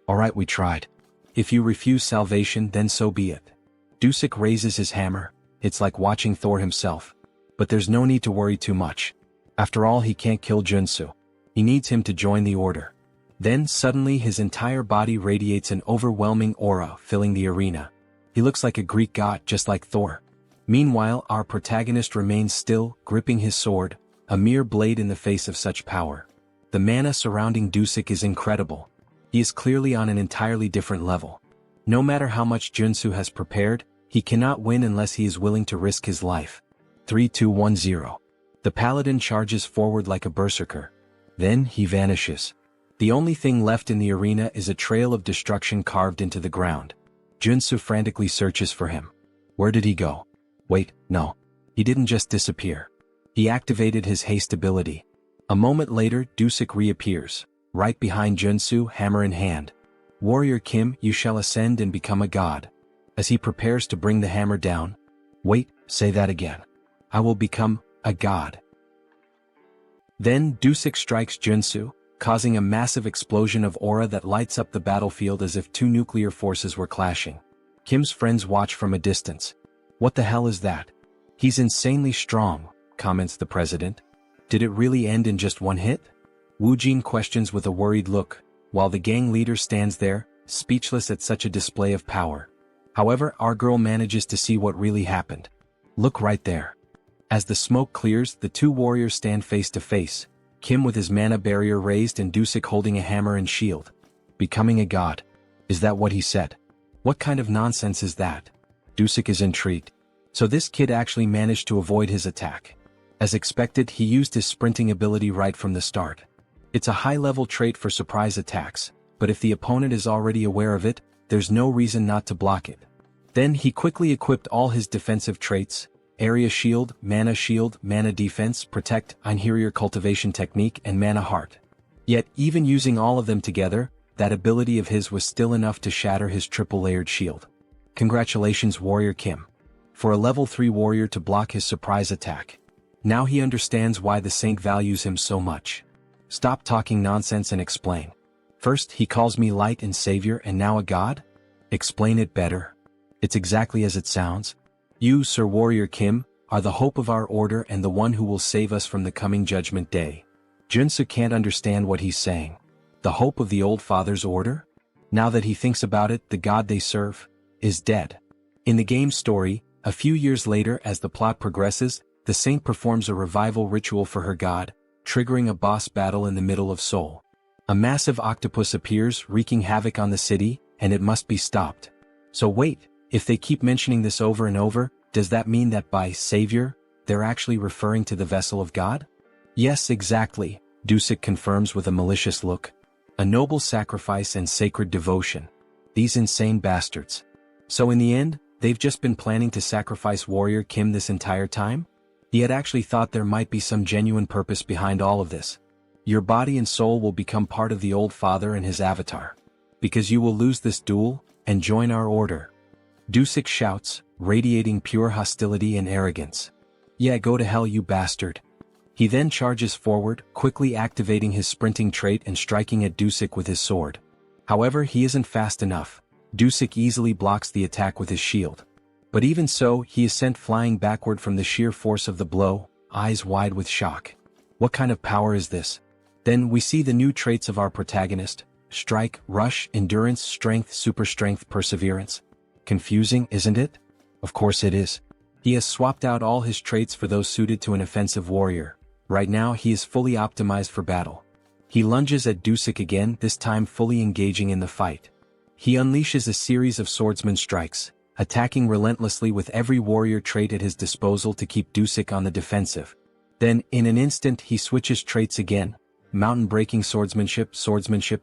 Alright, we tried. If you refuse salvation, then so be it. Dusik raises his hammer. It's like watching Thor himself. But there's no need to worry too much. After all, he can't kill Joonsoo. He needs him to join the order. Then suddenly his entire body radiates an overwhelming aura, filling the arena. He looks like a Greek god, just like Thor. Meanwhile, our protagonist remains still, gripping his sword, a mere blade in the face of such power. The mana surrounding Dusik is incredible. He is clearly on an entirely different level. No matter how much Joonsoo has prepared, he cannot win unless he is willing to risk his life. 3-2-1-0. The paladin charges forward like a berserker. Then he vanishes. The only thing left in the arena is a trail of destruction carved into the ground. Joonsoo frantically searches for him. Where did he go? Wait, no. He didn't just disappear. He activated his haste ability. A moment later, Dusik reappears, right behind Joonsoo, hammer in hand. Warrior Kim, you shall ascend and become a god. As he prepares to bring the hammer down. Wait, say that again. I will become a god. Then Dusik strikes Joonsoo, causing a massive explosion of aura that lights up the battlefield as if two nuclear forces were clashing. Kim's friends watch from a distance. What the hell is that? He's insanely strong, comments the president. Did it really end in just one hit? Woojin questions with a worried look, while the gang leader stands there, speechless at such a display of power. However, our girl manages to see what really happened. Look right there. As the smoke clears, the two warriors stand face to face. Kim with his mana barrier raised and Dusik holding a hammer and shield. Becoming a god. Is that what he said? What kind of nonsense is that? Dusik is intrigued. So this kid actually managed to avoid his attack. As expected, he used his sprinting ability right from the start. It's a high-level trait for surprise attacks, but if the opponent is already aware of it, there's no reason not to block it. Then he quickly equipped all his defensive traits: Area Shield, Mana Defense, Protect, Interior Cultivation Technique, and Mana Heart. Yet, even using all of them together, that ability of his was still enough to shatter his triple-layered shield. Congratulations, Warrior Kim. For a level 3 warrior to block his surprise attack. Now he understands why the saint values him so much. Stop talking nonsense and explain. First he calls me light and savior and now a god? Explain it better. It's exactly as it sounds. You, Sir Warrior Kim, are the hope of our order and the one who will save us from the coming judgment day. Joonsoo can't understand what he's saying. The hope of the old father's order? Now that he thinks about it, the god they serve is dead. In the game's story, a few years later as the plot progresses, the saint performs a revival ritual for her god, triggering a boss battle in the middle of Seoul. A massive octopus appears, wreaking havoc on the city, and it must be stopped. So wait, if they keep mentioning this over and over, does that mean that by savior, they're actually referring to the vessel of God? Yes, exactly, Dusik confirms with a malicious look. A noble sacrifice and sacred devotion. These insane bastards. So in the end, they've just been planning to sacrifice Warrior Kim this entire time? He had actually thought there might be some genuine purpose behind all of this. Your body and soul will become part of the old father and his avatar. Because you will lose this duel, and join our order. Dusik shouts, radiating pure hostility and arrogance. Yeah, go to hell, you bastard. He then charges forward, quickly activating his sprinting trait and striking at Dusik with his sword. However, he isn't fast enough. Dusik easily blocks the attack with his shield. But even so, he is sent flying backward from the sheer force of the blow, eyes wide with shock. What kind of power is this? Then we see the new traits of our protagonist: strike, rush, endurance, strength, super strength, perseverance. Confusing, isn't it? Of course it is. He has swapped out all his traits for those suited to an offensive warrior. Right now he is fully optimized for battle. He lunges at Dusik again, this time fully engaging in the fight. He unleashes a series of swordsman strikes, attacking relentlessly with every warrior trait at his disposal to keep Dusik on the defensive. Then, in an instant he switches traits again: mountain-breaking swordsmanship,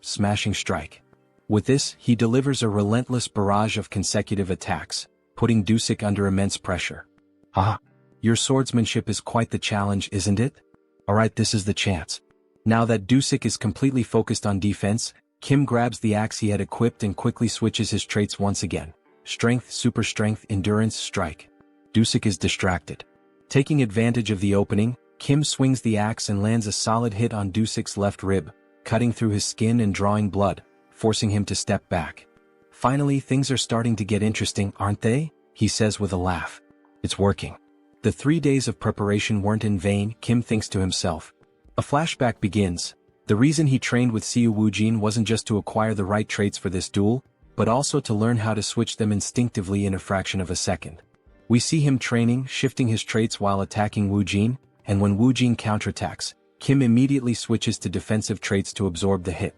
smashing strike. With this, he delivers a relentless barrage of consecutive attacks, putting Dusik under immense pressure. Haha! Your swordsmanship is quite the challenge, isn't it? Alright, this is the chance. Now that Dusik is completely focused on defense, Kim grabs the axe he had equipped and quickly switches his traits once again. Strength, super strength, endurance, strike. Dusik is distracted. Taking advantage of the opening, Kim swings the axe and lands a solid hit on Dusik's left rib, cutting through his skin and drawing blood, forcing him to step back. Finally, things are starting to get interesting, aren't they? He says with a laugh. It's working. The 3 days of preparation weren't in vain, Kim thinks to himself. A flashback begins. The reason he trained with Siu Woojin wasn't just to acquire the right traits for this duel, but also to learn how to switch them instinctively in a fraction of a second. We see him training, shifting his traits while attacking Woojin, and when Woojin counterattacks, Kim immediately switches to defensive traits to absorb the hit.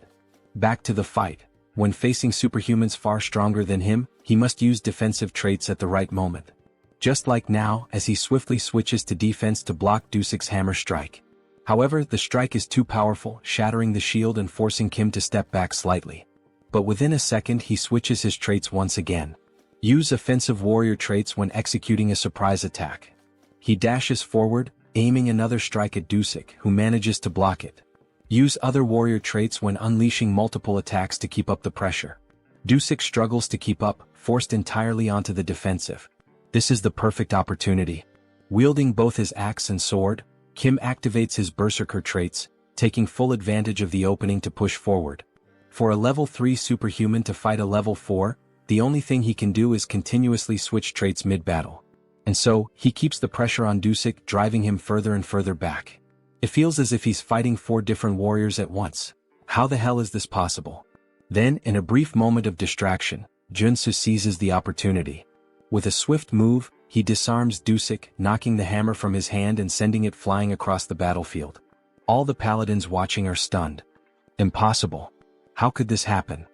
Back to the fight. When facing superhumans far stronger than him, he must use defensive traits at the right moment. Just like now, as he swiftly switches to defense to block Dusik's hammer strike. However, the strike is too powerful, shattering the shield and forcing Kim to step back slightly. But within a second he switches his traits once again. Use offensive warrior traits when executing a surprise attack. He dashes forward, aiming another strike at Dusik, who manages to block it. Use other warrior traits when unleashing multiple attacks to keep up the pressure. Dusik struggles to keep up, forced entirely onto the defensive. This is the perfect opportunity. Wielding both his axe and sword, Kim activates his berserker traits, taking full advantage of the opening to push forward. For a level 3 superhuman to fight a level 4, the only thing he can do is continuously switch traits mid-battle. And so, he keeps the pressure on Dusik, driving him further and further back. It feels as if he's fighting 4 different warriors at once. How the hell is this possible? Then, in a brief moment of distraction, Joonsoo seizes the opportunity. With a swift move, he disarms Dusik, knocking the hammer from his hand and sending it flying across the battlefield. All the paladins watching are stunned. Impossible. How could this happen?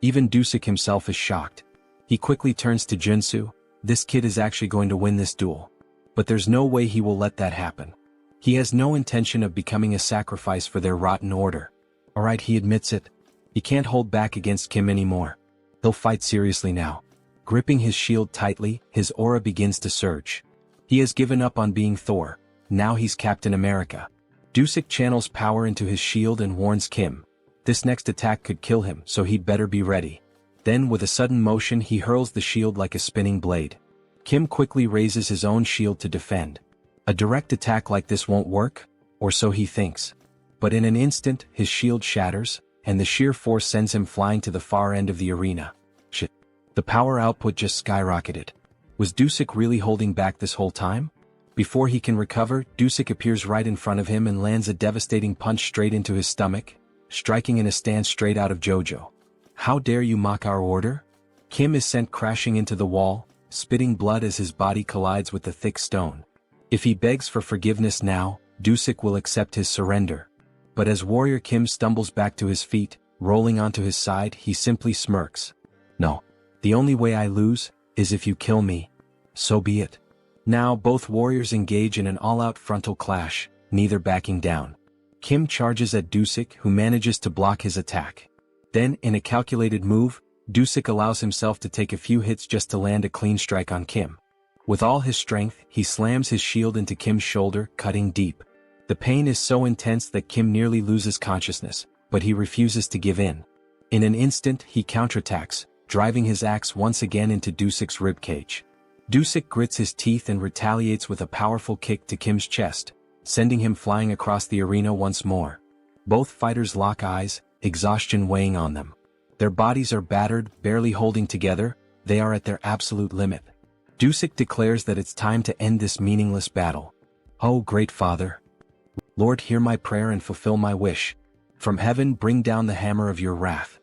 Even Dusik himself is shocked. He quickly turns to Joonsoo. This kid is actually going to win this duel. But there's no way he will let that happen. He has no intention of becoming a sacrifice for their rotten order. Alright, he admits it. He can't hold back against Kim anymore. He'll fight seriously now. Gripping his shield tightly, his aura begins to surge. He has given up on being Thor. Now he's Captain America. Dusik channels power into his shield and warns Kim. This next attack could kill him, so he'd better be ready. Then with a sudden motion he hurls the shield like a spinning blade. Kim quickly raises his own shield to defend. A direct attack like this won't work, or so he thinks. But in an instant, his shield shatters, and the sheer force sends him flying to the far end of the arena. Shit. The power output just skyrocketed. Was Dusik really holding back this whole time? Before he can recover, Dusik appears right in front of him and lands a devastating punch straight into his stomach, striking in a stance straight out of JoJo. How dare you mock our order? Kim is sent crashing into the wall, spitting blood as his body collides with the thick stone. If he begs for forgiveness now, Dusik will accept his surrender. But as Warrior Kim stumbles back to his feet, rolling onto his side, he simply smirks. No. The only way I lose is if you kill me. So be it. Now both warriors engage in an all-out frontal clash, neither backing down. Kim charges at Dusik, who manages to block his attack. Then, in a calculated move, Dusik allows himself to take a few hits just to land a clean strike on Kim. With all his strength, he slams his shield into Kim's shoulder, cutting deep. The pain is so intense that Kim nearly loses consciousness, but he refuses to give in. In an instant, he counterattacks, driving his axe once again into Dusik's ribcage. Dusik grits his teeth and retaliates with a powerful kick to Kim's chest, sending him flying across the arena once more. Both fighters lock eyes, exhaustion weighing on them. Their bodies are battered, barely holding together, they are at their absolute limit. Dusik declares that it's time to end this meaningless battle. Oh, great Father! Lord, hear my prayer and fulfill my wish. From heaven bring down the hammer of your wrath.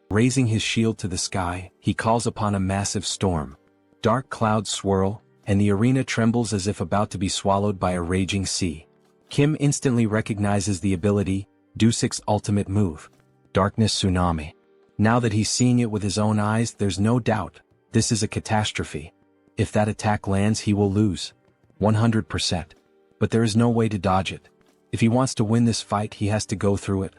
Raising his shield to the sky, he calls upon a massive storm. Dark clouds swirl, and the arena trembles as if about to be swallowed by a raging sea. Kim instantly recognizes the ability, Dusik's ultimate move. Darkness Tsunami. Now that he's seeing it with his own eyes, there's no doubt, this is a catastrophe. If that attack lands, he will lose. 100%. But there is no way to dodge it. If he wants to win this fight, he has to go through it.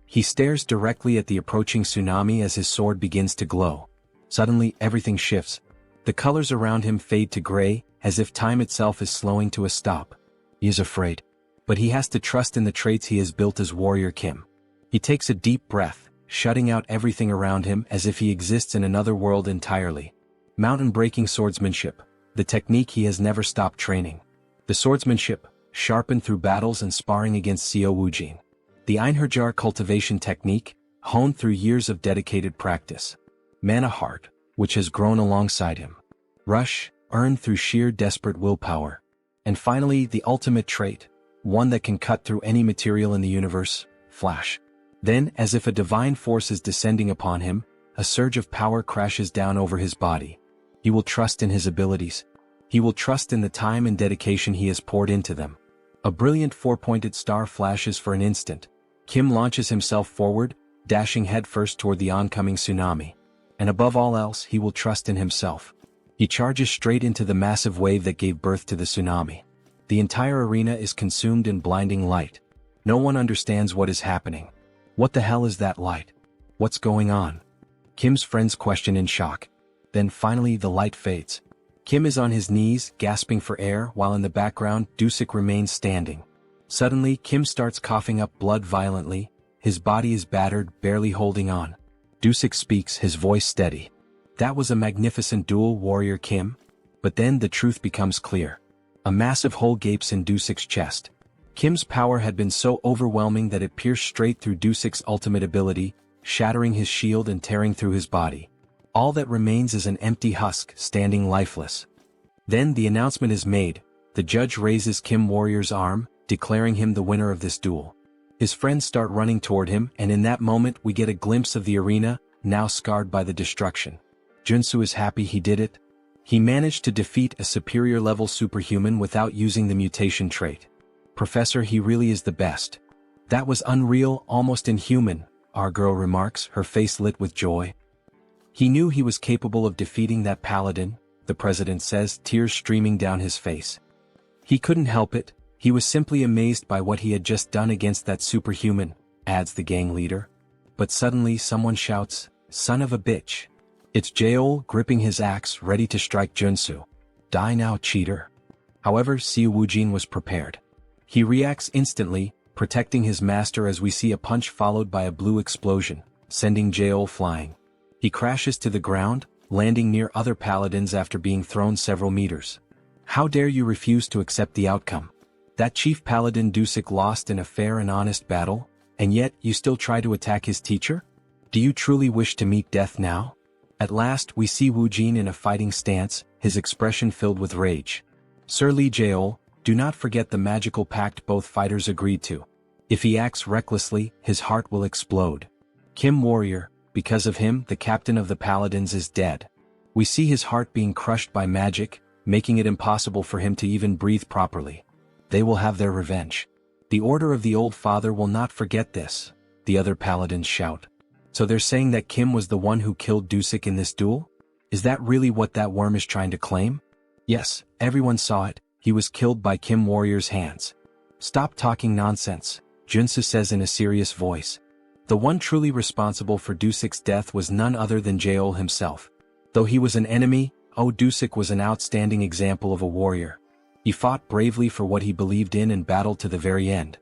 He stares directly at the approaching tsunami as his sword begins to glow. Suddenly, everything shifts. The colors around him fade to gray, as if time itself is slowing to a stop. He is afraid. But he has to trust in the traits he has built as Warrior Kim. He takes a deep breath, shutting out everything around him as if he exists in another world entirely. Mountain-breaking swordsmanship, the technique he has never stopped training. The swordsmanship, sharpened through battles and sparring against Seo Woojin. The Einherjar cultivation technique, honed through years of dedicated practice. Mana heart, which has grown alongside him. Rush, earned through sheer desperate willpower. And finally, the ultimate trait, one that can cut through any material in the universe, flash. Then, as if a divine force is descending upon him, a surge of power crashes down over his body. He will trust in his abilities. He will trust in the time and dedication he has poured into them. A brilliant four-pointed star flashes for an instant. Kim launches himself forward, dashing headfirst toward the oncoming tsunami. And above all else, he will trust in himself. He charges straight into the massive wave that gave birth to the tsunami. The entire arena is consumed in blinding light. No one understands what is happening. What the hell is that light? What's going on? Kim's friends question in shock. Then finally the light fades. Kim is on his knees, gasping for air, while in the background, Dusik remains standing. Suddenly, Kim starts coughing up blood violently. His body is battered, barely holding on. Dusik speaks, his voice steady. That was a magnificent duel, Warrior Kim. But then the truth becomes clear. A massive hole gapes in Dusik's chest. Kim's power had been so overwhelming that it pierced straight through Dusik's ultimate ability, shattering his shield and tearing through his body. All that remains is an empty husk, standing lifeless. Then the announcement is made. The judge raises Kim Warrior's arm, declaring him the winner of this duel. His friends start running toward him, and in that moment we get a glimpse of the arena, now scarred by the destruction. Joonsoo is happy he did it. He managed to defeat a superior-level superhuman without using the mutation trait. Professor, he really is the best. That was unreal, almost inhuman, our girl remarks, her face lit with joy. He knew he was capable of defeating that paladin, the president says, tears streaming down his face. He couldn't help it, he was simply amazed by what he had just done against that superhuman, adds the gang leader. But suddenly someone shouts, "Son of a bitch." It's Jeol, gripping his axe, ready to strike Joonsoo. Die now, cheater. However, Seo Woojin was prepared. He reacts instantly, protecting his master as we see a punch followed by a blue explosion, sending Jeol flying. He crashes to the ground, landing near other paladins after being thrown several meters. How dare you refuse to accept the outcome? That chief paladin Dusik lost in a fair and honest battle, and yet you still try to attack his teacher? Do you truly wish to meet death now? At last we see Woojin in a fighting stance, his expression filled with rage. Sir Lee Jeol, do not forget the magical pact both fighters agreed to. If he acts recklessly, his heart will explode. Kim Warrior, because of him, the captain of the paladins is dead. We see his heart being crushed by magic, making it impossible for him to even breathe properly. They will have their revenge. The Order of the Old Father will not forget this, the other paladins shout. So they're saying that Kim was the one who killed Dusik in this duel? Is that really what that worm is trying to claim? Yes, everyone saw it, he was killed by Kim Warrior's hands. Stop talking nonsense, Joonsoo says in a serious voice. The one truly responsible for Dusik's death was none other than Jeol himself. Though he was an enemy, Dusik was an outstanding example of a warrior. He fought bravely for what he believed in and battled to the very end.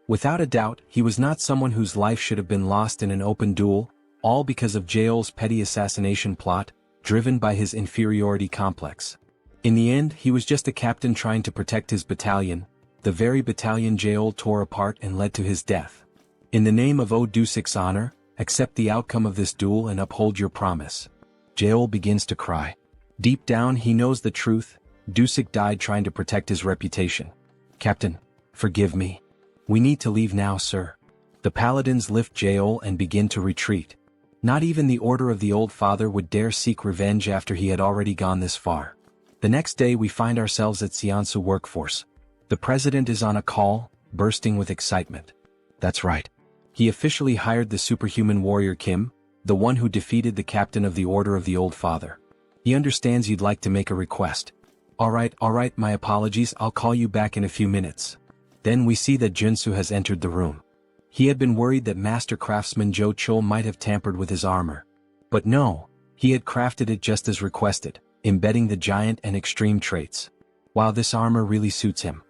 Without a doubt, he was not someone whose life should have been lost in an open duel, all because of Jeol's petty assassination plot, driven by his inferiority complex. In the end, he was just a captain trying to protect his battalion, the very battalion Jeol tore apart and led to his death. In the name of Dusik's honor, accept the outcome of this duel and uphold your promise. Jeol begins to cry. Deep down he knows the truth, Dusik died trying to protect his reputation. Captain, forgive me. We need to leave now, sir. The paladins lift Jeol and begin to retreat. Not even the Order of the Old Father would dare seek revenge after he had already gone this far. The next day we find ourselves at Seoul workforce. The president is on a call, bursting with excitement. That's right. He officially hired the superhuman warrior Kim, the one who defeated the captain of the Order of the Old Father. He understands you'd like to make a request. All right, my apologies, I'll call you back in a few minutes. Then we see that Joonsoo has entered the room. He had been worried that master craftsman Jo Chul might have tampered with his armor. But no, he had crafted it just as requested, embedding the giant and extreme traits. Wow, this armor really suits him.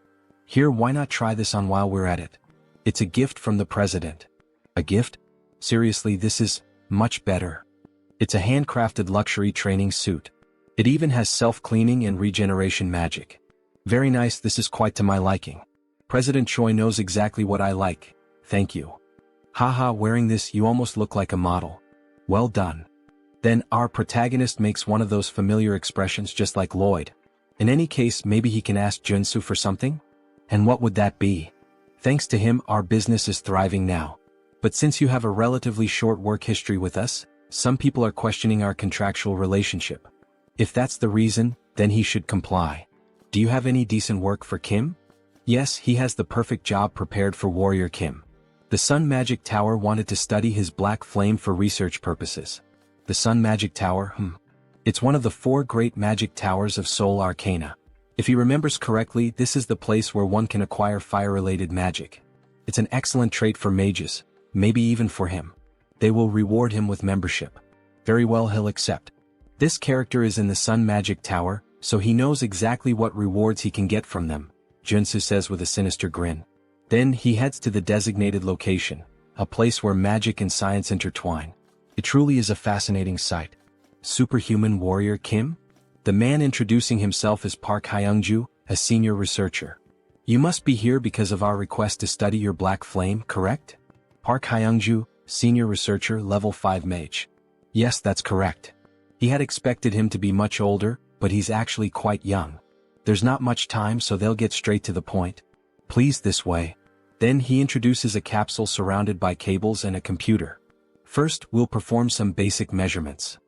Here, why not try this on while we're at it? It's a gift from the president. A gift? Seriously, this is much better. It's a handcrafted luxury training suit. It even has self-cleaning and regeneration magic. Very nice, this is quite to my liking. President Choi knows exactly what I like. Thank you. Haha, wearing this you almost look like a model. Well done. Then our protagonist makes one of those familiar expressions just like Lloyd. In any case, maybe he can ask Joonsoo for something? And what would that be? Thanks to him, our business is thriving now. But since you have a relatively short work history with us, some people are questioning our contractual relationship. If that's the reason, then he should comply. Do you have any decent work for Kim? Yes, he has the perfect job prepared for Warrior Kim. The Sun Magic Tower wanted to study his black flame for research purposes. The Sun Magic Tower, It's one of the 4 great magic towers of Seoul Arcana. If he remembers correctly, this is the place where one can acquire fire-related magic. It's an excellent trait for mages, maybe even for him. They will reward him with membership. Very well, he'll accept. This character is in the Sun Magic Tower, so he knows exactly what rewards he can get from them, Joonsoo says with a sinister grin. Then he heads to the designated location, a place where magic and science intertwine. It truly is a fascinating sight. Superhuman Warrior Kim? The man introducing himself is Park Hyungju, a senior researcher. You must be here because of our request to study your black flame, correct? Park Hyungju, senior researcher, level 5 mage. Yes, that's correct. He had expected him to be much older, but he's actually quite young. There's not much time, so they'll get straight to the point. Please, this way. Then he introduces a capsule surrounded by cables and a computer. First, we'll perform some basic measurements.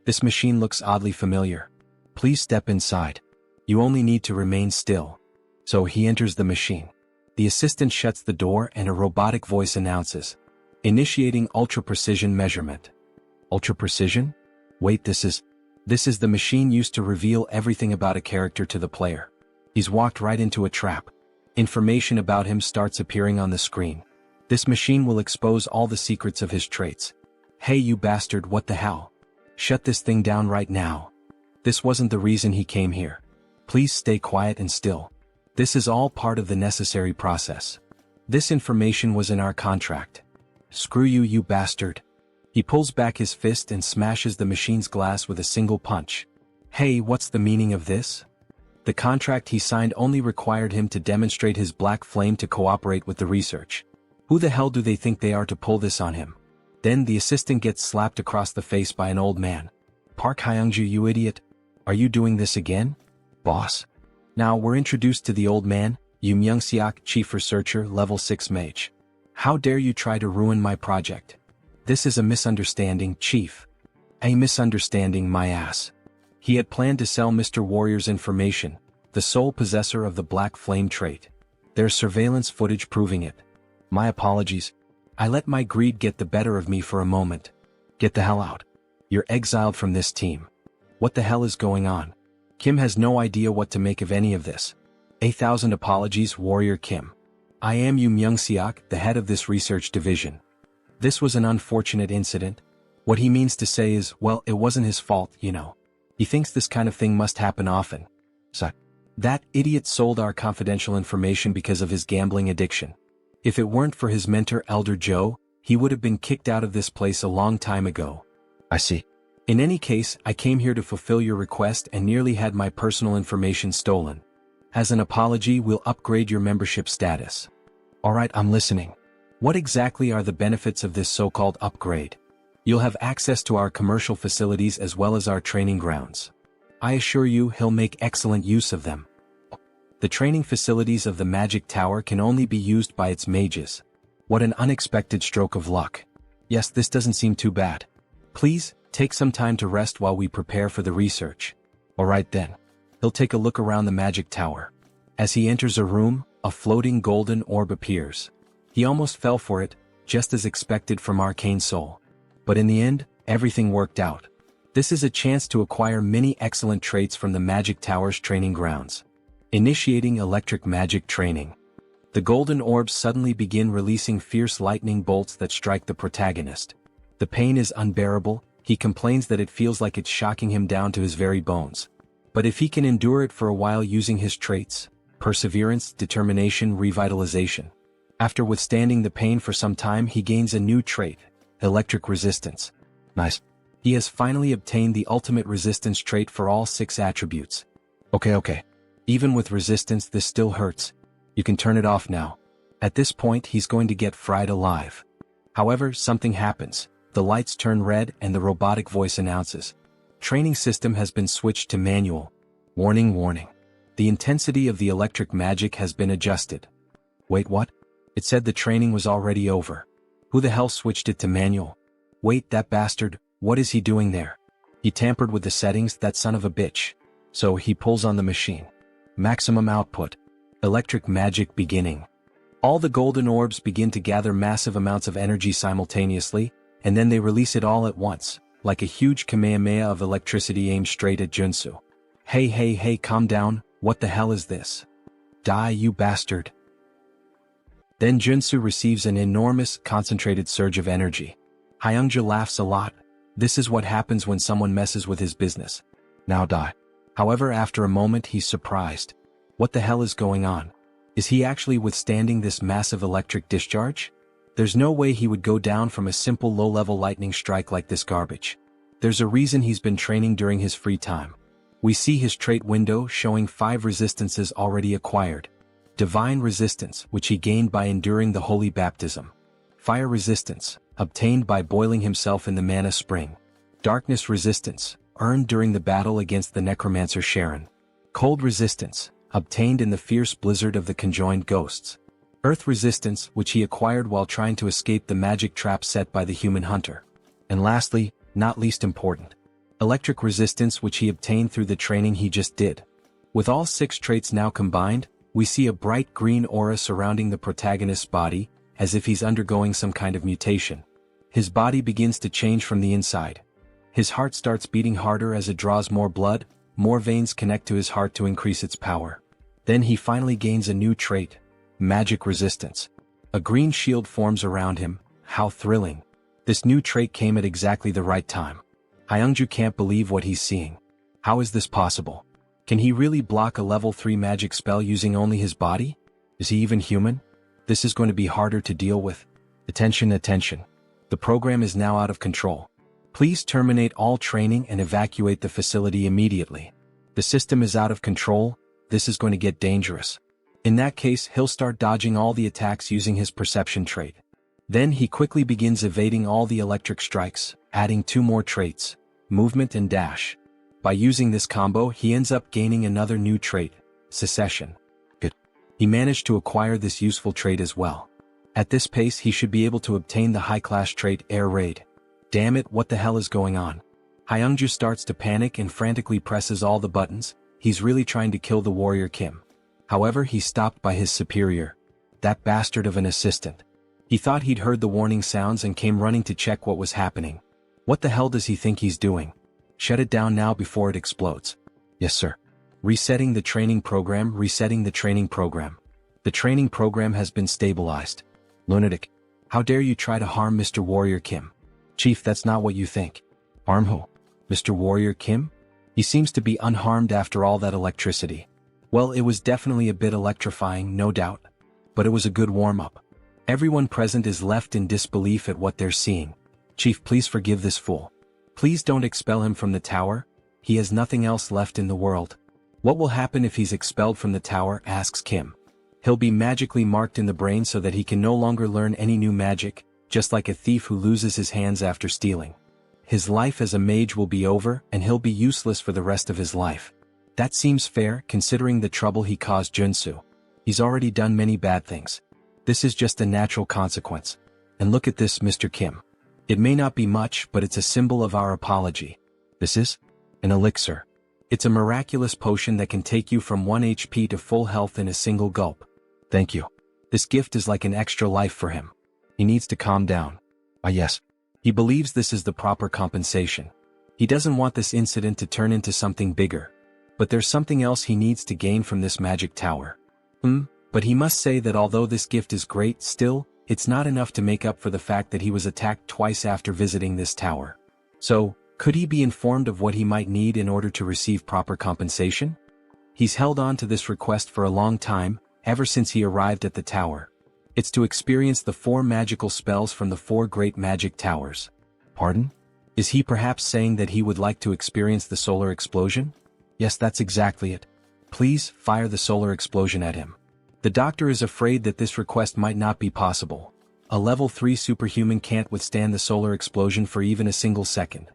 This machine looks oddly familiar. Please step inside. You only need to remain still. So he enters the machine. The assistant shuts the door and a robotic voice announces, initiating ultra-precision measurement. Ultra-precision? Wait, this is the machine used to reveal everything about a character to the player. He's walked right into a trap. Information about him starts appearing on the screen. This machine will expose all the secrets of his traits. Hey you bastard, what the hell? Shut this thing down right now. This wasn't the reason he came here. Please stay quiet and still. This is all part of the necessary process. This information was in our contract. Screw you, you bastard. He pulls back his fist and smashes the machine's glass with a single punch. Hey, what's the meaning of this? The contract he signed only required him to demonstrate his black flame to cooperate with the research. Who the hell do they think they are to pull this on him? Then the assistant gets slapped across the face by an old man. Park Hyungju, you idiot. Are you doing this again? Boss. Now we're introduced to the old man, Yoon Myung-seok, chief researcher, level 6 mage. How dare you try to ruin my project? This is a misunderstanding, chief. A misunderstanding, my ass. He had planned to sell Mr. Warrior's information, the sole possessor of the black flame trait. There's surveillance footage proving it. My apologies. I let my greed get the better of me for a moment. Get the hell out. You're exiled from this team. What the hell is going on? Kim has no idea what to make of any of this. 1,000 apologies, Warrior Kim. I am Yoon Myung-seok, the head of this research division. This was an unfortunate incident. What he means to say is, well, it wasn't his fault, you know. He thinks this kind of thing must happen often. So, that idiot sold our confidential information because of his gambling addiction. If it weren't for his mentor Elder Joe, he would have been kicked out of this place a long time ago. I see. In any case, I came here to fulfill your request and nearly had my personal information stolen. As an apology, we'll upgrade your membership status. Alright, I'm listening. What exactly are the benefits of this so-called upgrade? You'll have access to our commercial facilities as well as our training grounds. I assure you he'll make excellent use of them. The training facilities of the Magic Tower can only be used by its mages. What an unexpected stroke of luck. Yes, this doesn't seem too bad. Please, take some time to rest while we prepare for the research. Alright then. He'll take a look around the Magic Tower. As he enters a room, a floating golden orb appears. He almost fell for it, just as expected from Arcane Seoul. But in the end, everything worked out. This is a chance to acquire many excellent traits from the Magic Tower's training grounds. Initiating electric magic training. The golden orbs suddenly begin releasing fierce lightning bolts that strike the protagonist. The pain is unbearable, he complains that it feels like it's shocking him down to his very bones. But if he can endure it for a while using his traits, perseverance, determination, revitalization, After withstanding the pain for some time, he gains a new trait, electric resistance. Nice. He has finally obtained the ultimate resistance trait for all 6 attributes. Okay. Even with resistance, this still hurts. You can turn it off now. At this point, he's going to get fried alive. However, something happens. The lights turn red and the robotic voice announces, "Training system has been switched to manual. Warning, warning. The intensity of the electric magic has been adjusted." Wait, what? It said the training was already over. Who the hell switched it to manual? Wait, that bastard, what is he doing there? He tampered with the settings, that son of a bitch. So he pulls on the machine. Maximum output. Electric magic beginning. All the golden orbs begin to gather massive amounts of energy simultaneously, and then they release it all at once, like a huge Kamehameha of electricity aimed straight at Joonsoo. Hey, calm down, what the hell is this? Die, you bastard. Then Joonsoo receives an enormous, concentrated surge of energy. Hyungja laughs a lot. This is what happens when someone messes with his business. Now die. However, after a moment he's surprised. What the hell is going on? Is he actually withstanding this massive electric discharge? There's no way he would go down from a simple low-level lightning strike like this garbage. There's a reason he's been training during his free time. We see his trait window showing 5 resistances already acquired. Divine resistance, which he gained by enduring the holy baptism. Fire resistance, obtained by boiling himself in the mana spring. Darkness resistance, earned during the battle against the necromancer Sharon. Cold resistance, obtained in the fierce blizzard of the conjoined ghosts. Earth resistance, which he acquired while trying to escape the magic trap set by the human hunter. And lastly, not least important, electric resistance, which he obtained through the training he just did. With all 6 traits now combined, we see a bright green aura surrounding the protagonist's body, as if he's undergoing some kind of mutation. His body begins to change from the inside. His heart starts beating harder as it draws more blood, more veins connect to his heart to increase its power. Then he finally gains a new trait, magic resistance. A green shield forms around him. How thrilling. This new trait came at exactly the right time. Hyungju can't believe what he's seeing. How is this possible? Can he really block a level 3 magic spell using only his body? Is he even human? This is going to be harder to deal with. Attention. The program is now out of control. Please terminate all training and evacuate the facility immediately. The system is out of control. This is going to get dangerous. In that case, he'll start dodging all the attacks using his perception trait. Then he quickly begins evading all the electric strikes, adding 2 more traits, movement and dash. By using this combo, he ends up gaining another new trait, secession. Good. He managed to acquire this useful trait as well. At this pace, he should be able to obtain the high-class trait, air raid. Damn it, what the hell is going on? Hyungju starts to panic and frantically presses all the buttons. He's really trying to kill the warrior Kim. However, he's stopped by his superior. That bastard of an assistant. He thought he'd heard the warning sounds and came running to check what was happening. What the hell does he think he's doing? Shut it down now before it explodes. Yes, sir. Resetting the training program. The training program has been stabilized. Lunatic. How dare you try to harm Mr. Warrior Kim? Chief, that's not what you think. Harm who? Mr. Warrior Kim? He seems to be unharmed after all that electricity. Well, it was definitely a bit electrifying, no doubt. But it was a good warm-up. Everyone present is left in disbelief at what they're seeing. Chief, please forgive this fool. Please don't expel him from the tower. He has nothing else left in the world. What will happen if he's expelled from the tower, asks Kim. He'll be magically marked in the brain so that he can no longer learn any new magic, just like a thief who loses his hands after stealing. His life as a mage will be over and he'll be useless for the rest of his life. That seems fair considering the trouble he caused Joonsoo. He's already done many bad things. This is just a natural consequence. And look at this, Mr. Kim. It may not be much, but it's a symbol of our apology. This is an elixir. It's a miraculous potion that can take you from 1 HP to full health in a single gulp. Thank you. This gift is like an extra life for him. He needs to calm down. Ah yes. He believes this is the proper compensation. He doesn't want this incident to turn into something bigger. But there's something else he needs to gain from this magic tower. But he must say that although this gift is great, still, it's not enough to make up for the fact that he was attacked twice after visiting this tower. So, could he be informed of what he might need in order to receive proper compensation? He's held on to this request for a long time, ever since he arrived at the tower. It's to experience the 4 magical spells from the 4 great magic towers. Pardon? Is he perhaps saying that he would like to experience the solar explosion? Yes, that's exactly it. Please, fire the solar explosion at him. The doctor is afraid that this request might not be possible. A level 3 superhuman can't withstand the solar explosion for even a single second.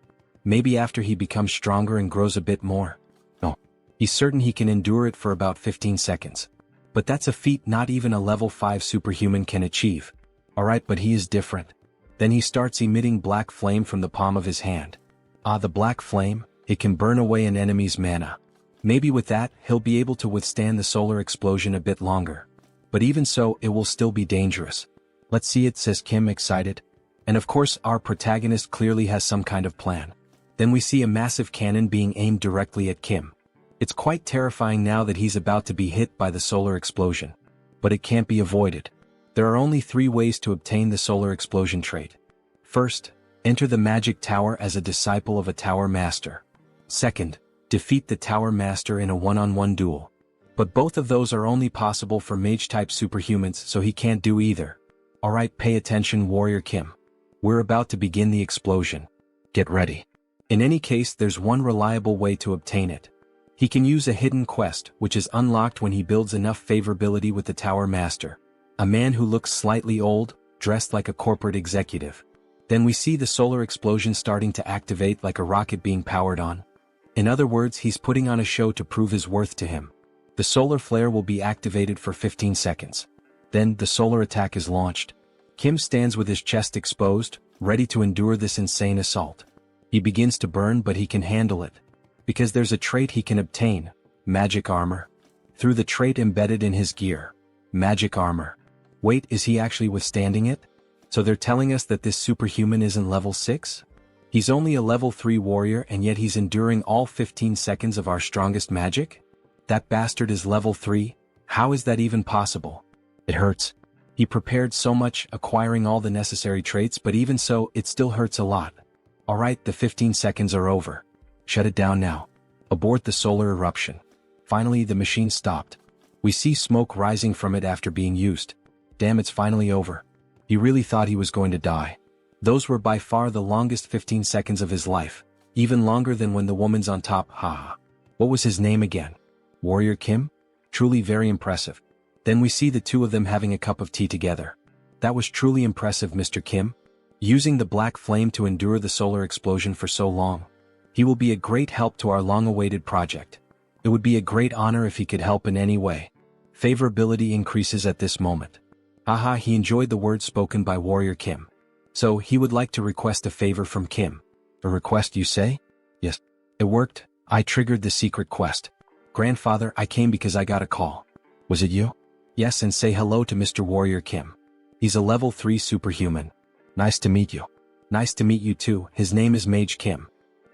Maybe after he becomes stronger and grows a bit more. No. He's certain he can endure it for about 15 seconds. But that's a feat not even a level 5 superhuman can achieve. Alright, but he is different. Then he starts emitting black flame from the palm of his hand. Ah, the black flame, it can burn away an enemy's mana. Maybe with that, he'll be able to withstand the solar explosion a bit longer. But even so, it will still be dangerous. Let's see it, says Kim, excited. And of course, our protagonist clearly has some kind of plan. Then we see a massive cannon being aimed directly at Kim. It's quite terrifying now that he's about to be hit by the solar explosion. But it can't be avoided. There are only 3 ways to obtain the solar explosion trait. First, enter the magic tower as a disciple of a tower master. Second, defeat the tower master in a one-on-one duel. But both of those are only possible for mage-type superhumans, so he can't do either. Alright, pay attention, Warrior Kim. We're about to begin the explosion. Get ready. In any case, there's one reliable way to obtain it. He can use a hidden quest, which is unlocked when he builds enough favorability with the tower master. A man who looks slightly old, dressed like a corporate executive. Then we see the solar explosion starting to activate like a rocket being powered on. In other words, he's putting on a show to prove his worth to him. The solar flare will be activated for 15 seconds. Then, the solar attack is launched. Kim stands with his chest exposed, ready to endure this insane assault. He begins to burn, but he can handle it. Because there's a trait he can obtain, magic armor. Through the trait embedded in his gear. Magic armor. Wait, is he actually withstanding it? So they're telling us that this superhuman isn't level 6? He's only a level 3 warrior and yet he's enduring all 15 seconds of our strongest magic? That bastard is level 3? How is that even possible? It hurts. He prepared so much, acquiring all the necessary traits, but even so, it still hurts a lot. Alright, the 15 seconds are over. Shut it down now. Abort the solar eruption. Finally, the machine stopped. We see smoke rising from it after being used. Damn, it's finally over. He really thought he was going to die. Those were by far the longest 15 seconds of his life. Even longer than when the woman's on top, haha. What was his name again? Warrior Kim? Truly very impressive. Then we see the 2 of them having a cup of tea together. That was truly impressive, Mr. Kim. Using the black flame to endure the solar explosion for so long. He will be a great help to our long-awaited project. It would be a great honor if he could help in any way. Favorability increases at this moment. Haha, he enjoyed the words spoken by Warrior Kim. So, he would like to request a favor from Kim. A request, you say? Yes. It worked. I triggered the secret quest. Grandfather, I came because I got a call. Was it you? Yes, and say hello to Mr. Warrior Kim. He's a level 3 superhuman. Nice to meet you. Nice to meet you too. His name is Mage Kim.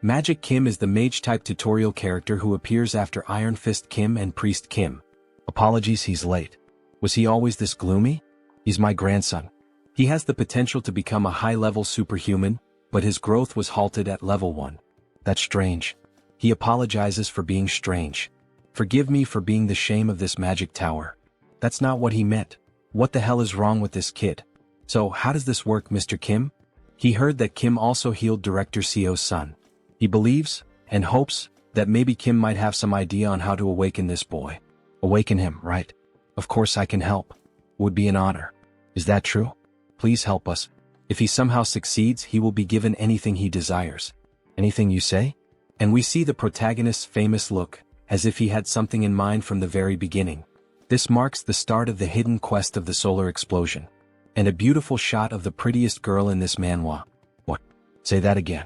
Magic Kim is the mage-type tutorial character who appears after Iron Fist Kim and Priest Kim. Apologies, he's late. Was he always this gloomy? He's my grandson. He has the potential to become a high-level superhuman, but his growth was halted at level 1. That's strange. He apologizes for being strange. Forgive me for being the shame of this magic tower. That's not what he meant. What the hell is wrong with this kid? So, how does this work, Mr. Kim? He heard that Kim also healed Director Seo's son. He believes, and hopes, that maybe Kim might have some idea on how to awaken this boy. Awaken him, right? Of course I can help. Would be an honor. Is that true? Please help us. If he somehow succeeds, he will be given anything he desires. Anything you say? And we see the protagonist's famous look, as if he had something in mind from the very beginning. This marks the start of the hidden quest of the solar explosion. And a beautiful shot of the prettiest girl in this manhwa. What? Say that again.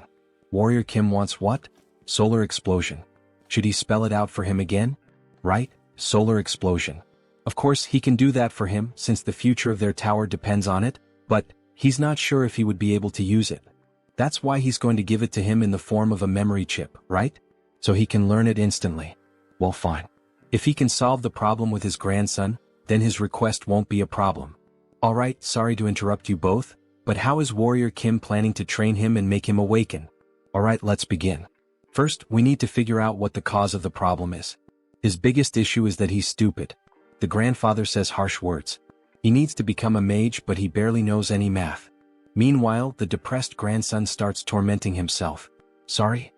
Warrior Kim wants what? Solar explosion. Should he spell it out for him again? Right, solar explosion. Of course, he can do that for him, since the future of their tower depends on it, but he's not sure if he would be able to use it. That's why he's going to give it to him in the form of a memory chip, right? So he can learn it instantly. Well, fine. If he can solve the problem with his grandson, then his request won't be a problem. Alright, sorry to interrupt you both, but how is Warrior Kim planning to train him and make him awaken? Alright, let's begin. First, we need to figure out what the cause of the problem is. His biggest issue is that he's stupid. The grandfather says harsh words. He needs to become a mage, but he barely knows any math. Meanwhile, the depressed grandson starts tormenting himself. Sorry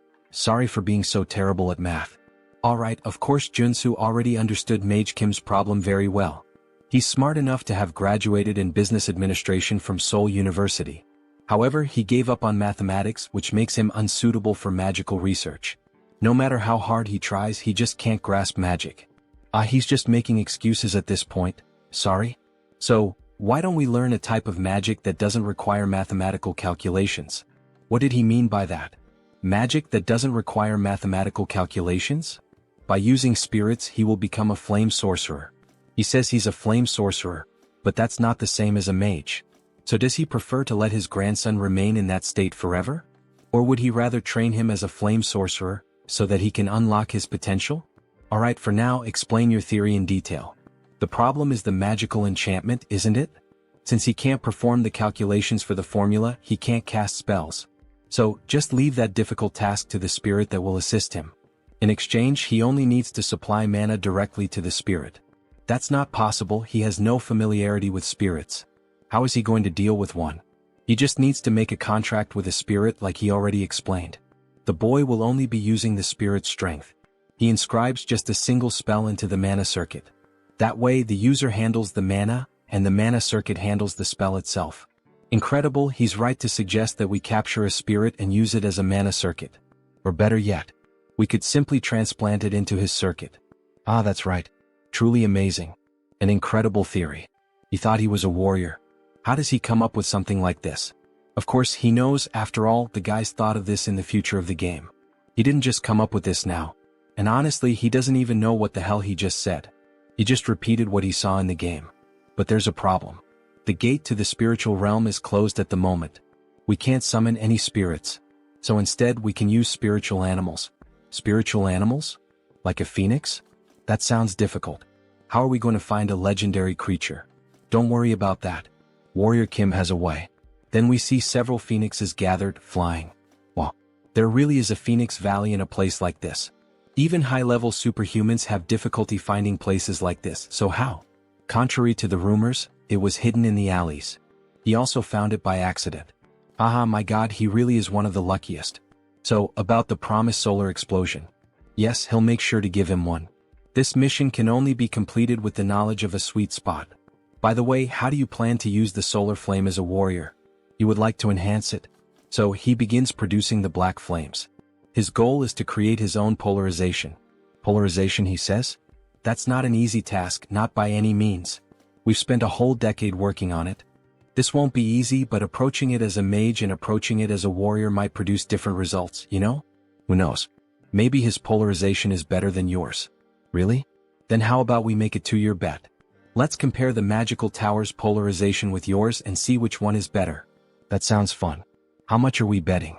for being so terrible at math. Alright, of course Joonsoo already understood Mage Kim's problem very well. He's smart enough to have graduated in business administration from Seoul University. However, he gave up on mathematics, which makes him unsuitable for magical research. No matter how hard he tries, he just can't grasp magic. He's just making excuses at this point. Sorry? So, why don't we learn a type of magic that doesn't require mathematical calculations? What did he mean by that? Magic that doesn't require mathematical calculations? By using spirits, he will become a flame sorcerer. He says he's a flame sorcerer, but that's not the same as a mage. So does he prefer to let his grandson remain in that state forever? Or would he rather train him as a flame sorcerer, so that he can unlock his potential? Alright, for now, explain your theory in detail. The problem is the magical enchantment, isn't it? Since he can't perform the calculations for the formula, he can't cast spells. So, just leave that difficult task to the spirit that will assist him. In exchange, he only needs to supply mana directly to the spirit. That's not possible, he has no familiarity with spirits. How is he going to deal with one? He just needs to make a contract with a spirit like he already explained. The boy will only be using the spirit's strength. He inscribes just a single spell into the mana circuit. That way, the user handles the mana, and the mana circuit handles the spell itself. Incredible, he's right to suggest that we capture a spirit and use it as a mana circuit. Or better yet, we could simply transplant it into his circuit. That's right. Truly amazing. An incredible theory. He thought he was a warrior. How does he come up with something like this? Of course, he knows, after all, the guys thought of this in the future of the game. He didn't just come up with this now. And honestly, he doesn't even know what the hell he just said. He just repeated what he saw in the game. But there's a problem. The gate to the spiritual realm is closed at the moment. We can't summon any spirits. So instead, we can use spiritual animals. Spiritual animals? Like a phoenix? That sounds difficult. How are we going to find a legendary creature? Don't worry about that. Warrior Kim has a way. Then we see several phoenixes gathered, flying. Wow. There really is a phoenix valley in a place like this. Even high-level superhumans have difficulty finding places like this, so how? Contrary to the rumors, it was hidden in the alleys. He also found it by accident. My god, he really is one of the luckiest. So, about the promised solar explosion. Yes, he'll make sure to give him one. This mission can only be completed with the knowledge of a sweet spot. By the way, how do you plan to use the solar flame as a warrior? You would like to enhance it? So, he begins producing the black flames. His goal is to create his own polarization. Polarization, he says? That's not an easy task, not by any means. We've spent a whole decade working on it. This won't be easy, but approaching it as a mage and approaching it as a warrior might produce different results, you know? Who knows? Maybe his polarization is better than yours. Really? Then how about we make a 2-year bet? Let's compare the magical tower's polarization with yours and see which one is better. That sounds fun. How much are we betting?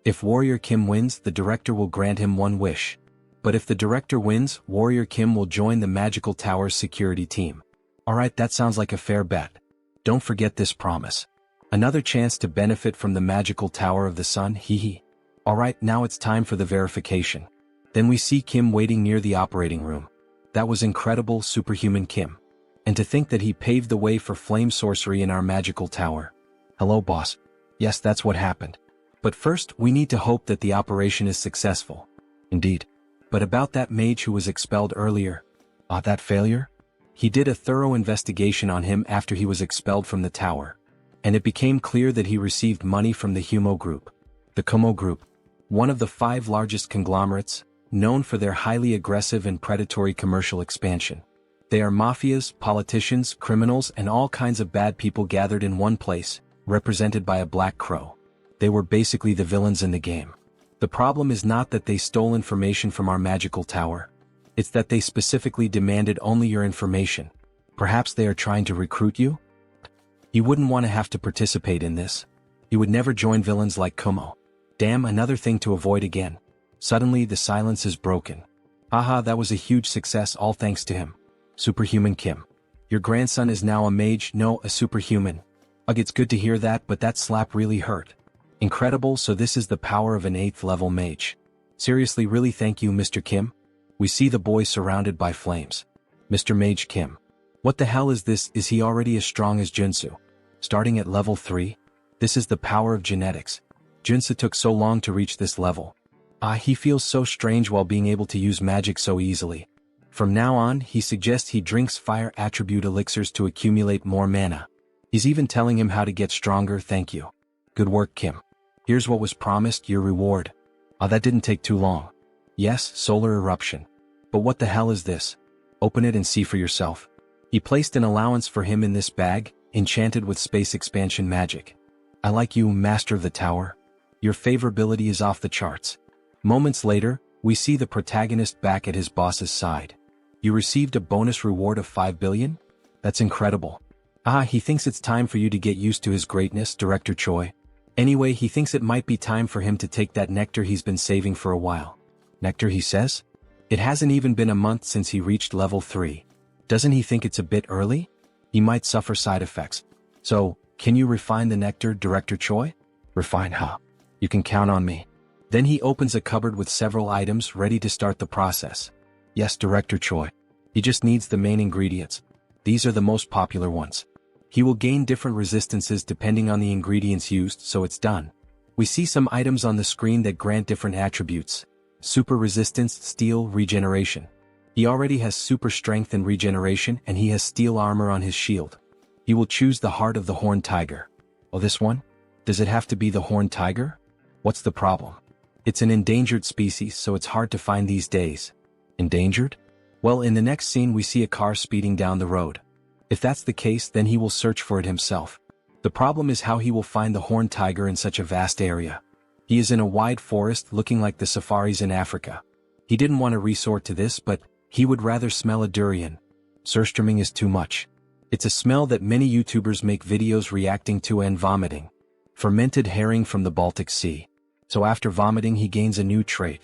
If Warrior Kim wins, the director will grant him one wish. But if the director wins, Warrior Kim will join the magical tower's security team. Alright, that sounds like a fair bet. Don't forget this promise. Another chance to benefit from the magical tower of the sun, hee. Alright, now it's time for the verification. Then we see Kim waiting near the operating room. That was incredible, superhuman Kim. And to think that he paved the way for flame sorcery in our magical tower. Hello, boss. Yes, that's what happened. But first, we need to hope that the operation is successful. Indeed. But about that mage who was expelled earlier. That failure? He did a thorough investigation on him after he was expelled from the tower. And it became clear that he received money from the Humo Group. The Kumo Group, one of the 5 largest conglomerates, known for their highly aggressive and predatory commercial expansion. They are mafias, politicians, criminals, and all kinds of bad people gathered in one place, represented by a black crow. They were basically the villains in the game. The problem is not that they stole information from our magical tower. It's that they specifically demanded only your information. Perhaps they are trying to recruit you? You wouldn't want to have to participate in this. You would never join villains like Kumo. Damn, another thing to avoid again. Suddenly the silence is broken. That was a huge success, all thanks to him. Superhuman Kim. Your grandson is now a mage, no, a superhuman. Ugh, it's good to hear that, but that slap really hurt. Incredible, so this is the power of an 8th level mage. Seriously, really thank you, Mr. Kim? We see the boy surrounded by flames. Mr. Mage Kim. What the hell is this? Is he already as strong as Joonsoo? Starting at level 3? This is the power of genetics. Joonsoo took so long to reach this level. He feels so strange while being able to use magic so easily. From now on, he suggests he drinks fire attribute elixirs to accumulate more mana. He's even telling him how to get stronger. Thank you. Good work, Kim. Here's what was promised, your reward. That didn't take too long. Yes, solar eruption. But what the hell is this? Open it and see for yourself. He placed an allowance for him in this bag, enchanted with space expansion magic. I like you, Master of the Tower. Your favorability is off the charts. Moments later, we see the protagonist back at his boss's side. You received a bonus reward of 5 billion? That's incredible. He thinks it's time for you to get used to his greatness, Director Choi. Anyway, he thinks it might be time for him to take that nectar he's been saving for a while. Nectar, he says? It hasn't even been a month since he reached level 3. Doesn't he think it's a bit early? He might suffer side effects. So, can you refine the nectar, Director Choi? Refine, huh? You can count on me. Then he opens a cupboard with several items ready to start the process. Yes, Director Choi. He just needs the main ingredients. These are the most popular ones. He will gain different resistances depending on the ingredients used, so it's done. We see some items on the screen that grant different attributes. Super resistance, steel, regeneration. He already has super strength and regeneration, and he has steel armor on his shield. He will choose the heart of the horned tiger. Oh, this one? Does it have to be the horned tiger? What's the problem? It's an endangered species, so it's hard to find these days. Endangered? Well, in the next scene we see a car speeding down the road. If that's the case, then he will search for it himself. The problem is how he will find the horned tiger in such a vast area. He is in a wide forest looking like the safaris in Africa. He didn't want to resort to this, but he would rather smell a durian. Surströmming is too much. It's a smell that many YouTubers make videos reacting to and vomiting. Fermented herring from the Baltic Sea. So after vomiting he gains a new trait.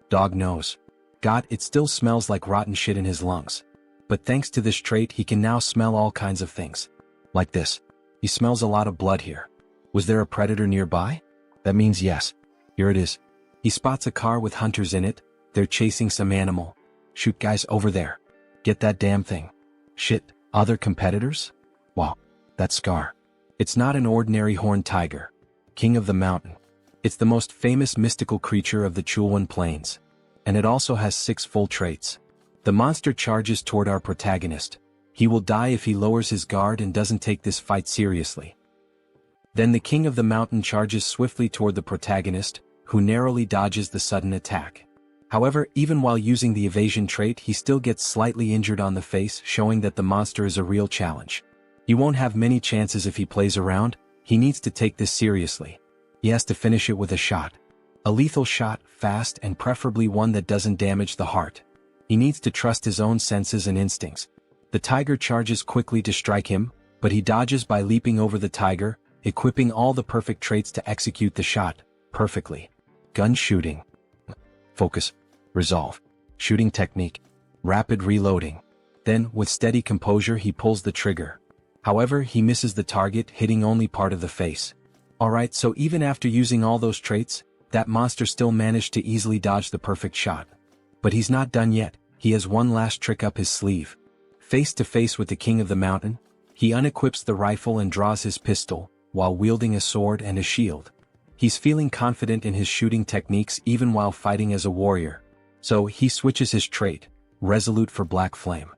Dog nose. God, it still smells like rotten shit in his lungs. But thanks to this trait he can now smell all kinds of things. Like this. He smells a lot of blood here. Was there a predator nearby? That means yes. Here it is. He spots a car with hunters in it. They're chasing some animal. Shoot, guys, over there. Get that damn thing. Shit, other competitors? Wow, that's Scar. It's not an ordinary horned tiger. King of the mountain. It's the most famous mystical creature of the Chulwan Plains. And it also has 6 full traits. The monster charges toward our protagonist. He will die if he lowers his guard and doesn't take this fight seriously. Then the king of the mountain charges swiftly toward the protagonist, who narrowly dodges the sudden attack. However, even while using the evasion trait, he still gets slightly injured on the face, showing that the monster is a real challenge. He won't have many chances if he plays around. He needs to take this seriously. He has to finish it with a shot. A lethal shot, fast, and preferably one that doesn't damage the heart. He needs to trust his own senses and instincts. The tiger charges quickly to strike him, but he dodges by leaping over the tiger, equipping all the perfect traits to execute the shot perfectly. Gun shooting. Focus. Resolve. Shooting technique. Rapid reloading. Then, with steady composure, he pulls the trigger. However, he misses the target, hitting only part of the face. Alright, so even after using all those traits, that monster still managed to easily dodge the perfect shot. But he's not done yet. He has one last trick up his sleeve. Face to face with the king of the mountain, he unequips the rifle and draws his pistol, while wielding a sword and a shield. He's feeling confident in his shooting techniques even while fighting as a warrior. So he switches his trait, resolute for black flame.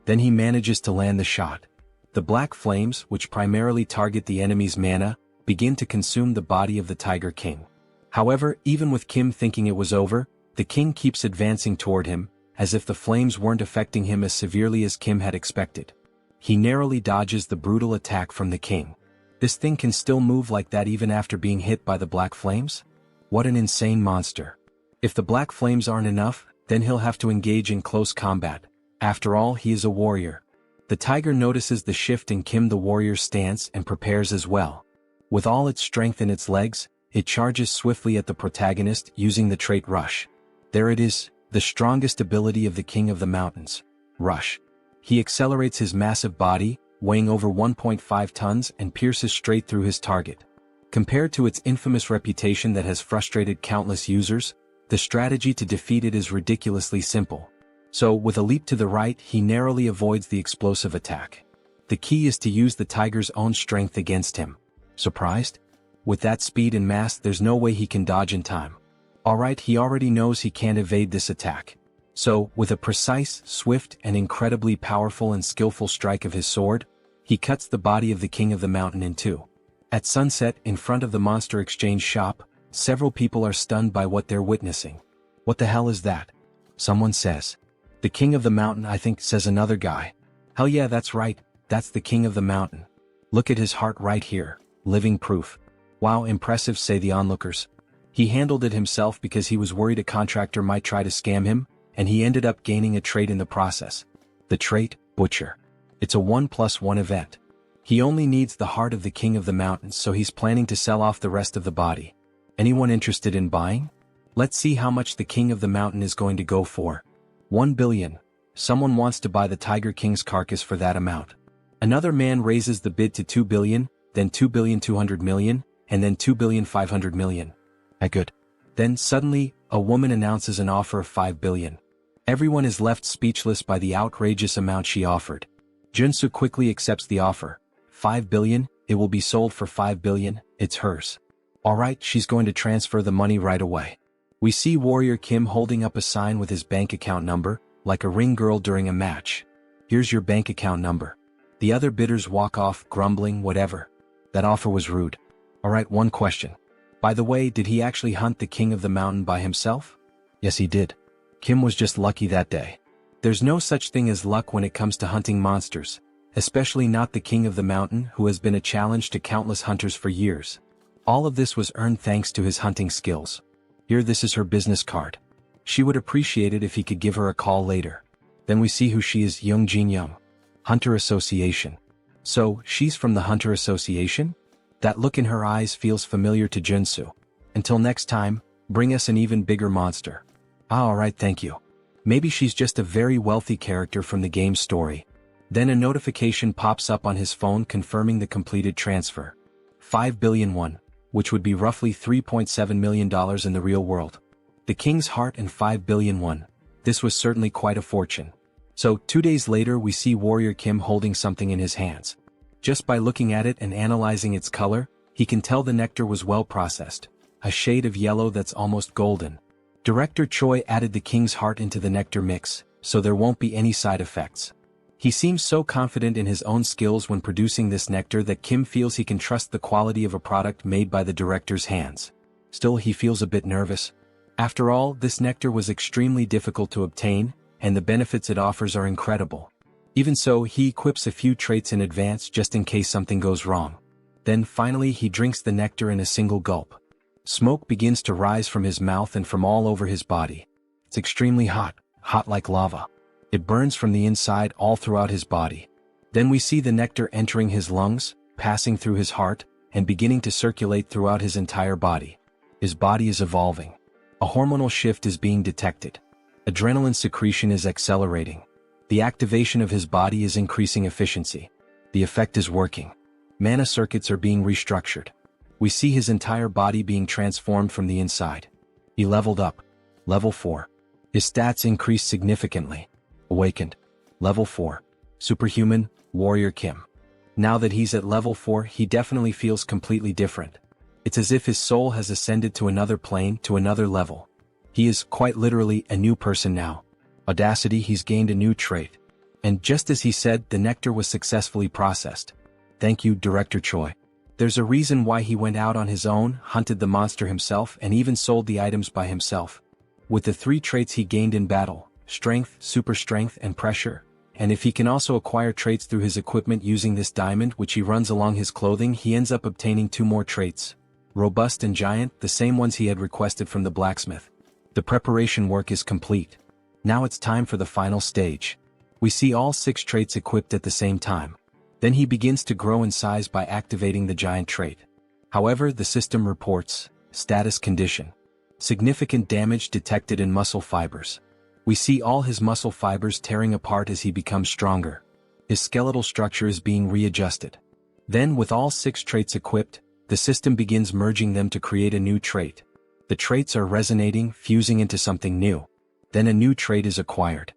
Then he manages to land the shot. The black flames, which primarily target the enemy's mana, begin to consume the body of the Tiger King. However, even with Kim thinking it was over, the king keeps advancing toward him, as if the flames weren't affecting him as severely as Kim had expected. He narrowly dodges the brutal attack from the king. This thing can still move like that even after being hit by the black flames? What an insane monster. If the black flames aren't enough, then he'll have to engage in close combat. After all, he is a warrior. The tiger notices the shift in Kim the warrior's stance and prepares as well. With all its strength in its legs, it charges swiftly at the protagonist using the trait Rush. There it is, the strongest ability of the King of the Mountains, Rush. He accelerates his massive body, weighing over 1.5 tons, and pierces straight through his target. Compared to its infamous reputation that has frustrated countless users, the strategy to defeat it is ridiculously simple. So, with a leap to the right, he narrowly avoids the explosive attack. The key is to use the tiger's own strength against him. Surprised? With that speed and mass, there's no way he can dodge in time. Alright, he already knows he can't evade this attack. So, with a precise, swift, and incredibly powerful and skillful strike of his sword, he cuts the body of the king of the mountain in two. At sunset, in front of the monster exchange shop, several people are stunned by what they're witnessing. What the hell is that? Someone says. The king of the mountain, I think, says another guy. Hell yeah, that's right, that's the king of the mountain. Look at his heart right here, living proof. Wow, impressive, say the onlookers. He handled it himself because he was worried a contractor might try to scam him, and he ended up gaining a trait in the process. The trait, Butcher. It's a 1+1 event. He only needs the heart of the king of the mountains, so he's planning to sell off the rest of the body. Anyone interested in buying? Let's see how much the king of the mountain is going to go for. 1 billion. Someone wants to buy the Tiger King's carcass for that amount. Another man raises the bid to 2 billion, then 2,200 million, and then 2,500 million. Good. Then suddenly, a woman announces an offer of 5 billion. Everyone is left speechless by the outrageous amount she offered. Joonsoo quickly accepts the offer. 5 billion, it will be sold for 5 billion, it's hers. Alright, she's going to transfer the money right away. We see Warrior Kim holding up a sign with his bank account number, like a ring girl during a match. Here's your bank account number. The other bidders walk off, grumbling, whatever. That offer was rude. Alright, one question. By the way, did he actually hunt the king of the mountain by himself? Yes, he did. Kim was just lucky that day. There's no such thing as luck when it comes to hunting monsters, especially not the king of the mountain, who has been a challenge to countless hunters for years. All of this was earned thanks to his hunting skills. Here, this is her business card. She would appreciate it if he could give her a call later. Then we see who she is, Young Jin Young. Hunter Association. So, she's from the Hunter Association? That look in her eyes feels familiar to Joonsoo. Until next time, bring us an even bigger monster. Alright, thank you. Maybe she's just a very wealthy character from the game's story. Then a notification pops up on his phone confirming the completed transfer. 5 billion won, which would be roughly $3.7 million in the real world. The king's heart and 5 billion won. This was certainly quite a fortune. So, 2 days later we see Warrior Kim holding something in his hands. Just by looking at it and analyzing its color, he can tell the nectar was well processed. A shade of yellow that's almost golden. Director Choi added the king's heart into the nectar mix, so there won't be any side effects. He seems so confident in his own skills when producing this nectar that Kim feels he can trust the quality of a product made by the director's hands. Still, he feels a bit nervous. After all, this nectar was extremely difficult to obtain, and the benefits it offers are incredible. Even so, he equips a few traits in advance just in case something goes wrong. Then finally he drinks the nectar in a single gulp. Smoke begins to rise from his mouth and from all over his body. It's extremely hot, hot like lava. It burns from the inside all throughout his body. Then we see the nectar entering his lungs, passing through his heart, and beginning to circulate throughout his entire body. His body is evolving. A hormonal shift is being detected. Adrenaline secretion is accelerating. The activation of his body is increasing efficiency. The effect is working. Mana circuits are being restructured. We see his entire body being transformed from the inside. He leveled up. Level 4. His stats increased significantly. Awakened. Level 4. Superhuman, Warrior Kim. Now that he's at level 4, he definitely feels completely different. It's as if his soul has ascended to another plane, to another level. He is, quite literally, a new person now. Audacity, he's gained a new trait. And just as he said, the nectar was successfully processed. Thank you, Director Choi. There's a reason why he went out on his own, hunted the monster himself, and even sold the items by himself. With the 3 traits he gained in battle, strength, super strength, and pressure, and if he can also acquire traits through his equipment using this diamond which he runs along his clothing, he ends up obtaining 2 more traits. Robust and giant, the same ones he had requested from the blacksmith. The preparation work is complete. Now it's time for the final stage. We see all 6 traits equipped at the same time. Then he begins to grow in size by activating the giant trait. However, the system reports, status condition. Significant damage detected in muscle fibers. We see all his muscle fibers tearing apart as he becomes stronger. His skeletal structure is being readjusted. Then, with all 6 traits equipped, the system begins merging them to create a new trait. The traits are resonating, fusing into something new. Then a new trait is acquired.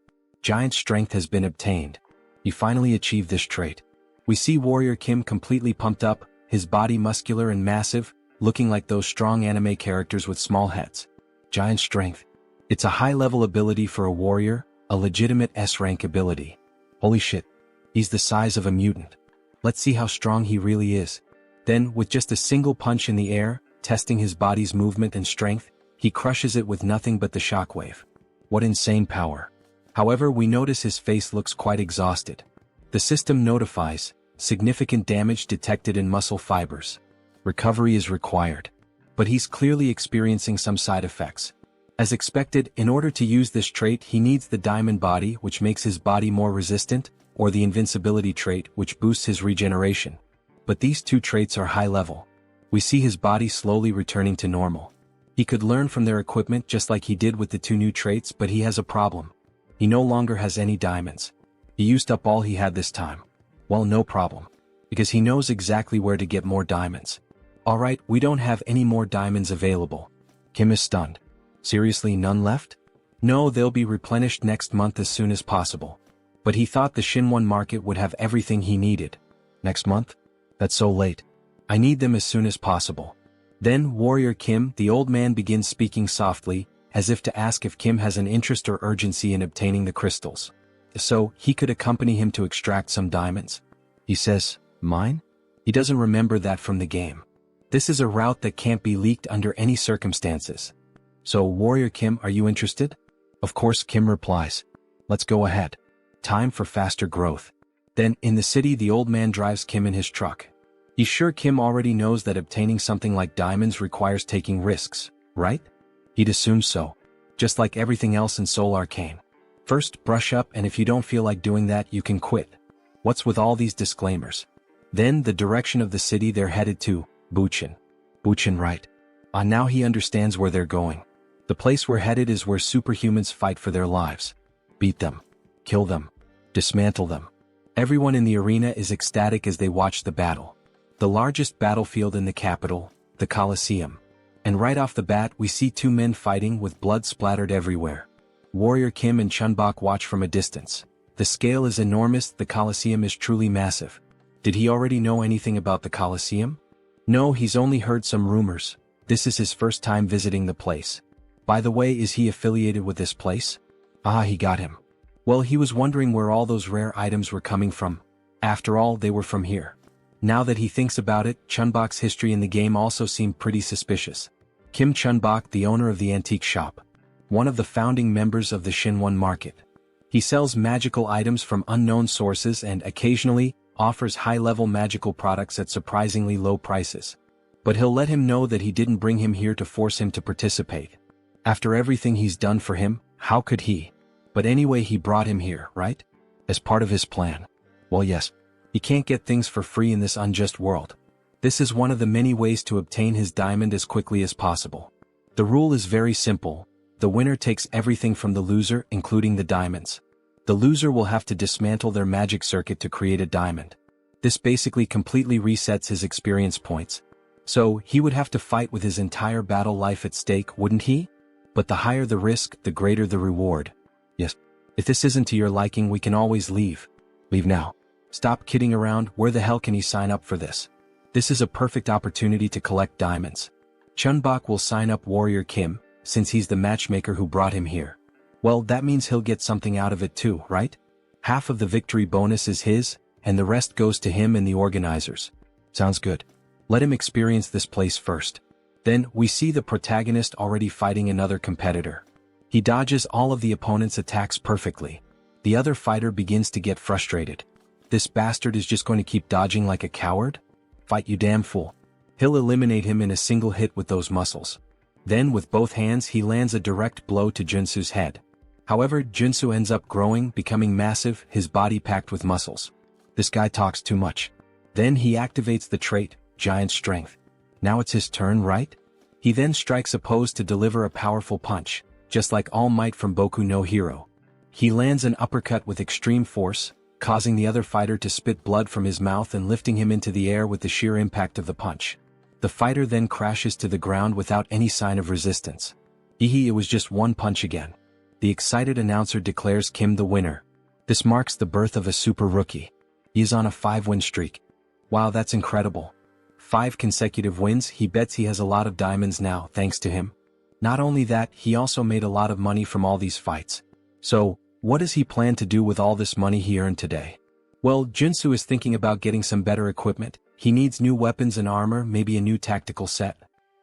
Giant strength has been obtained. He finally achieved this trait. We see Warrior Kim completely pumped up, his body muscular and massive, looking like those strong anime characters with small heads. Giant strength. It's a high-level ability for a warrior, a legitimate S-rank ability. Holy shit. He's the size of a mutant. Let's see how strong he really is. Then, with just a single punch in the air, testing his body's movement and strength, he crushes it with nothing but the shockwave. What insane power. However, we notice his face looks quite exhausted. The system notifies, significant damage detected in muscle fibers. Recovery is required. But he's clearly experiencing some side effects. As expected, in order to use this trait he needs the diamond body, which makes his body more resistant, or the invincibility trait, which boosts his regeneration. But these two traits are high level. We see his body slowly returning to normal. He could learn from their equipment just like he did with the two new traits, but he has a problem. He no longer has any diamonds. He used up all he had this time. Well, no problem. Because he knows exactly where to get more diamonds. Alright, we don't have any more diamonds available. Kim is stunned. Seriously, none left? No, they'll be replenished next month as soon as possible. But he thought the Shinwon market would have everything he needed. Next month? That's so late. I need them as soon as possible. Then Warrior Kim, the old man, begins speaking softly, as if to ask if Kim has an interest or urgency in obtaining the crystals. So, he could accompany him to extract some diamonds. He says, "Mine?" He doesn't remember that from the game. This is a route that can't be leaked under any circumstances. So, Warrior Kim, are you interested? Of course, Kim replies. Let's go ahead. Time for faster growth. Then, in the city, the old man drives Kim in his truck. He's sure Kim already knows that obtaining something like diamonds requires taking risks, right? He'd assume so. Just like everything else in Seoul Arcane. First, brush up, and if you don't feel like doing that, you can quit. What's with all these disclaimers? Then, the direction of the city they're headed to, Buchin. Buchin, right. Now he understands where they're going. The place we're headed is where superhumans fight for their lives. Beat them. Kill them. Dismantle them. Everyone in the arena is ecstatic as they watch the battle. The largest battlefield in the capital, the Colosseum. And right off the bat we see two men fighting with blood splattered everywhere. Warrior Kim and Chunbok watch from a distance. The scale is enormous, the Colosseum is truly massive. Did he already know anything about the Colosseum? No, he's only heard some rumors. This is his first time visiting the place. By the way, is he affiliated with this place? Ah, he got him. Well, he was wondering where all those rare items were coming from. After all, they were from here. Now that he thinks about it, Chunbok's history in the game also seemed pretty suspicious. Kim Chunbok, the owner of the antique shop. One of the founding members of the Shinwon market. He sells magical items from unknown sources and occasionally offers high-level magical products at surprisingly low prices. But he'll let him know that he didn't bring him here to force him to participate. After everything he's done for him, how could he? But anyway, he brought him here, right? As part of his plan. Well, yes. He can't get things for free in this unjust world. This is one of the many ways to obtain his diamond as quickly as possible. The rule is very simple. The winner takes everything from the loser, including the diamonds. The loser will have to dismantle their magic circuit to create a diamond. This basically completely resets his experience points. So, he would have to fight with his entire battle life at stake, wouldn't he? But the higher the risk, the greater the reward. Yes. If this isn't to your liking, we can always leave. Leave now. Stop kidding around, where the hell can he sign up for this? This is a perfect opportunity to collect diamonds. Chunbok will sign up Warrior Kim, since he's the matchmaker who brought him here. Well, that means he'll get something out of it too, right? Half of the victory bonus is his, and the rest goes to him and the organizers. Sounds good. Let him experience this place first. Then, we see the protagonist already fighting another competitor. He dodges all of the opponent's attacks perfectly. The other fighter begins to get frustrated. This bastard is just going to keep dodging like a coward? Fight, you damn fool. He'll eliminate him in a single hit with those muscles. Then with both hands he lands a direct blow to Joonsoo's head. However, Joonsoo ends up growing, becoming massive, his body packed with muscles. This guy talks too much. Then he activates the trait, Giant Strength. Now it's his turn, right? He then strikes a pose to deliver a powerful punch, just like All Might from Boku no Hero. He lands an uppercut with extreme force, causing the other fighter to spit blood from his mouth and lifting him into the air with the sheer impact of the punch. The fighter then crashes to the ground without any sign of resistance. It was just one punch again. The excited announcer declares Kim the winner. This marks the birth of a super rookie. He is on a 5-win streak. Wow, that's incredible. 5 consecutive wins. He bets he has a lot of diamonds now thanks to him. Not only that, he also made a lot of money from all these fights. So, what does he plan to do with all this money he earned today? Well, Joonsoo is thinking about getting some better equipment. He needs new weapons and armor, maybe a new tactical set.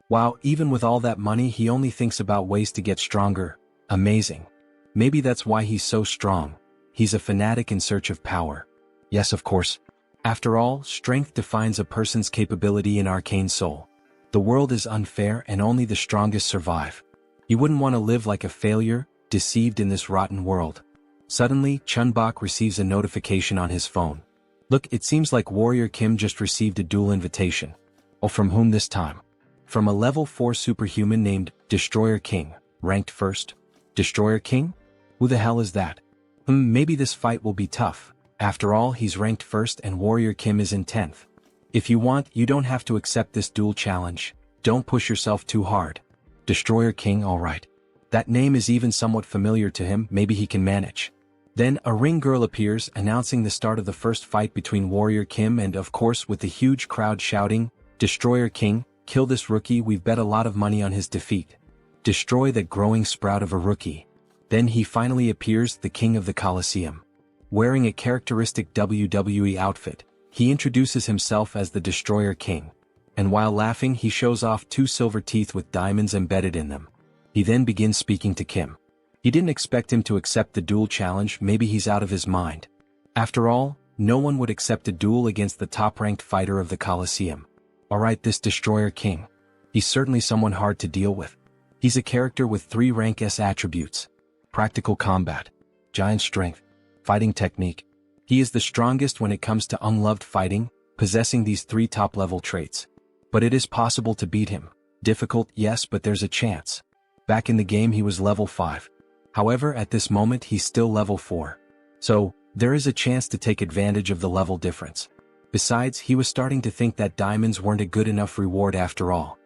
Wow, even with all that money, he only thinks about ways to get stronger. Amazing. Maybe that's why he's so strong. He's a fanatic in search of power. Yes, of course. After all, strength defines a person's capability in Arcane Seoul. The world is unfair and only the strongest survive. You wouldn't want to live like a failure, deceived in this rotten world. Suddenly, Chunbok receives a notification on his phone. Look, it seems like Warrior Kim just received a duel invitation. Oh, from whom this time? From a level 4 superhuman named Destroyer King, ranked first. Destroyer King? Who the hell is that? Maybe this fight will be tough. After all, he's ranked first and Warrior Kim is in 10th. If you want, you don't have to accept this duel challenge. Don't push yourself too hard. Destroyer King, alright. That name is even somewhat familiar to him, maybe he can manage. Then a ring girl appears, announcing the start of the first fight between Warrior Kim and, of course, with the huge crowd shouting, Destroyer King, kill this rookie, we've bet a lot of money on his defeat. Destroy that growing sprout of a rookie. Then he finally appears, the king of the Colosseum. Wearing a characteristic WWE outfit, he introduces himself as the Destroyer King. And while laughing, he shows off 2 silver teeth with diamonds embedded in them. He then begins speaking to Kim. He didn't expect him to accept the duel challenge, maybe he's out of his mind. After all, no one would accept a duel against the top-ranked fighter of the Colosseum. Alright, this Destroyer King. He's certainly someone hard to deal with. He's a character with 3 rank S attributes. Practical combat, giant strength, fighting technique. He is the strongest when it comes to unloved fighting, possessing these 3 top-level traits. But it is possible to beat him. Difficult, yes, but there's a chance. Back in the game he was level 5. However, at this moment he's still level 4. So, there is a chance to take advantage of the level difference. Besides, he was starting to think that diamonds weren't a good enough reward after all.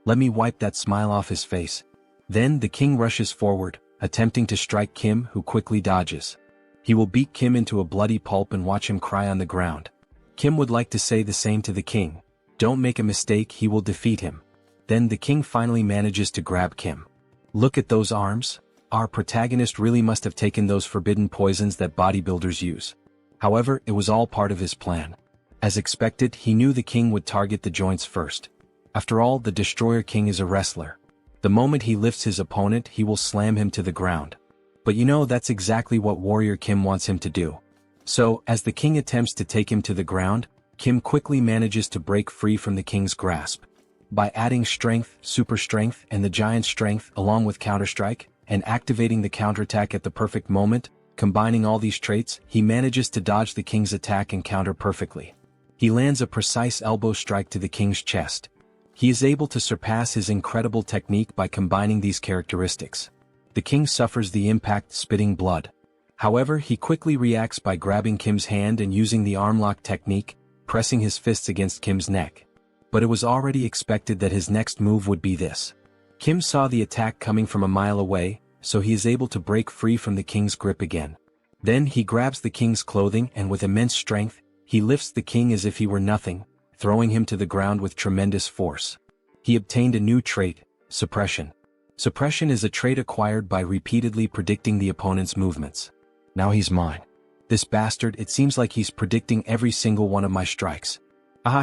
Let me wipe that smile off his face. Then the king rushes forward, attempting to strike Kim, who quickly dodges. He will beat Kim into a bloody pulp and watch him cry on the ground. Kim would like to say the same to the king. Don't make a mistake, he will defeat him. Then the king finally manages to grab Kim. Look at those arms. Our protagonist really must have taken those forbidden poisons that bodybuilders use. However, it was all part of his plan. As expected, he knew the king would target the joints first. After all, the Destroyer King is a wrestler. The moment he lifts his opponent, he will slam him to the ground. But you know, that's exactly what Warrior Kim wants him to do. So, as the king attempts to take him to the ground, Kim quickly manages to break free from the king's grasp. By adding strength, super strength, and the giant strength along with counterstrike, and activating the counterattack at the perfect moment, combining all these traits, he manages to dodge the king's attack and counter perfectly. He lands a precise elbow strike to the king's chest. He is able to surpass his incredible technique by combining these characteristics. The king suffers the impact, spitting blood. However, he quickly reacts by grabbing Kim's hand and using the arm lock technique, pressing his fists against Kim's neck. But it was already expected that his next move would be this. Kim saw the attack coming from a mile away, so he is able to break free from the king's grip again. Then he grabs the king's clothing and with immense strength, he lifts the king as if he were nothing, throwing him to the ground with tremendous force. He obtained a new trait, suppression. Suppression is a trait acquired by repeatedly predicting the opponent's movements. Now he's mine. This bastard, it seems like he's predicting every single one of my strikes.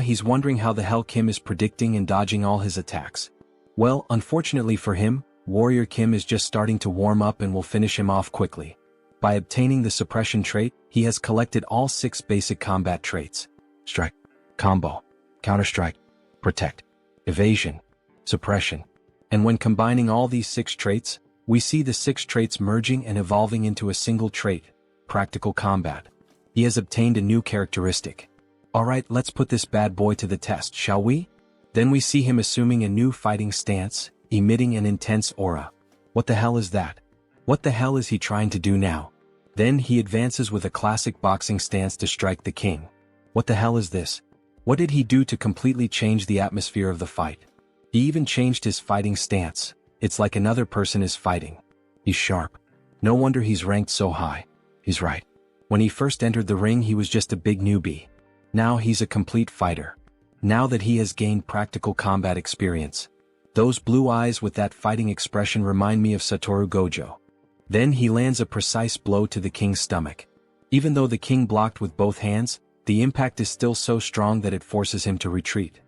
He's wondering how the hell Kim is predicting and dodging all his attacks. Well, unfortunately for him, Warrior Kim is just starting to warm up and will finish him off quickly. By obtaining the suppression trait, he has collected all 6 basic combat traits. Strike, combo, counterstrike, protect, evasion, suppression. And when combining all these 6 traits, we see the 6 traits merging and evolving into a single trait, practical combat. He has obtained a new characteristic. Alright, let's put this bad boy to the test, shall we? Then we see him assuming a new fighting stance, emitting an intense aura. What the hell is that? What the hell is he trying to do now? Then he advances with a classic boxing stance to strike the king. What the hell is this? What did he do to completely change the atmosphere of the fight? He even changed his fighting stance. It's like another person is fighting. He's sharp. No wonder he's ranked so high. He's right. When he first entered the ring he was just a big newbie. Now he's a complete fighter. Now that he has gained practical combat experience. Those blue eyes with that fighting expression remind me of Satoru Gojo. Then he lands a precise blow to the king's stomach. Even though the king blocked with both hands, the impact is still so strong that it forces him to retreat.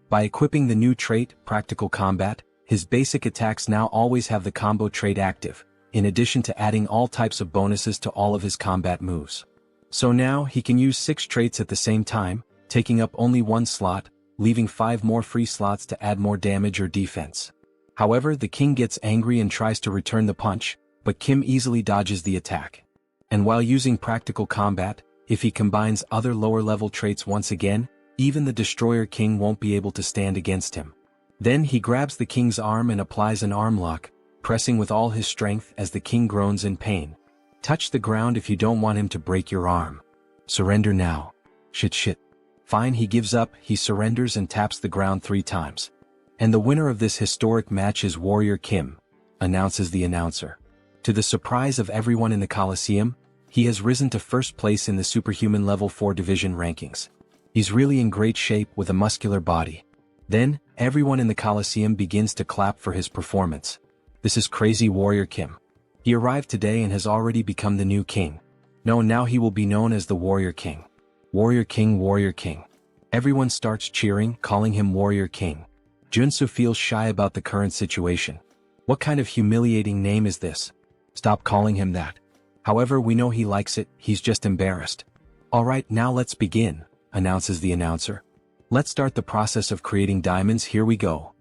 By equipping the new trait, Practical Combat, his basic attacks now always have the combo trait active, in addition to adding all types of bonuses to all of his combat moves. So now he can use 6 traits at the same time, taking up only 1 slot, leaving 5 more free slots to add more damage or defense. However, the king gets angry and tries to return the punch, but Kim easily dodges the attack. And while using Practical Combat, if he combines other lower-level traits once again, even the Destroyer King won't be able to stand against him. Then he grabs the king's arm and applies an arm lock, pressing with all his strength as the king groans in pain. Touch the ground if you don't want him to break your arm. Surrender now. Shit. Fine, he gives up, he surrenders and taps the ground 3 times. And the winner of this historic match is Warrior Kim, announces the announcer. To the surprise of everyone in the Coliseum, he has risen to first place in the Superhuman Level 4 Division rankings. He's really in great shape with a muscular body. Then, everyone in the Coliseum begins to clap for his performance. This is crazy Warrior Kim. He arrived today and has already become the new king. No, now he will be known as the Warrior King. Warrior King, Warrior King. Everyone starts cheering, calling him Warrior King. Joonsoo feels shy about the current situation. What kind of humiliating name is this? Stop calling him that. However, we know he likes it, he's just embarrassed. Alright, now let's begin, announces the announcer. Let's start the process of creating diamonds, here we go.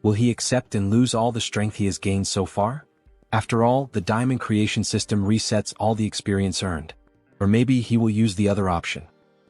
Will he accept and lose all the strength he has gained so far? After all, the diamond creation system resets all the experience earned. Or maybe he will use the other option.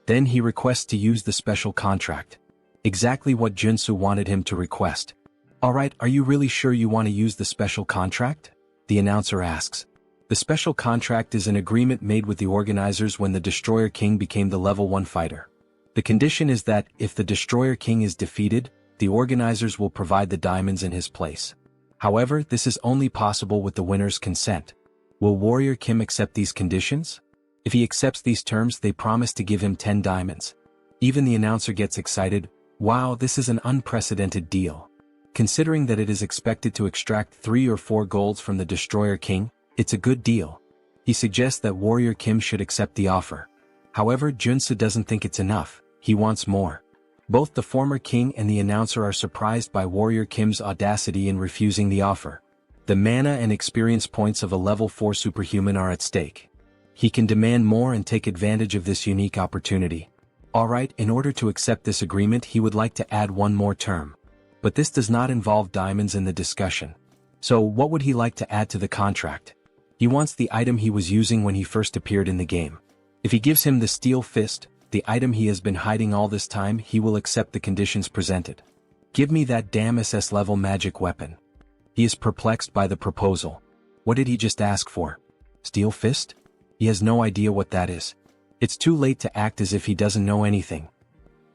Then he requests to use the special contract. Exactly what Joonsoo wanted him to request. Alright, are you really sure you want to use the special contract? The announcer asks. The special contract is an agreement made with the organizers when the Destroyer King became the level 1 fighter. The condition is that, if the Destroyer King is defeated, the organizers will provide the diamonds in his place. However, this is only possible with the winner's consent. Will Warrior Kim accept these conditions? If he accepts these terms, they promise to give him 10 diamonds. Even the announcer gets excited. Wow, this is an unprecedented deal. Considering that it is expected to extract 3 or 4 golds from the Destroyer King, it's a good deal. He suggests that Warrior Kim should accept the offer. However, Joonsoo doesn't think it's enough, he wants more. Both the former king and the announcer are surprised by Warrior Kim's audacity in refusing the offer. The mana and experience points of a level 4 superhuman are at stake. He can demand more and take advantage of this unique opportunity. Alright, in order to accept this agreement he would like to add one more term. But this does not involve diamonds in the discussion. So what would he like to add to the contract? He wants the item he was using when he first appeared in the game. If he gives him the Steel Fist, the item he has been hiding all this time, he will accept the conditions presented. Give me that damn SS level magic weapon. He is perplexed by the proposal. What did he just ask for? Steel Fist? He has no idea what that is. It's too late to act as if he doesn't know anything.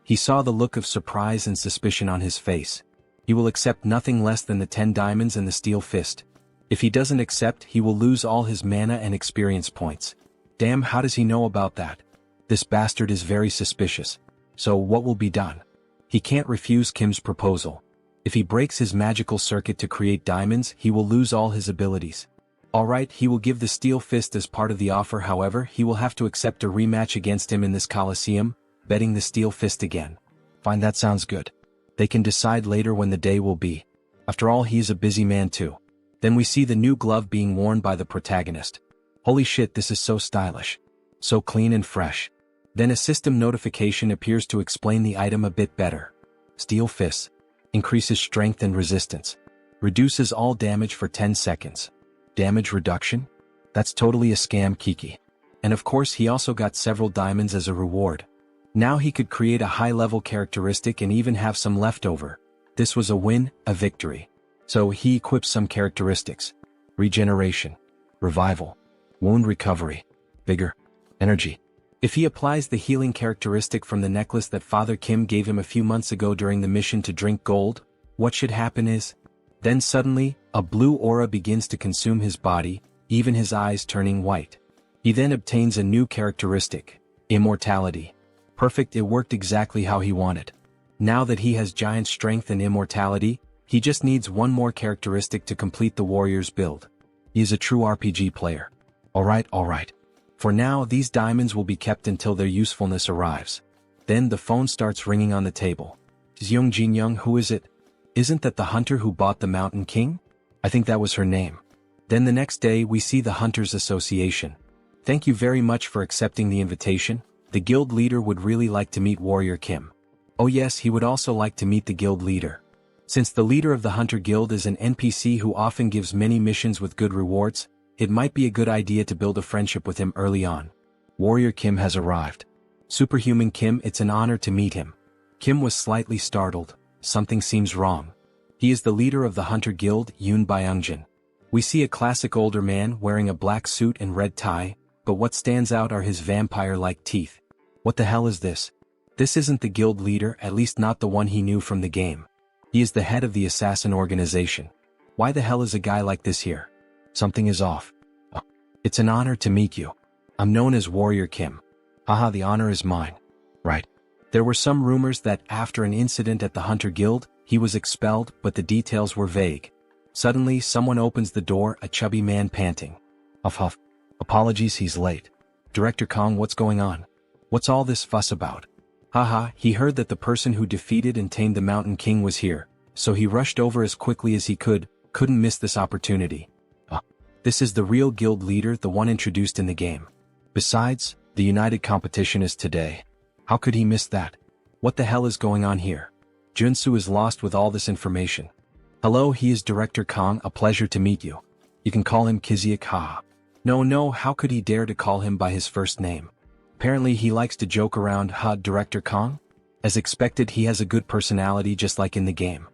He saw the look of surprise and suspicion on his face. He will accept nothing less than the 10 diamonds and the Steel Fist. If he doesn't accept, he will lose all his mana and experience points. Damn, how does he know about that? This bastard is very suspicious. So what will be done? He can't refuse Kim's proposal. If he breaks his magical circuit to create diamonds, he will lose all his abilities. Alright, he will give the Steel Fist as part of the offer, however, he will have to accept a rematch against him in this Coliseum, betting the Steel Fist again. Fine, that sounds good. They can decide later when the day will be. After all, he's a busy man too. Then we see the new glove being worn by the protagonist. Holy shit, this is so stylish. So clean and fresh. Then a system notification appears to explain the item a bit better. Steel Fist. Increases strength and resistance. Reduces all damage for 10 seconds. Damage reduction? That's totally a scam, Kiki. And of course he also got several diamonds as a reward. Now he could create a high-level characteristic and even have some leftover. This was a win, a victory. So he equips some characteristics. Regeneration. Revival. Wound recovery. Vigor. Energy. If he applies the healing characteristic from the necklace that Father Kim gave him a few months ago during the mission to drink gold, what should happen is, Then suddenly, a blue aura begins to consume his body, even his eyes turning white. He then obtains a new characteristic, immortality. Perfect, it worked exactly how he wanted. Now that he has giant strength and immortality, he just needs one more characteristic to complete the warrior's build. He is a true RPG player. Alright. For now, these diamonds will be kept until their usefulness arrives. Then the phone starts ringing on the table. Jeong Jin-young, who is it? Isn't that the hunter who bought the Mountain King? I think that was her name. Then the next day we see the Hunters Association. Thank you very much for accepting the invitation. The guild leader would really like to meet Warrior Kim. Oh yes, he would also like to meet the guild leader. Since the leader of the Hunter Guild is an NPC who often gives many missions with good rewards, it might be a good idea to build a friendship with him early on. Warrior Kim has arrived. Superhuman Kim, it's an honor to meet him. Kim was slightly startled. Something seems wrong. He is the leader of the Hunter Guild, Yoon Byungjin. We see a classic older man wearing a black suit and red tie, but what stands out are his vampire-like teeth. What the hell is this? This isn't the guild leader, at least not the one he knew from the game. He is the head of the assassin organization. Why the hell is a guy like this here? Something is off. Oh, it's an honor to meet you. I'm known as Warrior Kim. Haha, the honor is mine. Right. There were some rumors that after an incident at the Hunter Guild, he was expelled, but the details were vague. Suddenly, someone opens the door, a chubby man panting. Huff. Apologies, he's late. Director Kong, what's going on? What's all this fuss about? Haha, he heard that the person who defeated and tamed the Mountain King was here, so he rushed over as quickly as he couldn't miss this opportunity. This is the real guild leader, the one introduced in the game. Besides, the united competition is today. How could he miss that? What the hell is going on here? Joonsoo is lost with all this information. Hello, he is Director Kong, a pleasure to meet you. You can call him Kiziak, haha. No, how could he dare to call him by his first name? Apparently he likes to joke around, Director Kong? As expected, he has a good personality just like in the game.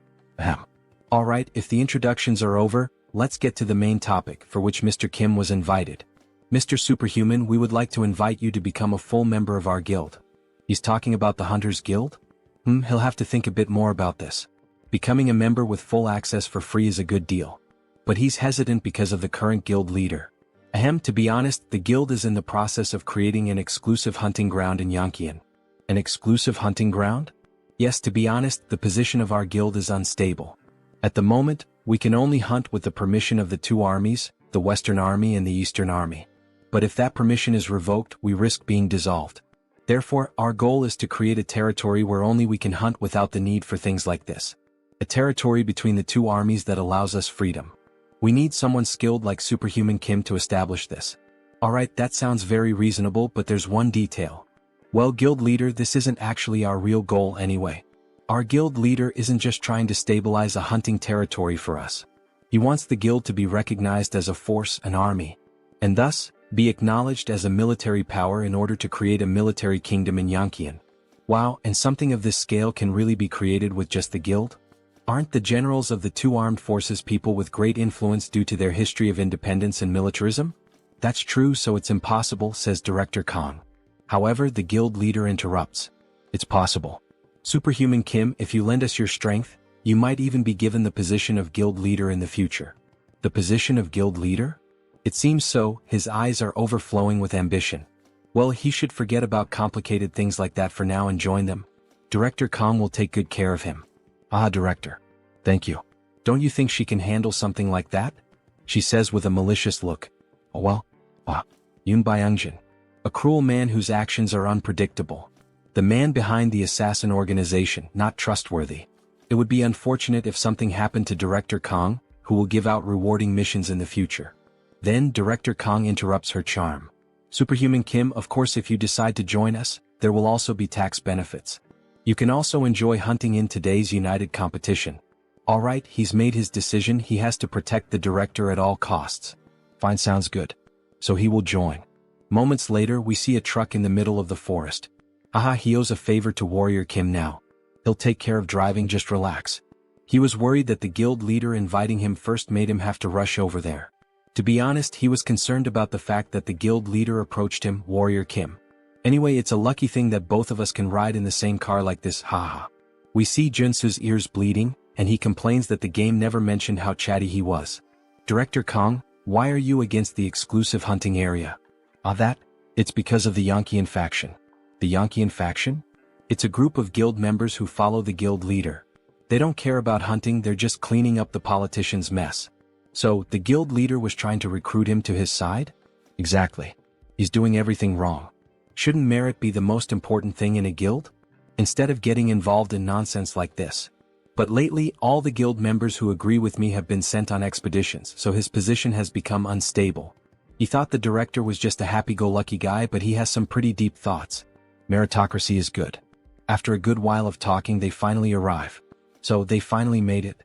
Alright, if the introductions are over, let's get to the main topic for which Mr. Kim was invited. Mr. Superhuman, we would like to invite you to become a full member of our guild. He's talking about the Hunters Guild? He'll have to think a bit more about this. Becoming a member with full access for free is a good deal. But he's hesitant because of the current guild leader. To be honest, the guild is in the process of creating an exclusive hunting ground in Yonkian. An exclusive hunting ground? Yes, to be honest, the position of our guild is unstable. At the moment, we can only hunt with the permission of the two armies, the Western Army and the Eastern Army. But if that permission is revoked, we risk being dissolved. Therefore, our goal is to create a territory where only we can hunt without the need for things like this. A territory between the two armies that allows us freedom. We need someone skilled like Superhuman Kim to establish this. Alright, that sounds very reasonable, but there's one detail. Well, guild leader, this isn't actually our real goal anyway. Our guild leader isn't just trying to stabilize a hunting territory for us. He wants the guild to be recognized as a force, an army, and thus, be acknowledged as a military power in order to create a military kingdom in Yonkian. Wow, and something of this scale can really be created with just the guild? Aren't the generals of the two armed forces people with great influence due to their history of independence and militarism? That's true, so it's impossible, says Director Kong. However, the guild leader interrupts. It's possible. Superhuman Kim, if you lend us your strength, you might even be given the position of guild leader in the future. The position of guild leader? It seems so, his eyes are overflowing with ambition. Well, he should forget about complicated things like that for now and join them. Director Kong will take good care of him. Director. Thank you. Don't you think she can handle something like that? She says with a malicious look. Yoon Byungjin. A cruel man whose actions are unpredictable. The man behind the assassin organization, not trustworthy. It would be unfortunate if something happened to Director Kong, who will give out rewarding missions in the future. Then Director Kong interrupts her charm. Superhuman Kim, of course if you decide to join us, there will also be tax benefits. You can also enjoy hunting in today's united competition. Alright, he's made his decision, he has to protect the director at all costs. Fine, sounds good. So he will join. Moments later we see a truck in the middle of the forest. He owes a favor to Warrior Kim now. He'll take care of driving, just relax. He was worried that the guild leader inviting him first made him have to rush over there. To be honest, he was concerned about the fact that the guild leader approached him, Warrior Kim. Anyway, it's a lucky thing that both of us can ride in the same car like this, haha. We see Joonsoo's ears bleeding, and he complains that the game never mentioned how chatty he was. Director Kong, why are you against the exclusive hunting area? It's because of the Yankian faction. The Yankian faction? It's a group of guild members who follow the guild leader. They don't care about hunting, they're just cleaning up the politician's mess. So, the guild leader was trying to recruit him to his side? Exactly. He's doing everything wrong. Shouldn't merit be the most important thing in a guild? Instead of getting involved in nonsense like this. But lately, all the guild members who agree with me have been sent on expeditions, so his position has become unstable. He thought the director was just a happy-go-lucky guy, but he has some pretty deep thoughts. Meritocracy is good. After a good while of talking, they finally arrive. So, they finally made it.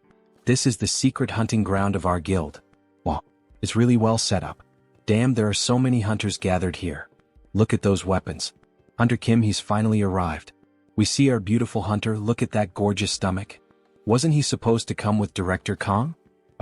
This is the secret hunting ground of our guild. Wow, it's really well set up. Damn, there are so many hunters gathered here. Look at those weapons. Hunter Kim, he's finally arrived. We see our beautiful hunter, look at that gorgeous stomach. Wasn't he supposed to come with Director Kong?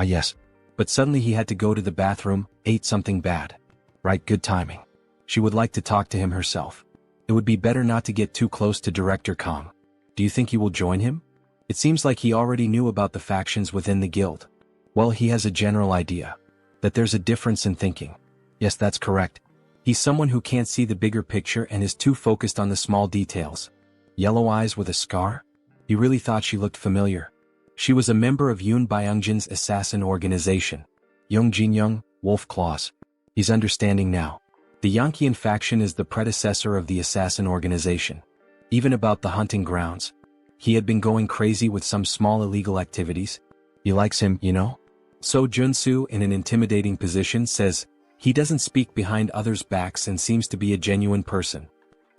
Yes. But suddenly he had to go to the bathroom, ate something bad. Right, good timing. She would like to talk to him herself. It would be better not to get too close to Director Kong. Do you think he will join him? It seems like he already knew about the factions within the guild. Well, he has a general idea. That there's a difference in thinking. Yes, that's correct. He's someone who can't see the bigger picture and is too focused on the small details. Yellow eyes with a scar? He really thought she looked familiar. She was a member of Yoon Byungjin's assassin organization. Young Jin-young, Wolf Claws. He's understanding now. The Yankian faction is the predecessor of the assassin organization. Even about the hunting grounds. He had been going crazy with some small illegal activities. He likes him, you know? So Joonsoo, in an intimidating position, says, he doesn't speak behind others' backs and seems to be a genuine person.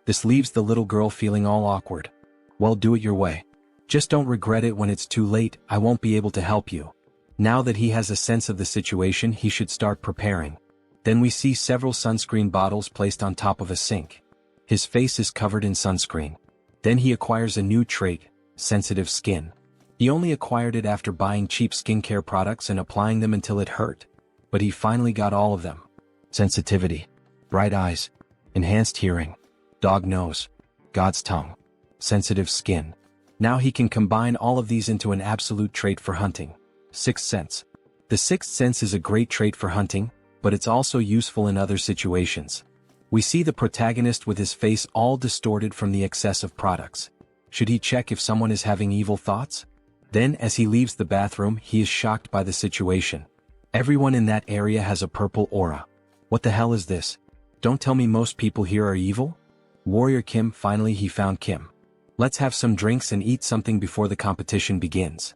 This leaves the little girl feeling all awkward. Well, do it your way. Just don't regret it when it's too late, I won't be able to help you. Now that he has a sense of the situation, he should start preparing. Then we see several sunscreen bottles placed on top of a sink. His face is covered in sunscreen. Then he acquires a new trait, sensitive skin. He only acquired it after buying cheap skincare products and applying them until it hurt. But he finally got all of them. Sensitivity. Bright eyes. Enhanced hearing. Dog nose. God's tongue. Sensitive skin. Now he can combine all of these into an absolute trait for hunting. Sixth sense. The sixth sense is a great trait for hunting, but it's also useful in other situations. We see the protagonist with his face all distorted from the excess of products. Should he check if someone is having evil thoughts? Then, as he leaves the bathroom, he is shocked by the situation. Everyone in that area has a purple aura. What the hell is this? Don't tell me most people here are evil? Warrior Kim, finally he found Kim. Let's have some drinks and eat something before the competition begins.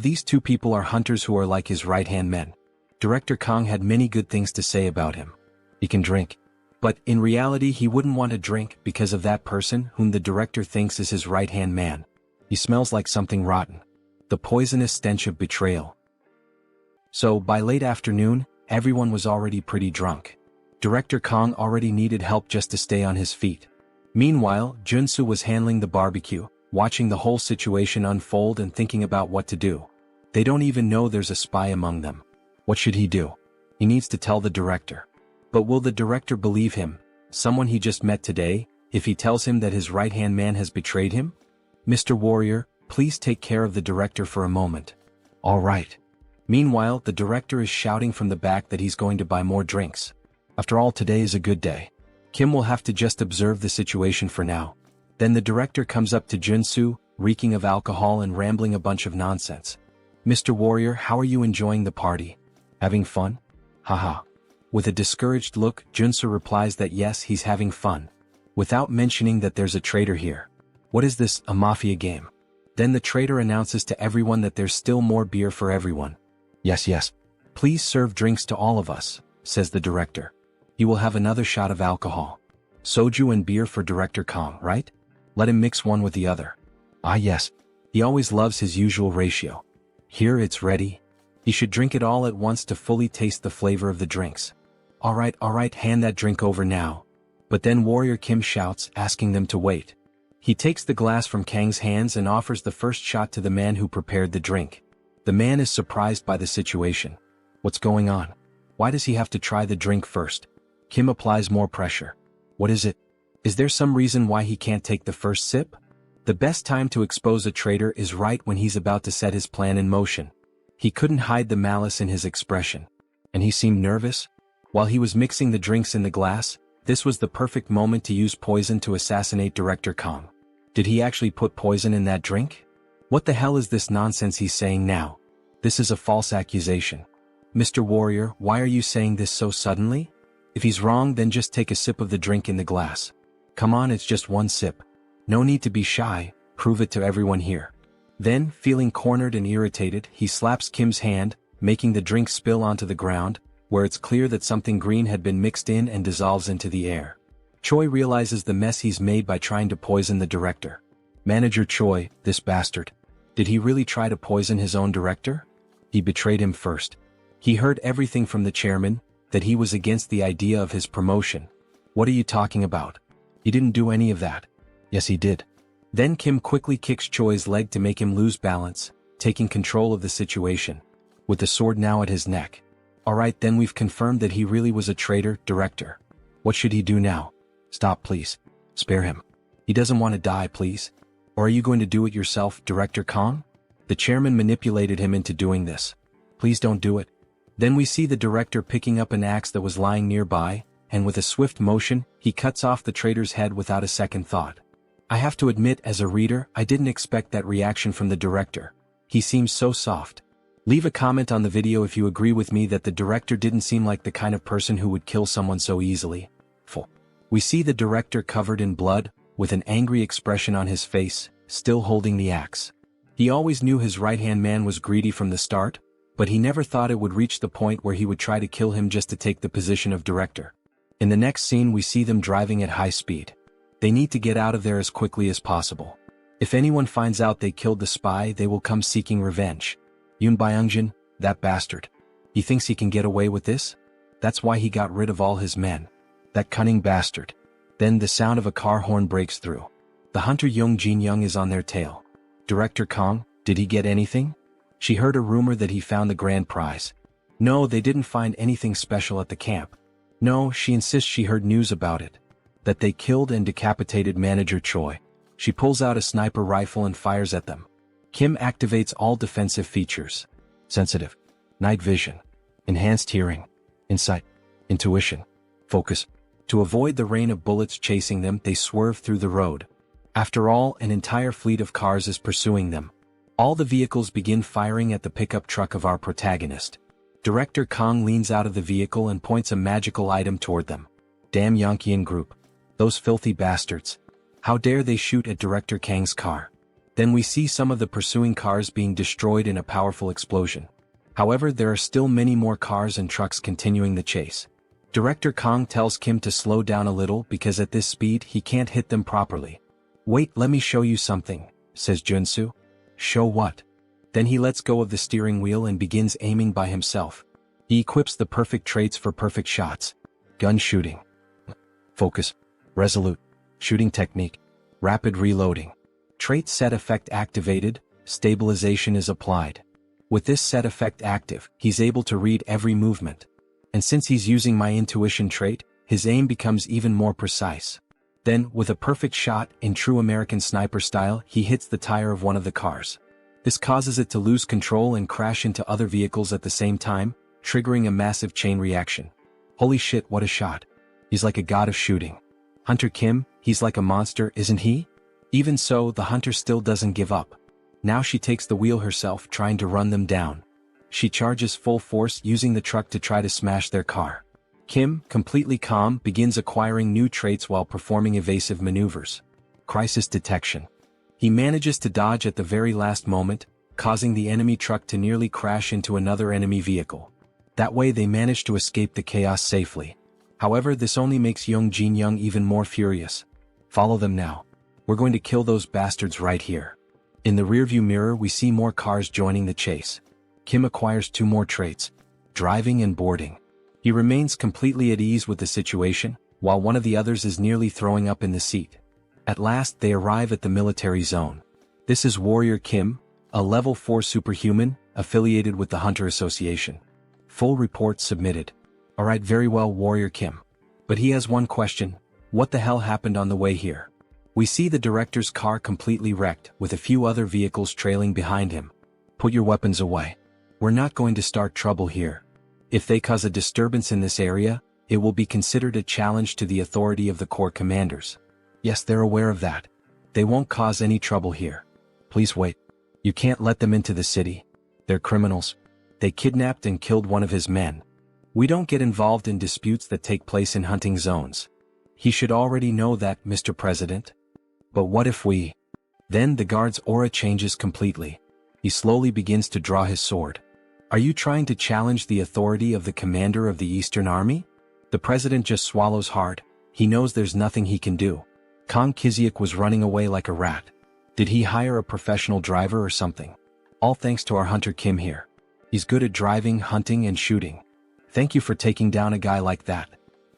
These two people are hunters who are like his right-hand men. Director Kong had many good things to say about him. He can drink. But in reality he wouldn't want to drink because of that person whom the director thinks is his right-hand man. He smells like something rotten. The poisonous stench of betrayal. So by late afternoon, everyone was already pretty drunk. Director Kong already needed help just to stay on his feet. Meanwhile, Joonsoo was handling the barbecue, watching the whole situation unfold and thinking about what to do. They don't even know there's a spy among them. What should he do? He needs to tell the director. But will the director believe him, someone he just met today, if he tells him that his right-hand man has betrayed him? Mr. Warrior, please take care of the director for a moment. All right. Meanwhile, the director is shouting from the back that he's going to buy more drinks. After all, today is a good day. Kim will have to just observe the situation for now. Then the director comes up to Joonsoo, reeking of alcohol and rambling a bunch of nonsense. Mr. Warrior, how are you enjoying the party? Having fun? Haha. With a discouraged look, Joonsoo replies that yes, he's having fun. Without mentioning that there's a traitor here. What is this, a mafia game? Then the traitor announces to everyone that there's still more beer for everyone. Yes. Please serve drinks to all of us, says the director. He will have another shot of alcohol. Soju and beer for Director Kong, right? Let him mix one with the other. Yes. He always loves his usual ratio. Here it's ready. He should drink it all at once to fully taste the flavor of the drinks. All right, hand that drink over now. But then Warrior Kim shouts, asking them to wait. He takes the glass from Kang's hands and offers the first shot to the man who prepared the drink. The man is surprised by the situation. What's going on? Why does he have to try the drink first? Kim applies more pressure. What is it? Is there some reason why he can't take the first sip? The best time to expose a traitor is right when he's about to set his plan in motion. He couldn't hide the malice in his expression. And he seemed nervous. While he was mixing the drinks in the glass, this was the perfect moment to use poison to assassinate Director Kong. Did he actually put poison in that drink? What the hell is this nonsense he's saying now? This is a false accusation. Mr. Warrior, why are you saying this so suddenly? If he's wrong, then just take a sip of the drink in the glass. Come on, it's just one sip. No need to be shy, prove it to everyone here. Then, feeling cornered and irritated, he slaps Kim's hand, making the drink spill onto the ground, where it's clear that something green had been mixed in and dissolves into the air. Choi realizes the mess he's made by trying to poison the director. Manager Choi, this bastard. Did he really try to poison his own director? He betrayed him first. He heard everything from the chairman, that he was against the idea of his promotion. What are you talking about? He didn't do any of that. Yes, he did. Then Kim quickly kicks Choi's leg to make him lose balance, taking control of the situation. With the sword now at his neck. Alright, then we've confirmed that he really was a traitor, director. What should he do now? Stop, please. Spare him. He doesn't want to die, please. Or are you going to do it yourself, Director Kong? The chairman manipulated him into doing this. Please don't do it. Then we see the director picking up an axe that was lying nearby, and with a swift motion, he cuts off the traitor's head without a second thought. I have to admit, as a reader, I didn't expect that reaction from the director. He seems so soft. Leave a comment on the video if you agree with me that the director didn't seem like the kind of person who would kill someone so easily. We see the director covered in blood, with an angry expression on his face, still holding the axe. He always knew his right-hand man was greedy from the start, but he never thought it would reach the point where he would try to kill him just to take the position of director. In the next scene we see them driving at high speed. They need to get out of there as quickly as possible. If anyone finds out they killed the spy, they will come seeking revenge. Yoon Byung-jin, that bastard. He thinks he can get away with this? That's why he got rid of all his men. That cunning bastard. Then the sound of a car horn breaks through. The hunter Young Jin-young is on their tail. Director Kong, did he get anything? She heard a rumor that he found the grand prize. No, they didn't find anything special at the camp. No, she insists she heard news about it. That they killed and decapitated Manager Choi. She pulls out a sniper rifle and fires at them. Kim activates all defensive features. Sensitive. Night vision. Enhanced hearing. Insight. Intuition. Focus. To avoid the rain of bullets chasing them, they swerve through the road. After all, an entire fleet of cars is pursuing them. All the vehicles begin firing at the pickup truck of our protagonist. Director Kong leans out of the vehicle and points a magical item toward them. Damn Yankeean group. Those filthy bastards. How dare they shoot at Director Kang's car? Then we see some of the pursuing cars being destroyed in a powerful explosion. However, there are still many more cars and trucks continuing the chase. Director Kong tells Kim to slow down a little because at this speed he can't hit them properly. Wait, let me show you something, says Joonsoo. Show what? Then he lets go of the steering wheel and begins aiming by himself. He equips the perfect traits for perfect shots. Gun shooting. Focus. Resolute. Shooting technique. Rapid reloading. Trait set effect activated, stabilization is applied. With this set effect active, he's able to read every movement. And since he's using my intuition trait, his aim becomes even more precise. Then, with a perfect shot, in true American sniper style, he hits the tire of one of the cars. This causes it to lose control and crash into other vehicles at the same time, triggering a massive chain reaction. Holy shit, what a shot. He's like a god of shooting. Hunter Kim, he's like a monster, isn't he? Even so, the hunter still doesn't give up. Now she takes the wheel herself, trying to run them down. She charges full force, using the truck to try to smash their car. Kim, completely calm, begins acquiring new traits while performing evasive maneuvers. Crisis detection. He manages to dodge at the very last moment, causing the enemy truck to nearly crash into another enemy vehicle. That way they manage to escape the chaos safely. However, this only makes Young Jin-young even more furious. Follow them now. We're going to kill those bastards right here. In the rearview mirror we see more cars joining the chase. Kim acquires 2 more traits. Driving and boarding. He remains completely at ease with the situation, while one of the others is nearly throwing up in the seat. At last they arrive at the military zone. This is Warrior Kim, a level 4 superhuman, affiliated with the Hunter Association. Full report submitted. Alright, very well, Warrior Kim. But he has one question. What the hell happened on the way here? We see the director's car completely wrecked, with a few other vehicles trailing behind him. Put your weapons away. We're not going to start trouble here. If they cause a disturbance in this area, it will be considered a challenge to the authority of the Corps commanders. Yes, they're aware of that. They won't cause any trouble here. Please wait. You can't let them into the city. They're criminals. They kidnapped and killed one of his men. We don't get involved in disputes that take place in hunting zones. He should already know that, Mr. President. But what if we... Then the guard's aura changes completely. He slowly begins to draw his sword. Are you trying to challenge the authority of the commander of the Eastern Army? The president just swallows hard. He knows there's nothing he can do. Kang Kiziak was running away like a rat. Did he hire a professional driver or something? All thanks to our hunter Kim here. He's good at driving, hunting, and shooting. Thank you for taking down a guy like that.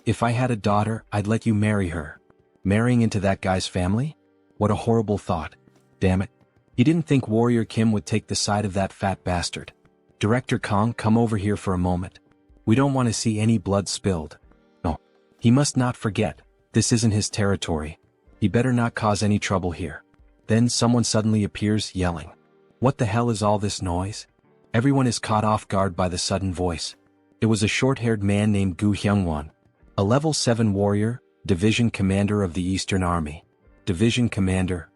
If I had a daughter, I'd let you marry her. Marrying into that guy's family? What a horrible thought. Damn it. He didn't think Warrior Kim would take the side of that fat bastard. Director Kang, come over here for a moment. We don't want to see any blood spilled. No. He must not forget, this isn't his territory. He better not cause any trouble here. Then someone suddenly appears, yelling. What the hell is all this noise? Everyone is caught off guard by the sudden voice. It was a short-haired man named Gu Hyungwon, a level 7 warrior, division commander of the Eastern Army. Division commander.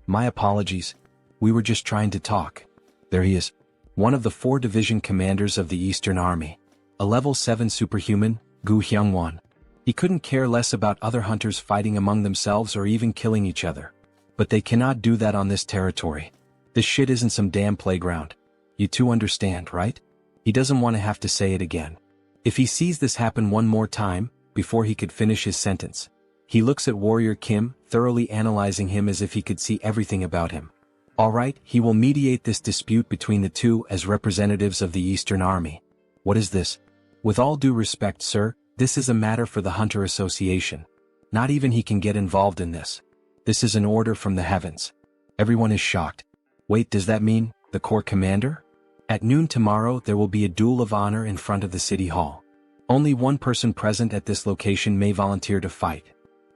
My apologies. We were just trying to talk. There he is. One of the 4 division commanders of the Eastern Army. A level 7 superhuman, Gu Hyungwon. He couldn't care less about other hunters fighting among themselves or even killing each other. But they cannot do that on this territory. This shit isn't some damn playground. You two understand, right? He doesn't want to have to say it again. If he sees this happen one more time, before he could finish his sentence, he looks at Warrior Kim, thoroughly analyzing him as if he could see everything about him. Alright, he will mediate this dispute between the two as representatives of the Eastern Army. What is this? With all due respect, sir, this is a matter for the Hunter Association. Not even he can get involved in this. This is an order from the heavens. Everyone is shocked. Wait, does that mean the Corps commander? At noon tomorrow there will be a duel of honor in front of the city hall. Only one person present at this location may volunteer to fight.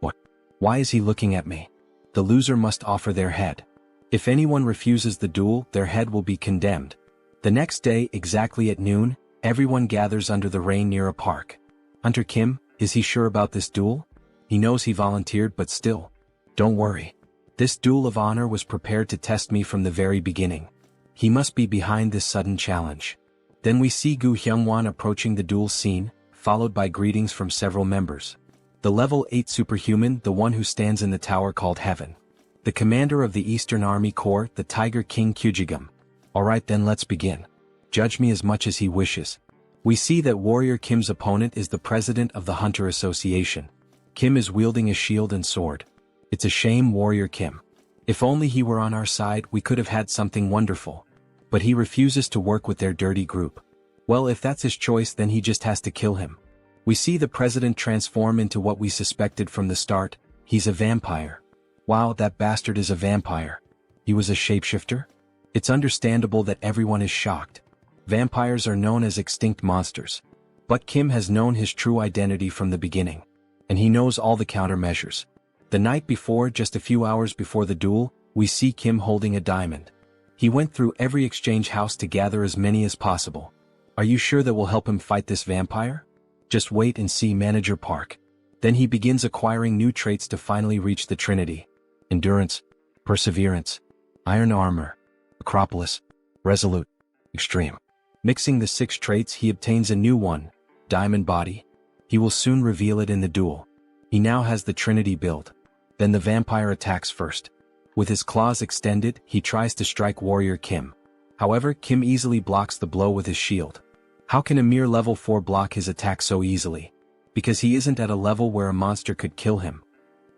What? Why is he looking at me? The loser must offer their head. If anyone refuses the duel, their head will be condemned. The next day, exactly at noon, everyone gathers under the rain near a park. Hunter Kim, is he sure about this duel? He knows he volunteered, but still. Don't worry. This duel of honor was prepared to test me from the very beginning. He must be behind this sudden challenge. Then we see Gu Hyungwon approaching the duel scene, followed by greetings from several members. The level 8 superhuman, the one who stands in the tower called Heaven. The commander of the Eastern Army Corps, the Tiger King Kyujigam. Alright then, let's begin. Judge me as much as he wishes. We see that Warrior Kim's opponent is the president of the Hunter Association. Kim is wielding a shield and sword. It's a shame, Warrior Kim. If only he were on our side, we could have had something wonderful. But he refuses to work with their dirty group. Well, if that's his choice, then he just has to kill him. We see the president transform into what we suspected from the start. He's a vampire. Wow, that bastard is a vampire. He was a shapeshifter? It's understandable that everyone is shocked. Vampires are known as extinct monsters. But Kim has known his true identity from the beginning. And he knows all the countermeasures. The night before, just a few hours before the duel, we see Kim holding a diamond. He went through every exchange house to gather as many as possible. Are you sure that will help him fight this vampire? Just wait and see, Manager Park. Then he begins acquiring new traits to finally reach the Trinity. Endurance, Perseverance, Iron Armor, Acropolis, Resolute, Extreme. Mixing the 6 traits, he obtains a new one, Diamond Body. He will soon reveal it in the duel. He now has the Trinity build. Then the vampire attacks first. With his claws extended, he tries to strike Warrior Kim. However, Kim easily blocks the blow with his shield. How can a mere level 4 block his attack so easily? Because he isn't at a level where a monster could kill him.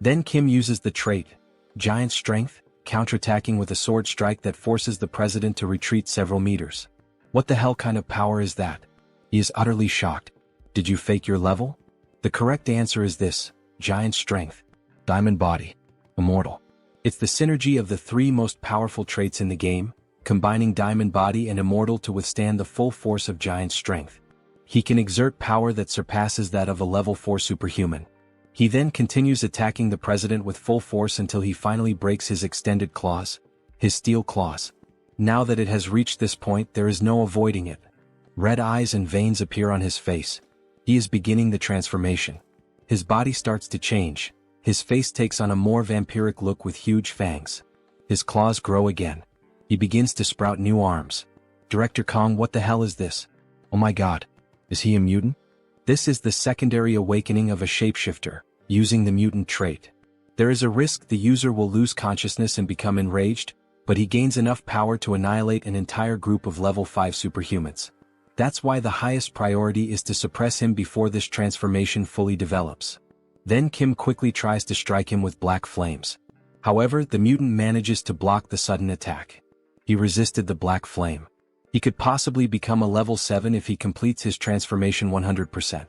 Then Kim uses the trait, Giant Strength, counterattacking with a sword strike that forces the president to retreat several meters. What the hell kind of power is that? He is utterly shocked. Did you fake your level? The correct answer is this, Giant Strength, Diamond Body, Immortal. It's the synergy of the 3 most powerful traits in the game, combining Diamond Body and Immortal to withstand the full force of Giant Strength. He can exert power that surpasses that of a level 4 superhuman. He then continues attacking the president with full force until he finally breaks his extended claws, his steel claws. Now that it has reached this point, there is no avoiding it. Red eyes and veins appear on his face. He is beginning the transformation. His body starts to change. His face takes on a more vampiric look with huge fangs. His claws grow again. He begins to sprout new arms. Director Kong, what the hell is this? Oh my god. Is he a mutant? This is the secondary awakening of a shapeshifter, using the mutant trait. There is a risk the user will lose consciousness and become enraged, but he gains enough power to annihilate an entire group of level 5 superhumans. That's why the highest priority is to suppress him before this transformation fully develops. Then Kim quickly tries to strike him with black flames. However, the mutant manages to block the sudden attack. He resisted the black flame. He could possibly become a level 7 if he completes his transformation 100%.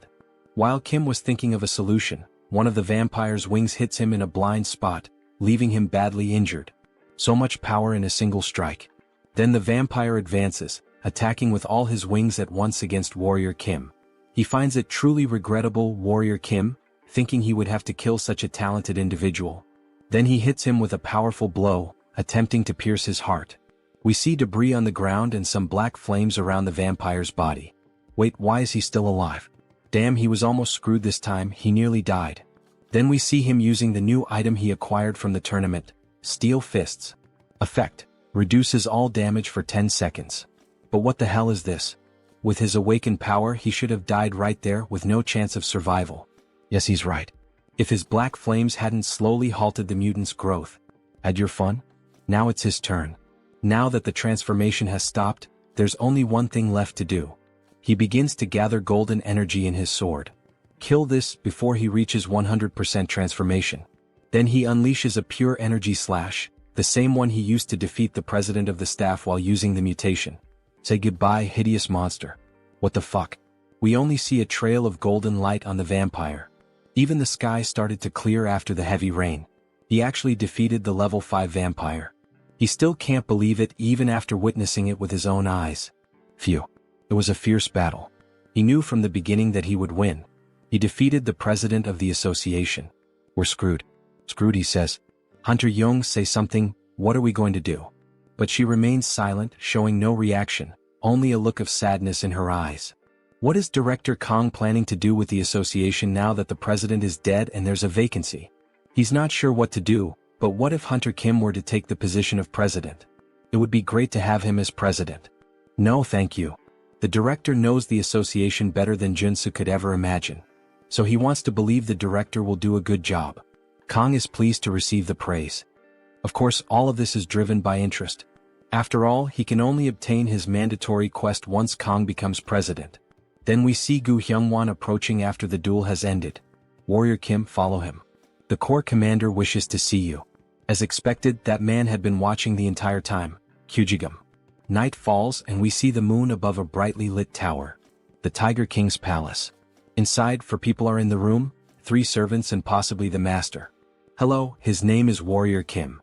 While Kim was thinking of a solution, one of the vampire's wings hits him in a blind spot, leaving him badly injured. So much power in a single strike. Then the vampire advances, attacking with all his wings at once against Warrior Kim. He finds it truly regrettable, Warrior Kim, thinking he would have to kill such a talented individual. Then he hits him with a powerful blow, attempting to pierce his heart. We see debris on the ground and some black flames around the vampire's body. Wait, why is he still alive? Damn, he was almost screwed this time, he nearly died. Then we see him using the new item he acquired from the tournament, Steel Fists. Effect: reduces all damage for 10 seconds. But what the hell is this? With his awakened power he should have died right there with no chance of survival. Yes, he's right. If his black flames hadn't slowly halted the mutant's growth. Had your fun? Now it's his turn. Now that the transformation has stopped, there's only one thing left to do. He begins to gather golden energy in his sword. Kill this before he reaches 100% transformation. Then he unleashes a pure energy slash, the same one he used to defeat the president of the staff while using the mutation. Say goodbye, hideous monster. What the fuck? We only see a trail of golden light on the vampire. Even the sky started to clear after the heavy rain. He actually defeated the level 5 vampire. He still can't believe it even after witnessing it with his own eyes. Phew. It was a fierce battle. He knew from the beginning that he would win. He defeated the president of the association. We're screwed. Screwed, he says. Hunter Young, say something, what are we going to do? But she remains silent, showing no reaction, only a look of sadness in her eyes. What is Director Kong planning to do with the association now that the president is dead and there's a vacancy? He's not sure what to do, but what if Hunter Kim were to take the position of president? It would be great to have him as president. No, thank you. The director knows the association better than Joonsoo could ever imagine. So he wants to believe the director will do a good job. Kong is pleased to receive the praise. Of course, all of this is driven by interest. After all, he can only obtain his mandatory quest once Kong becomes president. Then we see Gu Hyungwon approaching after the duel has ended. Warrior Kim, follow him. The Corps commander wishes to see you. As expected, that man had been watching the entire time. Kyujigum. Night falls and we see the moon above a brightly lit tower. The Tiger King's palace. Inside, for people are in the room, 3 servants and possibly the master. Hello, his name is Warrior Kim.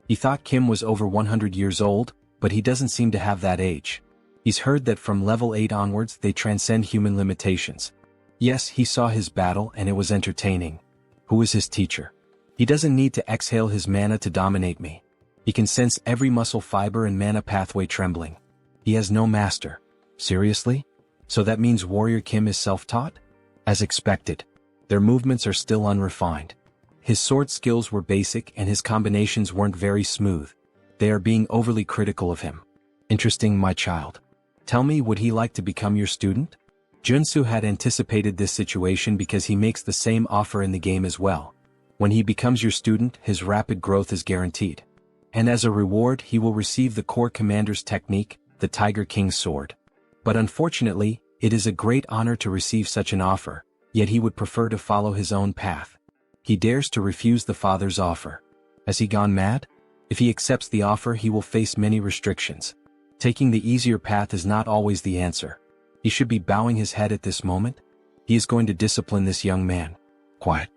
He thought Kim was over 100 years old, but he doesn't seem to have that age. He's heard that from level 8 onwards they transcend human limitations. Yes, he saw his battle and it was entertaining. Who is his teacher? He doesn't need to exhale his mana to dominate me. He can sense every muscle fiber and mana pathway trembling. He has no master. Seriously? So that means Warrior Kim is self-taught? As expected. Their movements are still unrefined. His sword skills were basic and his combinations weren't very smooth. They are being overly critical of him. Interesting, my child. Tell me, would he like to become your student? Joonsoo had anticipated this situation because he makes the same offer in the game as well. When he becomes your student, his rapid growth is guaranteed. And as a reward he will receive the Corps Commander's technique, the Tiger King's sword. But unfortunately, it is a great honor to receive such an offer, yet he would prefer to follow his own path. He dares to refuse the father's offer. Has he gone mad? If he accepts the offer he will face many restrictions. Taking the easier path is not always the answer. He should be bowing his head at this moment. He is going to discipline this young man. Quiet.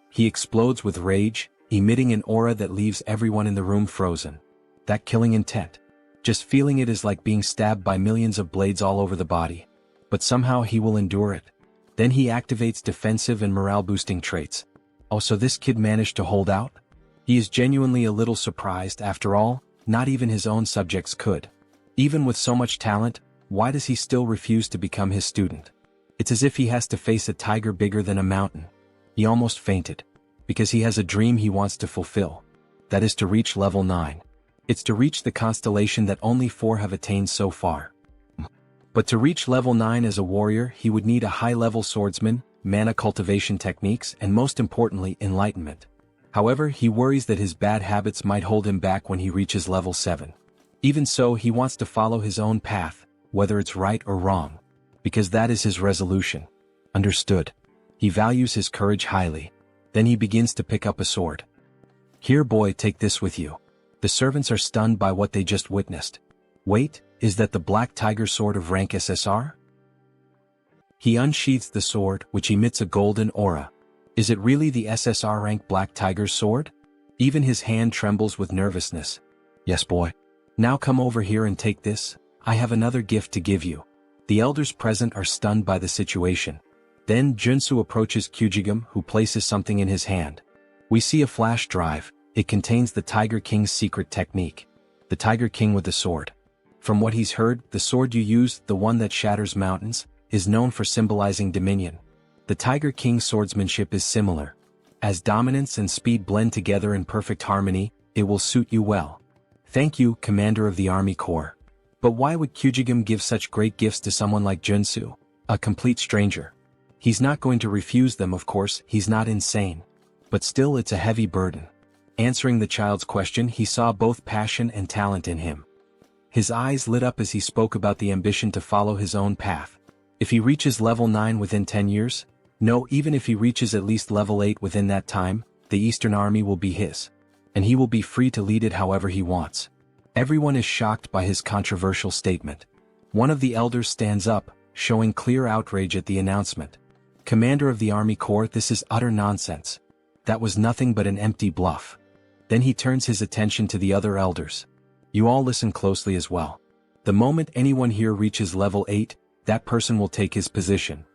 He explodes with rage, emitting an aura that leaves everyone in the room frozen. That killing intent. Just feeling it is like being stabbed by millions of blades all over the body. But somehow he will endure it. Then he activates defensive and morale-boosting traits. Oh, so this kid managed to hold out? He is genuinely a little surprised. After all, not even his own subjects could. Even with so much talent, why does he still refuse to become his student? It's as if he has to face a tiger bigger than a mountain. He almost fainted. Because he has a dream he wants to fulfill. That is to reach level 9. It's to reach the constellation that only 4 have attained so far. But to reach level 9 as a warrior, he would need a high-level swordsman, mana cultivation techniques, and most importantly, enlightenment. However, he worries that his bad habits might hold him back when he reaches level 7. Even so, he wants to follow his own path, whether it's right or wrong. Because that is his resolution. Understood. He values his courage highly. Then he begins to pick up a sword. Here, boy, take this with you. The servants are stunned by what they just witnessed. Wait, is that the Black Tiger sword of rank SSR? He unsheathes the sword, which emits a golden aura. Is it really the SSR rank Black Tiger's sword? Even his hand trembles with nervousness. Yes, boy. Now come over here and take this. I have another gift to give you. The elders present are stunned by the situation. Then Joonsoo approaches Kyujigam, who places something in his hand. We see a flash drive. It contains the Tiger King's secret technique. The Tiger King with the sword. From what he's heard, the sword you use, the one that shatters mountains, is known for symbolizing dominion. The Tiger King's swordsmanship is similar. As dominance and speed blend together in perfect harmony, it will suit you well. Thank you, Commander of the Army Corps. But why would Kyujigam give such great gifts to someone like Joonsoo, a complete stranger? He's not going to refuse them, of course, he's not insane. But still, it's a heavy burden. Answering the child's question, he saw both passion and talent in him. His eyes lit up as he spoke about the ambition to follow his own path. If he reaches level 9 within 10 years, no, even if he reaches at least level 8 within that time, the Eastern Army will be his. And he will be free to lead it however he wants. Everyone is shocked by his controversial statement. One of the elders stands up, showing clear outrage at the announcement. Commander of the Army Corps, this is utter nonsense. That was nothing but an empty bluff. Then he turns his attention to the other elders. You all listen closely as well. The moment anyone here reaches level 8, that person will take his position.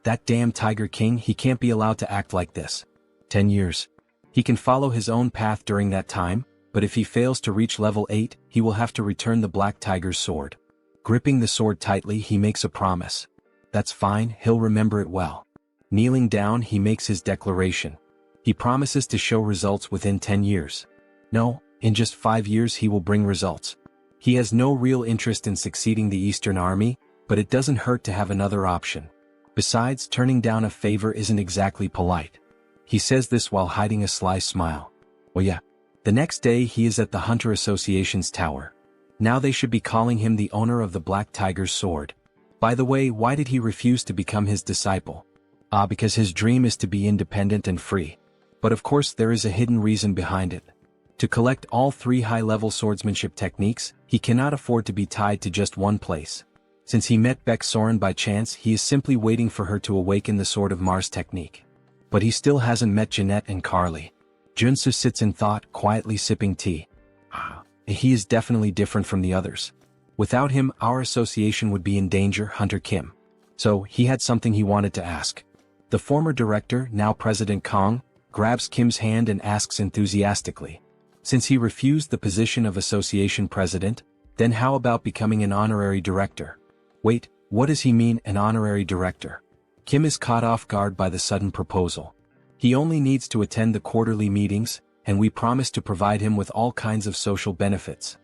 That damn Tiger King, he can't be allowed to act like this. 10 years. He can follow his own path during that time, but if he fails to reach level 8, he will have to return the Black Tiger's sword. Gripping the sword tightly, he makes a promise. That's fine, he'll remember it well. Kneeling down, he makes his declaration. He promises to show results within 10 years. No, in just 5 years he will bring results. He has no real interest in succeeding the Eastern Army, but it doesn't hurt to have another option. Besides, turning down a favor isn't exactly polite. He says this while hiding a sly smile. Oh yeah. The next day he is at the Hunter Association's tower. Now they should be calling him the owner of the Black Tiger's sword. By the way, why did he refuse to become his disciple? Because his dream is to be independent and free. But of course there is a hidden reason behind it. To collect all 3 high-level swordsmanship techniques, he cannot afford to be tied to just one place. Since he met Beck Soren by chance, he is simply waiting for her to awaken the Sword of Mars technique. But he still hasn't met Jeanette and Carly. Joonsoo sits in thought, quietly sipping tea. He is definitely different from the others. Without him, our association would be in danger, Hunter Kim. So, he had something he wanted to ask. The former director, now President Kong, grabs Kim's hand and asks enthusiastically. Since he refused the position of association president, then how about becoming an honorary director? Wait, what does he mean, an honorary director? Kim is caught off guard by the sudden proposal. He only needs to attend the quarterly meetings, and we promise to provide him with all kinds of social benefits.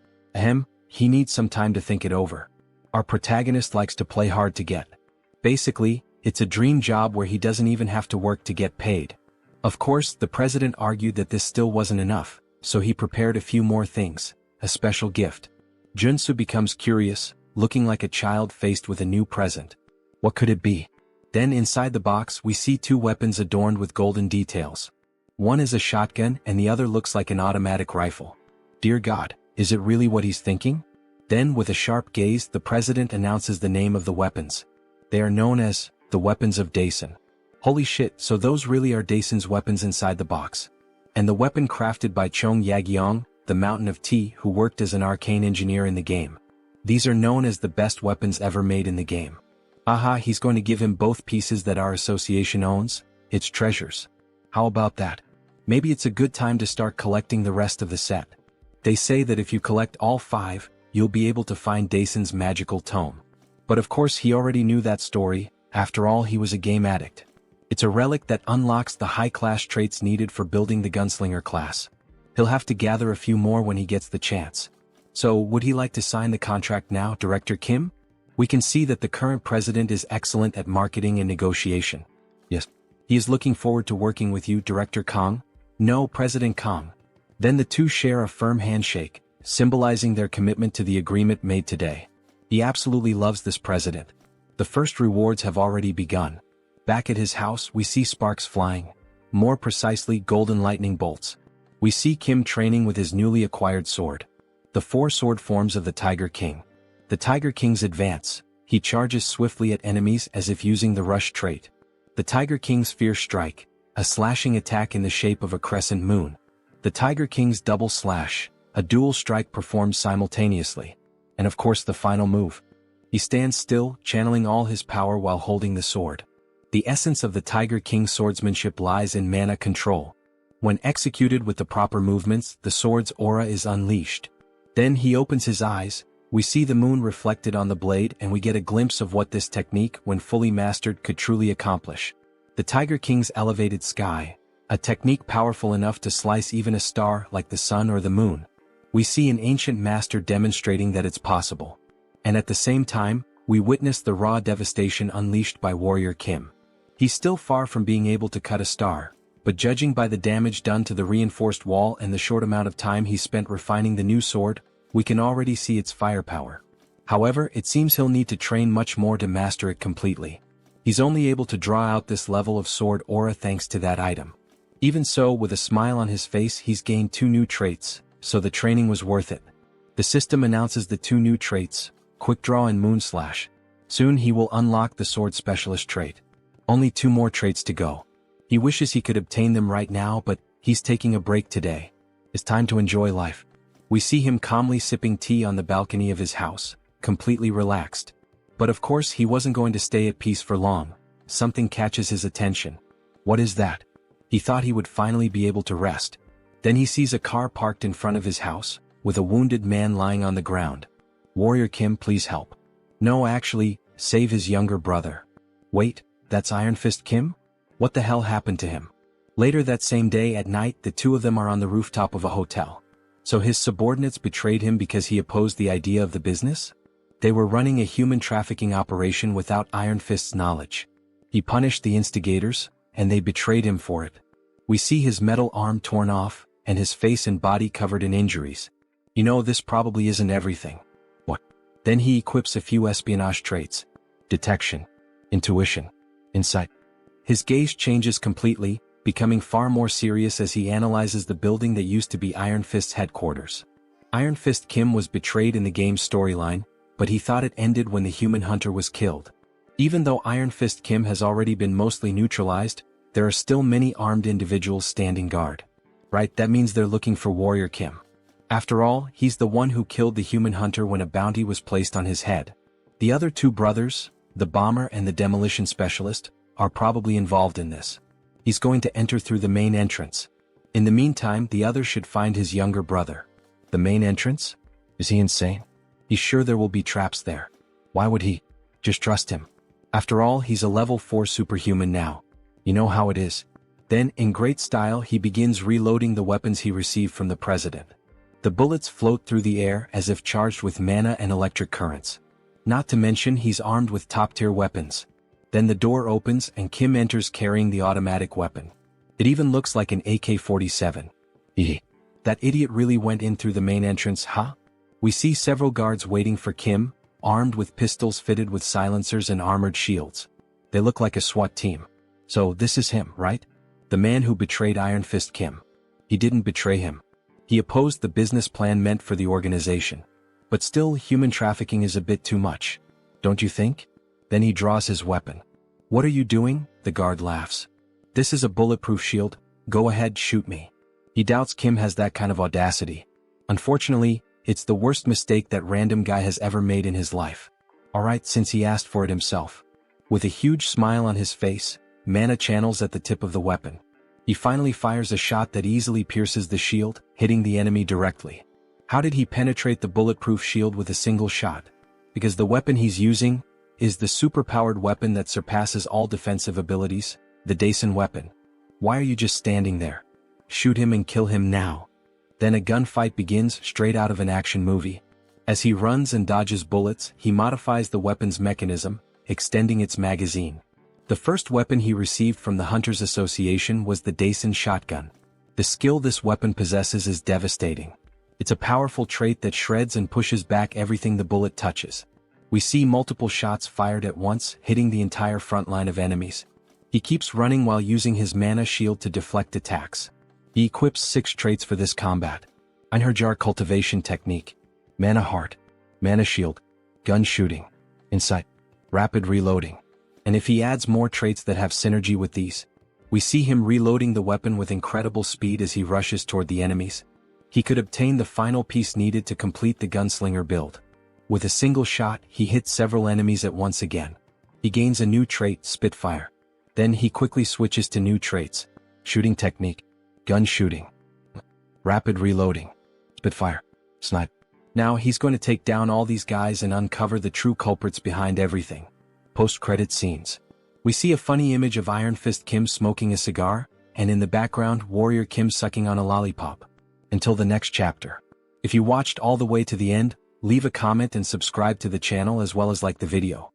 He needs some time to think it over. Our protagonist likes to play hard to get. Basically, it's a dream job where he doesn't even have to work to get paid. Of course, the president argued that this still wasn't enough, so he prepared a few more things, a special gift. Joonsoo becomes curious, looking like a child faced with a new present. What could it be? Then inside the box we see 2 weapons adorned with golden details. One is a shotgun and the other looks like an automatic rifle. Dear God, is it really what he's thinking? Then with a sharp gaze the president announces the name of the weapons. They are known as the weapons of Daesun. Holy shit, so those really are Daesun's weapons inside the box. And the weapon crafted by Chong Yagyeong, the Mountain of Tea, who worked as an arcane engineer in the game. These are known as the best weapons ever made in the game. He's going to give him both pieces that our association owns, its treasures. How about that? Maybe it's a good time to start collecting the rest of the set. They say that if you collect all 5, you'll be able to find Daison's magical tome. But of course he already knew that story, after all he was a game addict. It's a relic that unlocks the high-class traits needed for building the gunslinger class. He'll have to gather a few more when he gets the chance. So, would he like to sign the contract now, Director Kim? We can see that the current president is excellent at marketing and negotiation. Yes. He is looking forward to working with you, Director Kong. No, President Kong. Then the two share a firm handshake, symbolizing their commitment to the agreement made today. He absolutely loves this president. The first rewards have already begun. Back at his house, we see sparks flying. More precisely, golden lightning bolts. We see Kim training with his newly acquired sword. The 4 sword forms of the Tiger King. The Tiger King's advance. He charges swiftly at enemies as if using the rush trait. The Tiger King's fierce strike. A slashing attack in the shape of a crescent moon. The Tiger King's double slash. A dual strike performed simultaneously. And of course the final move. He stands still, channeling all his power while holding the sword. The essence of the Tiger King's swordsmanship lies in mana control. When executed with the proper movements, the sword's aura is unleashed. Then he opens his eyes, we see the moon reflected on the blade and we get a glimpse of what this technique, when fully mastered, could truly accomplish. The Tiger King's elevated sky, a technique powerful enough to slice even a star like the sun or the moon. We see an ancient master demonstrating that it's possible. And at the same time, we witness the raw devastation unleashed by Warrior Kim. He's still far from being able to cut a star, but judging by the damage done to the reinforced wall and the short amount of time he spent refining the new sword, we can already see its firepower. However, it seems he'll need to train much more to master it completely. He's only able to draw out this level of sword aura thanks to that item. Even so, with a smile on his face, he's gained 2 new traits, so the training was worth it. The system announces the 2 new traits, Quick Draw and Moon Slash. Soon he will unlock the Sword Specialist trait. Only 2 more traits to go. He wishes he could obtain them right now, but he's taking a break today. It's time to enjoy life. We see him calmly sipping tea on the balcony of his house, completely relaxed. But of course he wasn't going to stay at peace for long. Something catches his attention. What is that? He thought he would finally be able to rest. Then he sees a car parked in front of his house, with a wounded man lying on the ground. Warrior Kim, please help. No, actually, save his younger brother. Wait, that's Iron Fist Kim? What the hell happened to him? Later that same day at night, the 2 of them are on the rooftop of a hotel. So his subordinates betrayed him because he opposed the idea of the business? They were running a human trafficking operation without Iron Fist's knowledge. He punished the instigators, and they betrayed him for it. We see his metal arm torn off, and his face and body covered in injuries. You know, this probably isn't everything. What? Then he equips a few espionage traits. Detection. Intuition. Insight. His gaze changes completely, becoming far more serious as he analyzes the building that used to be Iron Fist's headquarters. Iron Fist Kim was betrayed in the game's storyline, but he thought it ended when the human hunter was killed. Even though Iron Fist Kim has already been mostly neutralized, there are still many armed individuals standing guard. Right, that means they're looking for Warrior Kim. After all, he's the one who killed the human hunter when a bounty was placed on his head. The other 2 brothers, the bomber and the demolition specialist, are probably involved in this. He's going to enter through the main entrance. In the meantime, the others should find his younger brother. The main entrance? Is he insane? He's sure there will be traps there. Why would he? Just trust him. After all, he's a level 4 superhuman now. You know how it is. Then, in great style, he begins reloading the weapons he received from the president. The bullets float through the air as if charged with mana and electric currents. Not to mention he's armed with top-tier weapons. Then the door opens and Kim enters carrying the automatic weapon. It even looks like an AK-47. That idiot really went in through the main entrance, huh? We see several guards waiting for Kim, armed with pistols fitted with silencers and armored shields. They look like a SWAT team. So this is him, right? The man who betrayed Iron Fist Kim. He didn't betray him. He opposed the business plan meant for the organization. But still, human trafficking is a bit too much. Don't you think? Then he draws his weapon. What are you doing? The guard laughs. This is a bulletproof shield. Go ahead, shoot me. He doubts Kim has that kind of audacity. Unfortunately, it's the worst mistake that random guy has ever made in his life. Alright, since he asked for it himself. With a huge smile on his face, mana channels at the tip of the weapon. He finally fires a shot that easily pierces the shield, hitting the enemy directly. How did he penetrate the bulletproof shield with a single shot? Because the weapon he's using is the superpowered weapon that surpasses all defensive abilities, the Daisen weapon. Why are you just standing there? Shoot him and kill him now. Then a gunfight begins straight out of an action movie. As he runs and dodges bullets, he modifies the weapon's mechanism, extending its magazine. The first weapon he received from the Hunters Association was the Daisen shotgun. The skill this weapon possesses is devastating. It's a powerful trait that shreds and pushes back everything the bullet touches. We see multiple shots fired at once, hitting the entire front line of enemies. He keeps running while using his mana shield to deflect attacks. He equips 6 traits for this combat. Einherjar cultivation technique, mana heart, mana shield, gun shooting, insight, rapid reloading. And if he adds more traits that have synergy with these, we see him reloading the weapon with incredible speed as he rushes toward the enemies. He could obtain the final piece needed to complete the gunslinger build. With a single shot, he hits several enemies at once again. He gains a new trait, Spitfire. Then he quickly switches to new traits, shooting technique, gun shooting, rapid reloading, Spitfire, snipe. Now he's going to take down all these guys and uncover the true culprits behind everything. Post-credit scenes. We see a funny image of Iron Fist Kim smoking a cigar, and in the background Warrior Kim sucking on a lollipop. Until the next chapter. If you watched all the way to the end, leave a comment and subscribe to the channel as well as like the video.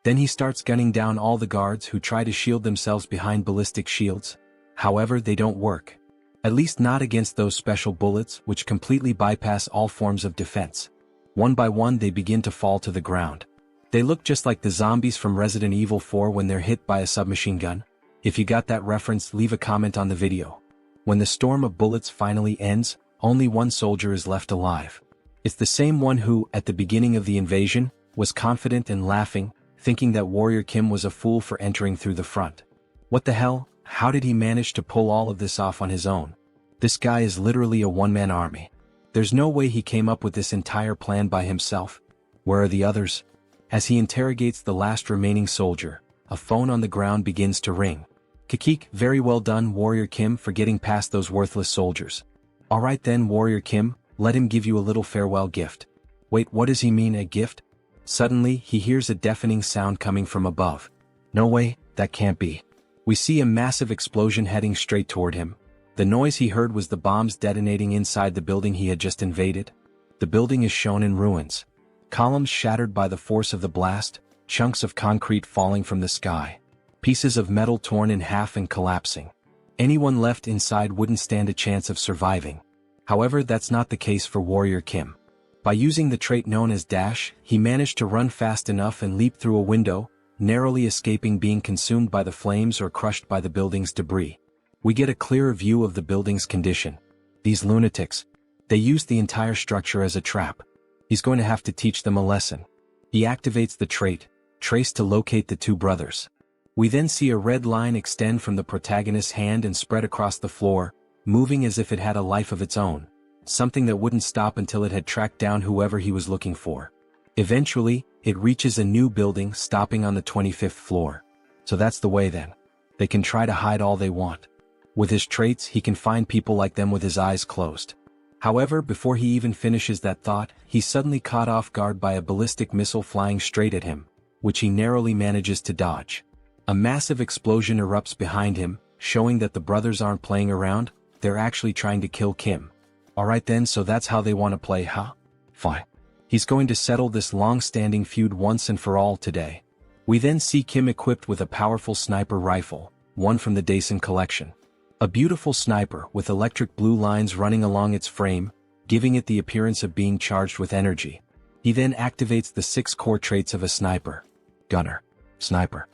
Then he starts gunning down all the guards who try to shield themselves behind ballistic shields. However, they don't work. At least not against those special bullets which completely bypass all forms of defense. One by one they begin to fall to the ground. They look just like the zombies from Resident Evil 4 when they're hit by a submachine gun. If you got that reference, leave a comment on the video. When the storm of bullets finally ends, only one soldier is left alive. It's the same one who, at the beginning of the invasion, was confident and laughing, thinking that Warrior Kim was a fool for entering through the front. What the hell? How did he manage to pull all of this off on his own? This guy is literally a one-man army. There's no way he came up with this entire plan by himself. Where are the others? As he interrogates the last remaining soldier, a phone on the ground begins to ring. Kikik, very well done Warrior Kim for getting past those worthless soldiers. Alright then Warrior Kim, let him give you a little farewell gift. Wait, what does he mean, a gift? Suddenly, he hears a deafening sound coming from above. No way, that can't be. We see a massive explosion heading straight toward him. The noise he heard was the bombs detonating inside the building he had just invaded. The building is shown in ruins. Columns shattered by the force of the blast, chunks of concrete falling from the sky. Pieces of metal torn in half and collapsing. Anyone left inside wouldn't stand a chance of surviving. However, that's not the case for Warrior Kim. By using the trait known as dash, he managed to run fast enough and leap through a window, narrowly escaping being consumed by the flames or crushed by the building's debris. We get a clearer view of the building's condition. These lunatics. They used the entire structure as a trap. He's going to have to teach them a lesson. He activates the trait, trace to locate the two brothers. We then see a red line extend from the protagonist's hand and spread across the floor, moving as if it had a life of its own. Something that wouldn't stop until it had tracked down whoever he was looking for. Eventually, it reaches a new building, stopping on the 25th floor. So that's the way then. They can try to hide all they want. With his traits, he can find people like them with his eyes closed. However, before he even finishes that thought, he's suddenly caught off guard by a ballistic missile flying straight at him, which he narrowly manages to dodge. A massive explosion erupts behind him, showing that the brothers aren't playing around, they're actually trying to kill Kim. Alright then, so that's how they want to play, huh? Fine. He's going to settle this long-standing feud once and for all today. We then see Kim equipped with a powerful sniper rifle, one from the Daisen collection. A beautiful sniper with electric blue lines running along its frame, giving it the appearance of being charged with energy. He then activates the 6 core traits of a sniper. Gunner. Sniper.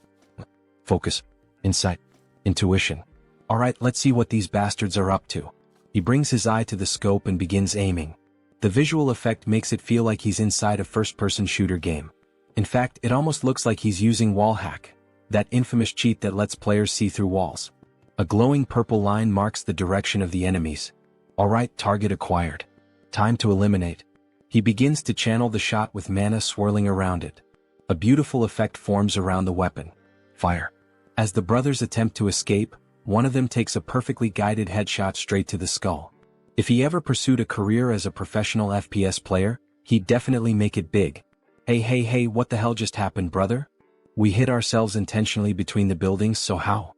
Focus. Insight. Intuition. Alright, let's see what these bastards are up to. He brings his eye to the scope and begins aiming. The visual effect makes it feel like he's inside a first-person shooter game. In fact, it almost looks like he's using wall hack, that infamous cheat that lets players see through walls. A glowing purple line marks the direction of the enemies. Alright, target acquired. Time to eliminate. He begins to channel the shot with mana swirling around it. A beautiful effect forms around the weapon. Fire. As the brothers attempt to escape, one of them takes a perfectly guided headshot straight to the skull. If he ever pursued a career as a professional FPS player, he'd definitely make it big. Hey, what the hell just happened, brother? We hit ourselves intentionally between the buildings, so how?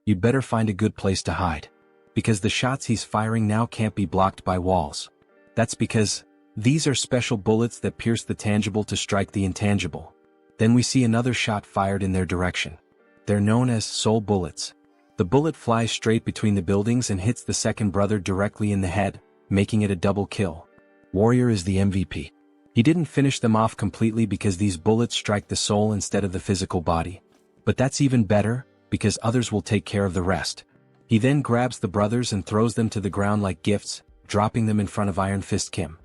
You'd better find a good place to hide. Because the shots he's firing now can't be blocked by walls. That's because these are special bullets that pierce the tangible to strike the intangible. Then we see another shot fired in their direction. They're known as soul bullets. The bullet flies straight between the buildings and hits the second brother directly in the head, making it a double kill. Warrior is the MVP. He didn't finish them off completely because these bullets strike the soul instead of the physical body. But that's even better, because others will take care of the rest. He then grabs the brothers and throws them to the ground like gifts, dropping them in front of Iron Fist Kim.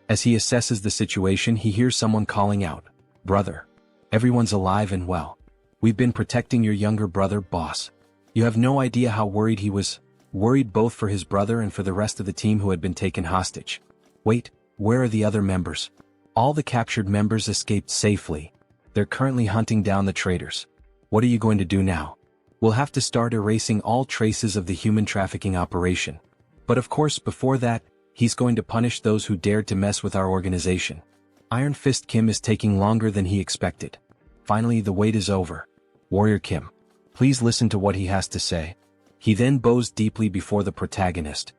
As he assesses the situation, he hears someone calling out, "Brother. Everyone's alive and well. We've been protecting your younger brother, boss." You have no idea how worried he was. Worried both for his brother and for the rest of the team who had been taken hostage. Wait, where are the other members? All the captured members escaped safely. They're currently hunting down the traitors. What are you going to do now? We'll have to start erasing all traces of the human trafficking operation. But of course, before that, he's going to punish those who dared to mess with our organization. Iron Fist Kim is taking longer than he expected. Finally, the wait is over. Warrior Kim, please listen to what he has to say. He then bows deeply before the protagonist.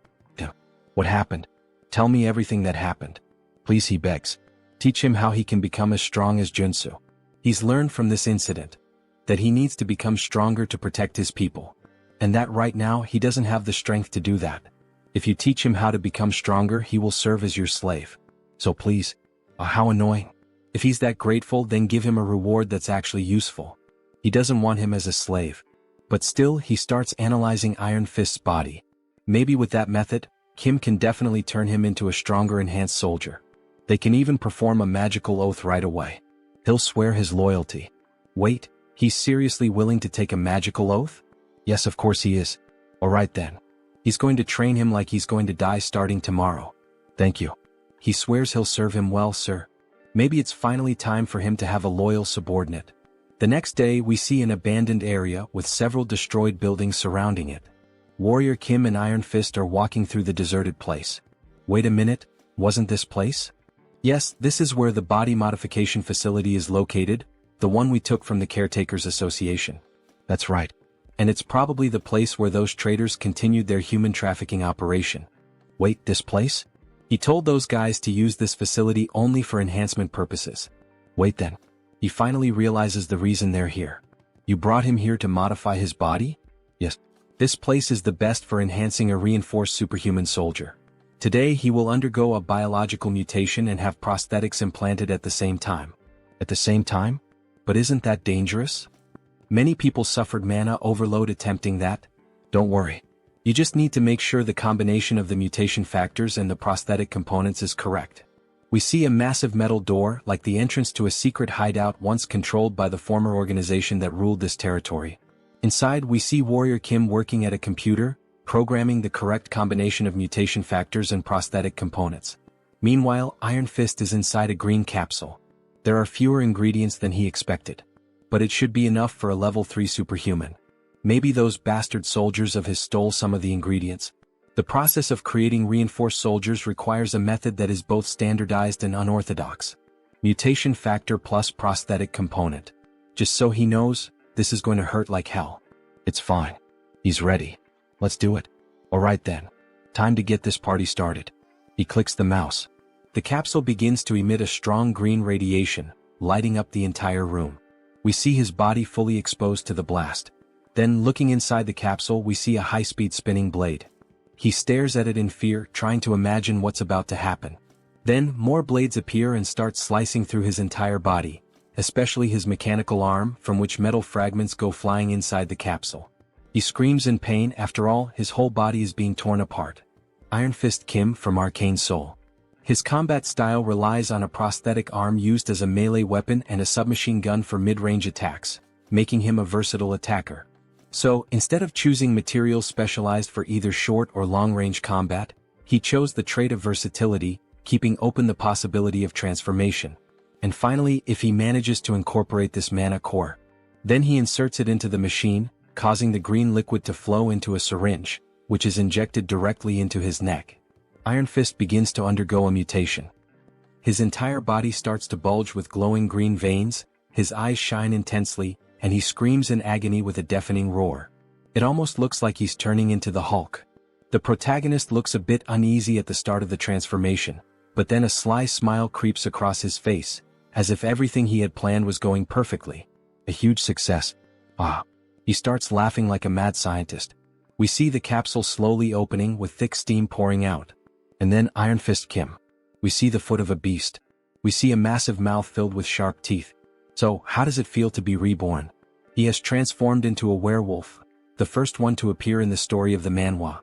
What happened? Tell me everything that happened. Please, he begs. Teach him how he can become as strong as Joonsoo. He's learned from this incident that he needs to become stronger to protect his people. And that right now he doesn't have the strength to do that. If you teach him how to become stronger, he will serve as your slave. So please. How annoying. If he's that grateful, then give him a reward that's actually useful. He doesn't want him as a slave. But still, he starts analyzing Iron Fist's body. Maybe with that method, Kim can definitely turn him into a stronger enhanced soldier. They can even perform a magical oath right away. He'll swear his loyalty. Wait, he's seriously willing to take a magical oath? Yes, of course he is. Alright then. He's going to train him like he's going to die starting tomorrow. Thank you. He swears he'll serve him well, sir. Maybe it's finally time for him to have a loyal subordinate. The next day, we see an abandoned area with several destroyed buildings surrounding it. Warrior Kim and Iron Fist are walking through the deserted place. Wait a minute, wasn't this place? Yes, this is where the body modification facility is located, the one we took from the Caretakers Association. That's right. And it's probably the place where those traitors continued their human trafficking operation. Wait, this place? He told those guys to use this facility only for enhancement purposes. Wait then. He finally realizes the reason they're here. You brought him here to modify his body? Yes. This place is the best for enhancing a reinforced superhuman soldier. Today he will undergo a biological mutation and have prosthetics implanted at the same time. At the same time? But isn't that dangerous? Many people suffered mana overload attempting that. Don't worry. You just need to make sure the combination of the mutation factors and the prosthetic components is correct. We see a massive metal door like the entrance to a secret hideout once controlled by the former organization that ruled this territory. Inside we see Warrior Kim working at a computer, programming the correct combination of mutation factors and prosthetic components. Meanwhile, Iron Fist is inside a green capsule. There are fewer ingredients than he expected. But it should be enough for a level 3 superhuman. Maybe those bastard soldiers of his stole some of the ingredients. The process of creating reinforced soldiers requires a method that is both standardized and unorthodox. Mutation factor plus prosthetic component. Just so he knows, this is going to hurt like hell. It's fine. He's ready. Let's do it. Alright then. Time to get this party started. He clicks the mouse. The capsule begins to emit a strong green radiation, lighting up the entire room. We see his body fully exposed to the blast. Then, looking inside the capsule, we see a high-speed spinning blade. He stares at it in fear, trying to imagine what's about to happen. Then, more blades appear and start slicing through his entire body, especially his mechanical arm, from which metal fragments go flying inside the capsule. He screams in pain. After all, his whole body is being torn apart. Iron Fist Kim from Arcane Seoul. His combat style relies on a prosthetic arm used as a melee weapon and a submachine gun for mid-range attacks, making him a versatile attacker. So, instead of choosing materials specialized for either short or long-range combat, he chose the trait of versatility, keeping open the possibility of transformation. And finally, if he manages to incorporate this mana core, then he inserts it into the machine, causing the green liquid to flow into a syringe, which is injected directly into his neck. Iron Fist begins to undergo a mutation. His entire body starts to bulge with glowing green veins, his eyes shine intensely, and he screams in agony with a deafening roar. It almost looks like he's turning into the Hulk. The protagonist looks a bit uneasy at the start of the transformation, but then a sly smile creeps across his face, as if everything he had planned was going perfectly. A huge success. Ah. He starts laughing like a mad scientist. We see the capsule slowly opening with thick steam pouring out. And then Iron Fist Kim. We see the foot of a beast. We see a massive mouth filled with sharp teeth. So, how does it feel to be reborn? He has transformed into a werewolf, the first one to appear in the story of the Manhwa.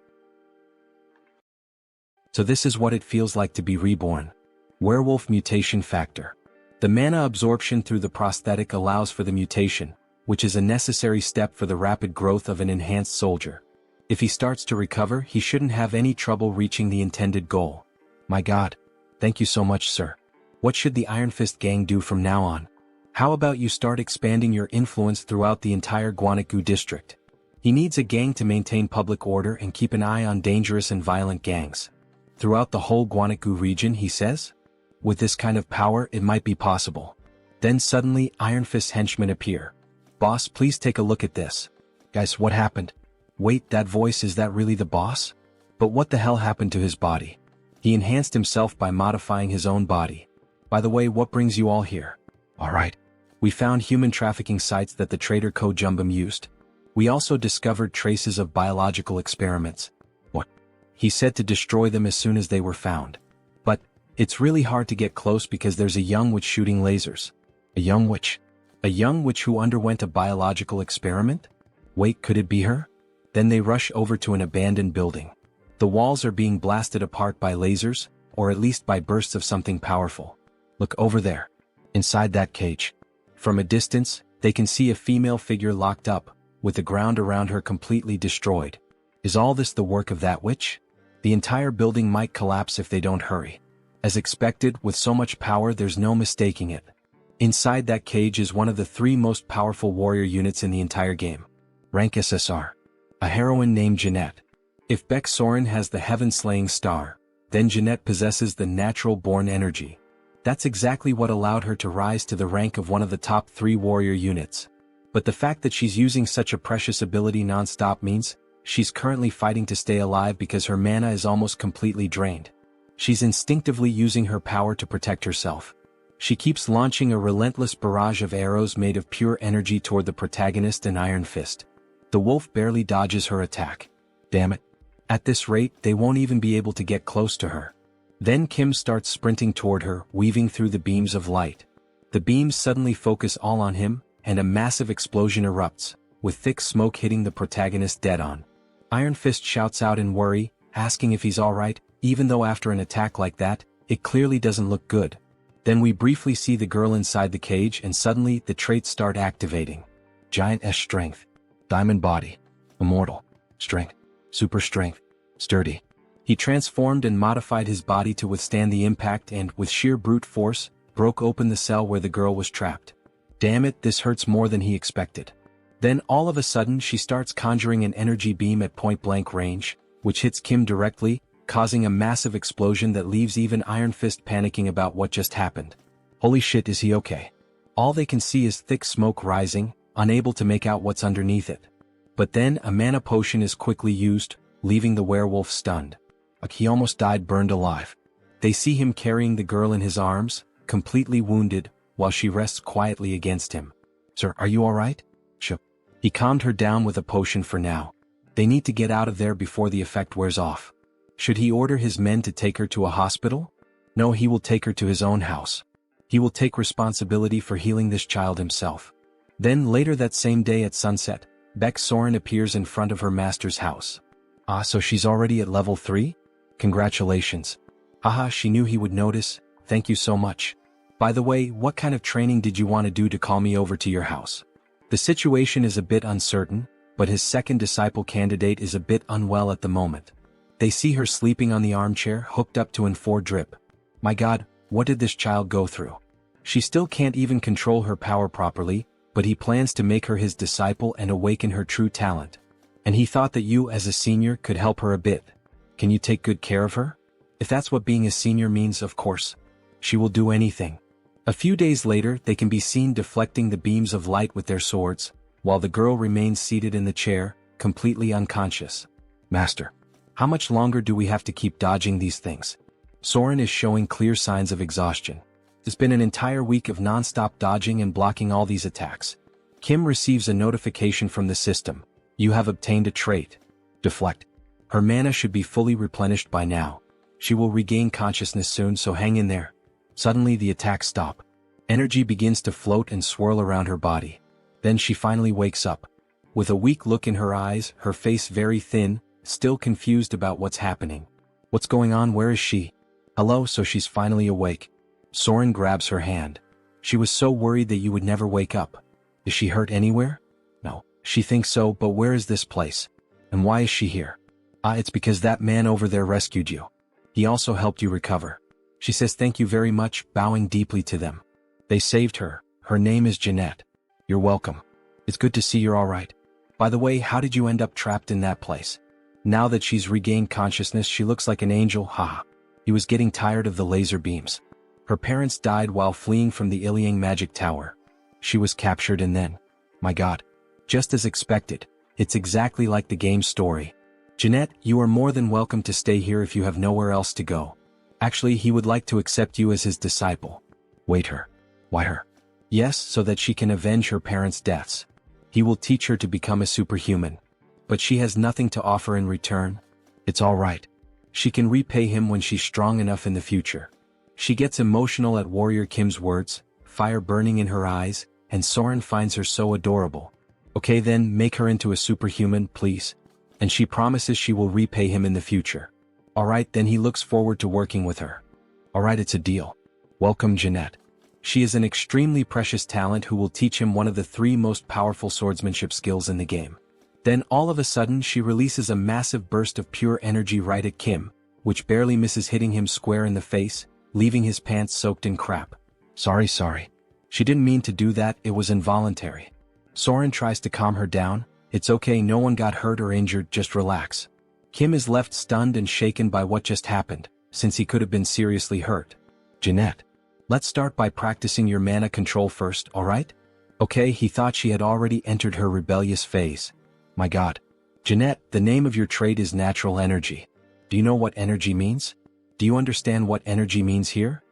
So this is what it feels like to be reborn. Werewolf mutation factor. The mana absorption through the prosthetic allows for the mutation, which is a necessary step for the rapid growth of an enhanced soldier. If he starts to recover, he shouldn't have any trouble reaching the intended goal. My God. Thank you so much, sir. What should the Iron Fist gang do from now on? How about you start expanding your influence throughout the entire Guanagu district? He needs a gang to maintain public order and keep an eye on dangerous and violent gangs. Throughout the whole Guanagu region, he says? With this kind of power, it might be possible. Then suddenly, Iron Fist's henchmen appear. Boss, please take a look at this. Guys, what happened? Wait, that voice, is that really the boss? But what the hell happened to his body? He enhanced himself by modifying his own body. By the way, what brings you all here? Alright. We found human trafficking sites that the traitor Ko Jumbum used. We also discovered traces of biological experiments. What? He said to destroy them as soon as they were found. But, it's really hard to get close because there's a young witch shooting lasers. A young witch? A young witch who underwent a biological experiment? Wait, could it be her? Then they rush over to an abandoned building. The walls are being blasted apart by lasers, or at least by bursts of something powerful. Look over there. Inside that cage. From a distance, they can see a female figure locked up, with the ground around her completely destroyed. Is all this the work of that witch? The entire building might collapse if they don't hurry. As expected, with so much power there's no mistaking it. Inside that cage is one of the 3 most powerful warrior units in the entire game. Rank SSR. A heroine named Jeanette. If Beck Soren has the heaven-slaying star, then Jeanette possesses the natural-born energy. That's exactly what allowed her to rise to the rank of one of the top 3 warrior units. But the fact that she's using such a precious ability non-stop means she's currently fighting to stay alive because her mana is almost completely drained. She's instinctively using her power to protect herself. She keeps launching a relentless barrage of arrows made of pure energy toward the protagonist and Iron Fist. The wolf barely dodges her attack. Damn it. At this rate, they won't even be able to get close to her. Then Kim starts sprinting toward her, weaving through the beams of light. The beams suddenly focus all on him, and a massive explosion erupts, with thick smoke hitting the protagonist dead on. Iron Fist shouts out in worry, asking if he's alright, even though after an attack like that, it clearly doesn't look good. Then we briefly see the girl inside the cage and suddenly the traits start activating. Giant S strength. Diamond body. Immortal. Strength. Super strength. Sturdy. He transformed and modified his body to withstand the impact and, with sheer brute force, broke open the cell where the girl was trapped. Damn it, this hurts more than he expected. Then all of a sudden she starts conjuring an energy beam at point-blank range, which hits Kim directly, causing a massive explosion that leaves even Iron Fist panicking about what just happened. Holy shit, is he okay? All they can see is thick smoke rising, unable to make out what's underneath it. But then a mana potion is quickly used, leaving the werewolf stunned. Like he almost died burned alive. They see him carrying the girl in his arms, completely wounded, while she rests quietly against him. Sir, are you alright? Sure. He calmed her down with a potion for now. They need to get out of there before the effect wears off. Should he order his men to take her to a hospital? No, he will take her to his own house. He will take responsibility for healing this child himself. Then later that same day at sunset, Beck Soren appears in front of her master's house. Ah, so she's already at level 3? Congratulations. Haha, she knew he would notice, thank you so much. By the way, what kind of training did you want to do to call me over to your house? The situation is a bit uncertain, but his second disciple candidate is a bit unwell at the moment. They see her sleeping on the armchair hooked up to an 4 drip. My God, what did this child go through? She still can't even control her power properly, but he plans to make her his disciple and awaken her true talent. And he thought that you as a senior could help her a bit. Can you take good care of her? If that's what being a senior means, of course. She will do anything. A few days later, they can be seen deflecting the beams of light with their swords, while the girl remains seated in the chair, completely unconscious. Master, how much longer do we have to keep dodging these things? Soren is showing clear signs of exhaustion. It's been an entire week of non-stop dodging and blocking all these attacks. Kim receives a notification from the system. You have obtained a trait. Deflect. Her mana should be fully replenished by now. She will regain consciousness soon, so hang in there. Suddenly the attacks stop. Energy begins to float and swirl around her body. Then she finally wakes up. With a weak look in her eyes, her face very thin, still confused about what's happening. What's going on? Where is she? Hello, so she's finally awake. Soren grabs her hand. She was so worried that you would never wake up. Is she hurt anywhere? No, she thinks so, but where is this place? And why is she here? It's because that man over there rescued you. He also helped you recover. She says thank you very much, bowing deeply to them. They saved her. Her name is Jeanette. You're welcome. It's good to see you're all right. By the way, how did you end up trapped in that place? Now that she's regained consciousness, she looks like an angel, haha. He was getting tired of the laser beams. Her parents died while fleeing from the Iliang magic tower. She was captured and then... My god. Just as expected. It's exactly like the game's story. Jeanette, you are more than welcome to stay here if you have nowhere else to go. Actually, he would like to accept you as his disciple. Wait, her. Why her? Yes, so that she can avenge her parents' deaths. He will teach her to become a superhuman. But she has nothing to offer in return. It's all right. She can repay him when she's strong enough in the future. She gets emotional at Warrior Kim's words, fire burning in her eyes, and Soren finds her so adorable. Okay then, make her into a superhuman, please. And she promises she will repay him in the future. Alright, then he looks forward to working with her. Alright, it's a deal. Welcome Jeanette. She is an extremely precious talent who will teach him one of the 3 most powerful swordsmanship skills in the game. Then all of a sudden she releases a massive burst of pure energy right at Kim, which barely misses hitting him square in the face, leaving his pants soaked in crap. Sorry. She didn't mean to do that, it was involuntary. Soren tries to calm her down. It's okay, no one got hurt or injured, just relax. Kim is left stunned and shaken by what just happened, since he could have been seriously hurt. Jeanette, let's start by practicing your mana control first, alright? Okay, he thought she had already entered her rebellious phase. My god. Jeanette, the name of your trait is natural energy. Do you know what energy means? Do you understand what energy means here?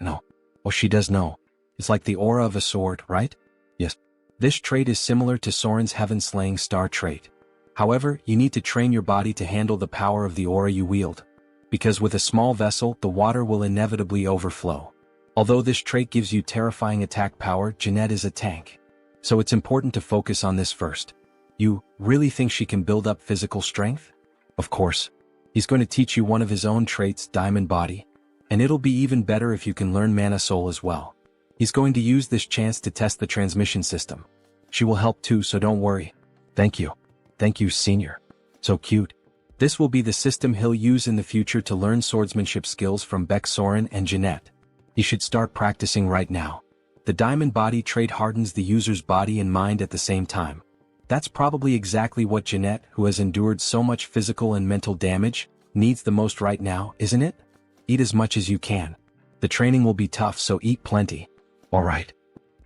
No. Oh, she does know. It's like the aura of a sword, right? Yes. This trait is similar to Soren's Heaven-Slaying Star trait. However, you need to train your body to handle the power of the aura you wield. Because with a small vessel, the water will inevitably overflow. Although this trait gives you terrifying attack power, Jeanette is a tank. So it's important to focus on this first. You really think she can build up physical strength? Of course. He's going to teach you one of his own traits, Diamond Body. And it'll be even better if you can learn Mana Soul as well. He's going to use this chance to test the transmission system. She will help too, so don't worry. Thank you. Thank you, Senior. So cute. This will be the system he'll use in the future to learn swordsmanship skills from Beck, Soren, and Jeanette. He should start practicing right now. The Diamond Body trait hardens the user's body and mind at the same time. That's probably exactly what Jeanette, who has endured so much physical and mental damage, needs the most right now, isn't it? Eat as much as you can. The training will be tough, so eat plenty. Alright.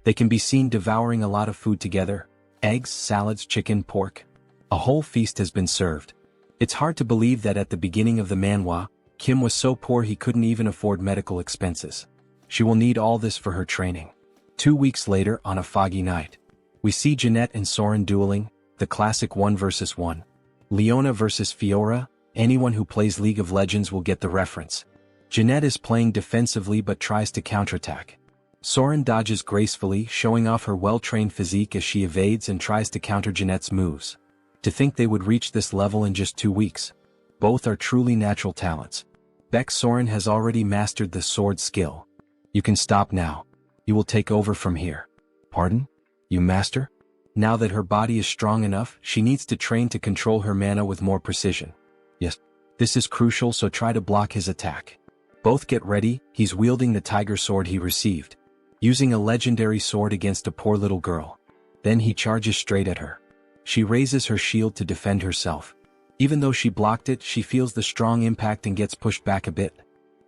They can be seen devouring a lot of food together. Eggs, salads, chicken, pork. A whole feast has been served. It's hard to believe that at the beginning of the manhwa, Kim was so poor he couldn't even afford medical expenses. She will need all this for her training. 2 weeks later, on a foggy night, we see Jeanette and Soren dueling, the classic 1 versus 1. Leona versus Fiora. Anyone who plays League of Legends will get the reference. Jeanette is playing defensively but tries to counterattack. Soren dodges gracefully, showing off her well-trained physique as she evades and tries to counter Jeanette's moves. To think they would reach this level in just 2 weeks. Both are truly natural talents. Beck Soren has already mastered the sword skill. You can stop now. You will take over from here. Pardon? You master? Now that her body is strong enough, she needs to train to control her mana with more precision. Yes. This is crucial, so try to block his attack. Both get ready, he's wielding the tiger sword he received. Using a legendary sword against a poor little girl. Then he charges straight at her. She raises her shield to defend herself. Even though she blocked it, she feels the strong impact and gets pushed back a bit.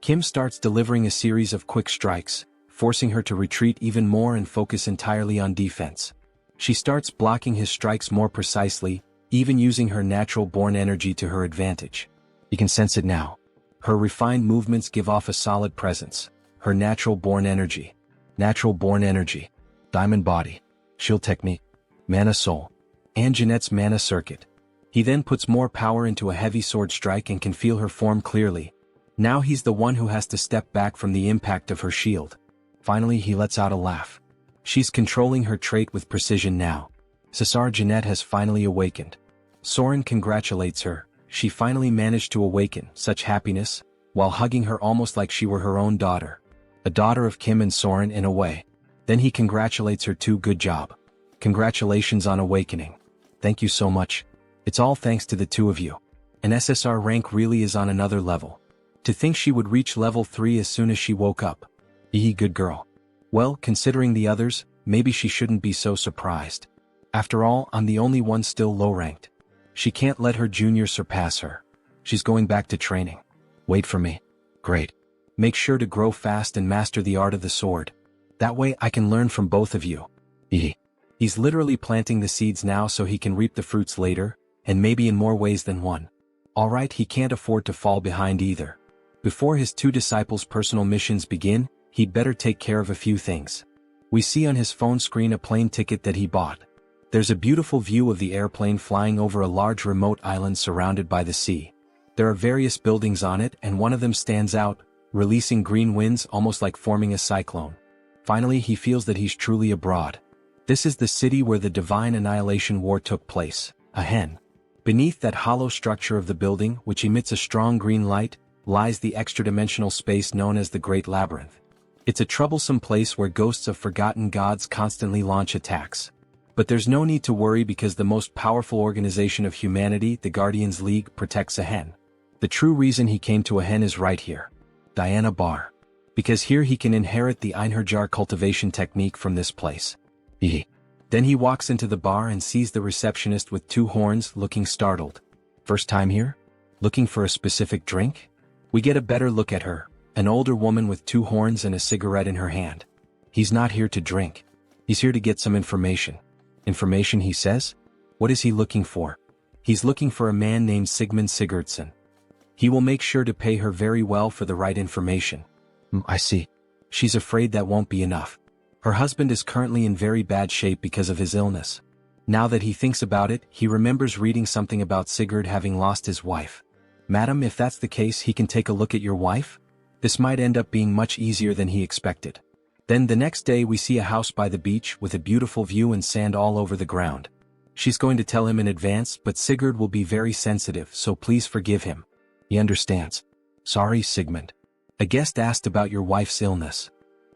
Kim starts delivering a series of quick strikes, forcing her to retreat even more and focus entirely on defense. She starts blocking his strikes more precisely, even using her natural-born energy to her advantage. You can sense it now. Her refined movements give off a solid presence. Her natural-born energy. Natural-born energy. Diamond body. Shield technique. Mana soul. And Jeanette's mana circuit. He then puts more power into a heavy sword strike and can feel her form clearly. Now he's the one who has to step back from the impact of her shield. Finally he lets out a laugh. She's controlling her trait with precision now. Cesar Jeanette has finally awakened. Soren congratulates her. She finally managed to awaken, such happiness, while hugging her almost like she were her own daughter. A daughter of Kim and Soren in a way. Then he congratulates her too. Good job. Congratulations on awakening. Thank you so much. It's all thanks to the two of you. An SSR rank really is on another level. To think she would reach level 3 as soon as she woke up. Good girl. Well, considering the others, maybe she shouldn't be so surprised. After all, I'm the only one still low-ranked. She can't let her junior surpass her. She's going back to training. Wait for me. Great. Make sure to grow fast and master the art of the sword. That way I can learn from both of you. He's literally planting the seeds now so he can reap the fruits later, and maybe in more ways than one. Alright, he can't afford to fall behind either. Before his two disciples' personal missions begin, he'd better take care of a few things. We see on his phone screen a plane ticket that he bought. There's a beautiful view of the airplane flying over a large remote island surrounded by the sea. There are various buildings on it and one of them stands out, releasing green winds almost like forming a cyclone. Finally he feels that he's truly abroad. This is the city where the Divine Annihilation War took place, a hen. Beneath that hollow structure of the building, which emits a strong green light, lies the extra-dimensional space known as the Great Labyrinth. It's a troublesome place where ghosts of forgotten gods constantly launch attacks. But there's no need to worry because the most powerful organization of humanity, the Guardians League, protects a hen. The true reason he came to a hen is right here. Diana Bar. Because here he can inherit the Einherjar cultivation technique from this place. Then he walks into the bar and sees the receptionist with two horns looking startled. First time here? Looking for a specific drink? We get a better look at her, an older woman with two horns and a cigarette in her hand. He's not here to drink. He's here to get some information. Information, he says? What is he looking for? He's looking for a man named Sigmund Sigurdsson. He will make sure to pay her very well for the right information. I see. She's afraid that won't be enough. Her husband is currently in very bad shape because of his illness. Now that he thinks about it, he remembers reading something about Sigurd having lost his wife. Madam, if that's the case, he can take a look at your wife? This might end up being much easier than he expected. Then the next day we see a house by the beach with a beautiful view and sand all over the ground. She's going to tell him in advance, but Sigurd will be very sensitive, so please forgive him. He understands. Sorry, Sigmund. A guest asked about your wife's illness.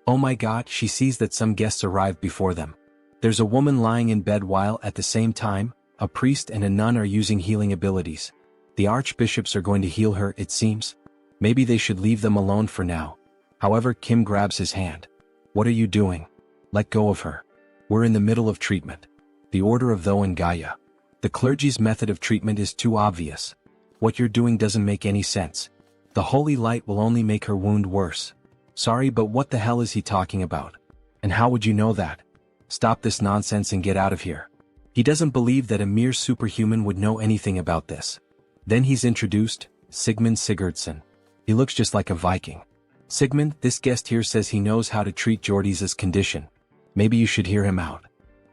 Oh my God, she sees that some guests arrived before them. There's a woman lying in bed while, at the same time, a priest and a nun are using healing abilities. The archbishops are going to heal her, it seems. Maybe they should leave them alone for now. However, Kim grabs his hand. What are you doing? Let go of her. We're in the middle of treatment. The order of Tho and Gaia. The clergy's method of treatment is too obvious. What you're doing doesn't make any sense. The holy light will only make her wound worse. Sorry, but what the hell is he talking about? And how would you know that? Stop this nonsense and get out of here. He doesn't believe that a mere superhuman would know anything about this. Then he's introduced, Sigmund Sigurdsson. He looks just like a Viking. Sigmund, this guest here says he knows how to treat Jordy's condition. Maybe you should hear him out.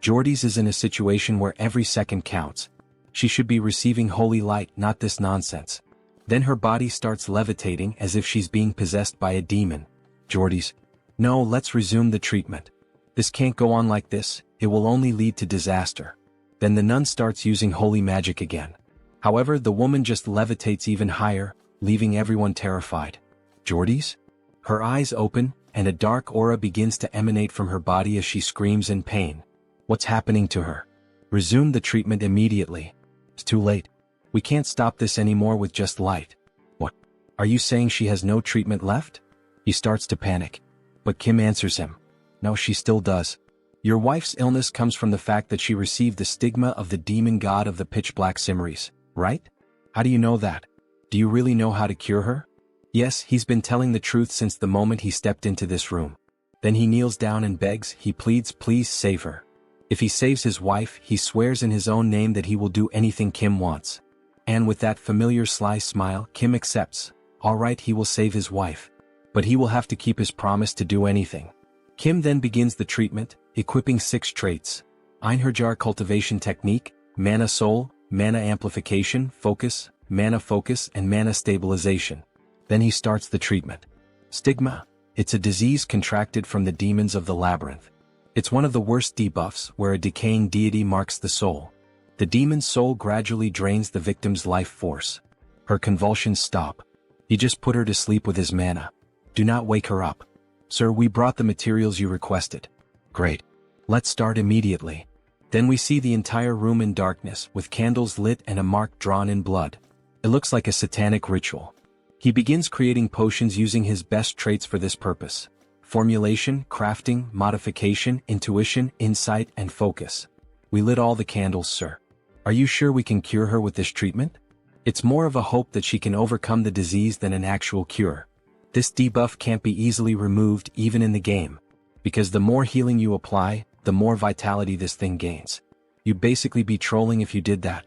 Jordy's is in a situation where every second counts. She should be receiving holy light, not this nonsense. Then her body starts levitating as if she's being possessed by a demon. Jordy's. No, let's resume the treatment. This can't go on like this, it will only lead to disaster. Then the nun starts using holy magic again. However, the woman just levitates even higher, leaving everyone terrified. Jordy's? Her eyes open, and a dark aura begins to emanate from her body as she screams in pain. What's happening to her? Resume the treatment immediately. It's too late. We can't stop this anymore with just light. What? Are you saying she has no treatment left? He starts to panic. But Kim answers him. No, she still does. Your wife's illness comes from the fact that she received the stigma of the demon god of the pitch-black Simmeries, right? How do you know that? Do you really know how to cure her? Yes, he's been telling the truth since the moment he stepped into this room. Then he kneels down and begs, he pleads, please save her. If he saves his wife, he swears in his own name that he will do anything Kim wants. And with that familiar sly smile, Kim accepts. All right, he will save his wife. But he will have to keep his promise to do anything. Kim then begins the treatment, equipping 6 traits. Einherjar cultivation technique, mana soul, mana amplification, focus, and mana stabilization. Then he starts the treatment. Stigma. It's a disease contracted from the demons of the labyrinth. It's one of the worst debuffs where a decaying deity marks the soul. The demon's soul gradually drains the victim's life force. Her convulsions stop. He just put her to sleep with his mana. Do not wake her up. Sir, we brought the materials you requested. Great. Let's start immediately. Then we see the entire room in darkness with candles lit and a mark drawn in blood. It looks like a satanic ritual. He begins creating potions using his best traits for this purpose. Formulation, crafting, modification, intuition, insight, and focus. We lit all the candles, sir. Are you sure we can cure her with this treatment? It's more of a hope that she can overcome the disease than an actual cure. This debuff can't be easily removed even in the game. Because the more healing you apply, the more vitality this thing gains. You'd basically be trolling if you did that.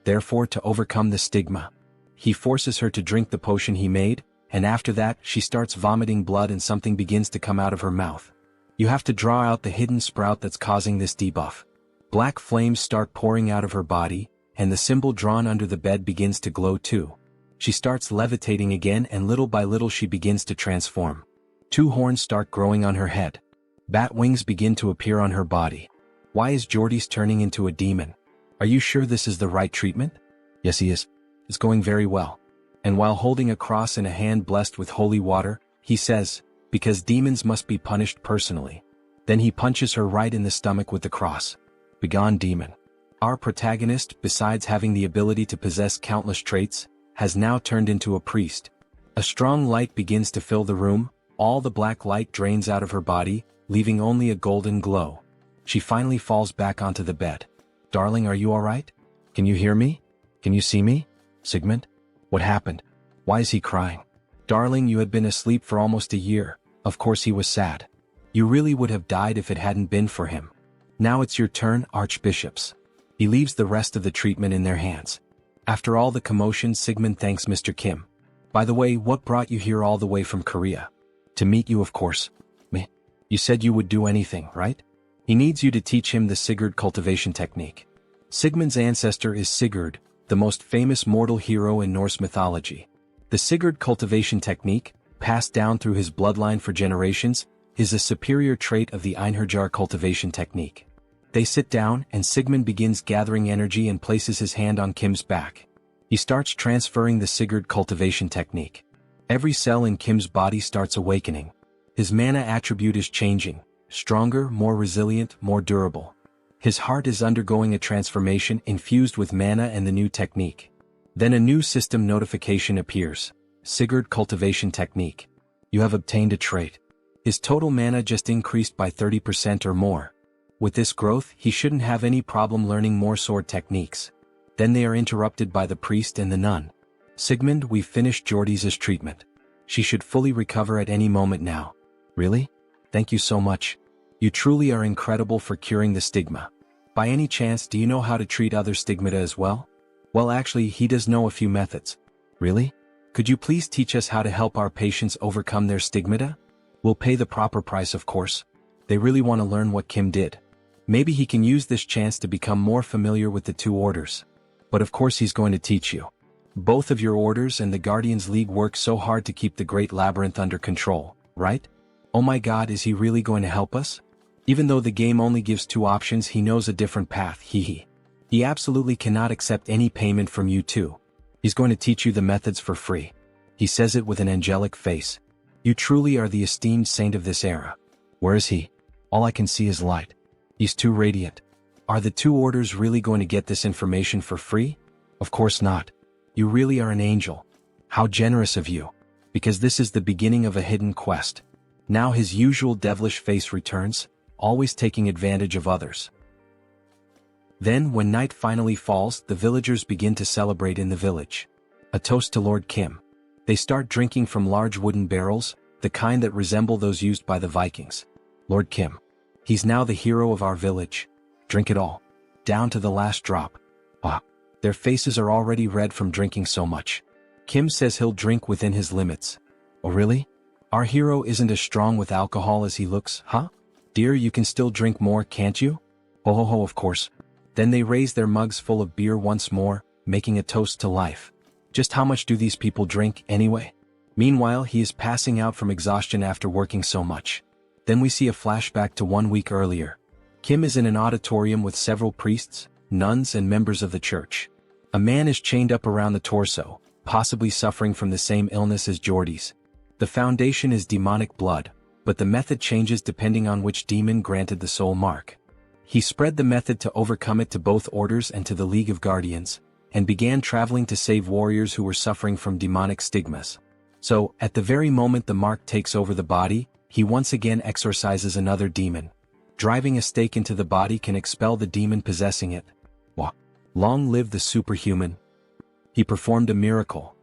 Therefore, to overcome the stigma, he forces her to drink the potion he made, and after that, she starts vomiting blood and something begins to come out of her mouth. You have to draw out the hidden sprout that's causing this debuff. Black flames start pouring out of her body, and the symbol drawn under the bed begins to glow too. She starts levitating again and little by little she begins to transform. 2 horns start growing on her head. Bat wings begin to appear on her body. Why is Jordy's turning into a demon? Are you sure this is the right treatment? Yes, he is. It's going very well. And while holding a cross in a hand blessed with holy water, he says, because demons must be punished personally. Then he punches her right in the stomach with the cross. Begone, demon. Our protagonist, besides having the ability to possess countless traits, has now turned into a priest. A strong light begins to fill the room, all the black light drains out of her body, leaving only a golden glow. She finally falls back onto the bed. Darling, are you alright? Can you hear me? Can you see me? Sigmund? What happened? Why is he crying? Darling, you had been asleep for almost a year. Of course he was sad. You really would have died if it hadn't been for him. Now it's your turn, archbishops. He leaves the rest of the treatment in their hands. After all the commotion, Sigmund thanks Mr. Kim. By the way, what brought you here all the way from Korea? To meet you, of course. Me? You said you would do anything, right? He needs you to teach him the Sigurd cultivation technique. Sigmund's ancestor is Sigurd, the most famous mortal hero in Norse mythology. The Sigurd cultivation technique, passed down through his bloodline for generations, is a superior trait of the Einherjar cultivation technique. They sit down and Sigmund begins gathering energy and places his hand on Kim's back. He starts transferring the Sigurd cultivation technique. Every cell in Kim's body starts awakening. His mana attribute is changing, stronger, more resilient, more durable. His heart is undergoing a transformation infused with mana and the new technique. Then a new system notification appears. Sigurd cultivation technique. You have obtained a trait. His total mana just increased by 30% or more. With this growth, he shouldn't have any problem learning more sword techniques. Then they are interrupted by the priest and the nun. Sigmund, we've finished Jordy's treatment. She should fully recover at any moment now. Really? Thank you so much. You truly are incredible for curing the stigma. By any chance, do you know how to treat other stigmata as well? Well, actually, he does know a few methods. Really? Could you please teach us how to help our patients overcome their stigmata? We'll pay the proper price, of course. They really want to learn what Kim did. Maybe he can use this chance to become more familiar with the 2 orders. But of course he's going to teach you. Both of your orders and the Guardians League work so hard to keep the Great Labyrinth under control, right? Oh my god, is he really going to help us? Even though the game only gives 2 options, he knows a different path, He absolutely cannot accept any payment from you too. He's going to teach you the methods for free. He says it with an angelic face. You truly are the esteemed saint of this era. Where is he? All I can see is light. He's too radiant. Are the 2 orders really going to get this information for free? Of course not. You really are an angel. How generous of you. Because this is the beginning of a hidden quest. Now his usual devilish face returns. always taking advantage of others. Then, when night finally falls, the villagers begin to celebrate in the village. A toast to Lord Kim. They start drinking from large wooden barrels, the kind that resemble those used by the Vikings. Lord Kim. He's now the hero of our village. Drink it all. Down to the last drop. Ah. Their faces are already red from drinking so much. Kim says he'll drink within his limits. Oh really? Our hero isn't as strong with alcohol as he looks, huh? Dear, you can still drink more, can't you? Ho ho ho, of course. Then they raise their mugs full of beer once more, making a toast to life. Just how much do these people drink, anyway? Meanwhile, he is passing out from exhaustion after working so much. Then we see a flashback to 1 week earlier. Kim is in an auditorium with several priests, nuns and members of the church. A man is chained up around the torso, possibly suffering from the same illness as Jordy's. The foundation is demonic blood, but the method changes depending on which demon granted the soul mark. He spread the method to overcome it to both orders and to the League of Guardians, and began traveling to save warriors who were suffering from demonic stigmas. So, at the very moment the mark takes over the body, he once again exorcises another demon. Driving a stake into the body can expel the demon possessing it. Wah! Long live the superhuman. He performed a miracle.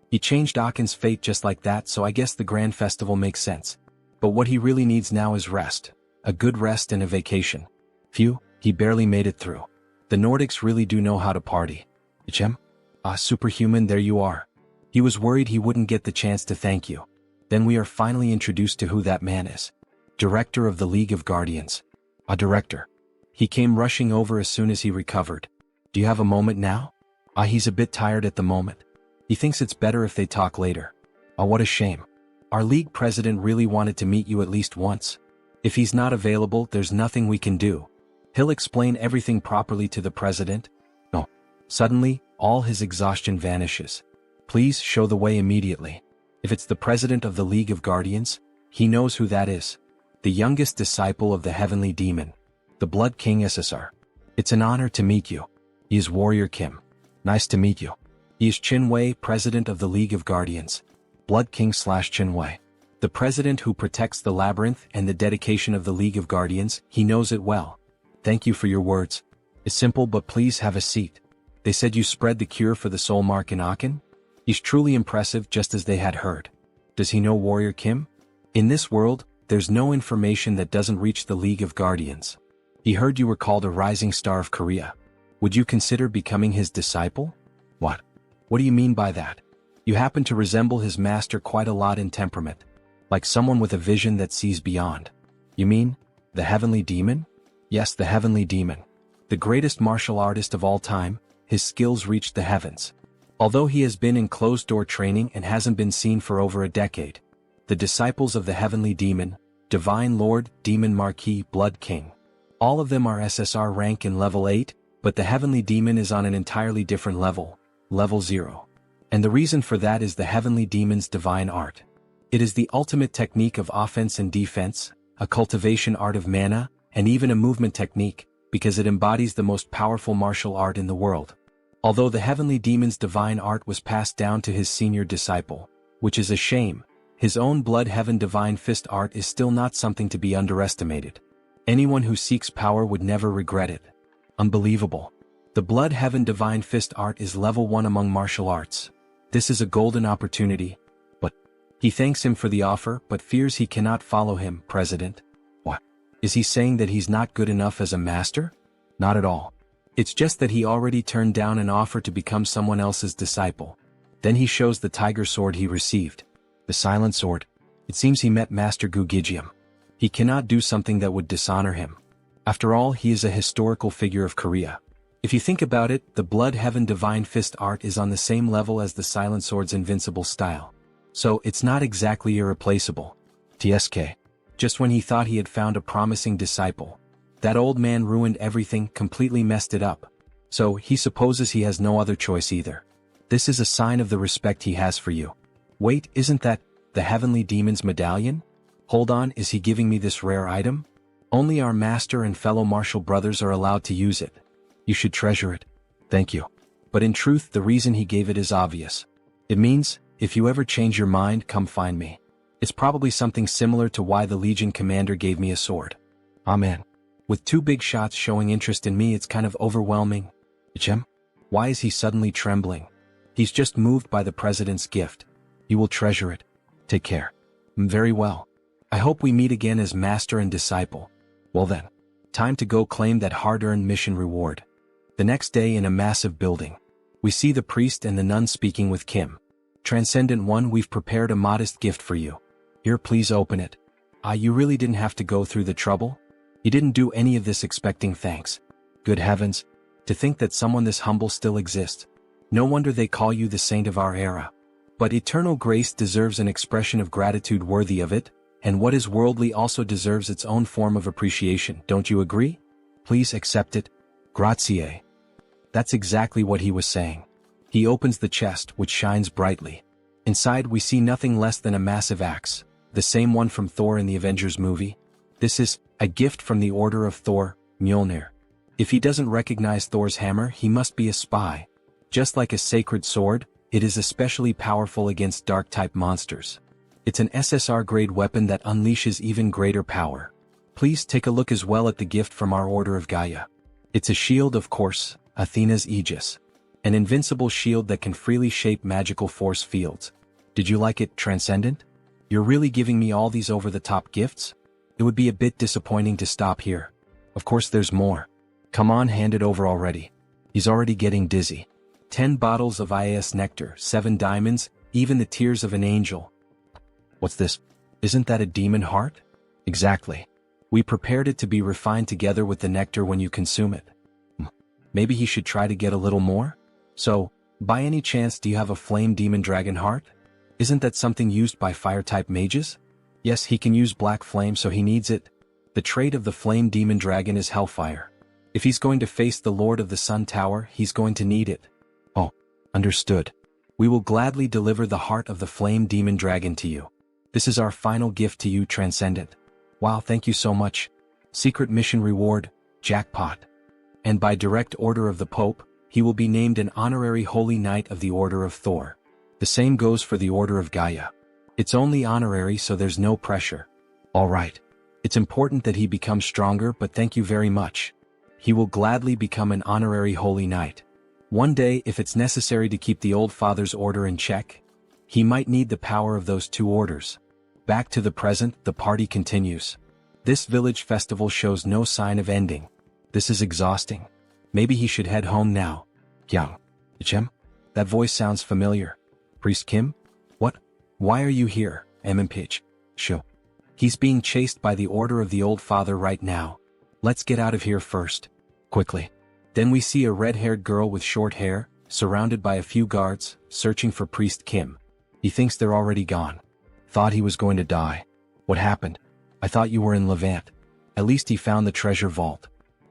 He changed Akin's fate just like that, so I guess the grand festival makes sense. But what he really needs now is rest. A good rest and a vacation. Phew, he barely made it through. The Nordics really do know how to party. Ichem? Ah, superhuman, there you are. He was worried he wouldn't get the chance to thank you. Then we are finally introduced to who that man is. Director of the League of Guardians. A director. He came rushing over as soon as he recovered. Do you have a moment now? Ah, he's a bit tired at the moment. He thinks it's better if they talk later. Ah, what a shame. Our league president really wanted to meet you at least once. If he's not available, there's nothing we can do. He'll explain everything properly to the president. No. Suddenly, all his exhaustion vanishes. Please show the way immediately. If it's the president of the League of Guardians, he knows who that is. The youngest disciple of the heavenly demon. The Blood King SSR. It's an honor to meet you. He is Warrior Kim. Nice to meet you. He is Chin Wei, president of the League of Guardians. Blood King / Chin Wei. The president who protects the labyrinth and the dedication of the League of Guardians, he knows it well. Thank you for your words. It's simple, but please have a seat. They said you spread the cure for the soul mark in Akin? He's truly impressive, just as they had heard. Does he know Warrior Kim? In this world, there's no information that doesn't reach the League of Guardians. He heard you were called a rising star of Korea. Would you consider becoming his disciple? What? What do you mean by that? You happen to resemble his master quite a lot in temperament. Like someone with a vision that sees beyond. You mean, the heavenly demon? Yes, the heavenly demon. The greatest martial artist of all time, his skills reached the heavens. Although he has been in closed-door training and hasn't been seen for over a decade. The disciples of the heavenly demon, Divine Lord, Demon Marquis, Blood King. All of them are SSR rank in level 8, but the heavenly demon is on an entirely different level, level 0. And the reason for that is the heavenly demon's divine art. It is the ultimate technique of offense and defense, a cultivation art of mana, and even a movement technique, because it embodies the most powerful martial art in the world. Although the heavenly demon's divine art was passed down to his senior disciple, which is a shame, his own blood heaven divine fist art is still not something to be underestimated. Anyone who seeks power would never regret it. Unbelievable. The blood heaven divine fist art is level 1 among martial arts. This is a golden opportunity. But he thanks him for the offer but fears he cannot follow him, President. What? Is he saying that he's not good enough as a master? Not at all. It's just that he already turned down an offer to become someone else's disciple. Then he shows the tiger sword he received. The silent sword. It seems he met Master Gugijium. He cannot do something that would dishonor him. After all, he is a historical figure of Korea. If you think about it, the blood heaven divine fist art is on the same level as the silent sword's invincible style. So it's not exactly irreplaceable. TSK. Just when he thought he had found a promising disciple, that old man ruined everything, completely messed it up. So he supposes he has no other choice either. This is a sign of the respect he has for you. Wait, isn't that the heavenly demon's medallion? Hold on, is he giving me this rare item? Only our master and fellow martial brothers are allowed to use it. You should treasure it. Thank you. But in truth, the reason he gave it is obvious. It means, if you ever change your mind, come find me. It's probably something similar to why the Legion commander gave me a sword. Aw man. With two big shots showing interest in me, it's kind of overwhelming. Ichem? Why is he suddenly trembling? He's just moved by the president's gift. You will treasure it. Take care. Very well. I hope we meet again as master and disciple. Well then. Time to go claim that hard-earned mission reward. The next day in a massive building. We see the priest and the nun speaking with Kim. Transcendent One, we've prepared a modest gift for you. Here, please open it. You really didn't have to go through the trouble? You didn't do any of this expecting thanks. Good heavens. To think that someone this humble still exists. No wonder they call you the saint of our era. But eternal grace deserves an expression of gratitude worthy of it, and what is worldly also deserves its own form of appreciation, don't you agree? Please accept it. Grazie. That's exactly what he was saying. He opens the chest, which shines brightly. Inside we see nothing less than a massive axe, the same one from Thor in the Avengers movie. This is a gift from the Order of Thor, Mjolnir. If he doesn't recognize Thor's hammer, he must be a spy. Just like a sacred sword, it is especially powerful against dark-type monsters. It's an SSR-grade weapon that unleashes even greater power. Please take a look as well at the gift from our Order of Gaia. It's a shield, of course, Athena's Aegis. An invincible shield that can freely shape magical force fields. Did you like it, Transcendent? You're really giving me all these over-the-top gifts? It would be a bit disappointing to stop here. Of course there's more. Come on, hand it over already. He's already getting dizzy. 10 bottles of IAS nectar, 7 diamonds, even the tears of an angel. What's this? Isn't that a demon heart? Exactly. We prepared it to be refined together with the nectar when you consume it. Maybe he should try to get a little more? So, by any chance do you have a flame demon dragon heart? Isn't that something used by fire-type mages? Yes, he can use black flame, so he needs it. The trait of the flame demon dragon is hellfire. If he's going to face the Lord of the Sun Tower, he's going to need it. Oh, understood. We will gladly deliver the heart of the flame demon dragon to you. This is our final gift to you, Transcendent. Wow, thank you so much. Secret mission reward, jackpot. And by direct order of the Pope, he will be named an honorary Holy Knight of the Order of Thor. The same goes for the Order of Gaia. It's only honorary, so there's no pressure. All right. It's important that he becomes stronger, but thank you very much. He will gladly become an honorary Holy Knight. One day, if it's necessary to keep the old father's order in check, he might need the power of those two orders. Back to the present, the party continues. This village festival shows no sign of ending. This is exhausting. Maybe he should head home now. Yang. Ichem? That voice sounds familiar. Priest Kim? What? Why are you here, MMPH? Sho. He's being chased by the order of the old father right now. Let's get out of here first. Quickly. Then we see a red-haired girl with short hair, surrounded by a few guards, searching for Priest Kim. He thinks they're already gone. Thought he was going to die. What happened? I thought you were in Levant. At least he found the treasure vault.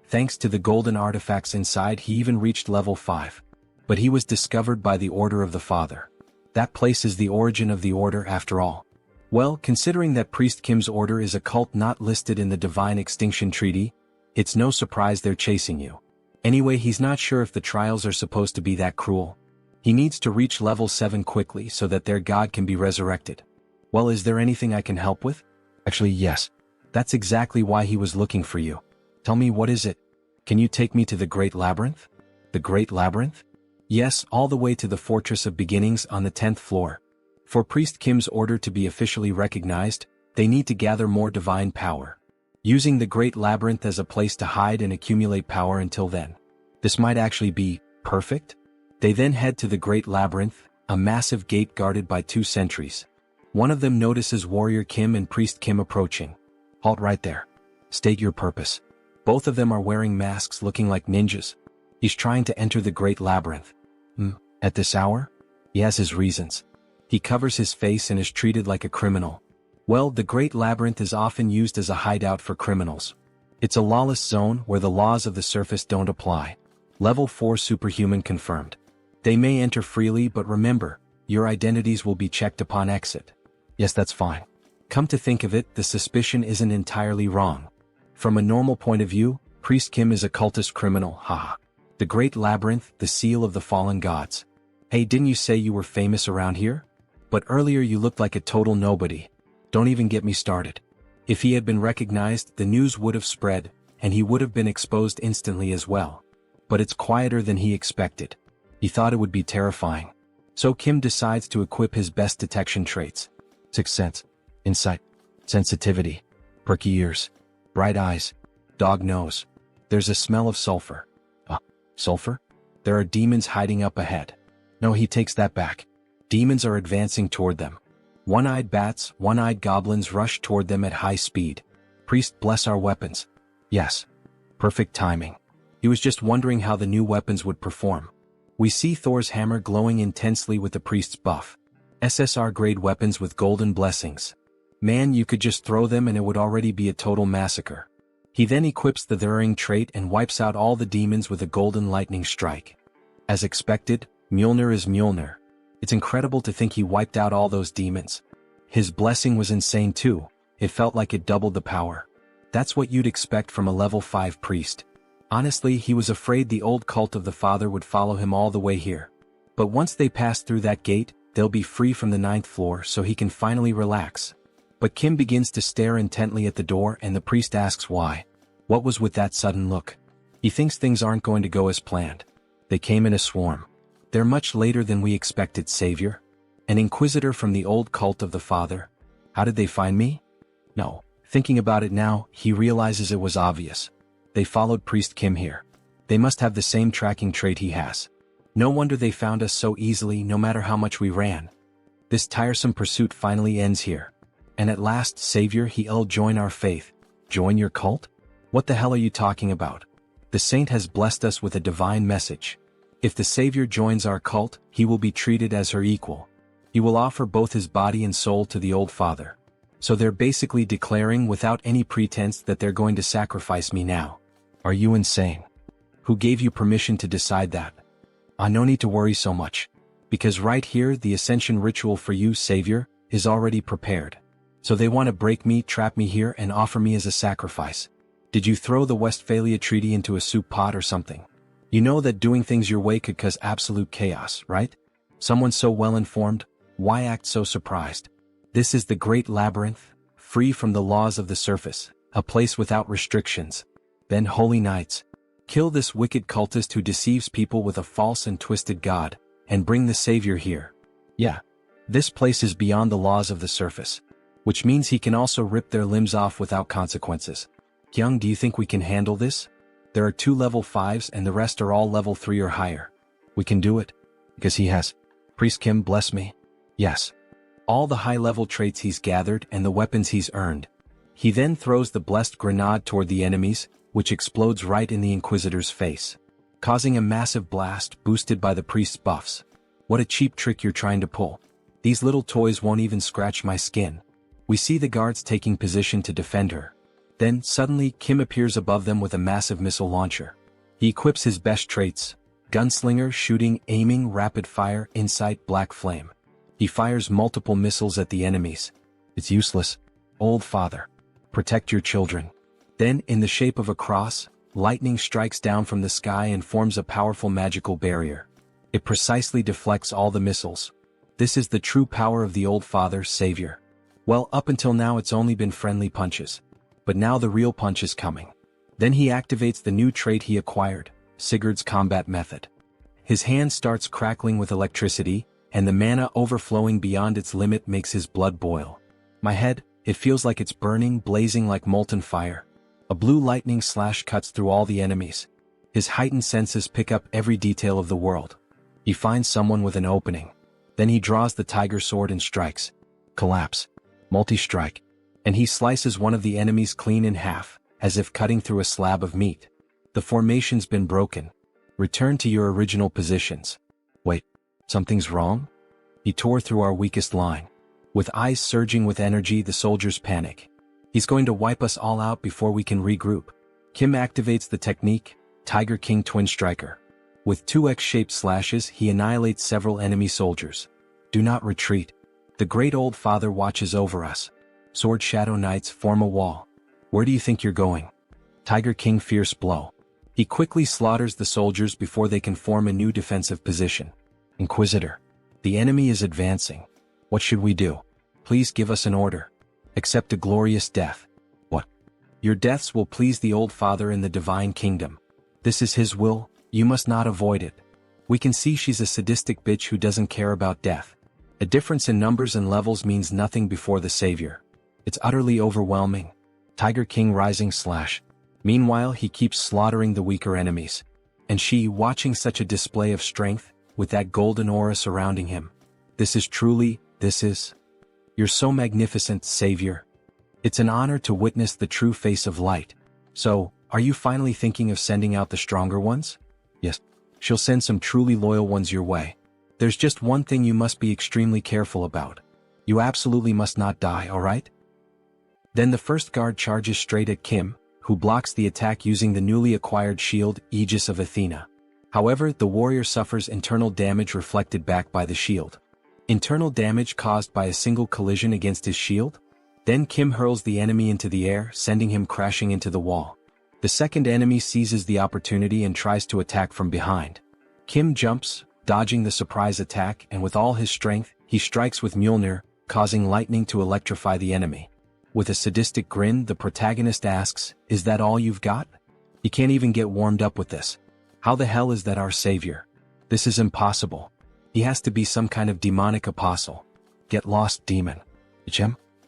Thanks to the golden artifacts inside, he even reached level 5. But he was discovered by the Order of the Father. That place is the origin of the order after all. Well, considering that Priest Kim's order is a cult not listed in the Divine Extinction Treaty, it's no surprise they're chasing you. Anyway, he's not sure if the trials are supposed to be that cruel. He needs to reach level 7 quickly so that their god can be resurrected. Well, is there anything I can help with? Actually, yes. That's exactly why he was looking for you. Tell me, what is it? Can you take me to the Great Labyrinth? The Great Labyrinth? Yes, all the way to the Fortress of Beginnings on the 10th floor. For Priest Kim's order to be officially recognized, they need to gather more divine power. Using the Great Labyrinth as a place to hide and accumulate power until then. This might actually be perfect? They then head to the Great Labyrinth, a massive gate guarded by 2 sentries. One of them notices Warrior Kim and Priest Kim approaching. Halt right there. State your purpose. Both of them are wearing masks looking like ninjas. He's trying to enter the Great Labyrinth. At this hour? He has his reasons. He covers his face and is treated like a criminal. Well, the Great Labyrinth is often used as a hideout for criminals. It's a lawless zone where the laws of the surface don't apply. Level 4 superhuman confirmed. They may enter freely, but remember, your identities will be checked upon exit. Yes, that's fine. Come to think of it, the suspicion isn't entirely wrong. From a normal point of view, Priest Kim is a cultist criminal, haha. The Great Labyrinth, the seal of the fallen gods. Hey, didn't you say you were famous around here? But earlier you looked like a total nobody. Don't even get me started. If he had been recognized, the news would have spread, and he would have been exposed instantly as well. But it's quieter than he expected. He thought it would be terrifying. So Kim decides to equip his best detection traits. Sixth sense, insight, sensitivity, perky ears, bright eyes, dog nose. There's a smell of sulfur. Sulfur? There are demons hiding up ahead. No, he takes that back. Demons are advancing toward them. One-eyed bats, one-eyed goblins rush toward them at high speed. Priest, bless our weapons. Yes. Perfect timing. He was just wondering how the new weapons would perform. We see Thor's hammer glowing intensely with the priest's buff. SSR-grade weapons with golden blessings. Man, you could just throw them and it would already be a total massacre. He then equips the Thurring trait and wipes out all the demons with a golden lightning strike. As expected, Mjolnir is Mjolnir. It's incredible to think he wiped out all those demons. His blessing was insane too. It felt like it doubled the power. That's what you'd expect from a level 5 priest. Honestly, he was afraid the old cult of the father would follow him all the way here. But once they pass through that gate, they'll be free from the 9th floor so he can finally relax. But Kim begins to stare intently at the door and the priest asks why. What was with that sudden look? He thinks things aren't going to go as planned. They came in a swarm. They're much later than we expected, Savior. An inquisitor from the old cult of the father. How did they find me? No. Thinking about it now, he realizes it was obvious. They followed Priest Kim here. They must have the same tracking trait he has. No wonder they found us so easily no matter how much we ran. This tiresome pursuit finally ends here. And at last, Savior, he'll join our faith. Join your cult? What the hell are you talking about? The saint has blessed us with a divine message. If the Savior joins our cult, he will be treated as her equal. He will offer both his body and soul to the old father. So they're basically declaring without any pretense that they're going to sacrifice me now. Are you insane? Who gave you permission to decide that? No need to worry so much. Because right here, the ascension ritual for you, Savior, is already prepared. So they want to break me, trap me here, and offer me as a sacrifice. Did you throw the Westphalia Treaty into a soup pot or something? You know that doing things your way could cause absolute chaos, right? Someone so well-informed, why act so surprised? This is the great labyrinth, free from the laws of the surface, a place without restrictions. Then holy knights, kill this wicked cultist who deceives people with a false and twisted god, and bring the Savior here. Yeah, this place is beyond the laws of the surface, which means he can also rip their limbs off without consequences. Young, do you think we can handle this? There are 2 level 5s and the rest are all level 3 or higher. We can do it. Because he has. Priest Kim, bless me. Yes. All the high-level traits he's gathered and the weapons he's earned. He then throws the blessed grenade toward the enemies, which explodes right in the Inquisitor's face, causing a massive blast boosted by the priest's buffs. What a cheap trick you're trying to pull. These little toys won't even scratch my skin. We see the guards taking position to defend her. Then, suddenly, Kim appears above them with a massive missile launcher. He equips his best traits: gunslinger, shooting, aiming, rapid fire, insight, black flame. He fires multiple missiles at the enemies. It's useless. Old father. Protect your children. Then, in the shape of a cross, lightning strikes down from the sky and forms a powerful magical barrier. It precisely deflects all the missiles. This is the true power of the old father, Savior. Well, up until now it's only been friendly punches. But now the real punch is coming. Then he activates the new trait he acquired, Sigurd's combat method. His hand starts crackling with electricity, and the mana overflowing beyond its limit makes his blood boil. My head, it feels like it's burning, blazing like molten fire. A blue lightning slash cuts through all the enemies. His heightened senses pick up every detail of the world. He finds someone with an opening. Then he draws the tiger sword and strikes. Collapse. Multi-strike. And he slices one of the enemies clean in half, as if cutting through a slab of meat. The formation's been broken. Return to your original positions. Wait, something's wrong? He tore through our weakest line. With eyes surging with energy, the soldiers panic. He's going to wipe us all out before we can regroup. Kim activates the technique, Tiger King Twin Striker. With 2 X-shaped slashes, he annihilates several enemy soldiers. Do not retreat. The great old father watches over us. Sword Shadow Knights form a wall. Where do you think you're going? Tiger King Fierce Blow. He quickly slaughters the soldiers before they can form a new defensive position. Inquisitor. The enemy is advancing. What should we do? Please give us an order. Accept a glorious death. Your deaths will please the old father in the divine kingdom. This is his will, you must not avoid it. We can see she's a sadistic bitch who doesn't care about death. A difference in numbers and levels means nothing before the savior. It's utterly overwhelming. Tiger King rising / Meanwhile he keeps slaughtering the weaker enemies. And she, watching such a display of strength, with that golden aura surrounding him. This is. You're so magnificent, savior. It's an honor to witness the true face of light. So, are you finally thinking of sending out the stronger ones? Yes. She'll send some truly loyal ones your way. There's just one thing you must be extremely careful about. You absolutely must not die, alright? Then the first guard charges straight at Kim, who blocks the attack using the newly acquired shield, Aegis of Athena. However, the warrior suffers internal damage reflected back by the shield. Internal damage caused by a single collision against his shield? Then Kim hurls the enemy into the air, sending him crashing into the wall. The second enemy seizes the opportunity and tries to attack from behind. Kim jumps, dodging the surprise attack, and with all his strength, he strikes with Mjolnir, causing lightning to electrify the enemy. With a sadistic grin, the protagonist asks, "Is that all you've got? You can't even get warmed up with this. How the hell is that our savior? This is impossible. He has to be some kind of demonic apostle. Get lost, demon."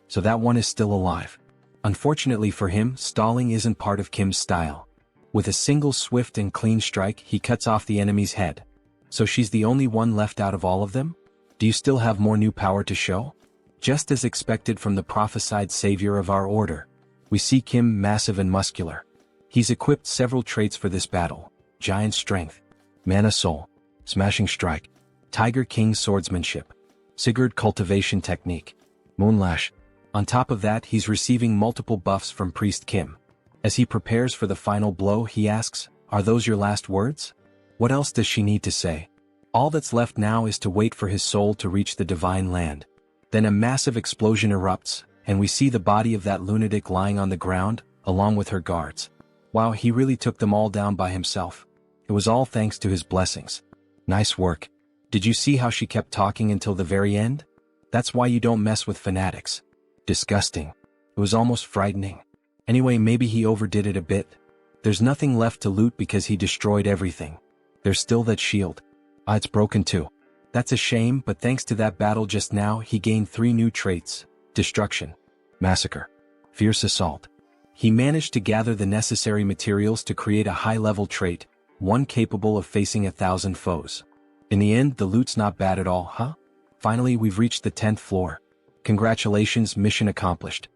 So that one is still alive. Unfortunately for him, stalling isn't part of Kim's style. With a single swift and clean strike, he cuts off the enemy's head. So she's the only one left out of all of them? Do you still have more new power to show? Just as expected from the prophesied savior of our order, we see Kim massive and muscular. He's equipped several traits for this battle: giant strength, mana soul, smashing strike, Tiger King swordsmanship, Sigurd cultivation technique, moonlash. On top of that, he's receiving multiple buffs from Priest Kim. As he prepares for the final blow, he asks, "Are those your last words?" What else does she need to say? All that's left now is to wait for his soul to reach the divine land. Then a massive explosion erupts, and we see the body of that lunatic lying on the ground, along with her guards. Wow, he really took them all down by himself. It was all thanks to his blessings. Nice work. Did you see how she kept talking until the very end? That's why you don't mess with fanatics. Disgusting. It was almost frightening. Anyway, maybe he overdid it a bit. There's nothing left to loot because he destroyed everything. There's still that shield. It's broken too. That's a shame, but thanks to that battle just now, he gained 3 new traits: destruction, massacre, fierce assault. He managed to gather the necessary materials to create a high-level trait, one capable of facing 1,000 foes. In the end, the loot's not bad at all, huh? Finally, we've reached the 10th floor. Congratulations, mission accomplished.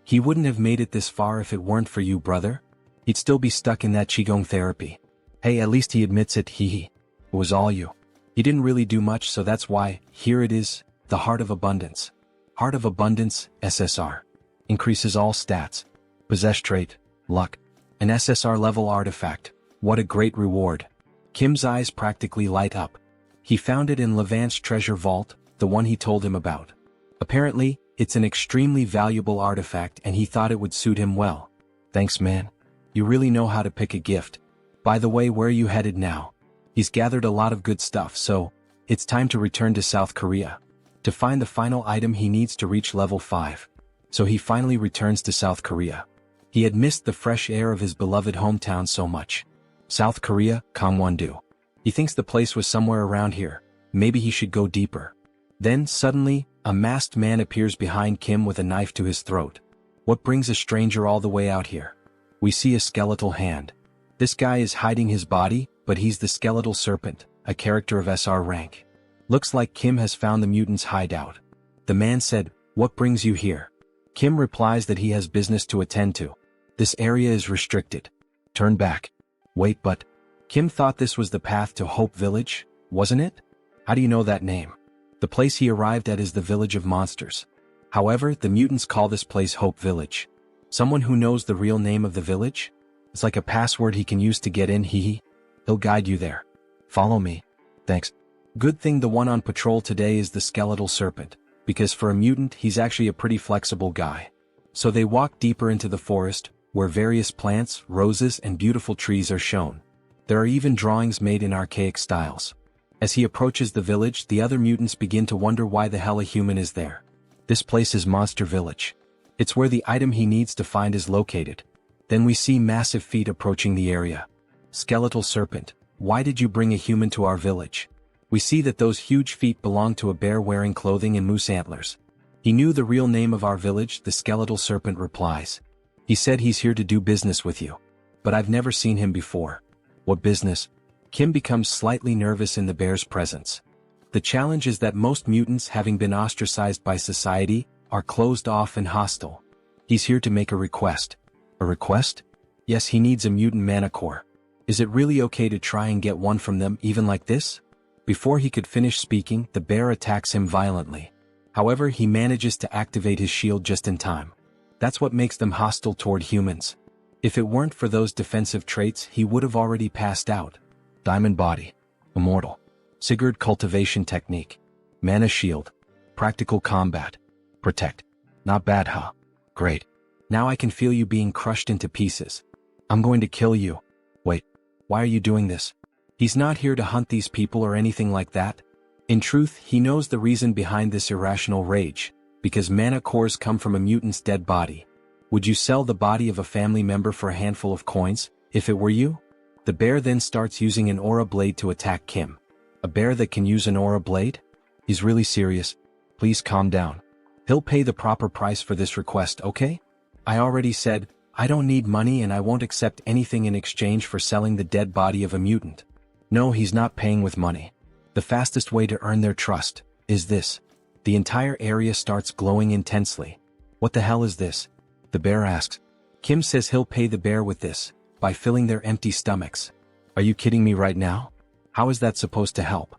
He wouldn't have made it this far if it weren't for you, brother. He'd still be stuck in that Qigong therapy. Hey, at least he admits it, It was all you. He didn't really do much, so that's why, here it is, the Heart of Abundance. Heart of Abundance, SSR. Increases all stats. Possess trait, luck. An SSR level artifact. What a great reward. Kim's eyes practically light up. He found it in Levant's treasure vault, the one he told him about. Apparently, it's an extremely valuable artifact and he thought it would suit him well. Thanks, man. You really know how to pick a gift. By the way, where are you headed now? He's gathered a lot of good stuff, so it's time to return to South Korea. To find the final item he needs to reach level 5. So he finally returns to South Korea. He had missed the fresh air of his beloved hometown so much. South Korea, Gangwon-do. He thinks the place was somewhere around here. Maybe he should go deeper. Then, suddenly, a masked man appears behind Kim with a knife to his throat. What brings a stranger all the way out here? We see a skeletal hand. This guy is hiding his body, but he's the skeletal serpent, a character of SR rank. Looks like Kim has found the mutant's hideout. The man said, "What brings you here?" Kim replies that he has business to attend to. This area is restricted. Turn back. Wait, but Kim thought this was the path to Hope Village, wasn't it? How do you know that name? The place he arrived at is the Village of Monsters. However, the mutants call this place Hope Village. Someone who knows the real name of the village? It's like a password he can use to get in, He'll guide you there. Follow me. Thanks. Good thing the one on patrol today is the skeletal serpent, because for a mutant he's actually a pretty flexible guy. So they walk deeper into the forest, where various plants, roses, and beautiful trees are shown. There are even drawings made in archaic styles. As he approaches the village, the other mutants begin to wonder why the hell a human is there. This place is Monster Village. It's where the item he needs to find is located, Then we see massive feet approaching the area. Skeletal serpent, why did you bring a human to our village? We see that those huge feet belong to a bear wearing clothing and moose antlers. He knew the real name of our village, the skeletal serpent replies. He said he's here to do business with you. But I've never seen him before. What business? Kim becomes slightly nervous in the bear's presence. The challenge is that most mutants, having been ostracized by society, are closed off and hostile. He's here to make a request. A request? Yes, he needs a mutant mana core. Is it really okay to try and get one from them even like this? Before he could finish speaking, the bear attacks him violently. However, he manages to activate his shield just in time. That's what makes them hostile toward humans. If it weren't for those defensive traits, he would have already passed out. Diamond body. Immortal. Sigurd cultivation technique. Mana shield. Practical combat. Protect. Not bad, huh? Great. Now I can feel you being crushed into pieces. I'm going to kill you. Wait. Why are you doing this? He's not here to hunt these people or anything like that. In truth, he knows the reason behind this irrational rage. Because mana cores come from a mutant's dead body. Would you sell the body of a family member for a handful of coins, if it were you? The bear then starts using an aura blade to attack Kim. A bear that can use an aura blade? He's really serious. Please calm down. He'll pay the proper price for this request, okay? I already said, I don't need money and I won't accept anything in exchange for selling the dead body of a mutant. No, he's not paying with money. The fastest way to earn their trust is this. The entire area starts glowing intensely. What the hell is this? The bear asks. Kim says he'll pay the bear with this, by filling their empty stomachs. Are you kidding me right now? How is that supposed to help?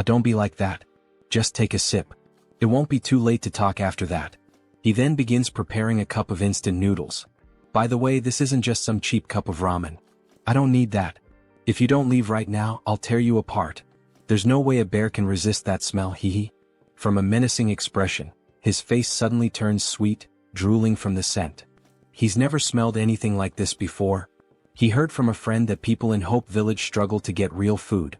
Don't be like that. Just take a sip. It won't be too late to talk after that. He then begins preparing a cup of instant noodles. By the way, this isn't just some cheap cup of ramen. I don't need that. If you don't leave right now, I'll tear you apart. There's no way a bear can resist that smell, hee. From a menacing expression, his face suddenly turns sweet, drooling from the scent. He's never smelled anything like this before. He heard from a friend that people in Hope Village struggle to get real food.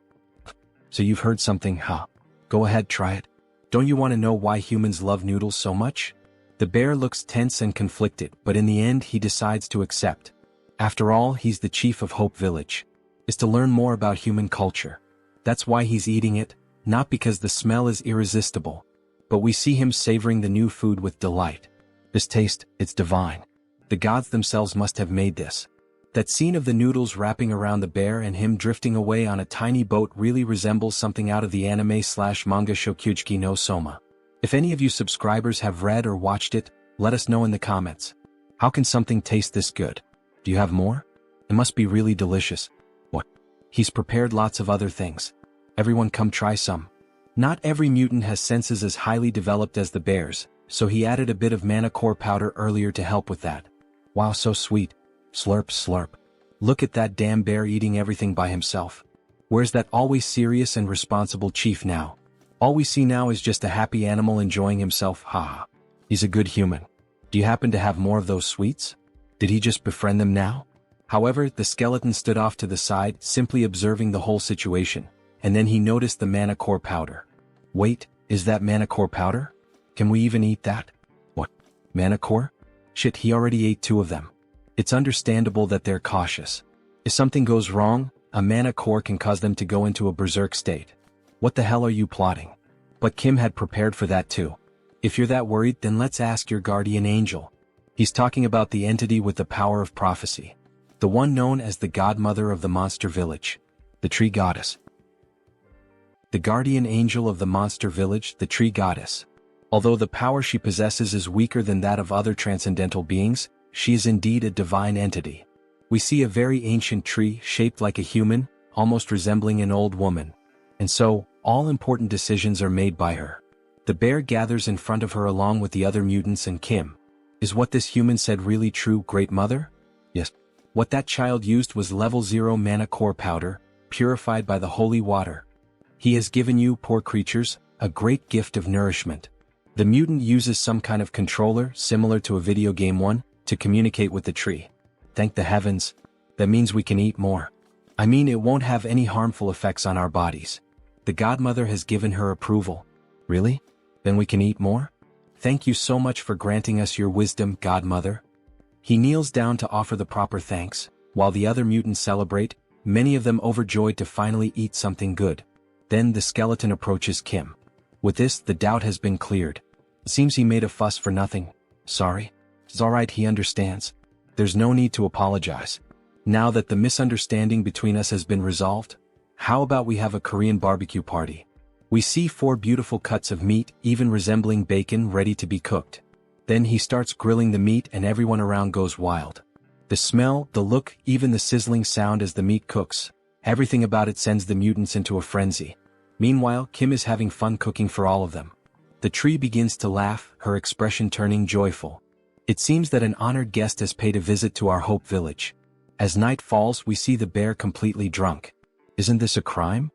So you've heard something, huh? Go ahead, try it. Don't you want to know why humans love noodles so much? The bear looks tense and conflicted, but in the end he decides to accept. After all, he's the chief of Hope Village. Is to learn more about human culture. That's why he's eating it, not because the smell is irresistible. But we see him savoring the new food with delight. This taste, it's divine. The gods themselves must have made this. That scene of the noodles wrapping around the bear and him drifting away on a tiny boat really resembles something out of the anime/manga Shokugeki no Soma. If any of you subscribers have read or watched it, let us know in the comments. How can something taste this good? Do you have more? It must be really delicious. What? He's prepared lots of other things. Everyone come try some. Not every mutant has senses as highly developed as the bear's, so he added a bit of mana core powder earlier to help with that. Wow, so sweet. Slurp, slurp. Look at that damn bear eating everything by himself. Where's that always serious and responsible chief now? All we see now is just a happy animal enjoying himself, haha. He's a good human. Do you happen to have more of those sweets? Did he just befriend them now? However, the skeleton stood off to the side, simply observing the whole situation, and then he noticed the mana core powder. Wait, is that mana core powder? Can we even eat that? What? Mana core? Shit, he already ate 2 of them. It's understandable that they're cautious. If something goes wrong, a mana core can cause them to go into a berserk state. What the hell are you plotting? But Kim had prepared for that too. If you're that worried, then let's ask your guardian angel. He's talking about the entity with the power of prophecy. The one known as the godmother of the monster village. The tree goddess. The guardian angel of the monster village, the tree goddess. Although the power she possesses is weaker than that of other transcendental beings, she is indeed a divine entity. We see a very ancient tree shaped like a human, almost resembling an old woman. And so, all important decisions are made by her. The bear gathers in front of her along with the other mutants and Kim. Is what this human said really true, Great Mother? Yes. What that child used was level 0 mana core powder, purified by the holy water. He has given you, poor creatures, a great gift of nourishment. The mutant uses some kind of controller, similar to a video game one, to communicate with the tree. Thank the heavens. That means we can eat more. I mean, it won't have any harmful effects on our bodies. The godmother has given her approval. Really? Then we can eat more? Thank you so much for granting us your wisdom, godmother. He kneels down to offer the proper thanks, while the other mutants celebrate, many of them overjoyed to finally eat something good. Then the skeleton approaches Kim. With this, the doubt has been cleared. It seems he made a fuss for nothing. Sorry. It's alright, he understands. There's no need to apologize. Now that the misunderstanding between us has been resolved, how about we have a Korean barbecue party? We see 4 beautiful cuts of meat, even resembling bacon, ready to be cooked. Then he starts grilling the meat and everyone around goes wild. The smell, the look, even the sizzling sound as the meat cooks, everything about it sends the mutants into a frenzy. Meanwhile, Kim is having fun cooking for all of them. The tree begins to laugh, her expression turning joyful. It seems that an honored guest has paid a visit to our Hope Village. As night falls, we see the bear completely drunk. Isn't this a crime?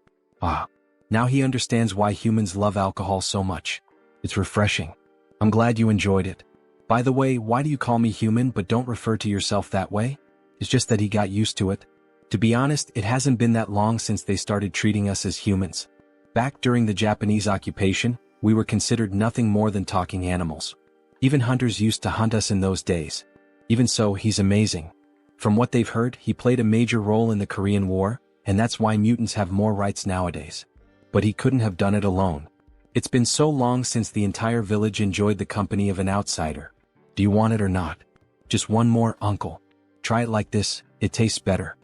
Now he understands why humans love alcohol so much. It's refreshing. I'm glad you enjoyed it. By the way, why do you call me human but don't refer to yourself that way? It's just that he got used to it. To be honest, it hasn't been that long since they started treating us as humans. Back during the Japanese occupation, we were considered nothing more than talking animals. Even hunters used to hunt us in those days. Even so, he's amazing. From what they've heard, he played a major role in the Korean War, and that's why mutants have more rights nowadays. But he couldn't have done it alone. It's been so long since the entire village enjoyed the company of an outsider. Do you want it or not? Just one more, uncle. Try it like this, it tastes better.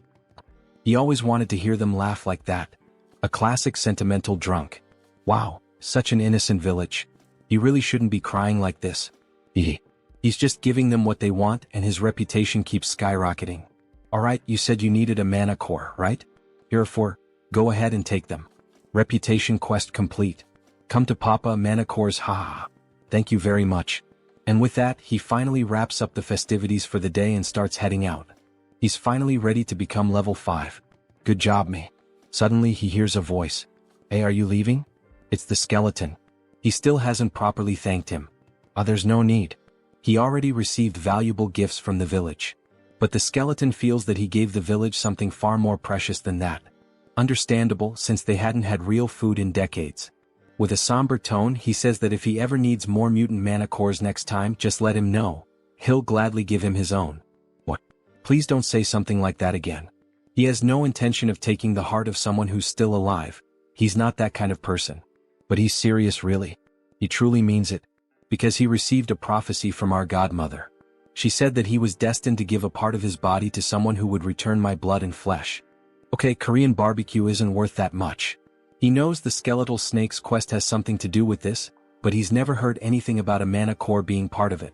He always wanted to hear them laugh like that. A classic sentimental drunk. Wow, such an innocent village. He really shouldn't be crying like this. He's just giving them what they want and his reputation keeps skyrocketing. Alright, you said you needed a mana core, right? Here are 4. Go ahead and take them. Reputation quest complete. Come to Papa mana cores, haha. Thank you very much. And with that, he finally wraps up the festivities for the day and starts heading out. He's finally ready to become level 5. Good job, me. Suddenly he hears a voice. Hey, are you leaving? It's the skeleton. He still hasn't properly thanked him. There's no need. He already received valuable gifts from the village. But the skeleton feels that he gave the village something far more precious than that. Understandable, since they hadn't had real food in decades. With a somber tone, he says that if he ever needs more mutant mana cores next time, just let him know. He'll gladly give him his own. What? Please don't say something like that again. He has no intention of taking the heart of someone who's still alive. He's not that kind of person. But he's serious, really. He truly means it. Because he received a prophecy from our godmother. She said that he was destined to give a part of his body to someone who would return my blood and flesh. Okay, Korean barbecue isn't worth that much. He knows the skeletal snake's quest has something to do with this, but he's never heard anything about a mana core being part of it.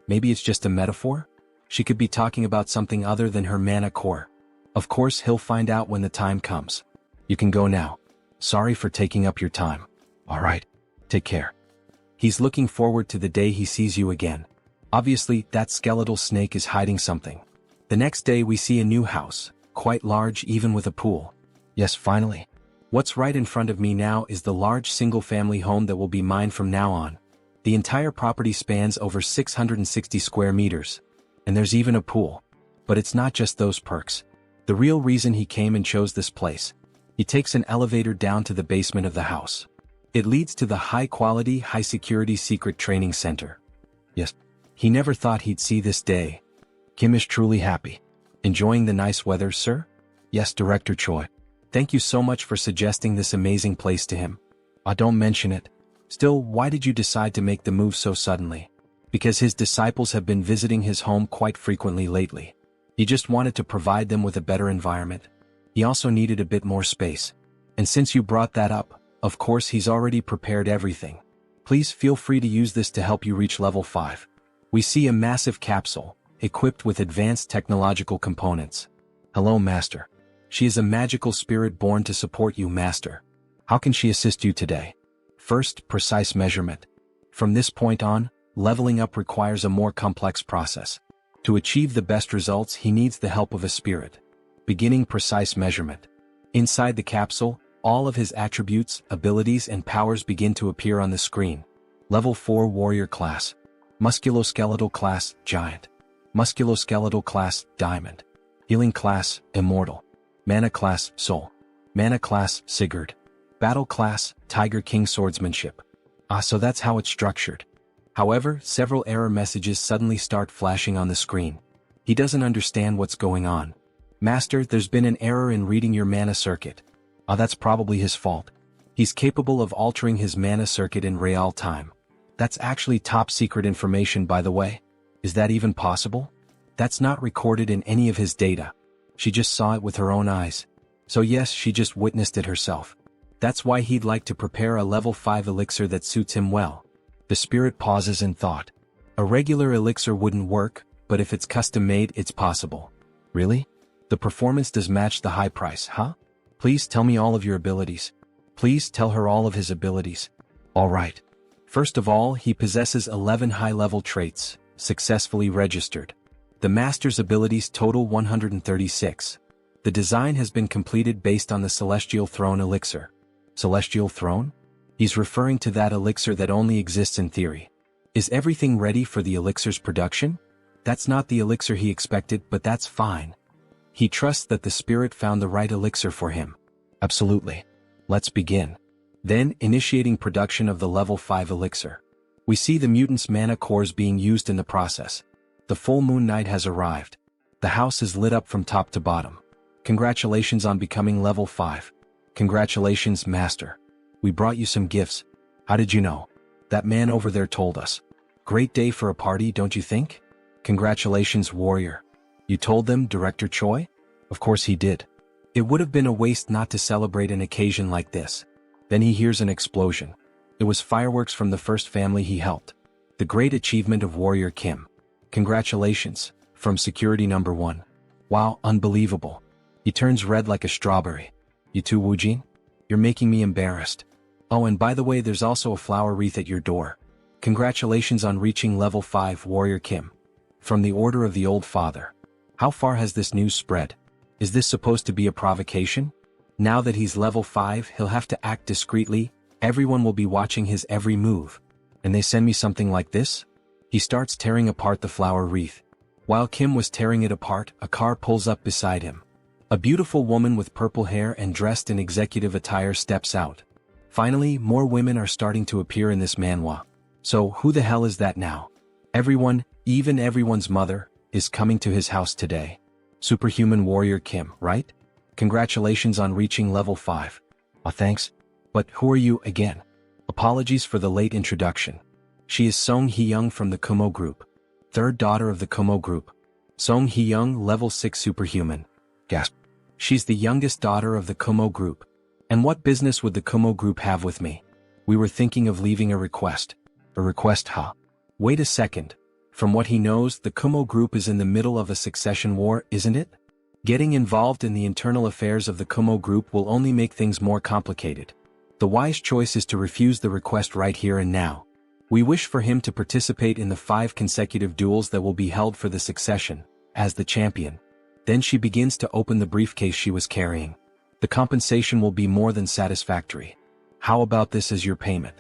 Maybe it's just a metaphor? She could be talking about something other than her mana core. Of course, he'll find out when the time comes. You can go now. Sorry for taking up your time. Alright, take care. He's looking forward to the day he sees you again. Obviously, that skeletal snake is hiding something. The next day we see a new house, quite large even with a pool. Yes, finally. What's right in front of me now is the large single-family home that will be mine from now on. The entire property spans over 660 square meters. And there's even a pool. But it's not just those perks. The real reason he came and chose this place. He takes an elevator down to the basement of the house. It leads to the high-quality, high-security secret training center. Yes, he never thought he'd see this day. Kim is truly happy. Enjoying the nice weather, sir? Yes, Director Choi. Thank you so much for suggesting this amazing place to him. Don't mention it. Still, why did you decide to make the move so suddenly? Because his disciples have been visiting his home quite frequently lately. He just wanted to provide them with a better environment. He also needed a bit more space. And since you brought that up, of course he's already prepared everything. Please feel free to use this to help you reach level 5. We see a massive capsule, equipped with advanced technological components. Hello, Master. She is a magical spirit born to support you, Master. How can she assist you today? First, precise measurement. From this point on, leveling up requires a more complex process. To achieve the best results, he needs the help of a spirit. Beginning precise measurement. Inside the capsule, all of his attributes, abilities, and powers begin to appear on the screen. Level 4 Warrior Class. Musculoskeletal Class, Giant. Musculoskeletal Class, Diamond. Healing Class, Immortal. Mana Class, Soul. Mana Class, Sigurd. Battle Class, Tiger King Swordsmanship. So that's how it's structured. However, several error messages suddenly start flashing on the screen. He doesn't understand what's going on. Master, there's been an error in reading your mana circuit. That's probably his fault. He's capable of altering his mana circuit in real time. That's actually top secret information, by the way. Is that even possible? That's not recorded in any of his data. She just saw it with her own eyes. So yes, she just witnessed it herself. That's why he'd like to prepare a level 5 elixir that suits him well. The spirit pauses in thought. A regular elixir wouldn't work, but if it's custom-made, it's possible. Really? The performance does match the high price, huh? Please tell me all of your abilities. Please tell her all of his abilities. All right. First of all, he possesses 11 high-level traits, successfully registered. The master's abilities total 136. The design has been completed based on the Celestial Throne elixir. Celestial Throne? He's referring to that elixir that only exists in theory. Is everything ready for the elixir's production? That's not the elixir he expected, but that's fine. He trusts that the spirit found the right elixir for him. Absolutely. Let's begin. Then, initiating production of the level 5 elixir. We see the mutant's mana cores being used in the process. The full moon night has arrived. The house is lit up from top to bottom. Congratulations on becoming level 5. Congratulations, Master. We brought you some gifts. How did you know? That man over there told us. Great day for a party, don't you think? Congratulations, warrior. You told them, Director Choi? Of course he did. It would have been a waste not to celebrate an occasion like this. Then he hears an explosion. It was fireworks from the first family he helped. The great achievement of Warrior Kim. Congratulations, from security number 1. Wow, unbelievable. He turns red like a strawberry. You too, Woojin? You're making me embarrassed. Oh, and by the way, there's also a flower wreath at your door. Congratulations on reaching level 5, Warrior Kim. From the Order of the Old Father. How far has this news spread? Is this supposed to be a provocation? Now that he's level 5, he'll have to act discreetly. Everyone will be watching his every move. And they send me something like this? He starts tearing apart the flower wreath. While Kim was tearing it apart, a car pulls up beside him. A beautiful woman with purple hair and dressed in executive attire steps out. Finally, more women are starting to appear in this manhwa. So, who the hell is that now? Everyone, even everyone's mother, is coming to his house today. Superhuman Warrior Kim, right? Congratulations on reaching level 5. Thanks. But who are you again? Apologies for the late introduction. She is Song Hee-young from the Kumo Group. Third daughter of the Kumo Group. Song Hee-young, level 6 superhuman. Gasp. She's the youngest daughter of the Kumo Group. And what business would the Kumo Group have with me? We were thinking of leaving a request. A request, huh? Wait a second. From what he knows, the Kumo Group is in the middle of a succession war, isn't it? Getting involved in the internal affairs of the Kumo Group will only make things more complicated. The wise choice is to refuse the request right here and now. We wish for him to participate in the 5 consecutive duels that will be held for the succession, as the champion. Then she begins to open the briefcase she was carrying. The compensation will be more than satisfactory. How about this as your payment?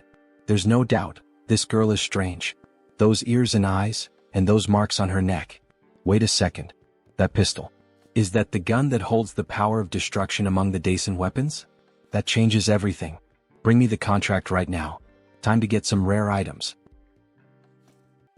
There's no doubt, this girl is strange. Those ears and eyes, and those marks on her neck. Wait a second. That pistol. Is that the gun that holds the power of destruction among the Daisen weapons? That changes everything. Bring me the contract right now. Time to get some rare items.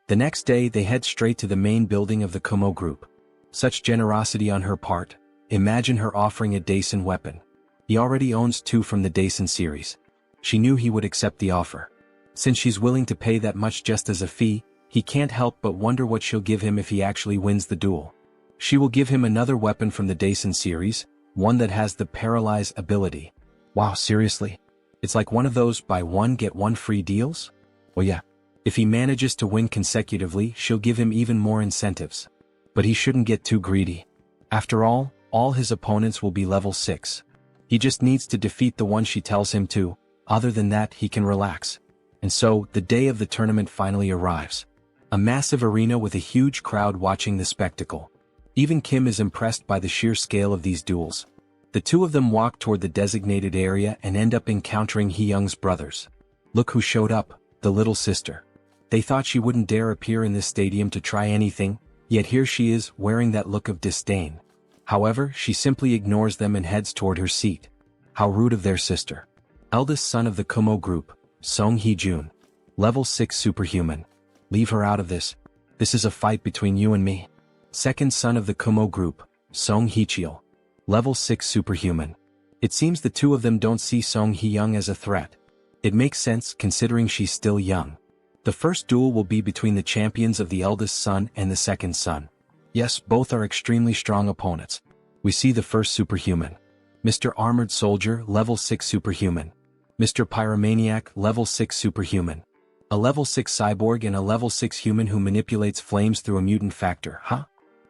The next day they head straight to the main building of the Kumo Group. Such generosity on her part. Imagine her offering a Daisen weapon. He already owns 2 from the Daisen series. She knew he would accept the offer. Since she's willing to pay that much just as a fee, he can't help but wonder what she'll give him if he actually wins the duel. She will give him another weapon from the Daisen series, one that has the Paralyze ability. Wow, seriously? It's like one of those buy one get one free deals? Well yeah. If he manages to win consecutively, she'll give him even more incentives. But he shouldn't get too greedy. After all his opponents will be level 6. He just needs to defeat the one she tells him to. Other than that, he can relax. And so, the day of the tournament finally arrives. A massive arena with a huge crowd watching the spectacle. Even Kim is impressed by the sheer scale of these duels. The two of them walk toward the designated area and end up encountering Hee-young's brothers. Look who showed up, the little sister. They thought she wouldn't dare appear in this stadium to try anything, yet here she is, wearing that look of disdain. However, she simply ignores them and heads toward her seat. How rude of their sister. Eldest son of the Kumo Group, Song Hee-jun. Level 6 superhuman. Leave her out of this. This is a fight between you and me. Second son of the Kumo group, Song Hee-cheol. Level 6 superhuman. It seems the two of them don't see Song Hee-young as a threat. It makes sense considering she's still young. The first duel will be between the champions of the eldest son and the second son. Yes, both are extremely strong opponents. We see the first superhuman. Mr. Armored Soldier, level 6 superhuman. Mr. Pyromaniac, level 6 superhuman. A level 6 cyborg and a level 6 human who manipulates flames through a mutant factor, huh?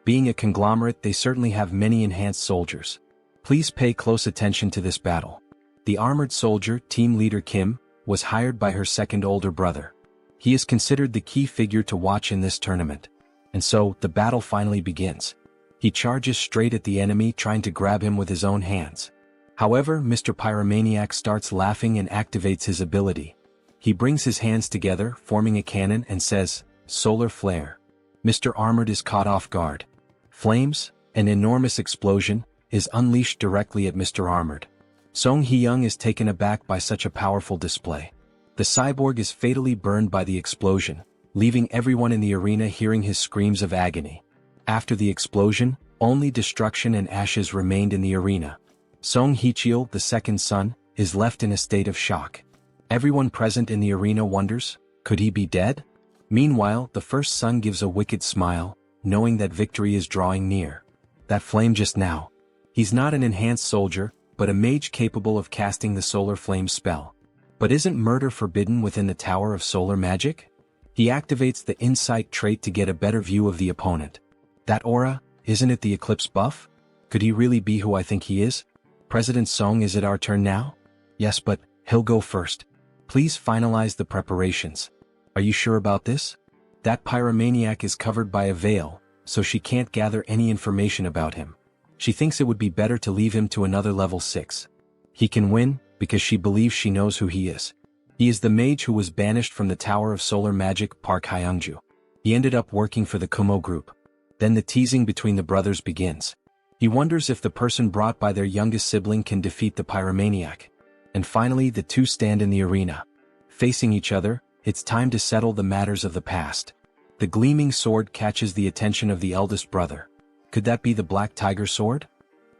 Being a conglomerate, they certainly have many enhanced soldiers. Please pay close attention to this battle. The Armored Soldier, team leader Kim, was hired by her second older brother. He is considered the key figure to watch in this tournament. And so, the battle finally begins. He charges straight at the enemy, trying to grab him with his own hands. However, Mr. Pyromaniac starts laughing and activates his ability. He brings his hands together, forming a cannon, and says, "Solar Flare." Mr. Armored is caught off guard. Flames, an enormous explosion, is unleashed directly at Mr. Armored. Song Hee-young is taken aback by such a powerful display. The cyborg is fatally burned by the explosion, leaving everyone in the arena hearing his screams of agony. After the explosion, only destruction and ashes remained in the arena. Song Hee-cheol, the second son, is left in a state of shock. Everyone present in the arena wonders, could he be dead? Meanwhile, the first son gives a wicked smile, knowing that victory is drawing near. That flame just now. He's not an enhanced soldier, but a mage capable of casting the solar flame spell. But isn't murder forbidden within the Tower of Solar Magic? He activates the insight trait to get a better view of the opponent. That aura, isn't it the eclipse buff? Could he really be who I think he is? President Song, is it our turn now? Yes, but he'll go first. Please finalize the preparations. Are you sure about this? That pyromaniac is covered by a veil, so she can't gather any information about him. She thinks it would be better to leave him to another level 6. He can win, because she believes she knows who he is. He is the mage who was banished from the Tower of Solar Magic, Park Hyungju. He ended up working for the Kumo group. Then the teasing between the brothers begins. He wonders if the person brought by their youngest sibling can defeat the pyromaniac. And finally, the two stand in the arena. Facing each other, it's time to settle the matters of the past. The gleaming sword catches the attention of the eldest brother. Could that be the Black Tiger sword?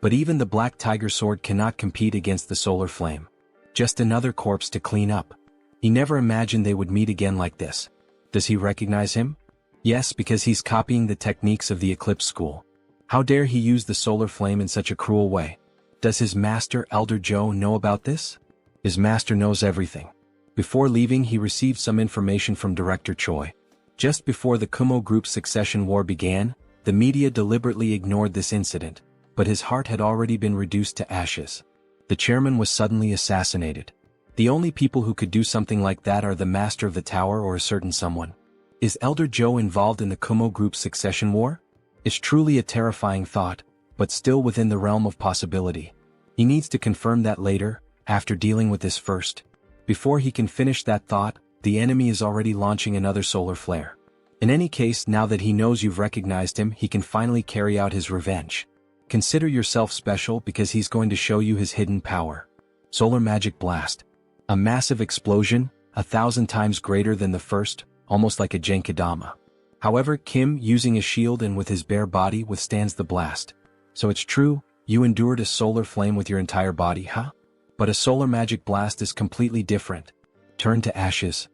But even the Black Tiger sword cannot compete against the solar flame. Just another corpse to clean up. He never imagined they would meet again like this. Does he recognize him? Yes, because he's copying the techniques of the Eclipse School. How dare he use the solar flame in such a cruel way? Does his master, Elder Joe, know about this? His master knows everything. Before leaving, he received some information from Director Choi. Just before the Kumo Group's succession war began, the media deliberately ignored this incident, but his heart had already been reduced to ashes. The chairman was suddenly assassinated. The only people who could do something like that are the master of the tower or a certain someone. Is Elder Joe involved in the Kumo Group's succession war? It's truly a terrifying thought, but still within the realm of possibility. He needs to confirm that later, after dealing with this first. Before he can finish that thought, the enemy is already launching another solar flare. In any case, now that he knows you've recognized him, he can finally carry out his revenge. Consider yourself special because he's going to show you his hidden power. Solar Magic Blast. A massive explosion, 1,000 times greater than the first, almost like a Genkidama. However, Kim, using a shield and with his bare body, withstands the blast. So it's true, you endured a solar flame with your entire body, huh? But a Solar Magic Blast is completely different. Turn to ashes.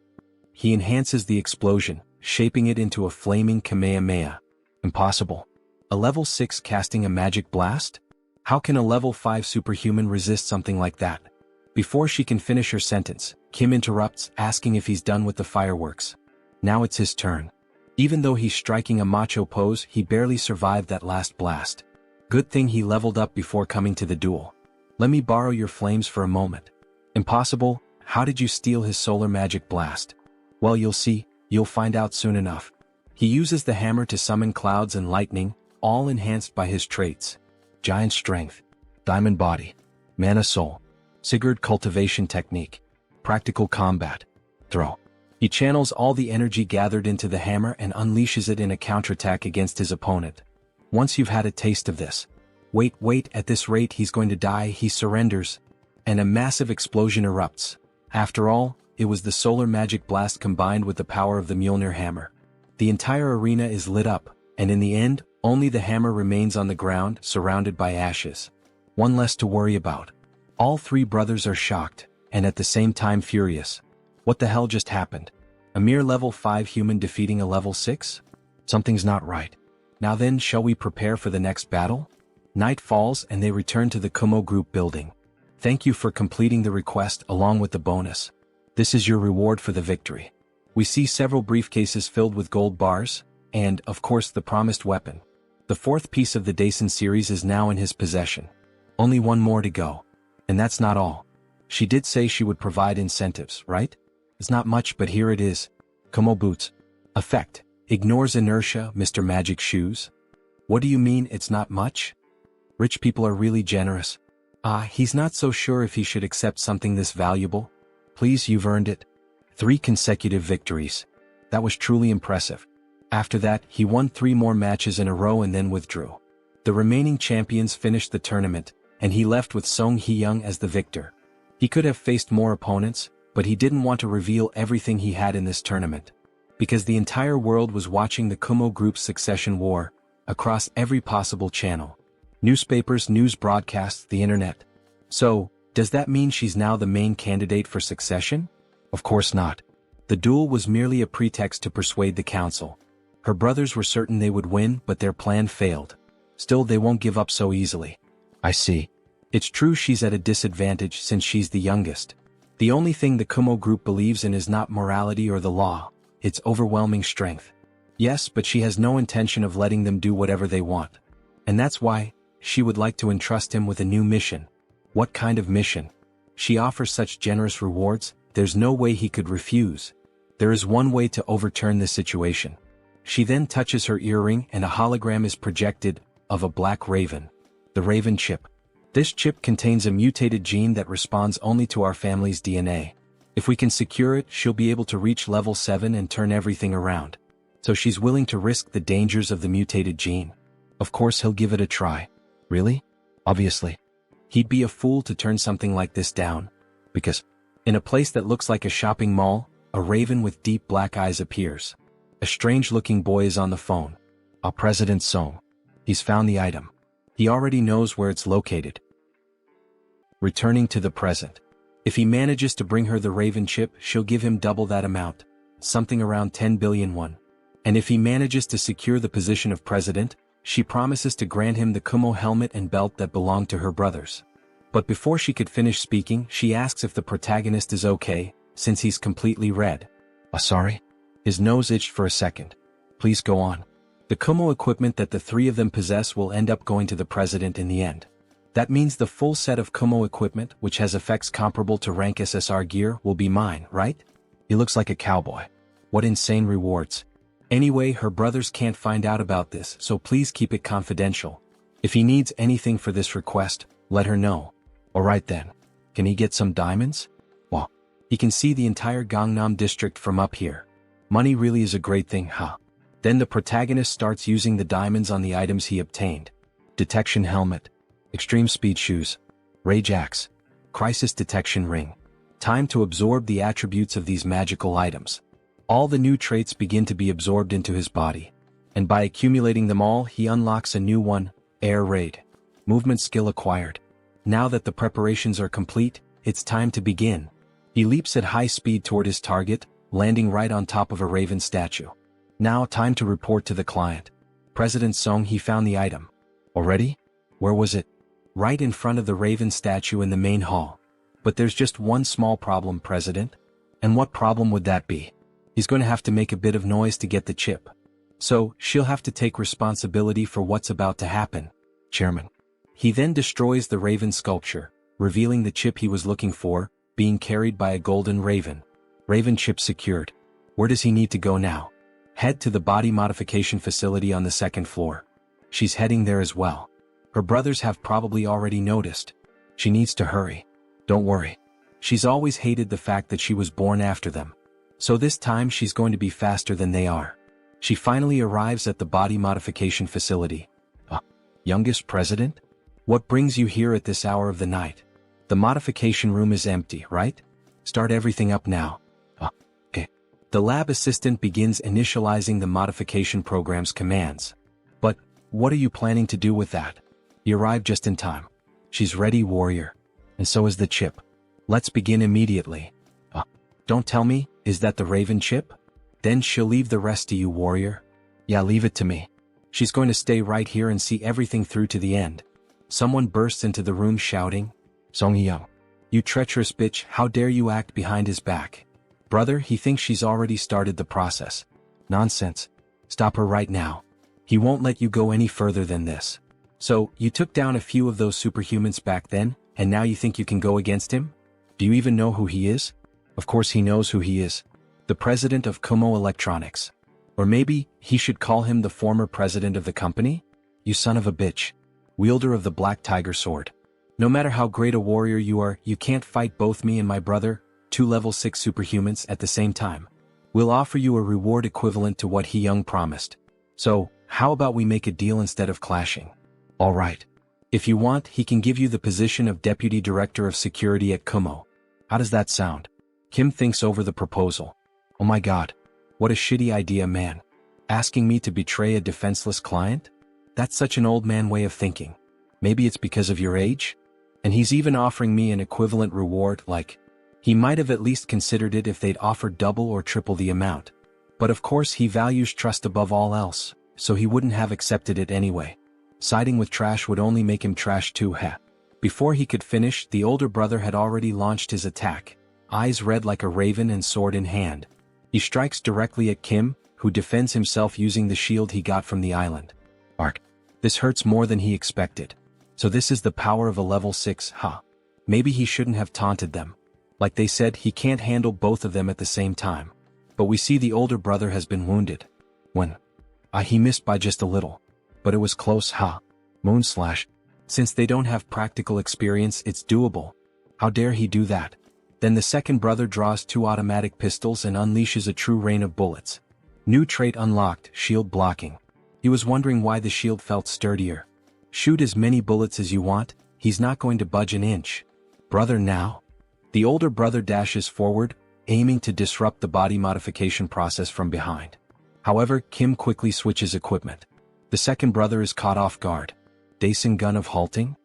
He enhances the explosion, shaping it into a flaming Kamehameha. Impossible. A level 6 casting a magic blast? How can a level 5 superhuman resist something like that? Before she can finish her sentence, Kim interrupts, asking if he's done with the fireworks. Now it's his turn. Even though he's striking a macho pose, he barely survived that last blast. Good thing he leveled up before coming to the duel. Let me borrow your flames for a moment. Impossible. How did you steal his Solar Magic Blast? Well, you'll see, you'll find out soon enough. He uses the hammer to summon clouds and lightning, all enhanced by his traits. Giant Strength, Diamond Body, Mana Soul, Sigurd Cultivation Technique, Practical Combat, Throw. He channels all the energy gathered into the hammer and unleashes it in a counterattack against his opponent. Once you've had a taste of this. Wait, at this rate he's going to die, he surrenders. And a massive explosion erupts. After all, it was the Solar Magic Blast combined with the power of the Mjolnir hammer. The entire arena is lit up, and in the end, Only the hammer remains on the ground, surrounded by ashes. One less to worry about. All three brothers are shocked, and at the same time furious. What the hell just happened? A mere level 5 human defeating a level 6? Something's not right. Now then, shall we prepare for the next battle? Night falls and they return to the Kumo group building. Thank you for completing the request along with the bonus. This is your reward for the victory. We see several briefcases filled with gold bars, and, of course, the promised weapon. The fourth piece of the Daisen series is now in his possession. Only one more to go. And that's not all. She did say she would provide incentives, right? It's not much, but here it is. Kumo boots. Effect. Ignores inertia, Mr. Magic Shoes. What do you mean it's not much? Rich people are really generous. He's not so sure if he should accept something this valuable. Please, you've earned it. 3 consecutive victories. That was truly impressive. After that, he won 3 more matches in a row and then withdrew. The remaining champions finished the tournament, and he left with Song Hee-young as the victor. He could have faced more opponents, but he didn't want to reveal everything he had in this tournament. Because the entire world was watching the Kumo group's succession war, across every possible channel. Newspapers, news broadcasts, the internet. So, does that mean she's now the main candidate for succession? Of course not. The duel was merely a pretext to persuade the council. Her brothers were certain they would win, but their plan failed. Still, they won't give up so easily. I see. It's true she's at a disadvantage since she's the youngest. The only thing the Kumo group believes in is not morality or the law, it's overwhelming strength. Yes, but she has no intention of letting them do whatever they want. And that's why she would like to entrust him with a new mission. What kind of mission? She offers such generous rewards, there's no way he could refuse. There is one way to overturn this situation. She then touches her earring and a hologram is projected, of a black raven. The raven chip. This chip contains a mutated gene that responds only to our family's DNA. If we can secure it, she'll be able to reach level 7 and turn everything around. So she's willing to risk the dangers of the mutated gene. Of course he'll give it a try. Really? Obviously. He'd be a fool to turn something like this down. Because, in a place that looks like a shopping mall, a raven with deep black eyes appears. A strange-looking boy is on the phone. President Song. He's found the item. He already knows where it's located. Returning to the present. If he manages to bring her the raven chip, she'll give him double that amount. Something around 10 billion won. And if he manages to secure the position of president, she promises to grant him the Kumo helmet and belt that belonged to her brothers. But before she could finish speaking, she asks if the protagonist is okay, since he's completely red. Sorry? His nose itched for a second. Please go on. The Kumo equipment that the 3 of them possess will end up going to the president in the end. That means the full set of Kumo equipment, which has effects comparable to rank SSR gear, will be mine, right? He looks like a cowboy. What insane rewards. Anyway, her brothers can't find out about this, so please keep it confidential. If he needs anything for this request, let her know. Alright then. Can he get some diamonds? Well, he can see the entire Gangnam district from up here. Money really is a great thing, huh? Then the protagonist starts using the diamonds on the items he obtained. Detection helmet. Extreme speed shoes. Rage axe. Crisis detection ring. Time to absorb the attributes of these magical items. All the new traits begin to be absorbed into his body. And by accumulating them all, he unlocks a new one, Air Raid. Movement skill acquired. Now that the preparations are complete, it's time to begin. He leaps at high speed toward his target, landing right on top of a raven statue. Now time to report to the client. President Song, he found the item. Already? Where was it? Right in front of the raven statue in the main hall. But there's just one small problem, President. And what problem would that be? He's going to have to make a bit of noise to get the chip. So, she'll have to take responsibility for what's about to happen, Chairman. He then destroys the raven sculpture, revealing the chip he was looking for, being carried by a golden raven. Raven chip secured. Where does he need to go now? Head to the body modification facility on the 2nd floor. She's heading there as well. Her brothers have probably already noticed. She needs to hurry. Don't worry. She's always hated the fact that she was born after them. So this time she's going to be faster than they are. She finally arrives at the body modification facility. Youngest president? What brings you here at this hour of the night? The modification room is empty, right? Start everything up now. Okay. The lab assistant begins initializing the modification program's commands. But, What are you planning to do with that? You arrived just in time. She's ready, warrior. And so is the chip. Let's begin immediately. Don't tell me, is that the Raven chip? Then she'll leave the rest to you, warrior. Yeah, leave it to me. She's going to stay right here and see everything through to the end. Someone bursts into the room shouting, Song Hee-young, you treacherous bitch, how dare you act behind his back? Brother, he thinks she's already started the process. Nonsense. Stop her right now. He won't let you go any further than this. So, you took down a few of those superhumans back then, and now you think you can go against him? Do you even know who he is? Of course he knows who he is. The president of Kumo Electronics. Or maybe, he should call him the former president of the company? You son of a bitch. Wielder of the Black Tiger Sword. No matter how great a warrior you are, you can't fight both me and my brother, 2 level 6 superhumans at the same time. We'll offer you a reward equivalent to what Hee-young promised. So, how about we make a deal instead of clashing? Alright. If you want, he can give you the position of Deputy Director of Security at Kumo. How does that sound? Kim thinks over the proposal. Oh my god. What a shitty idea, man. Asking me to betray a defenseless client? That's such an old man way of thinking. Maybe it's because of your age? And he's even offering me an equivalent reward, like, he might have at least considered it if they'd offered double or triple the amount. But of course he values trust above all else, so he wouldn't have accepted it anyway. Siding with trash would only make him trash too, heh. Before he could finish, the older brother had already launched his attack, eyes red like a raven and sword in hand. He strikes directly at Kim, who defends himself using the shield he got from the island. Arc. This hurts more than he expected. So this is the power of a level 6, huh? Maybe he shouldn't have taunted them. Like they said, he can't handle both of them at the same time. But we see the older brother has been wounded. When? He missed by just a little. But it was close, huh? Moonslash. Since they don't have practical experience, it's doable. How dare he do that? Then the second brother draws 2 automatic pistols and unleashes a true rain of bullets. New trait unlocked, shield blocking. He was wondering why the shield felt sturdier. Shoot as many bullets as you want, he's not going to budge an inch. Brother now? The older brother dashes forward, aiming to disrupt the body modification process from behind. However, Kim quickly switches equipment. The second brother is caught off guard. Daisen gun of halting?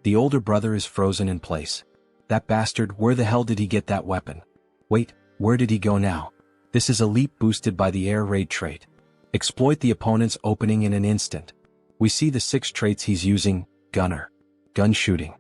The older brother is frozen in place. That bastard, where the hell did he get that weapon? Wait, where did he go now? This is a leap boosted by the air raid trait. Exploit the opponent's opening in an instant. We see the 6 traits he's using: gunner, gun shooting,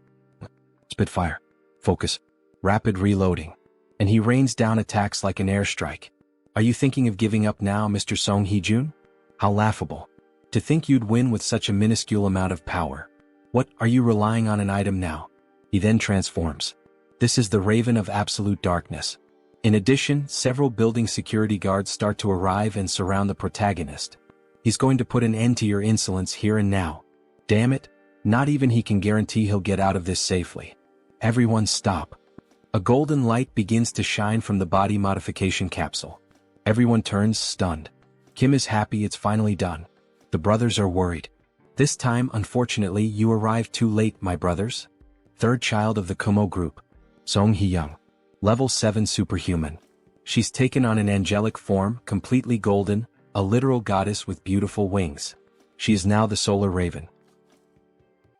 spitfire, focus, rapid reloading. And he rains down attacks like an airstrike. Are you thinking of giving up now, Mr. Song Hee-jun? How laughable. To think you'd win with such a minuscule amount of power. What, are you relying on an item now? He then transforms. This is the Raven of Absolute Darkness. In addition, several building security guards start to arrive and surround the protagonist. He's going to put an end to your insolence here and now. Damn it, not even he can guarantee he'll get out of this safely. Everyone stop. A golden light begins to shine from the body modification capsule. Everyone turns, stunned. Kim is happy it's finally done. The brothers are worried. This time, unfortunately, you arrived too late, my brothers. Third child of the Kumo group. Song Hee-young. Level 7 superhuman. She's taken on an angelic form, completely golden, a literal goddess with beautiful wings. She is now the Solar Raven.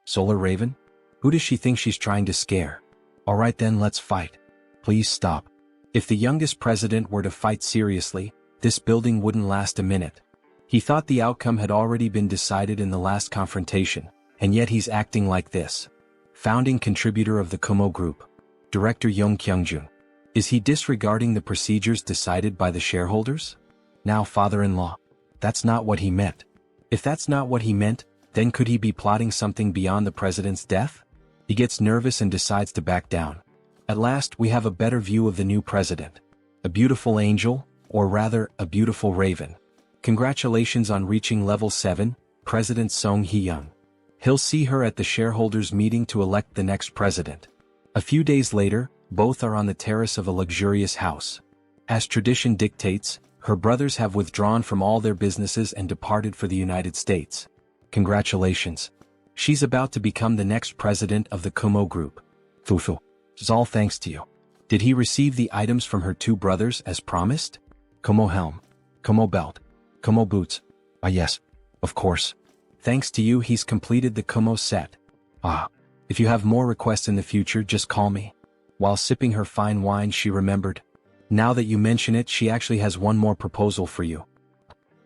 Solar Raven? Who does she think she's trying to scare? Alright then, let's fight. Please stop. If the youngest president were to fight seriously, this building wouldn't last a minute. He thought the outcome had already been decided in the last confrontation, and yet he's acting like this. Founding contributor of the Kumo Group. Director Young Kyung-jun. Is he disregarding the procedures decided by the shareholders? Now father-in-law. That's not what he meant. If that's not what he meant, then could he be plotting something beyond the president's death? He gets nervous and decides to back down. At last, we have a better view of the new president. A beautiful angel, or rather, a beautiful raven. Congratulations on reaching level 7, President Song Hee-young. He'll see her at the shareholders' meeting to elect the next president. A few days later, both are on the terrace of a luxurious house. As tradition dictates, her brothers have withdrawn from all their businesses and departed for the United States. Congratulations. She's about to become the next president of the Kumo Group. Fufu. It's all thanks to you. Did he receive the items from her 2 brothers as promised? Kumo helm. Kumo belt. Kumo boots. Ah yes. Of course. Thanks to you he's completed the Kumo set. Ah. If you have more requests in the future just call me. While sipping her fine wine she remembered. Now that you mention it she actually has one more proposal for you.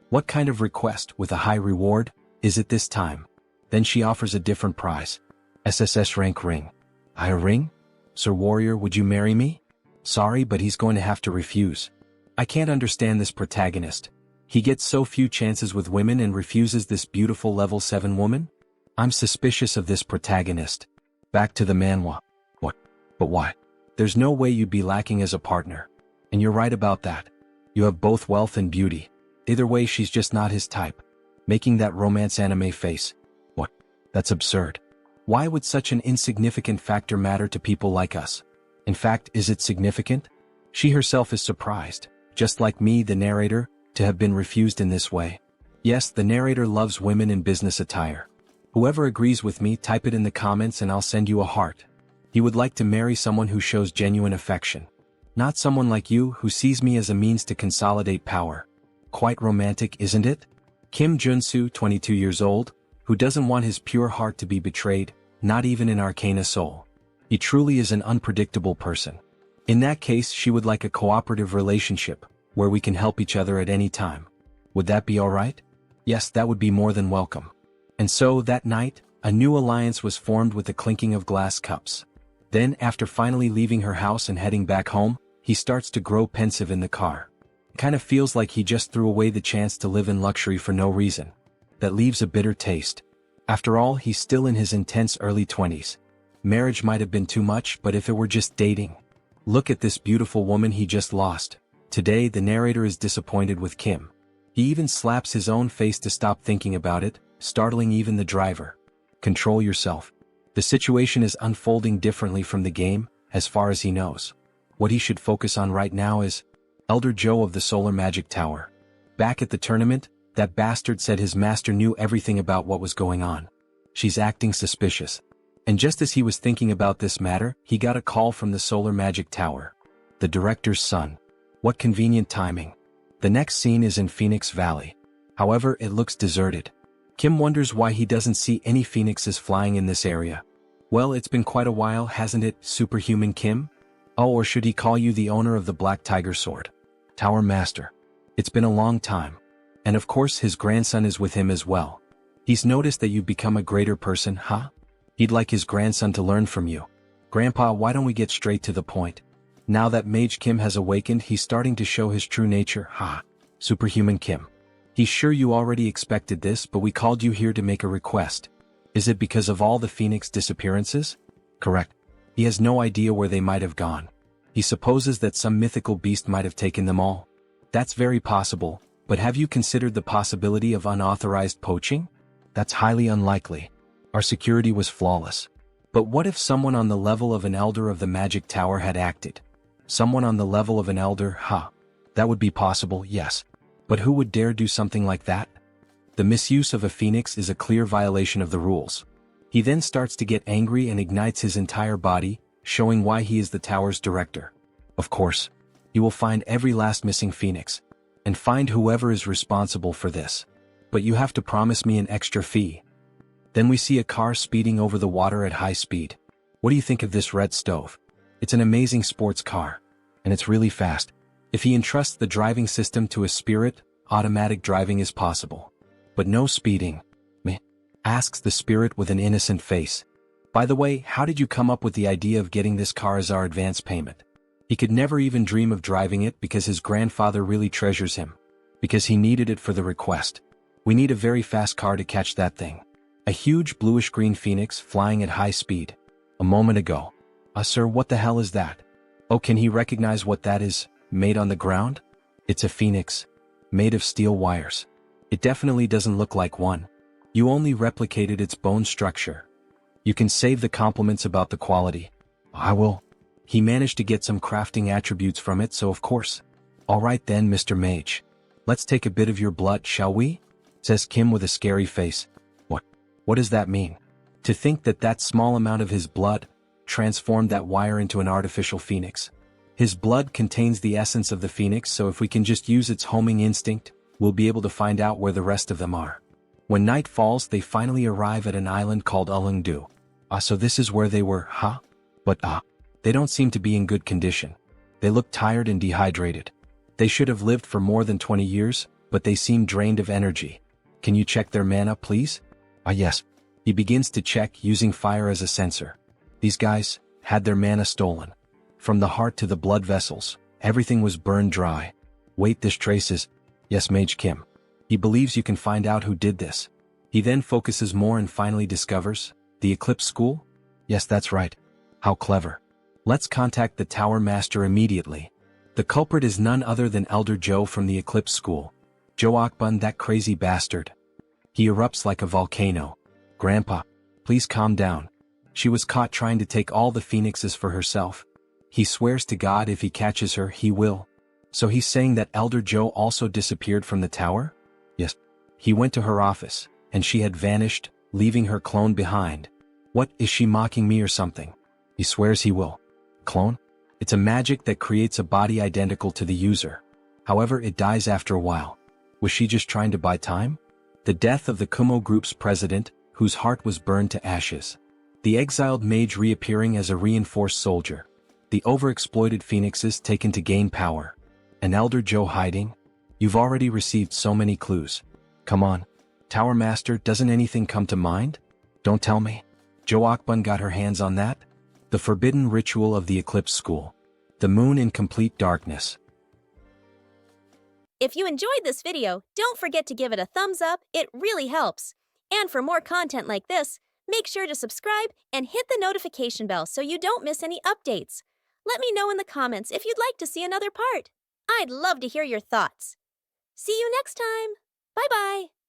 What kind of request with a high reward is it this time? Then she offers a different prize. SSS rank ring. A ring? Sir Warrior, would you marry me? Sorry, but he's going to have to refuse. I can't understand this protagonist. He gets so few chances with women and refuses this beautiful level 7 woman? I'm suspicious of this protagonist. Back to the manhwa. What? But why? There's no way you'd be lacking as a partner. And you're right about that. You have both wealth and beauty. Either way she's just not his type. Making that romance anime face. What? That's absurd. Why would such an insignificant factor matter to people like us? In fact, is it significant? She herself is surprised, just like me, the narrator, to have been refused in this way. Yes, the narrator loves women in business attire. Whoever agrees with me, type it in the comments and I'll send you a heart. He would like to marry someone who shows genuine affection. Not someone like you who sees me as a means to consolidate power. Quite romantic, isn't it? Kim Joonsoo, 22 years old, who doesn't want his pure heart to be betrayed, not even in Arcane Seoul. He truly is an unpredictable person. In that case she would like a cooperative relationship, where we can help each other at any time. Would that be alright? Yes, that would be more than welcome. And so, that night, a new alliance was formed with the clinking of glass cups. Then, after finally leaving her house and heading back home, he starts to grow pensive in the car. Kind of feels like he just threw away the chance to live in luxury for no reason. That leaves a bitter taste. After all, he's still in his intense early 20s. Marriage might have been too much, but if it were just dating. Look at this beautiful woman he just lost. Today, the narrator is disappointed with Kim. He even slaps his own face to stop thinking about it, startling even the driver. Control yourself. The situation is unfolding differently from the game, as far as he knows. What he should focus on right now is Elder Joe of the Solar Magic Tower. Back at the tournament, that bastard said his master knew everything about what was going on. She's acting suspicious. And just as he was thinking about this matter, he got a call from the Solar Magic Tower. The director's son. What convenient timing. The next scene is in Phoenix Valley. However, it looks deserted. Kim wonders why he doesn't see any phoenixes flying in this area. Well, it's been quite a while, hasn't it, Superhuman Kim? Oh, or should he call you the owner of the Black Tiger Sword? Tower Master. It's been a long time. And of course his grandson is with him as well. He's noticed that you've become a greater person, huh? He'd like his grandson to learn from you. Grandpa, why don't we get straight to the point? Now that Mage Kim has awakened, he's starting to show his true nature, huh? Superhuman Kim. He's sure you already expected this, but we called you here to make a request. Is it because of all the Phoenix disappearances? Correct. He has no idea where they might have gone. He supposes that some mythical beast might have taken them all. That's very possible, but have you considered the possibility of unauthorized poaching? That's highly unlikely. Our security was flawless. But what if someone on the level of an elder of the Magic Tower had acted? Someone on the level of an elder, huh? That would be possible, yes. But who would dare do something like that? The misuse of a phoenix is a clear violation of the rules. He then starts to get angry and ignites his entire body, showing why he is the tower's director. Of course, he will find every last missing phoenix, and find whoever is responsible for this. But you have to promise me an extra fee. Then we see a car speeding over the water at high speed. What do you think of this red stove? It's an amazing sports car. And it's really fast. If he entrusts the driving system to a spirit, automatic driving is possible. But no speeding. Meh. Asks the spirit with an innocent face. By the way, how did you come up with the idea of getting this car as our advance payment? He could never even dream of driving it because his grandfather really treasures him. Because he needed it for the request. We need a very fast car to catch that thing. A huge bluish-green phoenix flying at high speed. A moment ago. Sir, what the hell is that? Oh, can he recognize what that is, made on the ground? It's a phoenix. Made of steel wires. It definitely doesn't look like one. You only replicated its bone structure. You can save the compliments about the quality. I will. He managed to get some crafting attributes from it, so of course. Alright then, Mr. Mage. Let's take a bit of your blood, shall we? Says Kim with a scary face. What does that mean? To think that that small amount of his blood transformed that wire into an artificial phoenix. His blood contains the essence of the phoenix, so if we can just use its homing instinct, we'll be able to find out where the rest of them are. When night falls, they finally arrive at an island called Ulungdu. So this is where they were, huh? But they don't seem to be in good condition. They look tired and dehydrated. They should have lived for more than 20 years, but they seem drained of energy. Can you check their mana, please? Yes. He begins to check using fire as a sensor. These guys had their mana stolen. From the heart to the blood vessels, everything was burned dry. Wait, this traces. Yes, Mage Kim. He believes you can find out who did this. He then focuses more and finally discovers the Eclipse School? Yes, that's right. How clever. Let's contact the Tower Master immediately. The culprit is none other than Elder Joe from the Eclipse School. Joe Akbun, that crazy bastard. He erupts like a volcano. Grandpa, please calm down. She was caught trying to take all the phoenixes for herself. He swears to God if he catches her, he will. So he's saying that Elder Joe also disappeared from the tower? Yes. He went to her office, and she had vanished, leaving her clone behind. What, is she mocking me or something? He swears he will. Clone? It's a magic that creates a body identical to the user. However, it dies after a while. Was she just trying to buy time? The death of the Kumo Group's president, whose heart was burned to ashes. The exiled mage reappearing as a reinforced soldier. The overexploited phoenixes taken to gain power. An Elder Joe hiding? You've already received so many clues. Come on. Tower Master, doesn't anything come to mind? Don't tell me. Joe Akbun got her hands on that? The forbidden ritual of the Eclipse School. The moon in complete darkness. If you enjoyed this video, don't forget to give it a thumbs up, it really helps. And for more content like this, make sure to subscribe and hit the notification bell so you don't miss any updates. Let me know in the comments if you'd like to see another part. I'd love to hear your thoughts. See you next time. Bye-bye.